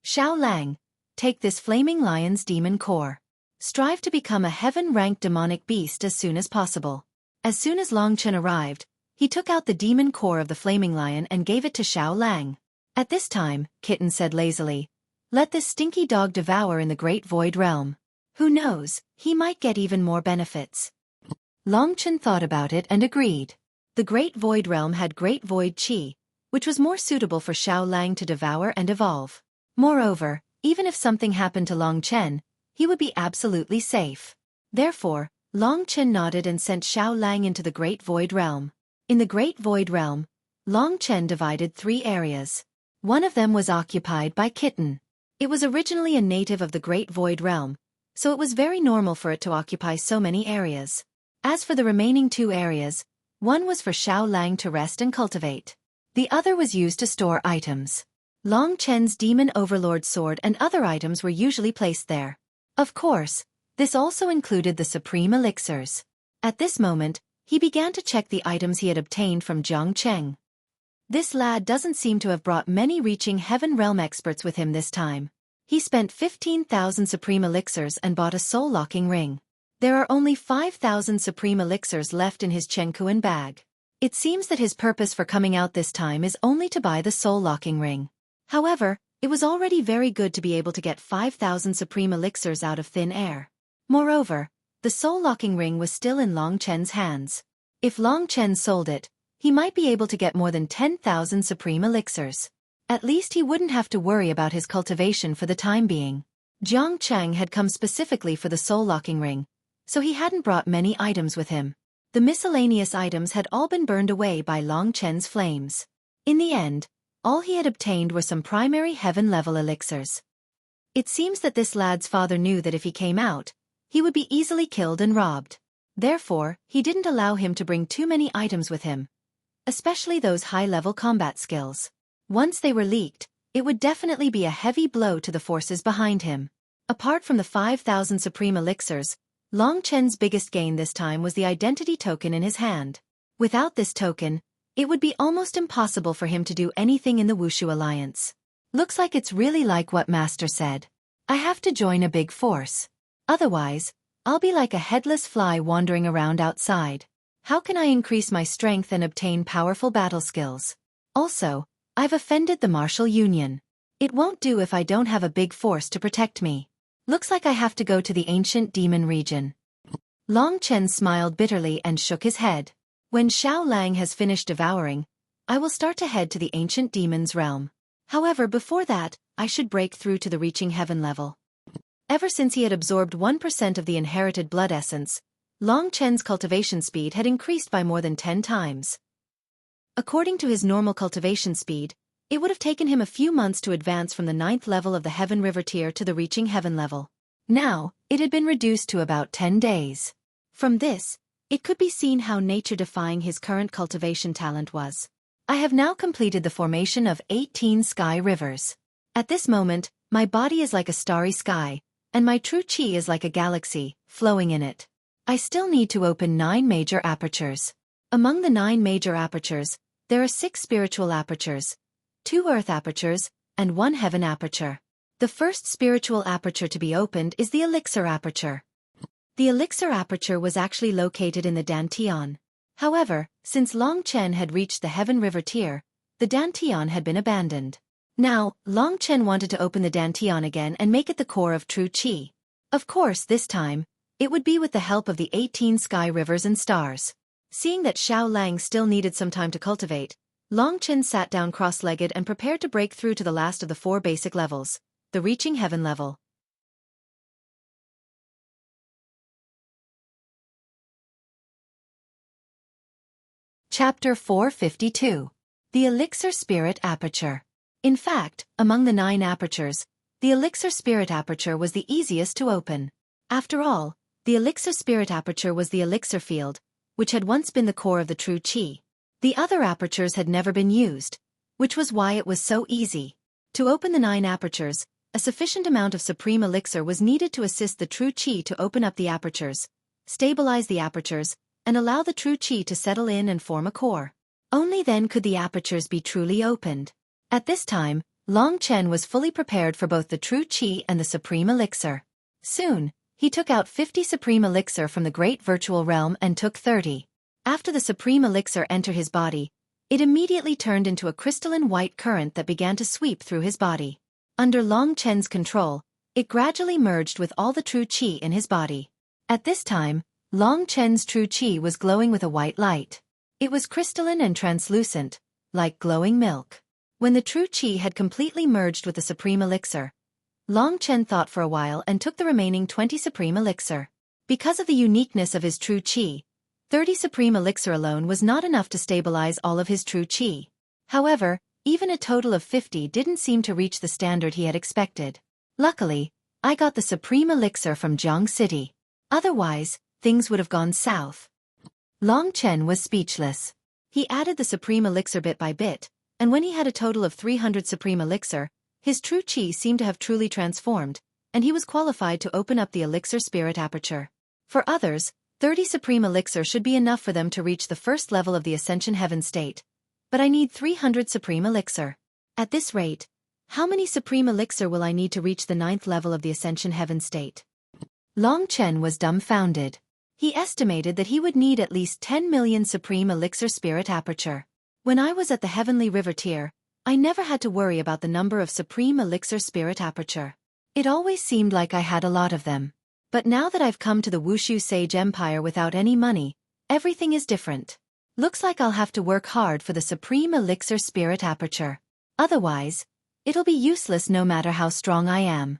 Xiao Lang, take this flaming lion's demon core. Strive to become a heaven-ranked demonic beast as soon as possible. As soon as Long Chen arrived, he took out the demon core of the flaming lion and gave it to Xiao Lang. At this time, Kitten said lazily, let this stinky dog devour in the Great Void Realm. Who knows, he might get even more benefits. Long Chen thought about it and agreed. The Great Void Realm had Great Void Qi, which was more suitable for Xiao Lang to devour and evolve. Moreover, even if something happened to Long Chen, he would be absolutely safe. Therefore, Long Chen nodded and sent Xiao Lang into the Great Void Realm. In the Great Void Realm, Long Chen divided 3 areas. One of them was occupied by Kitten. It was originally a native of the Great Void Realm, so it was very normal for it to occupy so many areas. As for the remaining 2 areas, one was for Xiao Lang to rest and cultivate. The other was used to store items. Long Chen's Demon Overlord sword and other items were usually placed there. Of course, this also included the Supreme Elixirs. At this moment, he began to check the items he had obtained from Jiang Cheng. This lad doesn't seem to have brought many reaching Heaven Realm experts with him this time. He spent 15,000 Supreme Elixirs and bought a soul-locking ring. There are only 5,000 Supreme Elixirs left in his Chengkuan bag. It seems that his purpose for coming out this time is only to buy the soul-locking ring. However, it was already very good to be able to get 5,000 Supreme Elixirs out of thin air. Moreover, the soul-locking ring was still in Long Chen's hands. If Long Chen sold it, he might be able to get more than 10,000 Supreme Elixirs. At least he wouldn't have to worry about his cultivation for the time being. Jiang Cheng had come specifically for the soul-locking ring, so he hadn't brought many items with him. The miscellaneous items had all been burned away by Long Chen's flames. In the end, all he had obtained were some primary heaven-level elixirs. It seems that this lad's father knew that if he came out, he would be easily killed and robbed. Therefore, he didn't allow him to bring too many items with him, especially those high-level combat skills. Once they were leaked, it would definitely be a heavy blow to the forces behind him. Apart from the 5,000 Supreme Elixirs, Long Chen's biggest gain this time was the identity token in his hand. Without this token, it would be almost impossible for him to do anything in the Wushu Alliance. Looks like it's really like what Master said. I have to join a big force. Otherwise, I'll be like a headless fly wandering around outside. How can I increase my strength and obtain powerful battle skills? Also, I've offended the Martial Union. It won't do if I don't have a big force to protect me. Looks like I have to go to the ancient demon region. Long Chen smiled bitterly and shook his head. When Xiao Lang has finished devouring, I will start to head to the ancient demon's realm. However, before that, I should break through to the reaching heaven level. Ever since he had absorbed 1% of the inherited blood essence, Long Chen's cultivation speed had increased by more than 10 times. According to his normal cultivation speed, it would have taken him a few months to advance from the 9th level of the Heaven River tier to the reaching heaven level. Now, it had been reduced to about 10 days. From this, it could be seen how nature-defying his current cultivation talent was. I have now completed the formation of 18 sky rivers. At this moment, my body is like a starry sky, and my true chi is like a galaxy, flowing in it. I still need to open 9 major apertures. Among the 9 major apertures, there are 6 spiritual apertures, 2 earth apertures, and 1 heaven aperture. The first spiritual aperture to be opened is the elixir aperture. The elixir aperture was actually located in the Dantian. However, since Long Chen had reached the Heaven River tier, the Dantian had been abandoned. Now, Long Chen wanted to open the Dantian again and make it the core of true chi. Of course, this time, it would be with the help of the 18 sky rivers and stars. Seeing that Xiao Lang still needed some time to cultivate, Long Chen sat down cross-legged and prepared to break through to the last of the 4 basic levels, the reaching heaven level. Chapter 452. The Elixir Spirit Aperture. In fact, among the 9 apertures, the Elixir Spirit Aperture was the easiest to open. After all, the Elixir Spirit Aperture was the elixir field, which had once been the core of the true chi. The other apertures had never been used, which was why it was so easy. To open the 9 apertures, a sufficient amount of supreme elixir was needed to assist the true chi to open up the apertures, stabilize the apertures, and allow the true chi to settle in and form a core. Only then could the apertures be truly opened. At this time, Long Chen was fully prepared for both the true chi and the supreme elixir. Soon, he took out 50 supreme elixir from the great virtual realm and took 30. After the supreme elixir entered his body, it immediately turned into a crystalline white current that began to sweep through his body. Under Long Chen's control, it gradually merged with all the true chi in his body. At this time, Long Chen's true chi was glowing with a white light. It was crystalline and translucent, like glowing milk. When the true chi had completely merged with the supreme elixir, Long Chen thought for a while and took the remaining 20 supreme elixir. Because of the uniqueness of his true chi, 30 supreme elixir alone was not enough to stabilize all of his true chi. However, Even a total of 50 didn't seem to reach the standard he had expected. Luckily, I got the supreme elixir from Jiang City. Otherwise, things would have gone south. Long Chen was speechless. He added the supreme elixir bit by bit, and when he had a total of 300 supreme elixir, his true qi seemed to have truly transformed, and he was qualified to open up the elixir spirit aperture. For others, 30 supreme elixir should be enough for them to reach the first level of the ascension heaven state. But I need 300 supreme elixir. At this rate, how many supreme elixir will I need to reach the 9th level of the ascension heaven state? Long Chen was dumbfounded. He estimated that he would need at least 10 million supreme elixir spirit aperture. When I was at the heavenly river tier, I never had to worry about the number of supreme elixir spirit aperture. It always seemed like I had a lot of them. But now that I've come to the Wushu Sage Empire without any money, everything is different. Looks like I'll have to work hard for the supreme elixir spirit aperture. Otherwise, it'll be useless no matter how strong I am.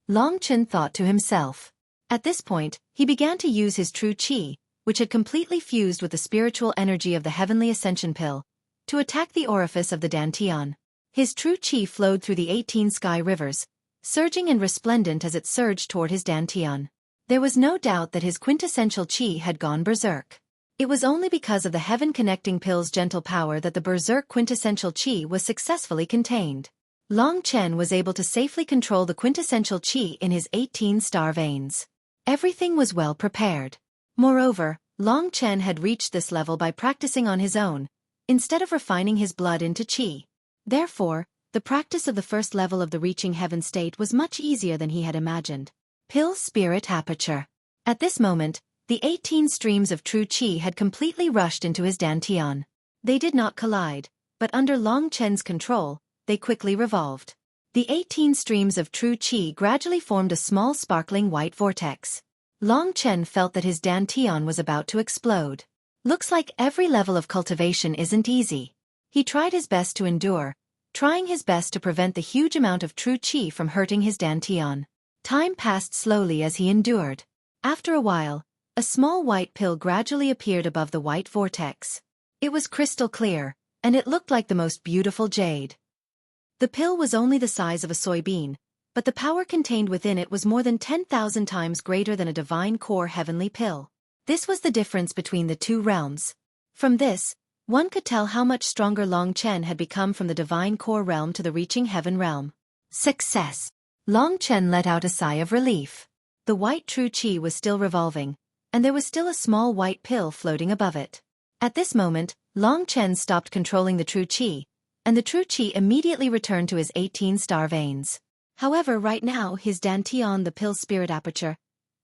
Long Chen thought to himself. At this point, he began to use his true qi, which had completely fused with the spiritual energy of the heavenly ascension pill, to attack the orifice of the dantian. His true qi flowed through the 18 sky rivers, surging and resplendent as it surged toward his dantian. There was no doubt that his quintessential qi had gone berserk. It was only because of the heaven-connecting pill's gentle power that the berserk quintessential qi was successfully contained. Long Chen was able to safely control the quintessential qi in his 18-star veins. Everything was well prepared. Moreover, Long Chen had reached this level by practicing on his own, instead of refining his blood into qi. Therefore, the practice of the first level of the reaching heaven state was much easier than he had imagined. Pill Spirit Aperture. At this moment, the 18 streams of true qi had completely rushed into his dantian. They did not collide, but under Long Chen's control, they quickly revolved. The 18 streams of true qi gradually formed a small sparkling white vortex. Long Chen felt that his dantian was about to explode. Looks like every level of cultivation isn't easy. He tried his best to endure, trying his best to prevent the huge amount of true qi from hurting his dantian. Time passed slowly as he endured. After a while, a small white pill gradually appeared above the white vortex. It was crystal clear, and it looked like the most beautiful jade. The pill was only the size of a soybean, but the power contained within it was more than 10,000 times greater than a divine core heavenly pill. This was the difference between the two realms. From this, one could tell how much stronger Long Chen had become from the divine core realm to the reaching heaven realm. Success! Long Chen let out a sigh of relief. The white true qi was still revolving, and there was still a small white pill floating above it. At this moment, Long Chen stopped controlling the true qi, and the true qi immediately returned to his 18-star veins. However, right now his dantian, the pill spirit aperture,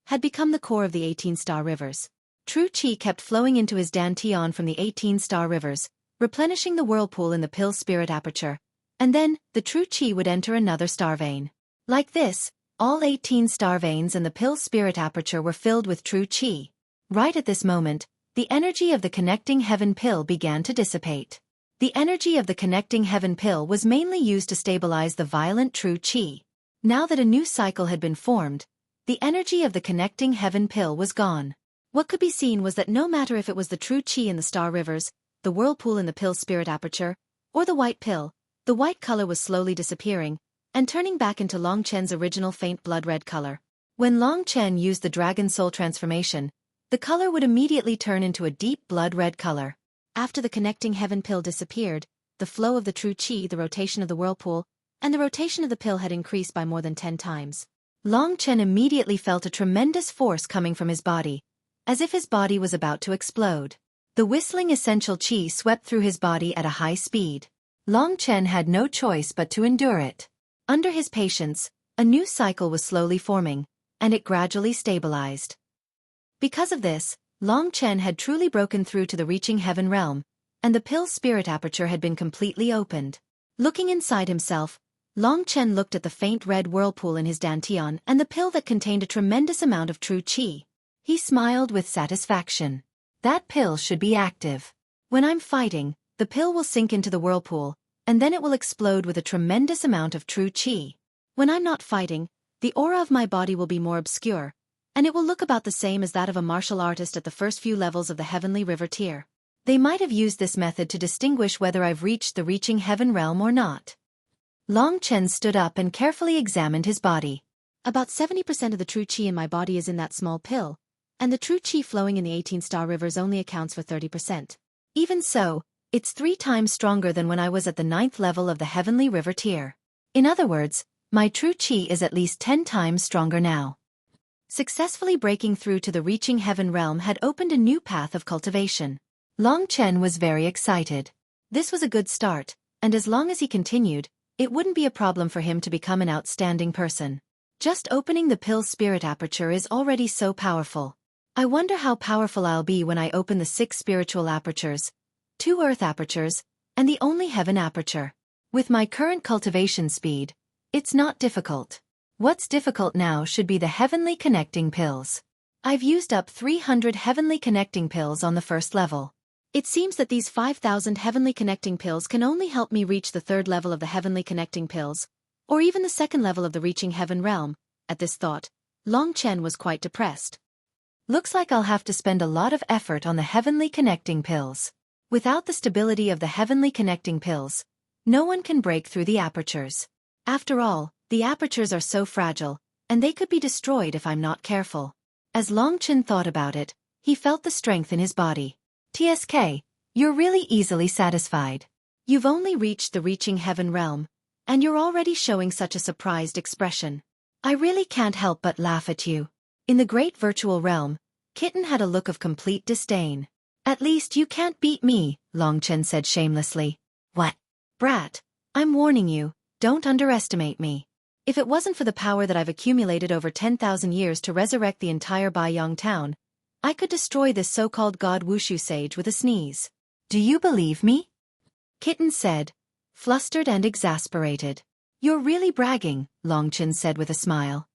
had become the core of the 18-star rivers. True qi kept flowing into his dantian from the 18-star rivers, replenishing the whirlpool in the pill spirit aperture, and then the true qi would enter another star vein. Like this, all 18 star veins and the pill spirit aperture were filled with true qi. Right at this moment, the energy of the connecting heaven pill began to dissipate. The energy of the connecting heaven pill was mainly used to stabilize the violent true qi. Now that a new cycle had been formed, the energy of the connecting heaven pill was gone. What could be seen was that no matter if it was the true qi in the star rivers, the whirlpool in the pill spirit aperture, or the white pill, the white color was slowly disappearing, and turning back into Long Chen's original faint blood red color. When Long Chen used the dragon soul transformation, the color would immediately turn into a deep blood red color. After the connecting heaven pill disappeared, the flow of the true qi, the rotation of the whirlpool, and the rotation of the pill had increased by more than 10 times. Long Chen immediately felt a tremendous force coming from his body, as if his body was about to explode. The whistling essential qi swept through his body at a high speed. Long Chen had no choice but to endure it. Under his patience, a new cycle was slowly forming, and it gradually stabilized. Because of this, Long Chen had truly broken through to the reaching heaven realm, and the pill spirit aperture had been completely opened. Looking inside himself, Long Chen looked at the faint red whirlpool in his dantian and the pill that contained a tremendous amount of true qi. He smiled with satisfaction. That pill should be active. When I'm fighting, the pill will sink into the whirlpool, and then it will explode with a tremendous amount of true qi. When I'm not fighting, the aura of my body will be more obscure, and it will look about the same as that of a martial artist at the first few levels of the heavenly river tier. They might have used this method to distinguish whether I've reached the reaching heaven realm or not. Long Chen stood up and carefully examined his body. About 70% of the true qi in my body is in that small pill, and the true qi flowing in the 18-star rivers only accounts for 30%. Even so, it's 3 times stronger than when I was at the 9th level of the heavenly river tier. In other words, my true qi is at least 10 times stronger now. Successfully breaking through to the reaching heaven realm had opened a new path of cultivation. Long Chen was very excited. This was a good start, and as long as he continued, it wouldn't be a problem for him to become an outstanding person. Just opening the pill spirit aperture is already so powerful. I wonder how powerful I'll be when I open the 6 spiritual apertures, 2 earth apertures, and the only heaven aperture. With my current cultivation speed, it's not difficult. What's difficult now should be the heavenly connecting pills. I've used up 300 heavenly connecting pills on the first level. It seems that these 5,000 heavenly connecting pills can only help me reach the 3rd level of the heavenly connecting pills, or even the 2nd level of the reaching heaven realm. At this thought, Long Chen was quite depressed. Looks like I'll have to spend a lot of effort on the heavenly connecting pills. Without the stability of the heavenly connecting pills, no one can break through the apertures. After all, the apertures are so fragile, and they could be destroyed if I'm not careful. As Long Chen thought about it, he felt the strength in his body. TSK, you're really easily satisfied. You've only reached the reaching heaven realm, and you're already showing such a surprised expression. I really can't help but laugh at you. In the great virtual realm, Kitten had a look of complete disdain. At least you can't beat me, Long Chen said shamelessly. What? Brat, I'm warning you, don't underestimate me. If it wasn't for the power that I've accumulated over 10,000 years to resurrect the entire Baiyang town, I could destroy this so-called God Wushu sage with a sneeze. Do you believe me? Kitten said, flustered and exasperated. You're really bragging, Long Chen said with a smile.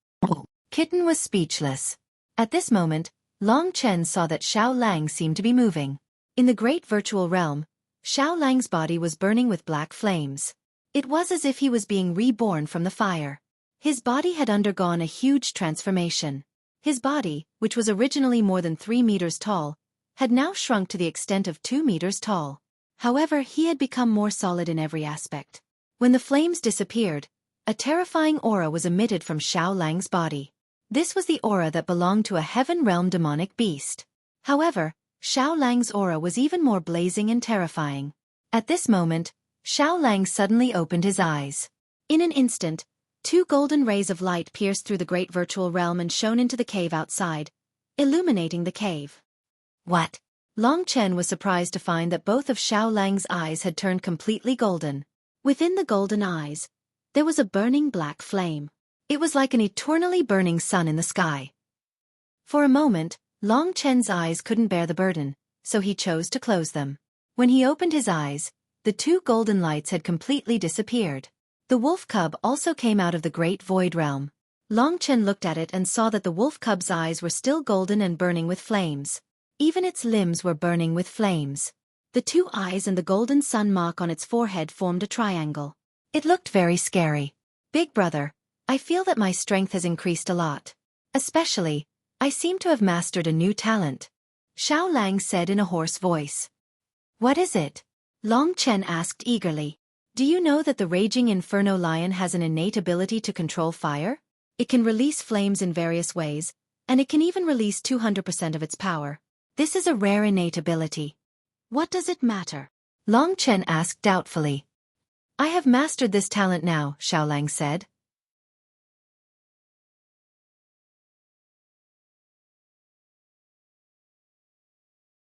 Kitten was speechless. At this moment, Long Chen saw that Xiao Lang seemed to be moving. In the great virtual realm, Xiao Lang's body was burning with black flames. It was as if he was being reborn from the fire. His body had undergone a huge transformation. His body, which was originally more than 3 meters tall, had now shrunk to the extent of 2 meters tall. However, he had become more solid in every aspect. When the flames disappeared, a terrifying aura was emitted from Xiao Lang's body. This was the aura that belonged to a heaven realm demonic beast. However, Xiao Lang's aura was even more blazing and terrifying. At this moment, Xiao Lang suddenly opened his eyes. In an instant, 2 golden rays of light pierced through the great virtual realm and shone into the cave outside, illuminating the cave. What? Long Chen was surprised to find that both of Xiao Lang's eyes had turned completely golden. Within the golden eyes, there was a burning black flame. It was like an eternally burning sun in the sky. For a moment, Long Chen's eyes couldn't bear the burden, so he chose to close them. When he opened his eyes, the 2 golden lights had completely disappeared. The wolf cub also came out of the great void realm. Long Chen looked at it and saw that the wolf cub's eyes were still golden and burning with flames. Even its limbs were burning with flames. The 2 eyes and the golden sun mark on its forehead formed a triangle. It looked very scary. Big brother, I feel that my strength has increased a lot. Especially, I seem to have mastered a new talent. Xiao Lang said in a hoarse voice. What is it? Long Chen asked eagerly. Do you know that the raging inferno lion has an innate ability to control fire? It can release flames in various ways, and it can even release 200% of its power. This is a rare innate ability. What does it matter? Long Chen asked doubtfully. I have mastered this talent now, Xiao Lang said.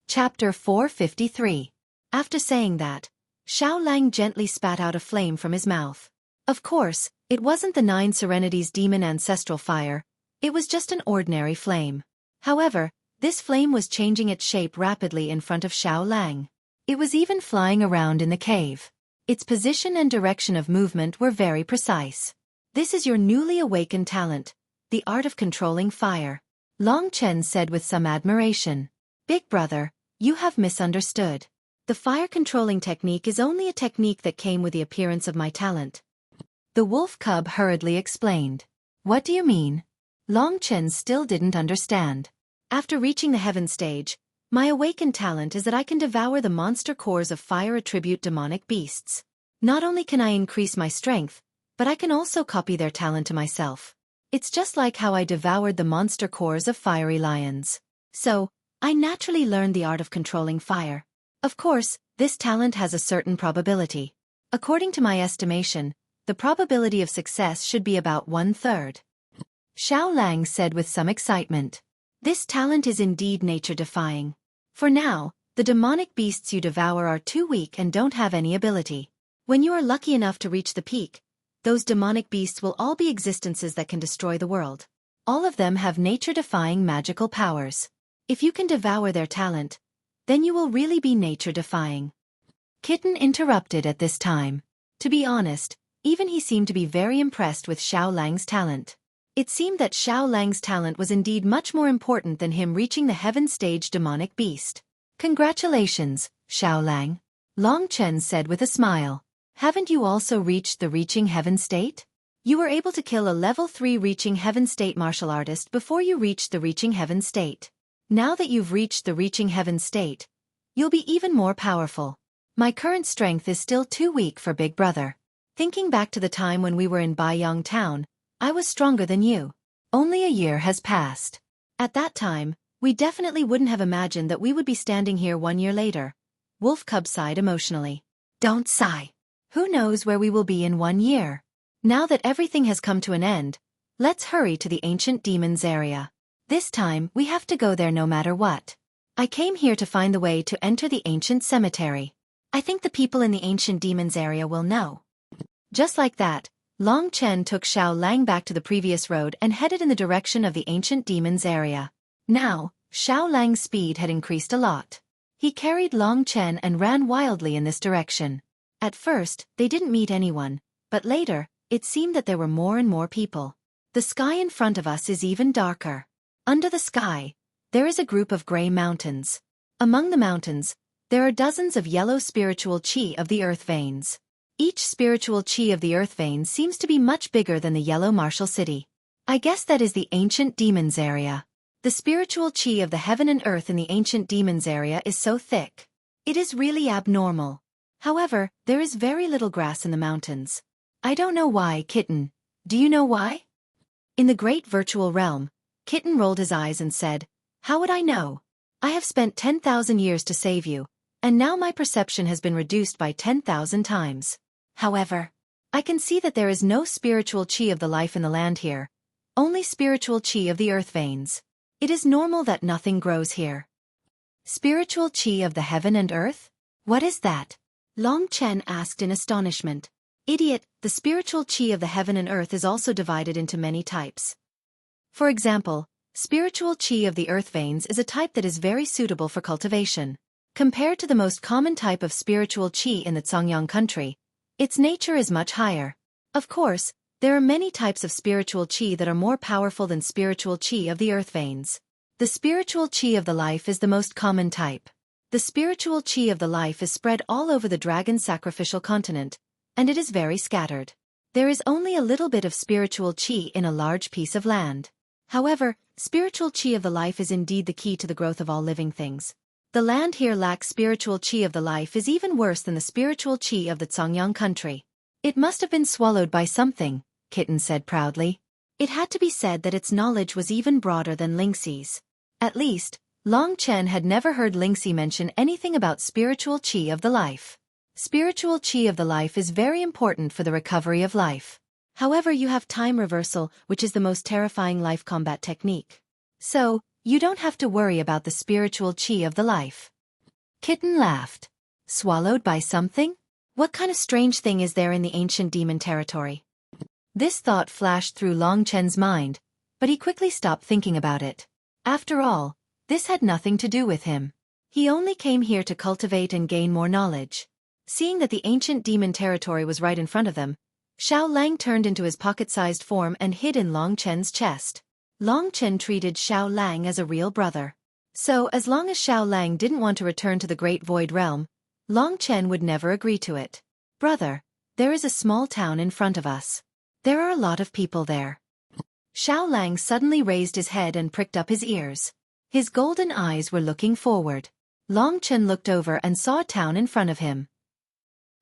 Chapter 453. After saying that, Xiao Lang gently spat out a flame from his mouth. Of course, it wasn't the 9 Serenities demon ancestral fire, it was just an ordinary flame. However, this flame was changing its shape rapidly in front of Xiao Lang. It was even flying around in the cave. Its position and direction of movement were very precise. This is your newly awakened talent, the art of controlling fire. Long Chen said with some admiration. Big brother, you have misunderstood. The fire controlling technique is only a technique that came with the appearance of my talent. The wolf cub hurriedly explained. What do you mean? Long Chen still didn't understand. After reaching the heaven stage, My awakened talent is that I can devour the monster cores of fire attribute demonic beasts. Not only can I increase my strength, but I can also copy their talent to myself. It's just like how I devoured the monster cores of fiery lions. So, I naturally learned the art of controlling fire. Of course, this talent has a certain probability. According to my estimation, the probability of success should be about 1/3. Xiao Lang said with some excitement. This talent is indeed nature-defying. For now, the demonic beasts you devour are too weak and don't have any ability. When you are lucky enough to reach the peak, those demonic beasts will all be existences that can destroy the world. All of them have nature-defying magical powers. If you can devour their talent, then you will really be nature-defying. Kitten interrupted at this time. To be honest, even he seemed to be very impressed with Xiao Lang's talent. It seemed that Xiao Lang's talent was indeed much more important than him reaching the heaven stage demonic beast. Congratulations, Xiao Lang, Long Chen said with a smile. Haven't you also reached the reaching heaven state? You were able to kill a level 3 reaching heaven state martial artist before you reached the reaching heaven state. Now that you've reached the reaching heaven state, you'll be even more powerful. My current strength is still too weak for Big Brother. Thinking back to the time when we were in Baiyang Town, I was stronger than you. Only a year has passed. At that time, we definitely wouldn't have imagined that we would be standing here 1 year later. Wolf Cub sighed emotionally. Don't sigh. Who knows where we will be in 1 year? Now that everything has come to an end, let's hurry to the ancient demons area. This time, we have to go there no matter what. I came here to find the way to enter the ancient cemetery. I think the people in the ancient demons area will know. Just like that, Long Chen took Xiao Lang back to the previous road and headed in the direction of the ancient demons area. Now, Xiao Lang's speed had increased a lot. He carried Long Chen and ran wildly in this direction. At first, they didn't meet anyone, but later, it seemed that there were more and more people. The sky in front of us is even darker. Under the sky, there is a group of gray mountains. Among the mountains, there are dozens of yellow spiritual chi of the earth veins. Each spiritual chi of the earth veins seems to be much bigger than the yellow martial city. I guess that is the ancient demons area. The spiritual chi of the heaven and earth in the ancient demons area is so thick. It is really abnormal. However, there is very little grass in the mountains. I don't know why, Kitten. Do you know why? In the great virtual realm, Kitten rolled his eyes and said, How would I know? I have spent 10,000 years to save you, and now my perception has been reduced by 10,000 times. However, I can see that there is no spiritual chi of the life in the land here, only spiritual chi of the earth veins. It is normal that nothing grows here. Spiritual chi of the heaven and earth? What is that? Long Chen asked in astonishment. Idiot, the spiritual chi of the heaven and earth is also divided into many types. For example, spiritual chi of the earth veins is a type that is very suitable for cultivation. Compared to the most common type of spiritual chi in the Zongyang country, its nature is much higher. Of course, there are many types of spiritual chi that are more powerful than spiritual chi of the earth veins. The spiritual chi of the life is the most common type. The spiritual chi of the life is spread all over the dragon sacrificial continent, and it is very scattered. There is only a little bit of spiritual chi in a large piece of land. However, spiritual chi of the life is indeed the key to the growth of all living things. The land here lacks spiritual chi of the life is even worse than the spiritual chi of the Zongyang country. It must have been swallowed by something, Kitten said proudly. It had to be said that its knowledge was even broader than Lingxi's. At least, Long Chen had never heard Lingxi mention anything about spiritual chi of the life. Spiritual chi of the life is very important for the recovery of life. However, you have time reversal, which is the most terrifying life combat technique. So, you don't have to worry about the spiritual chi of the life. Kitten laughed. Swallowed by something? What kind of strange thing is there in the ancient demon territory? This thought flashed through Long Chen's mind, but he quickly stopped thinking about it. After all, this had nothing to do with him. He only came here to cultivate and gain more knowledge. Seeing that the ancient demon territory was right in front of them, Xiao Lang turned into his pocket-sized form and hid in Long Chen's chest. Long Chen treated Xiao Lang as a real brother. So, as long as Xiao Lang didn't want to return to the Great Void Realm, Long Chen would never agree to it. Brother, there is a small town in front of us. There are a lot of people there. Xiao Lang suddenly raised his head and pricked up his ears. His golden eyes were looking forward. Long Chen looked over and saw a town in front of him.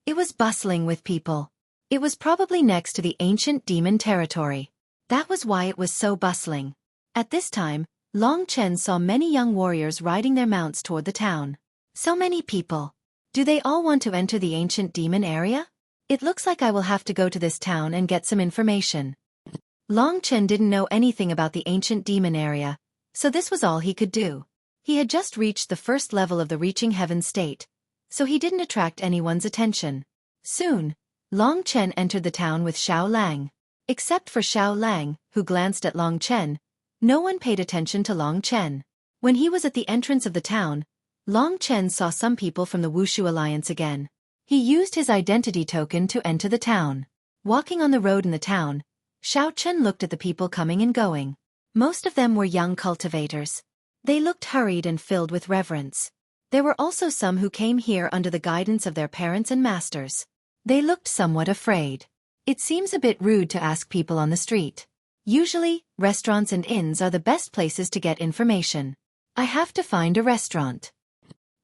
It was bustling with people. It was probably next to the ancient demon territory. That was why it was so bustling. At this time, Long Chen saw many young warriors riding their mounts toward the town. So many people. Do they all want to enter the ancient demon area? It looks like I will have to go to this town and get some information. Long Chen didn't know anything about the ancient demon area, so this was all he could do. He had just reached the first level of the reaching heaven state, so he didn't attract anyone's attention. Soon, Long Chen entered the town with Xiao Lang. Except for Xiao Lang, who glanced at Long Chen, no one paid attention to Long Chen. When he was at the entrance of the town, Long Chen saw some people from the Wushu Alliance again. He used his identity token to enter the town. Walking on the road in the town, Xiao Chen looked at the people coming and going. Most of them were young cultivators. They looked hurried and filled with reverence. There were also some who came here under the guidance of their parents and masters. They looked somewhat afraid. It seems a bit rude to ask people on the street. Usually, restaurants and inns are the best places to get information. I have to find a restaurant.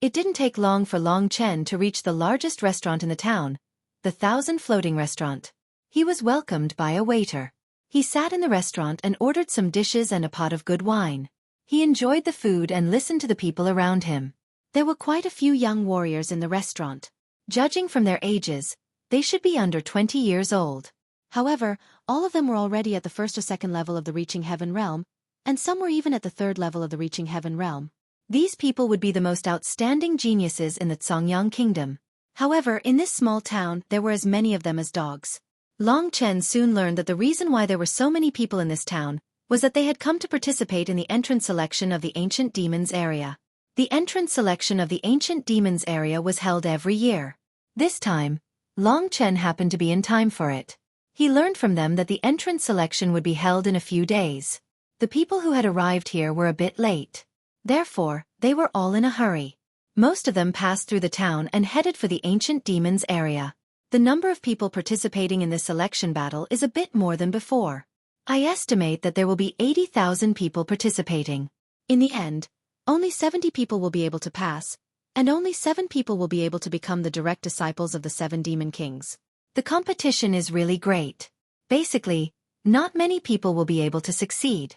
It didn't take long for Long Chen to reach the largest restaurant in the town, the 1,000 Floating Restaurant. He was welcomed by a waiter. He sat in the restaurant and ordered some dishes and a pot of good wine. He enjoyed the food and listened to the people around him. There were quite a few young warriors in the restaurant. Judging from their ages, they should be under 20 years old. However, all of them were already at the first or second level of the Reaching Heaven realm, and some were even at the third level of the Reaching Heaven realm. These people would be the most outstanding geniuses in the Songyang Kingdom. However, in this small town, there were as many of them as dogs. Long Chen soon learned that the reason why there were so many people in this town was that they had come to participate in the entrance selection of the Ancient Demons area. The entrance selection of the Ancient Demons area was held every year. This time, Long Chen happened to be in time for it. He learned from them that the entrance selection would be held in a few days. The people who had arrived here were a bit late. Therefore, they were all in a hurry. Most of them passed through the town and headed for the Ancient Demons area. The number of people participating in this selection battle is a bit more than before. I estimate that there will be 80,000 people participating. In the end, only 70 people will be able to pass, and only 7 people will be able to become the direct disciples of the 7 demon kings. The competition is really great. Basically, not many people will be able to succeed.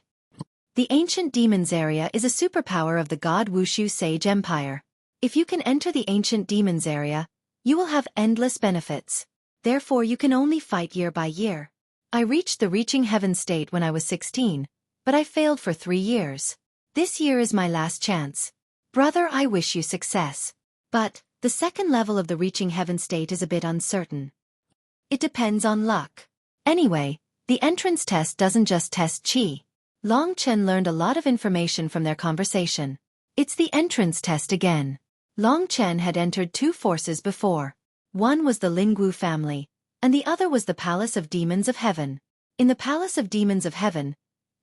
The Ancient Demons area is a superpower of the God Wushu Sage Empire. If you can enter the Ancient Demons area, you will have endless benefits. Therefore, you can only fight year by year. I reached the Reaching Heaven state when I was 16, but I failed for 3 years. This year is my last chance. Brother, I wish you success. But, the second level of the Reaching Heaven state is a bit uncertain. It depends on luck. Anyway, the entrance test doesn't just test qi. Long Chen learned a lot of information from their conversation. It's the entrance test again. Long Chen had entered 2 forces before. One was the Lingwu family, and the other was the Palace of Demons of Heaven. In the Palace of Demons of Heaven,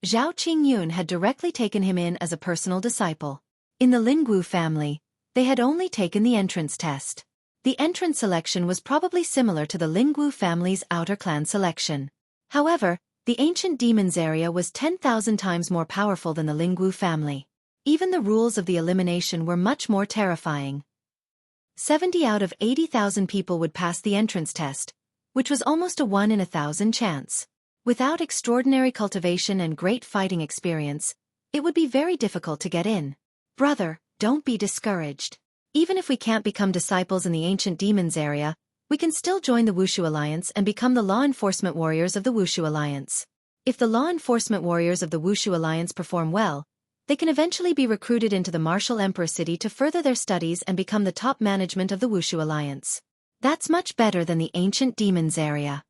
Zhao Qingyun had directly taken him in as a personal disciple. In the Lingwu family, they had only taken the entrance test. The entrance selection was probably similar to the Lingwu family's outer clan selection. However, the Ancient Demons area was 10,000 times more powerful than the Lingwu family. Even the rules of the elimination were much more terrifying. 70 out of 80,000 people would pass the entrance test, which was almost a 1 in 1,000 chance. Without extraordinary cultivation and great fighting experience, it would be very difficult to get in. Brother, don't be discouraged. Even if we can't become disciples in the Ancient Demons area, we can still join the Wushu Alliance and become the law enforcement warriors of the Wushu Alliance. If the law enforcement warriors of the Wushu Alliance perform well, they can eventually be recruited into the Martial Emperor City to further their studies and become the top management of the Wushu Alliance. That's much better than the Ancient Demons area.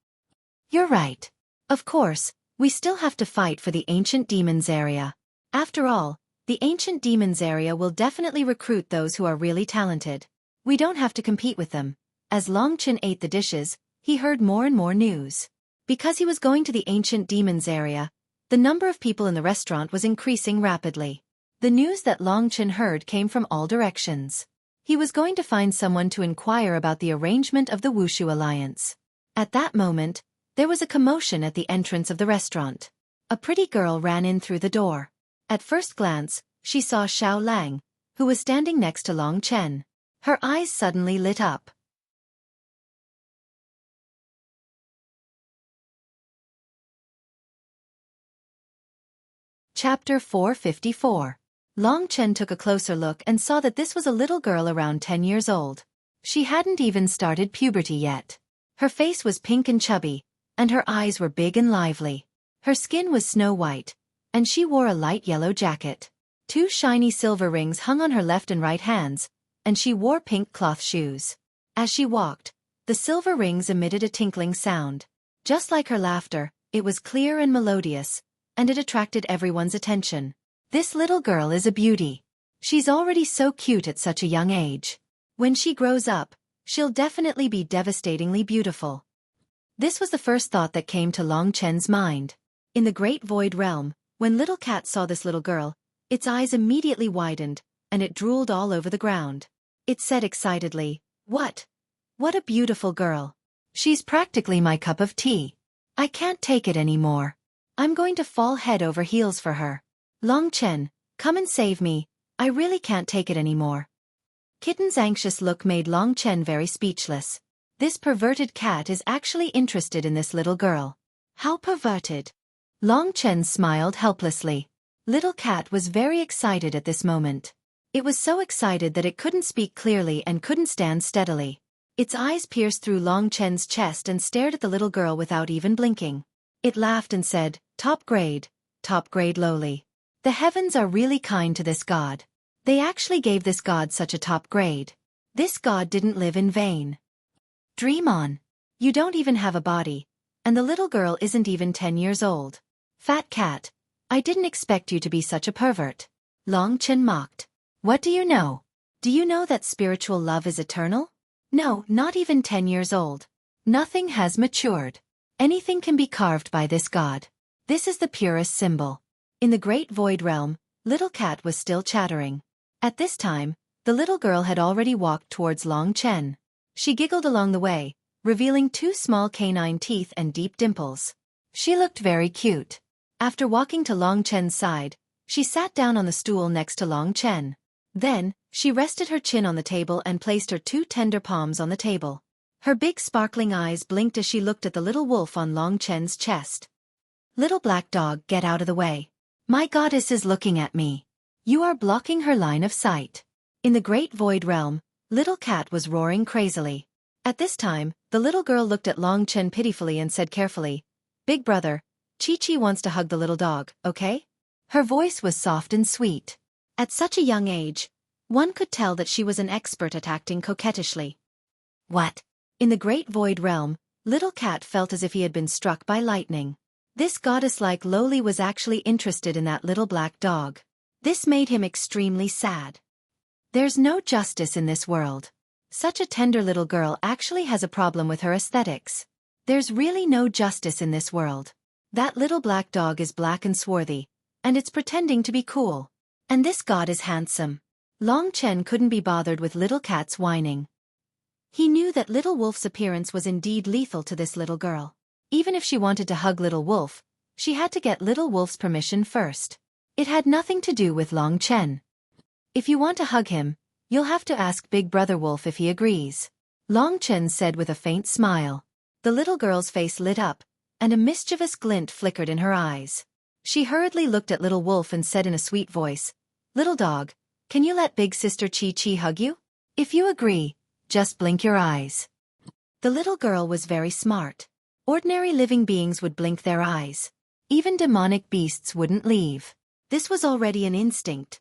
You're right. Of course, we still have to fight for the Ancient Demons area. After all, the Ancient Demons area will definitely recruit those who are really talented. We don't have to compete with them. As Long Chen ate the dishes, he heard more and more news. Because he was going to the Ancient Demons area, the number of people in the restaurant was increasing rapidly. The news that Long Chen heard came from all directions. He was going to find someone to inquire about the arrangement of the Wushu Alliance. At that moment, there was a commotion at the entrance of the restaurant. A pretty girl ran in through the door. At first glance, she saw Xiao Lang, who was standing next to Long Chen. Her eyes suddenly lit up. Chapter 454. Long Chen took a closer look and saw that this was a little girl around 10 years old. She hadn't even started puberty yet. Her face was pink and chubby, and her eyes were big and lively. Her skin was snow white, and she wore a light yellow jacket. 2 shiny silver rings hung on her left and right hands, and she wore pink cloth shoes. As she walked, the silver rings emitted a tinkling sound. Just like her laughter, it was clear and melodious, and it attracted everyone's attention. This little girl is a beauty. She's already so cute at such a young age. When she grows up, she'll definitely be devastatingly beautiful. This was the first thought that came to Long Chen's mind. In the Great Void Realm, when Little Cat saw this little girl, its eyes immediately widened, and it drooled all over the ground. It said excitedly, "What? What a beautiful girl. She's practically my cup of tea. I can't take it anymore. I'm going to fall head over heels for her. Long Chen, come and save me. I really can't take it anymore." Kitten's anxious look made Long Chen very speechless. This perverted cat is actually interested in this little girl. How perverted? Long Chen smiled helplessly. Little Cat was very excited at this moment. It was so excited that it couldn't speak clearly and couldn't stand steadily. Its eyes pierced through Long Chen's chest and stared at the little girl without even blinking. It laughed and said, top grade lowly. The heavens are really kind to this god. They actually gave this god such a top grade. This god didn't live in vain. Dream on. You don't even have a body, and the little girl isn't even 10 years old. Fat cat, I didn't expect you to be such a pervert. Long Chen mocked. What do you know? Do you know that spiritual love is eternal? No, not even 10 years old. Nothing has matured. Anything can be carved by this god. This is the purest symbol. In the Great Void Realm, Little Cat was still chattering. At this time, the little girl had already walked towards Long Chen. She giggled along the way, revealing 2 small canine teeth and deep dimples. She looked very cute. After walking to Long Chen's side, she sat down on the stool next to Long Chen. Then, she rested her chin on the table and placed her 2 tender palms on the table. Her big sparkling eyes blinked as she looked at the little wolf on Long Chen's chest. Little black dog, get out of the way. My goddess is looking at me. You are blocking her line of sight. In the Great Void Realm, Little Cat was roaring crazily. At this time, the little girl looked at Long Chen pitifully and said carefully, Big brother, Chi-Chi wants to hug the little dog, okay? Her voice was soft and sweet. At such a young age, one could tell that she was an expert at acting coquettishly. What? In the Great Void Realm, Little Cat felt as if he had been struck by lightning. This goddess-like lowly was actually interested in that little black dog. This made him extremely sad. There's no justice in this world. Such a tender little girl actually has a problem with her aesthetics. There's really no justice in this world. That little black dog is black and swarthy, and it's pretending to be cool. And this god is handsome. Long Chen couldn't be bothered with Little Cat's whining. He knew that Little Wolf's appearance was indeed lethal to this little girl. Even if she wanted to hug Little Wolf, she had to get Little Wolf's permission first. It had nothing to do with Long Chen. If you want to hug him, you'll have to ask Big Brother Wolf if he agrees. Long Chen said with a faint smile. The little girl's face lit up, and a mischievous glint flickered in her eyes. She hurriedly looked at Little Wolf and said in a sweet voice, Little dog, can you let Big Sister Chi-Chi hug you? If you agree, just blink your eyes. The little girl was very smart. Ordinary living beings would blink their eyes. Even demonic beasts wouldn't leave. This was already an instinct.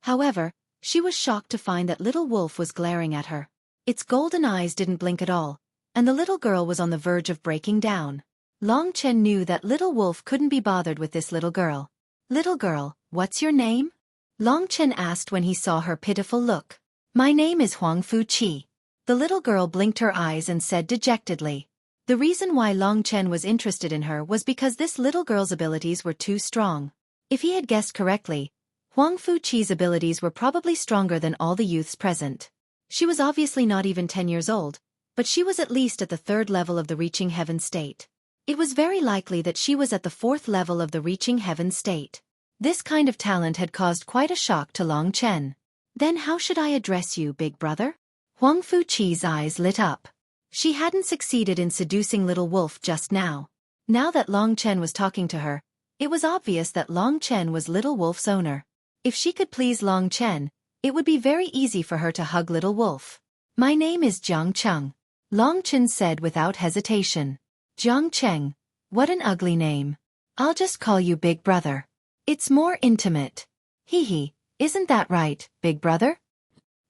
However, she was shocked to find that Little Wolf was glaring at her. Its golden eyes didn't blink at all, and the little girl was on the verge of breaking down. Long Chen knew that Little Wolf couldn't be bothered with this little girl. Little girl, what's your name? Long Chen asked when he saw her pitiful look. My name is Huang Fu Qi. The little girl blinked her eyes and said dejectedly. The reason why Long Chen was interested in her was because this little girl's abilities were too strong. If he had guessed correctly, Huang Fu Qi's abilities were probably stronger than all the youths present. She was obviously not even 10 years old, but she was at least at the 3rd level of the Reaching Heaven state. It was very likely that she was at the 4th level of the Reaching Heaven state. This kind of talent had caused quite a shock to Long Chen. Then how should I address you, big brother? Huang Fuqi's eyes lit up. She hadn't succeeded in seducing little wolf just now. Now that Long Chen was talking to her, it was obvious that Long Chen was little wolf's owner. If she could please Long Chen, it would be very easy for her to hug little wolf. My name is Jiang Cheng, Long Chen said without hesitation. Jiang Cheng, what an ugly name. I'll just call you big brother. It's more intimate. Hee hee, isn't that right, big brother?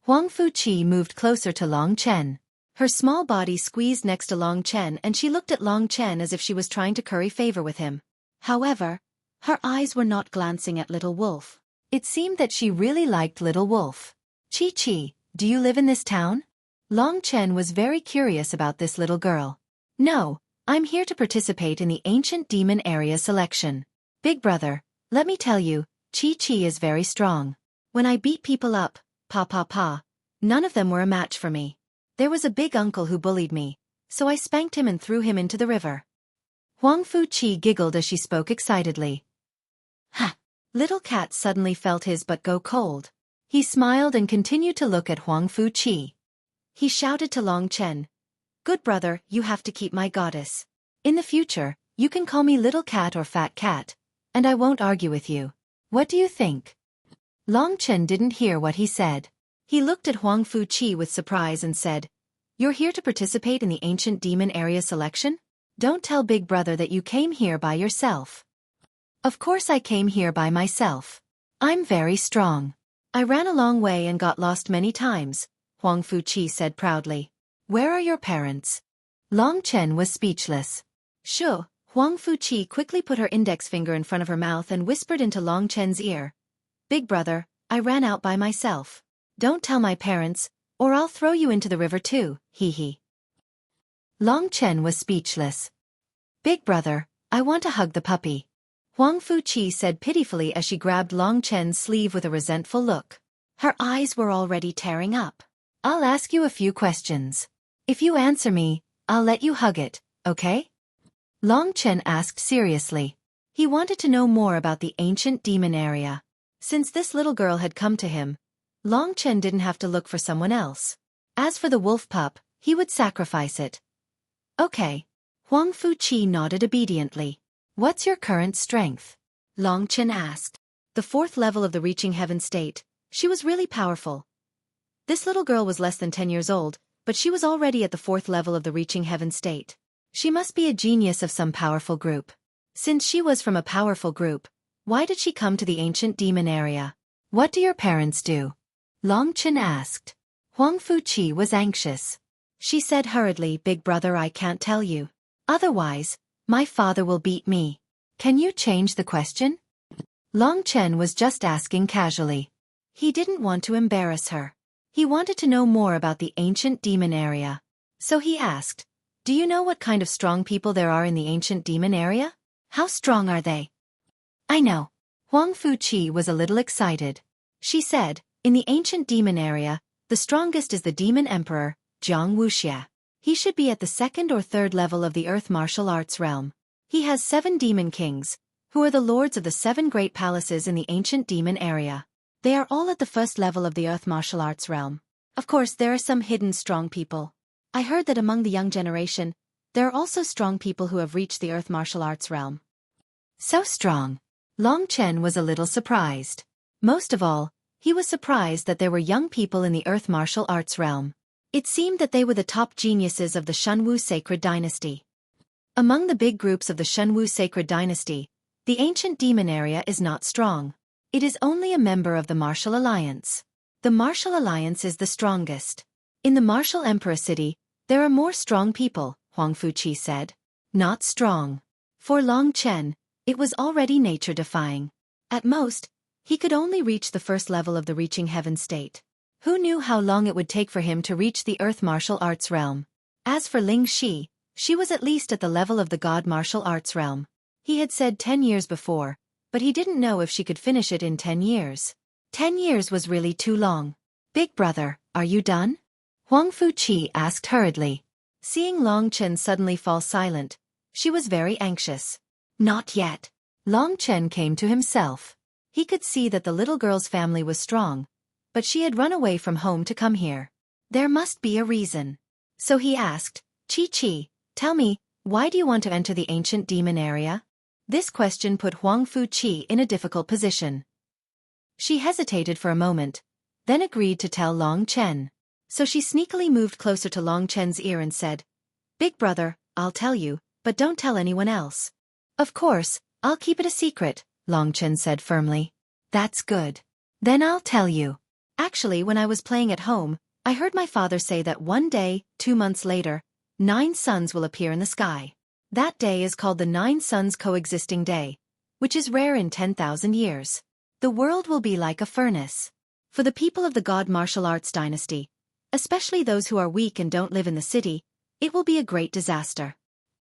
Huang Fuqi moved closer to Long Chen. Her small body squeezed next to Long Chen and she looked at Long Chen as if she was trying to curry favor with him. However, her eyes were not glancing at little wolf. It seemed that she really liked little wolf. Chi, do you live in this town? Long Chen was very curious about this little girl. No, I'm here to participate in the ancient demon area selection. Big brother, let me tell you, Chi is very strong. When I beat people up, none of them were a match for me. There was a big uncle who bullied me, so I spanked him and threw him into the river. Huang Fuqi giggled as she spoke excitedly. Ha! Little cat suddenly felt his butt go cold. He smiled and continued to look at Huang Fuqi. He shouted to Long Chen, "Good brother, you have to keep my goddess. In the future, you can call me little cat or fat cat, and I won't argue with you. What do you think?" Long Chen didn't hear what he said. He looked at Huang Fuqi with surprise and said, "You're here to participate in the ancient demon area selection? Don't tell big brother that you came here by yourself." Of course I came here by myself. I'm very strong. I ran a long way and got lost many times, Huang Fuqi said proudly. Where are your parents? Long Chen was speechless. Sure, Huang Fuqi quickly put her index finger in front of her mouth and whispered into Long Chen's ear. Big brother, I ran out by myself. Don't tell my parents, or I'll throw you into the river too, hee hee. Long Chen was speechless. Big brother, I want to hug the puppy. Huang Fuqi said pitifully as she grabbed Long Chen's sleeve with a resentful look. Her eyes were already tearing up. I'll ask you a few questions. If you answer me, I'll let you hug it, okay? Long Chen asked seriously. He wanted to know more about the ancient demon area. Since this little girl had come to him, Long Chen didn't have to look for someone else. As for the wolf pup, he would sacrifice it. Okay. Huang Fuqi nodded obediently. What's your current strength? Long Chen asked. The 4th level of the reaching heaven state. She was really powerful. This little girl was less than 10 years old, but she was already at the 4th level of the reaching heaven state. She must be a genius of some powerful group. Since she was from a powerful group, why did she come to the ancient demon area? What do your parents do? Long Chen asked. Huang Fuqi was anxious. She said hurriedly, Big brother, I can't tell you. Otherwise, my father will beat me. Can you change the question? Long Chen was just asking casually. He didn't want to embarrass her. He wanted to know more about the ancient demon area. So he asked, do you know what kind of strong people there are in the ancient demon area? How strong are they? I know. Huang Fuqi was a little excited. She said, in the ancient demon area, the strongest is the demon emperor, Jiang Wuxia. He should be at the 2nd or 3rd level of the earth martial arts realm. He has 7 demon kings, who are the lords of the 7 great palaces in the ancient demon area. They are all at the 1st level of the earth martial arts realm. Of course, there are some hidden strong people. I heard that among the young generation, there are also strong people who have reached the earth martial arts realm. So strong. Long Chen was a little surprised. Most of all, he was surprised that there were young people in the earth martial arts realm. It seemed that they were the top geniuses of the Shunwu sacred dynasty. Among the big groups of the Shunwu sacred dynasty, the ancient demon area is not strong. It is only a member of the Martial Alliance. The Martial Alliance is the strongest. In the Martial Emperor city, there are more strong people, Huang Fuqi said. Not strong. For Long Chen, it was already nature-defying. At most, he could only reach the 1st level of the reaching heaven state. Who knew how long it would take for him to reach the earth martial arts realm? As for Ling Shi, she was at least at the level of the god martial arts realm. He had said 10 years before, but he didn't know if she could finish it in 10 years. 10 years was really too long. Big brother, are you done? Huang Fuqi asked hurriedly. Seeing Long Chen suddenly fall silent, she was very anxious. Not yet. Long Chen came to himself. He could see that the little girl's family was strong, but she had run away from home to come here. There must be a reason. So he asked, Chi-Chi, tell me, why do you want to enter the ancient demon area? This question put Huang Fu-Chi in a difficult position. She hesitated for a moment, then agreed to tell Long Chen. So she sneakily moved closer to Long Chen's ear and said, Big brother, I'll tell you, but don't tell anyone else. Of course, I'll keep it a secret, Long Chen said firmly. That's good. Then I'll tell you. Actually, when I was playing at home, I heard my father say that one day, 2 months later, 9 suns will appear in the sky. That day is called the 9 suns coexisting day, which is rare in 10,000 years. The world will be like a furnace. For the people of the God martial arts dynasty, especially those who are weak and don't live in the city, it will be a great disaster.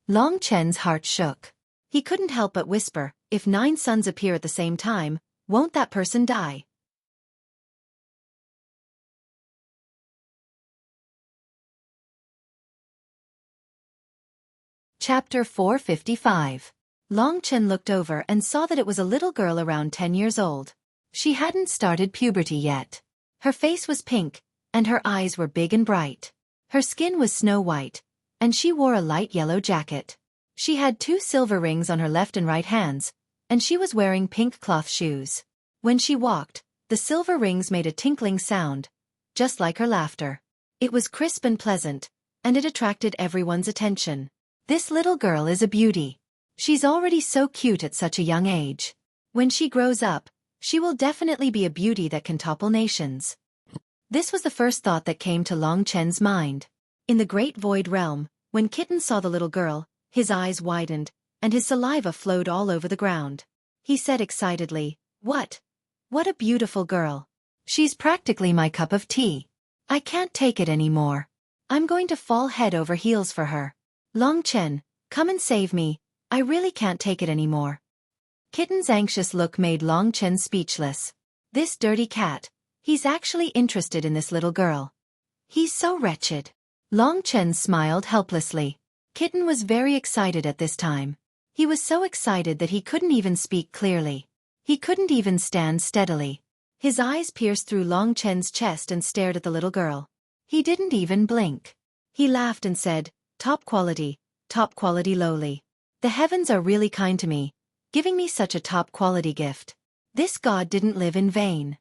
Long Chen's heart shook. He couldn't help but whisper, if 9 suns appear at the same time, won't that person die? Chapter 455. Long Chen looked over and saw that it was a little girl around 10 years old. She hadn't started puberty yet. Her face was pink, and her eyes were big and bright. Her skin was snow white, and she wore a light yellow jacket. She had 2 silver rings on her left and right hands, and she was wearing pink cloth shoes. When she walked, the silver rings made a tinkling sound, just like her laughter. It was crisp and pleasant, and it attracted everyone's attention. This little girl is a beauty. She's already so cute at such a young age. When she grows up, she will definitely be a beauty that can topple nations. This was the first thought that came to Long Chen's mind. In the Great Void Realm, when Kitten saw the little girl, his eyes widened, and his saliva flowed all over the ground. He said excitedly, What a beautiful girl. She's practically my cup of tea. I can't take it anymore. I'm going to fall head over heels for her. Long Chen, come and save me. I really can't take it anymore. Kitten's anxious look made Long Chen speechless. This dirty cat, he's actually interested in this little girl. He's so wretched. Long Chen smiled helplessly. Kitten was very excited at this time. He was so excited that he couldn't even speak clearly. He couldn't even stand steadily. His eyes pierced through Long Chen's chest and stared at the little girl. He didn't even blink. He laughed and said, top quality lowly. The heavens are really kind to me, giving me such a top-quality gift. This god didn't live in vain.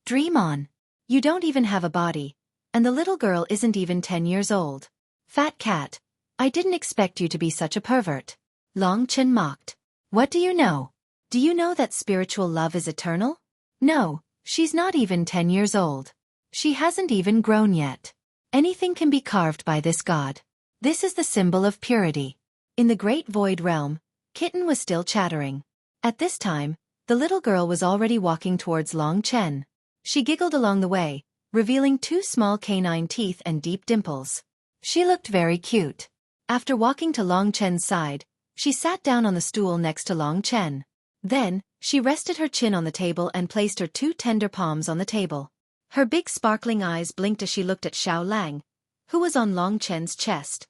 Dream on. You don't even have a body, and the little girl isn't even 10 years old. Fat cat, I didn't expect you to be such a pervert. Long Chen mocked. What do you know? Do you know that spiritual love is eternal? No, she's not even 10 years old. She hasn't even grown yet. Anything can be carved by this god. This is the symbol of purity. In the Great Void Realm, Kitten was still chattering. At this time, the little girl was already walking towards Long Chen. She giggled along the way, revealing 2 small canine teeth and deep dimples. She looked very cute. After walking to Long Chen's side, she sat down on the stool next to Long Chen. Then, she rested her chin on the table and placed her 2 tender palms on the table. Her big sparkling eyes blinked as she looked at Xiao Lang, who was on Long Chen's chest.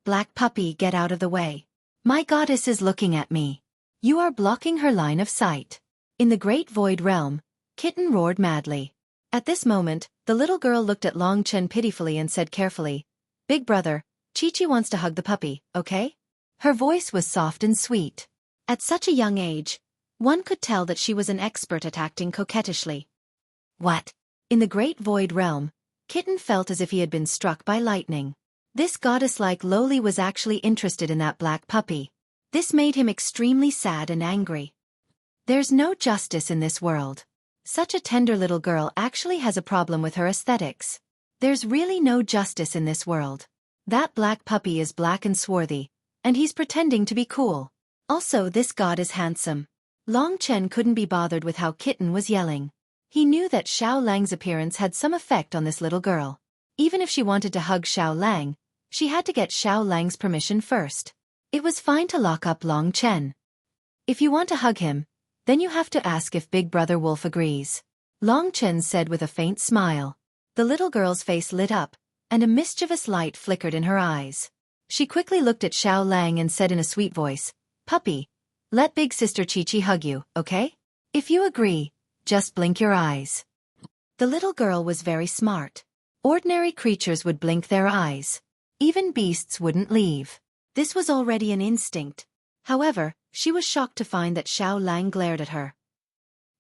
Black puppy, get out of the way. My goddess is looking at me. You are blocking her line of sight. In the Great Void Realm, Kitten roared madly. At this moment, the little girl looked at Long Chen pitifully and said carefully, Big brother, Chi-Chi wants to hug the puppy, okay? Her voice was soft and sweet. At such a young age, one could tell that she was an expert at acting coquettishly. What? In the Great Void Realm, Kitten felt as if he had been struck by lightning. This goddess-like lowly was actually interested in that black puppy. This made him extremely sad and angry. There's no justice in this world. Such a tender little girl actually has a problem with her aesthetics. There's really no justice in this world. That black puppy is black and swarthy, and he's pretending to be cool. Also, this god is handsome. Long Chen couldn't be bothered with how Kitten was yelling. He knew that Xiao Lang's appearance had some effect on this little girl. Even if she wanted to hug Xiao Lang, she had to get Xiao Lang's permission first. It was fine to lock up Long Chen. If you want to hug him, then you have to ask if Big Brother Wolf agrees. Long Chen said with a faint smile. The little girl's face lit up, and a mischievous light flickered in her eyes. She quickly looked at Xiao Lang and said in a sweet voice, Puppy, let big sister Chi-Chi hug you, okay? If you agree, just blink your eyes. The little girl was very smart. Ordinary creatures would blink their eyes. Even beasts wouldn't leave. This was already an instinct. However, she was shocked to find that Xiao Lang glared at her.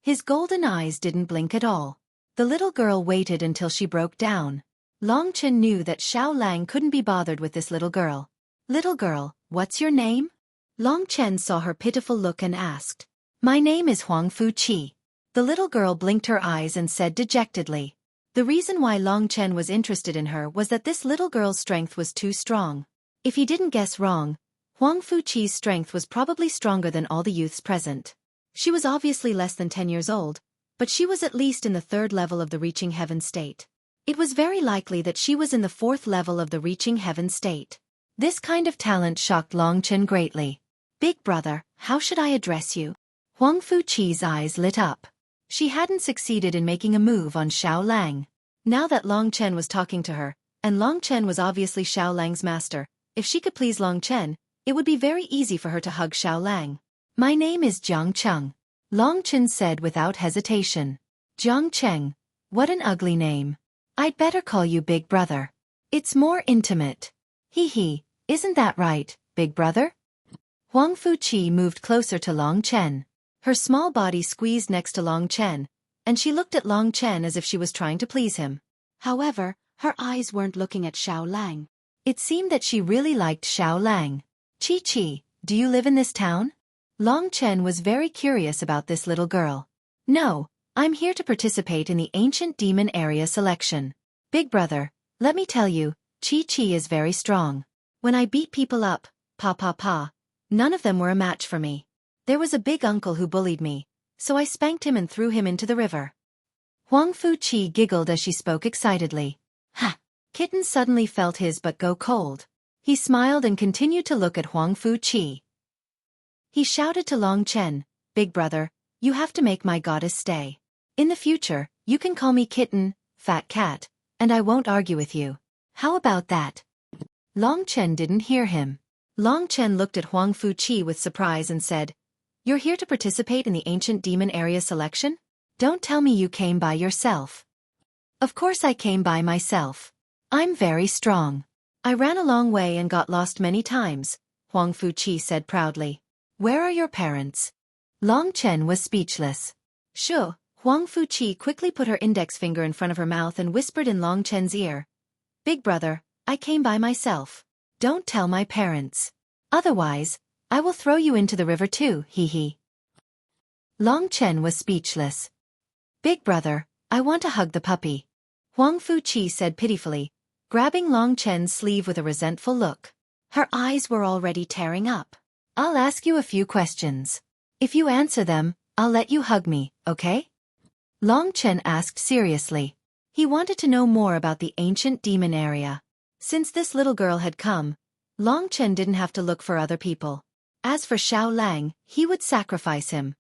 His golden eyes didn't blink at all. The little girl waited until she broke down. Long Chen knew that Xiao Lang couldn't be bothered with this little girl. Little girl, what's your name? Long Chen saw her pitiful look and asked. My name is Huang Fu Qi. The little girl blinked her eyes and said dejectedly. The reason why Long Chen was interested in her was that this little girl's strength was too strong. If he didn't guess wrong, Huang Fu Qi's strength was probably stronger than all the youths present. She was obviously less than 10 years old, but she was at least in the 3rd level of the Reaching Heaven state. It was very likely that she was in the 4th level of the Reaching Heaven state. This kind of talent shocked Long Chen greatly. Big brother, how should I address you? Huang Fu Qi's eyes lit up. She hadn't succeeded in making a move on Xiao Lang. Now that Long Chen was talking to her, and Long Chen was obviously Xiao Lang's master, if she could please Long Chen, it would be very easy for her to hug Xiao Lang. My name is Jiang Cheng, Long Chen said without hesitation. Jiang Cheng, what an ugly name. I'd better call you Big Brother. It's more intimate. Hee hee, isn't that right, Big Brother? Huang Fu Qi moved closer to Long Chen. Her small body squeezed next to Long Chen, and she looked at Long Chen as if she was trying to please him. However, her eyes weren't looking at Xiao Lang. It seemed that she really liked Xiao Lang. Qi Qi, do you live in this town? Long Chen was very curious about this little girl. No, I'm here to participate in the ancient demon area selection. Big brother, let me tell you, Qi Qi is very strong. When I beat people up, none of them were a match for me. There was a big uncle who bullied me, so I spanked him and threw him into the river. Huang Fu Qi giggled as she spoke excitedly. Ha! Kitten suddenly felt his butt go cold. He smiled and continued to look at Huang Fu Qi. He shouted to Long Chen, Big brother, you have to make my goddess stay. In the future, you can call me Kitten, Fat Cat, and I won't argue with you. How about that? Long Chen didn't hear him. Long Chen looked at Huang Fu Qi with surprise and said, You're here to participate in the ancient demon area selection? Don't tell me you came by yourself. Of course I came by myself. I'm very strong. I ran a long way and got lost many times, Huang Fu Qi said proudly. Where are your parents? Long Chen was speechless. Sure, Huang Fu Qi quickly put her index finger in front of her mouth and whispered in Long Chen's ear. Big brother, I came by myself. Don't tell my parents. Otherwise, I will throw you into the river too, hee hee. Long Chen was speechless. Big brother, I want to hug the puppy. Huang Fu Qi said pitifully, grabbing Long Chen's sleeve with a resentful look. Her eyes were already tearing up. I'll ask you a few questions. If you answer them, I'll let you hug me, okay? Long Chen asked seriously. He wanted to know more about the ancient demon area. Since this little girl had come, Long Chen didn't have to look for other people. As for Xiao Lang, he would sacrifice him.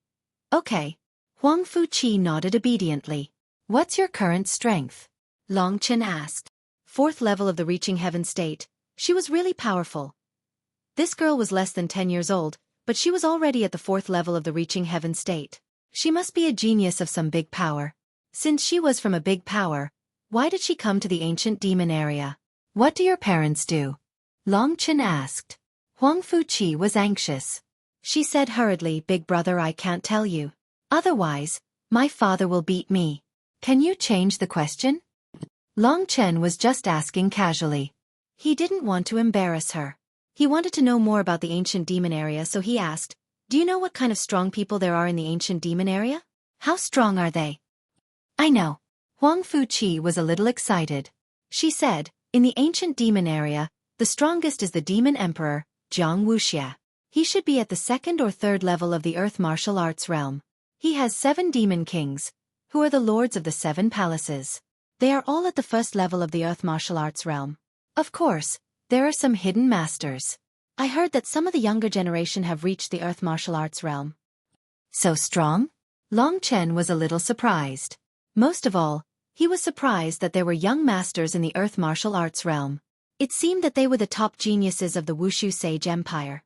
Okay. Huang Fu Qi nodded obediently. What's your current strength? Long Chen asked. 4th level of the Reaching Heaven state. She was really powerful. This girl was less than 10 years old, but she was already at the 4th level of the Reaching Heaven state. She must be a genius of some big power. Since she was from a big power, why did she come to the ancient demon area? What do your parents do? Long Chen asked. Huang Fu Qi was anxious. She said hurriedly, Big brother, I can't tell you. Otherwise, my father will beat me. Can you change the question? Long Chen was just asking casually. He didn't want to embarrass her. He wanted to know more about the ancient demon area, so he asked, Do you know what kind of strong people there are in the ancient demon area? How strong are they? I know. Huang Fu Qi was a little excited. She said, In the ancient demon area, the strongest is the demon emperor, Jiang Wuxia. He should be at the 2nd or 3rd level of the earth martial arts realm. He has 7 demon kings, who are the lords of the 7 palaces. They are all at the 1st level of the earth martial arts realm. Of course, there are some hidden masters. I heard that some of the younger generation have reached the earth martial arts realm. So strong? Long Chen was a little surprised. Most of all, he was surprised that there were young masters in the earth martial arts realm. It seemed that they were the top geniuses of the Wushu Sage Empire.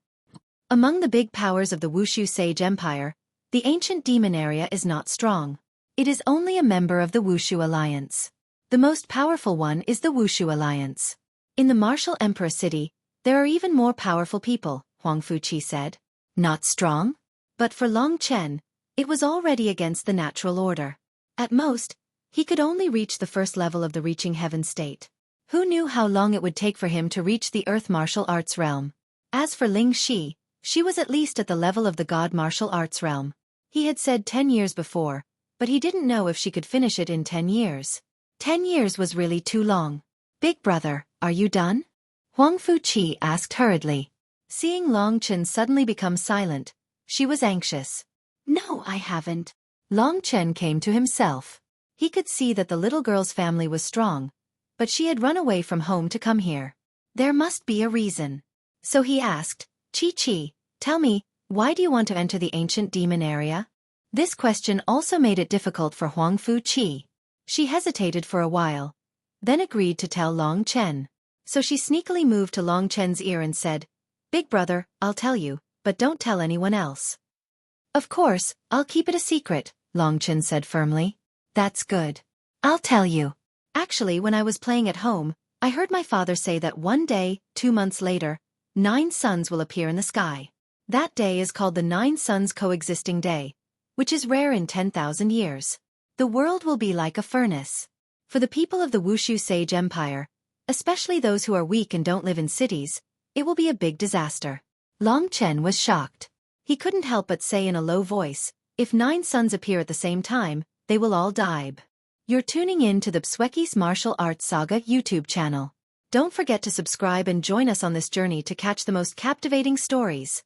Among the big powers of the Wushu Sage Empire, The ancient demon area is not strong. It is only a member of the Wushu Alliance. The most powerful one is the Wushu Alliance. In the Martial Emperor City, there are even more powerful people, Xueqi said. Not strong? But for Long Chen, it was already against the natural order. At most, he could only reach the first level of the reaching heaven state. Who knew how long it would take for him to reach the earth martial arts realm? As for Ling Shi, she was at least at the level of the god martial arts realm. He had said 10 years before, but he didn't know if she could finish it in 10 years. 10 years was really too long. Big brother, are you done? Xueqi asked hurriedly. Seeing Long Chen suddenly become silent, she was anxious. No, I haven't. Long Chen came to himself. He could see that the little girl's family was strong, but she had run away from home to come here. There must be a reason. So he asked, Chi, tell me, why do you want to enter the ancient demon area? This question also made it difficult for Xueqi. She hesitated for a while, then agreed to tell Long Chen. So she sneakily moved to Long Chen's ear and said, Big brother, I'll tell you, but don't tell anyone else. Of course, I'll keep it a secret, Long Chen said firmly. That's good. I'll tell you. Actually, when I was playing at home, I heard my father say that one day, 2 months later, 9 suns will appear in the sky. That day is called the 9 suns coexisting day, which is rare in 10,000 years. The world will be like a furnace. For the people of the Wushu Sage Empire, especially those who are weak and don't live in cities, it will be a big disaster. Long Chen was shocked. He couldn't help but say in a low voice, if 9 suns appear at the same time, they will all die. You're tuning in to the Xueqi's Martial Arts Saga YouTube channel. Don't forget to subscribe and join us on this journey to catch the most captivating stories.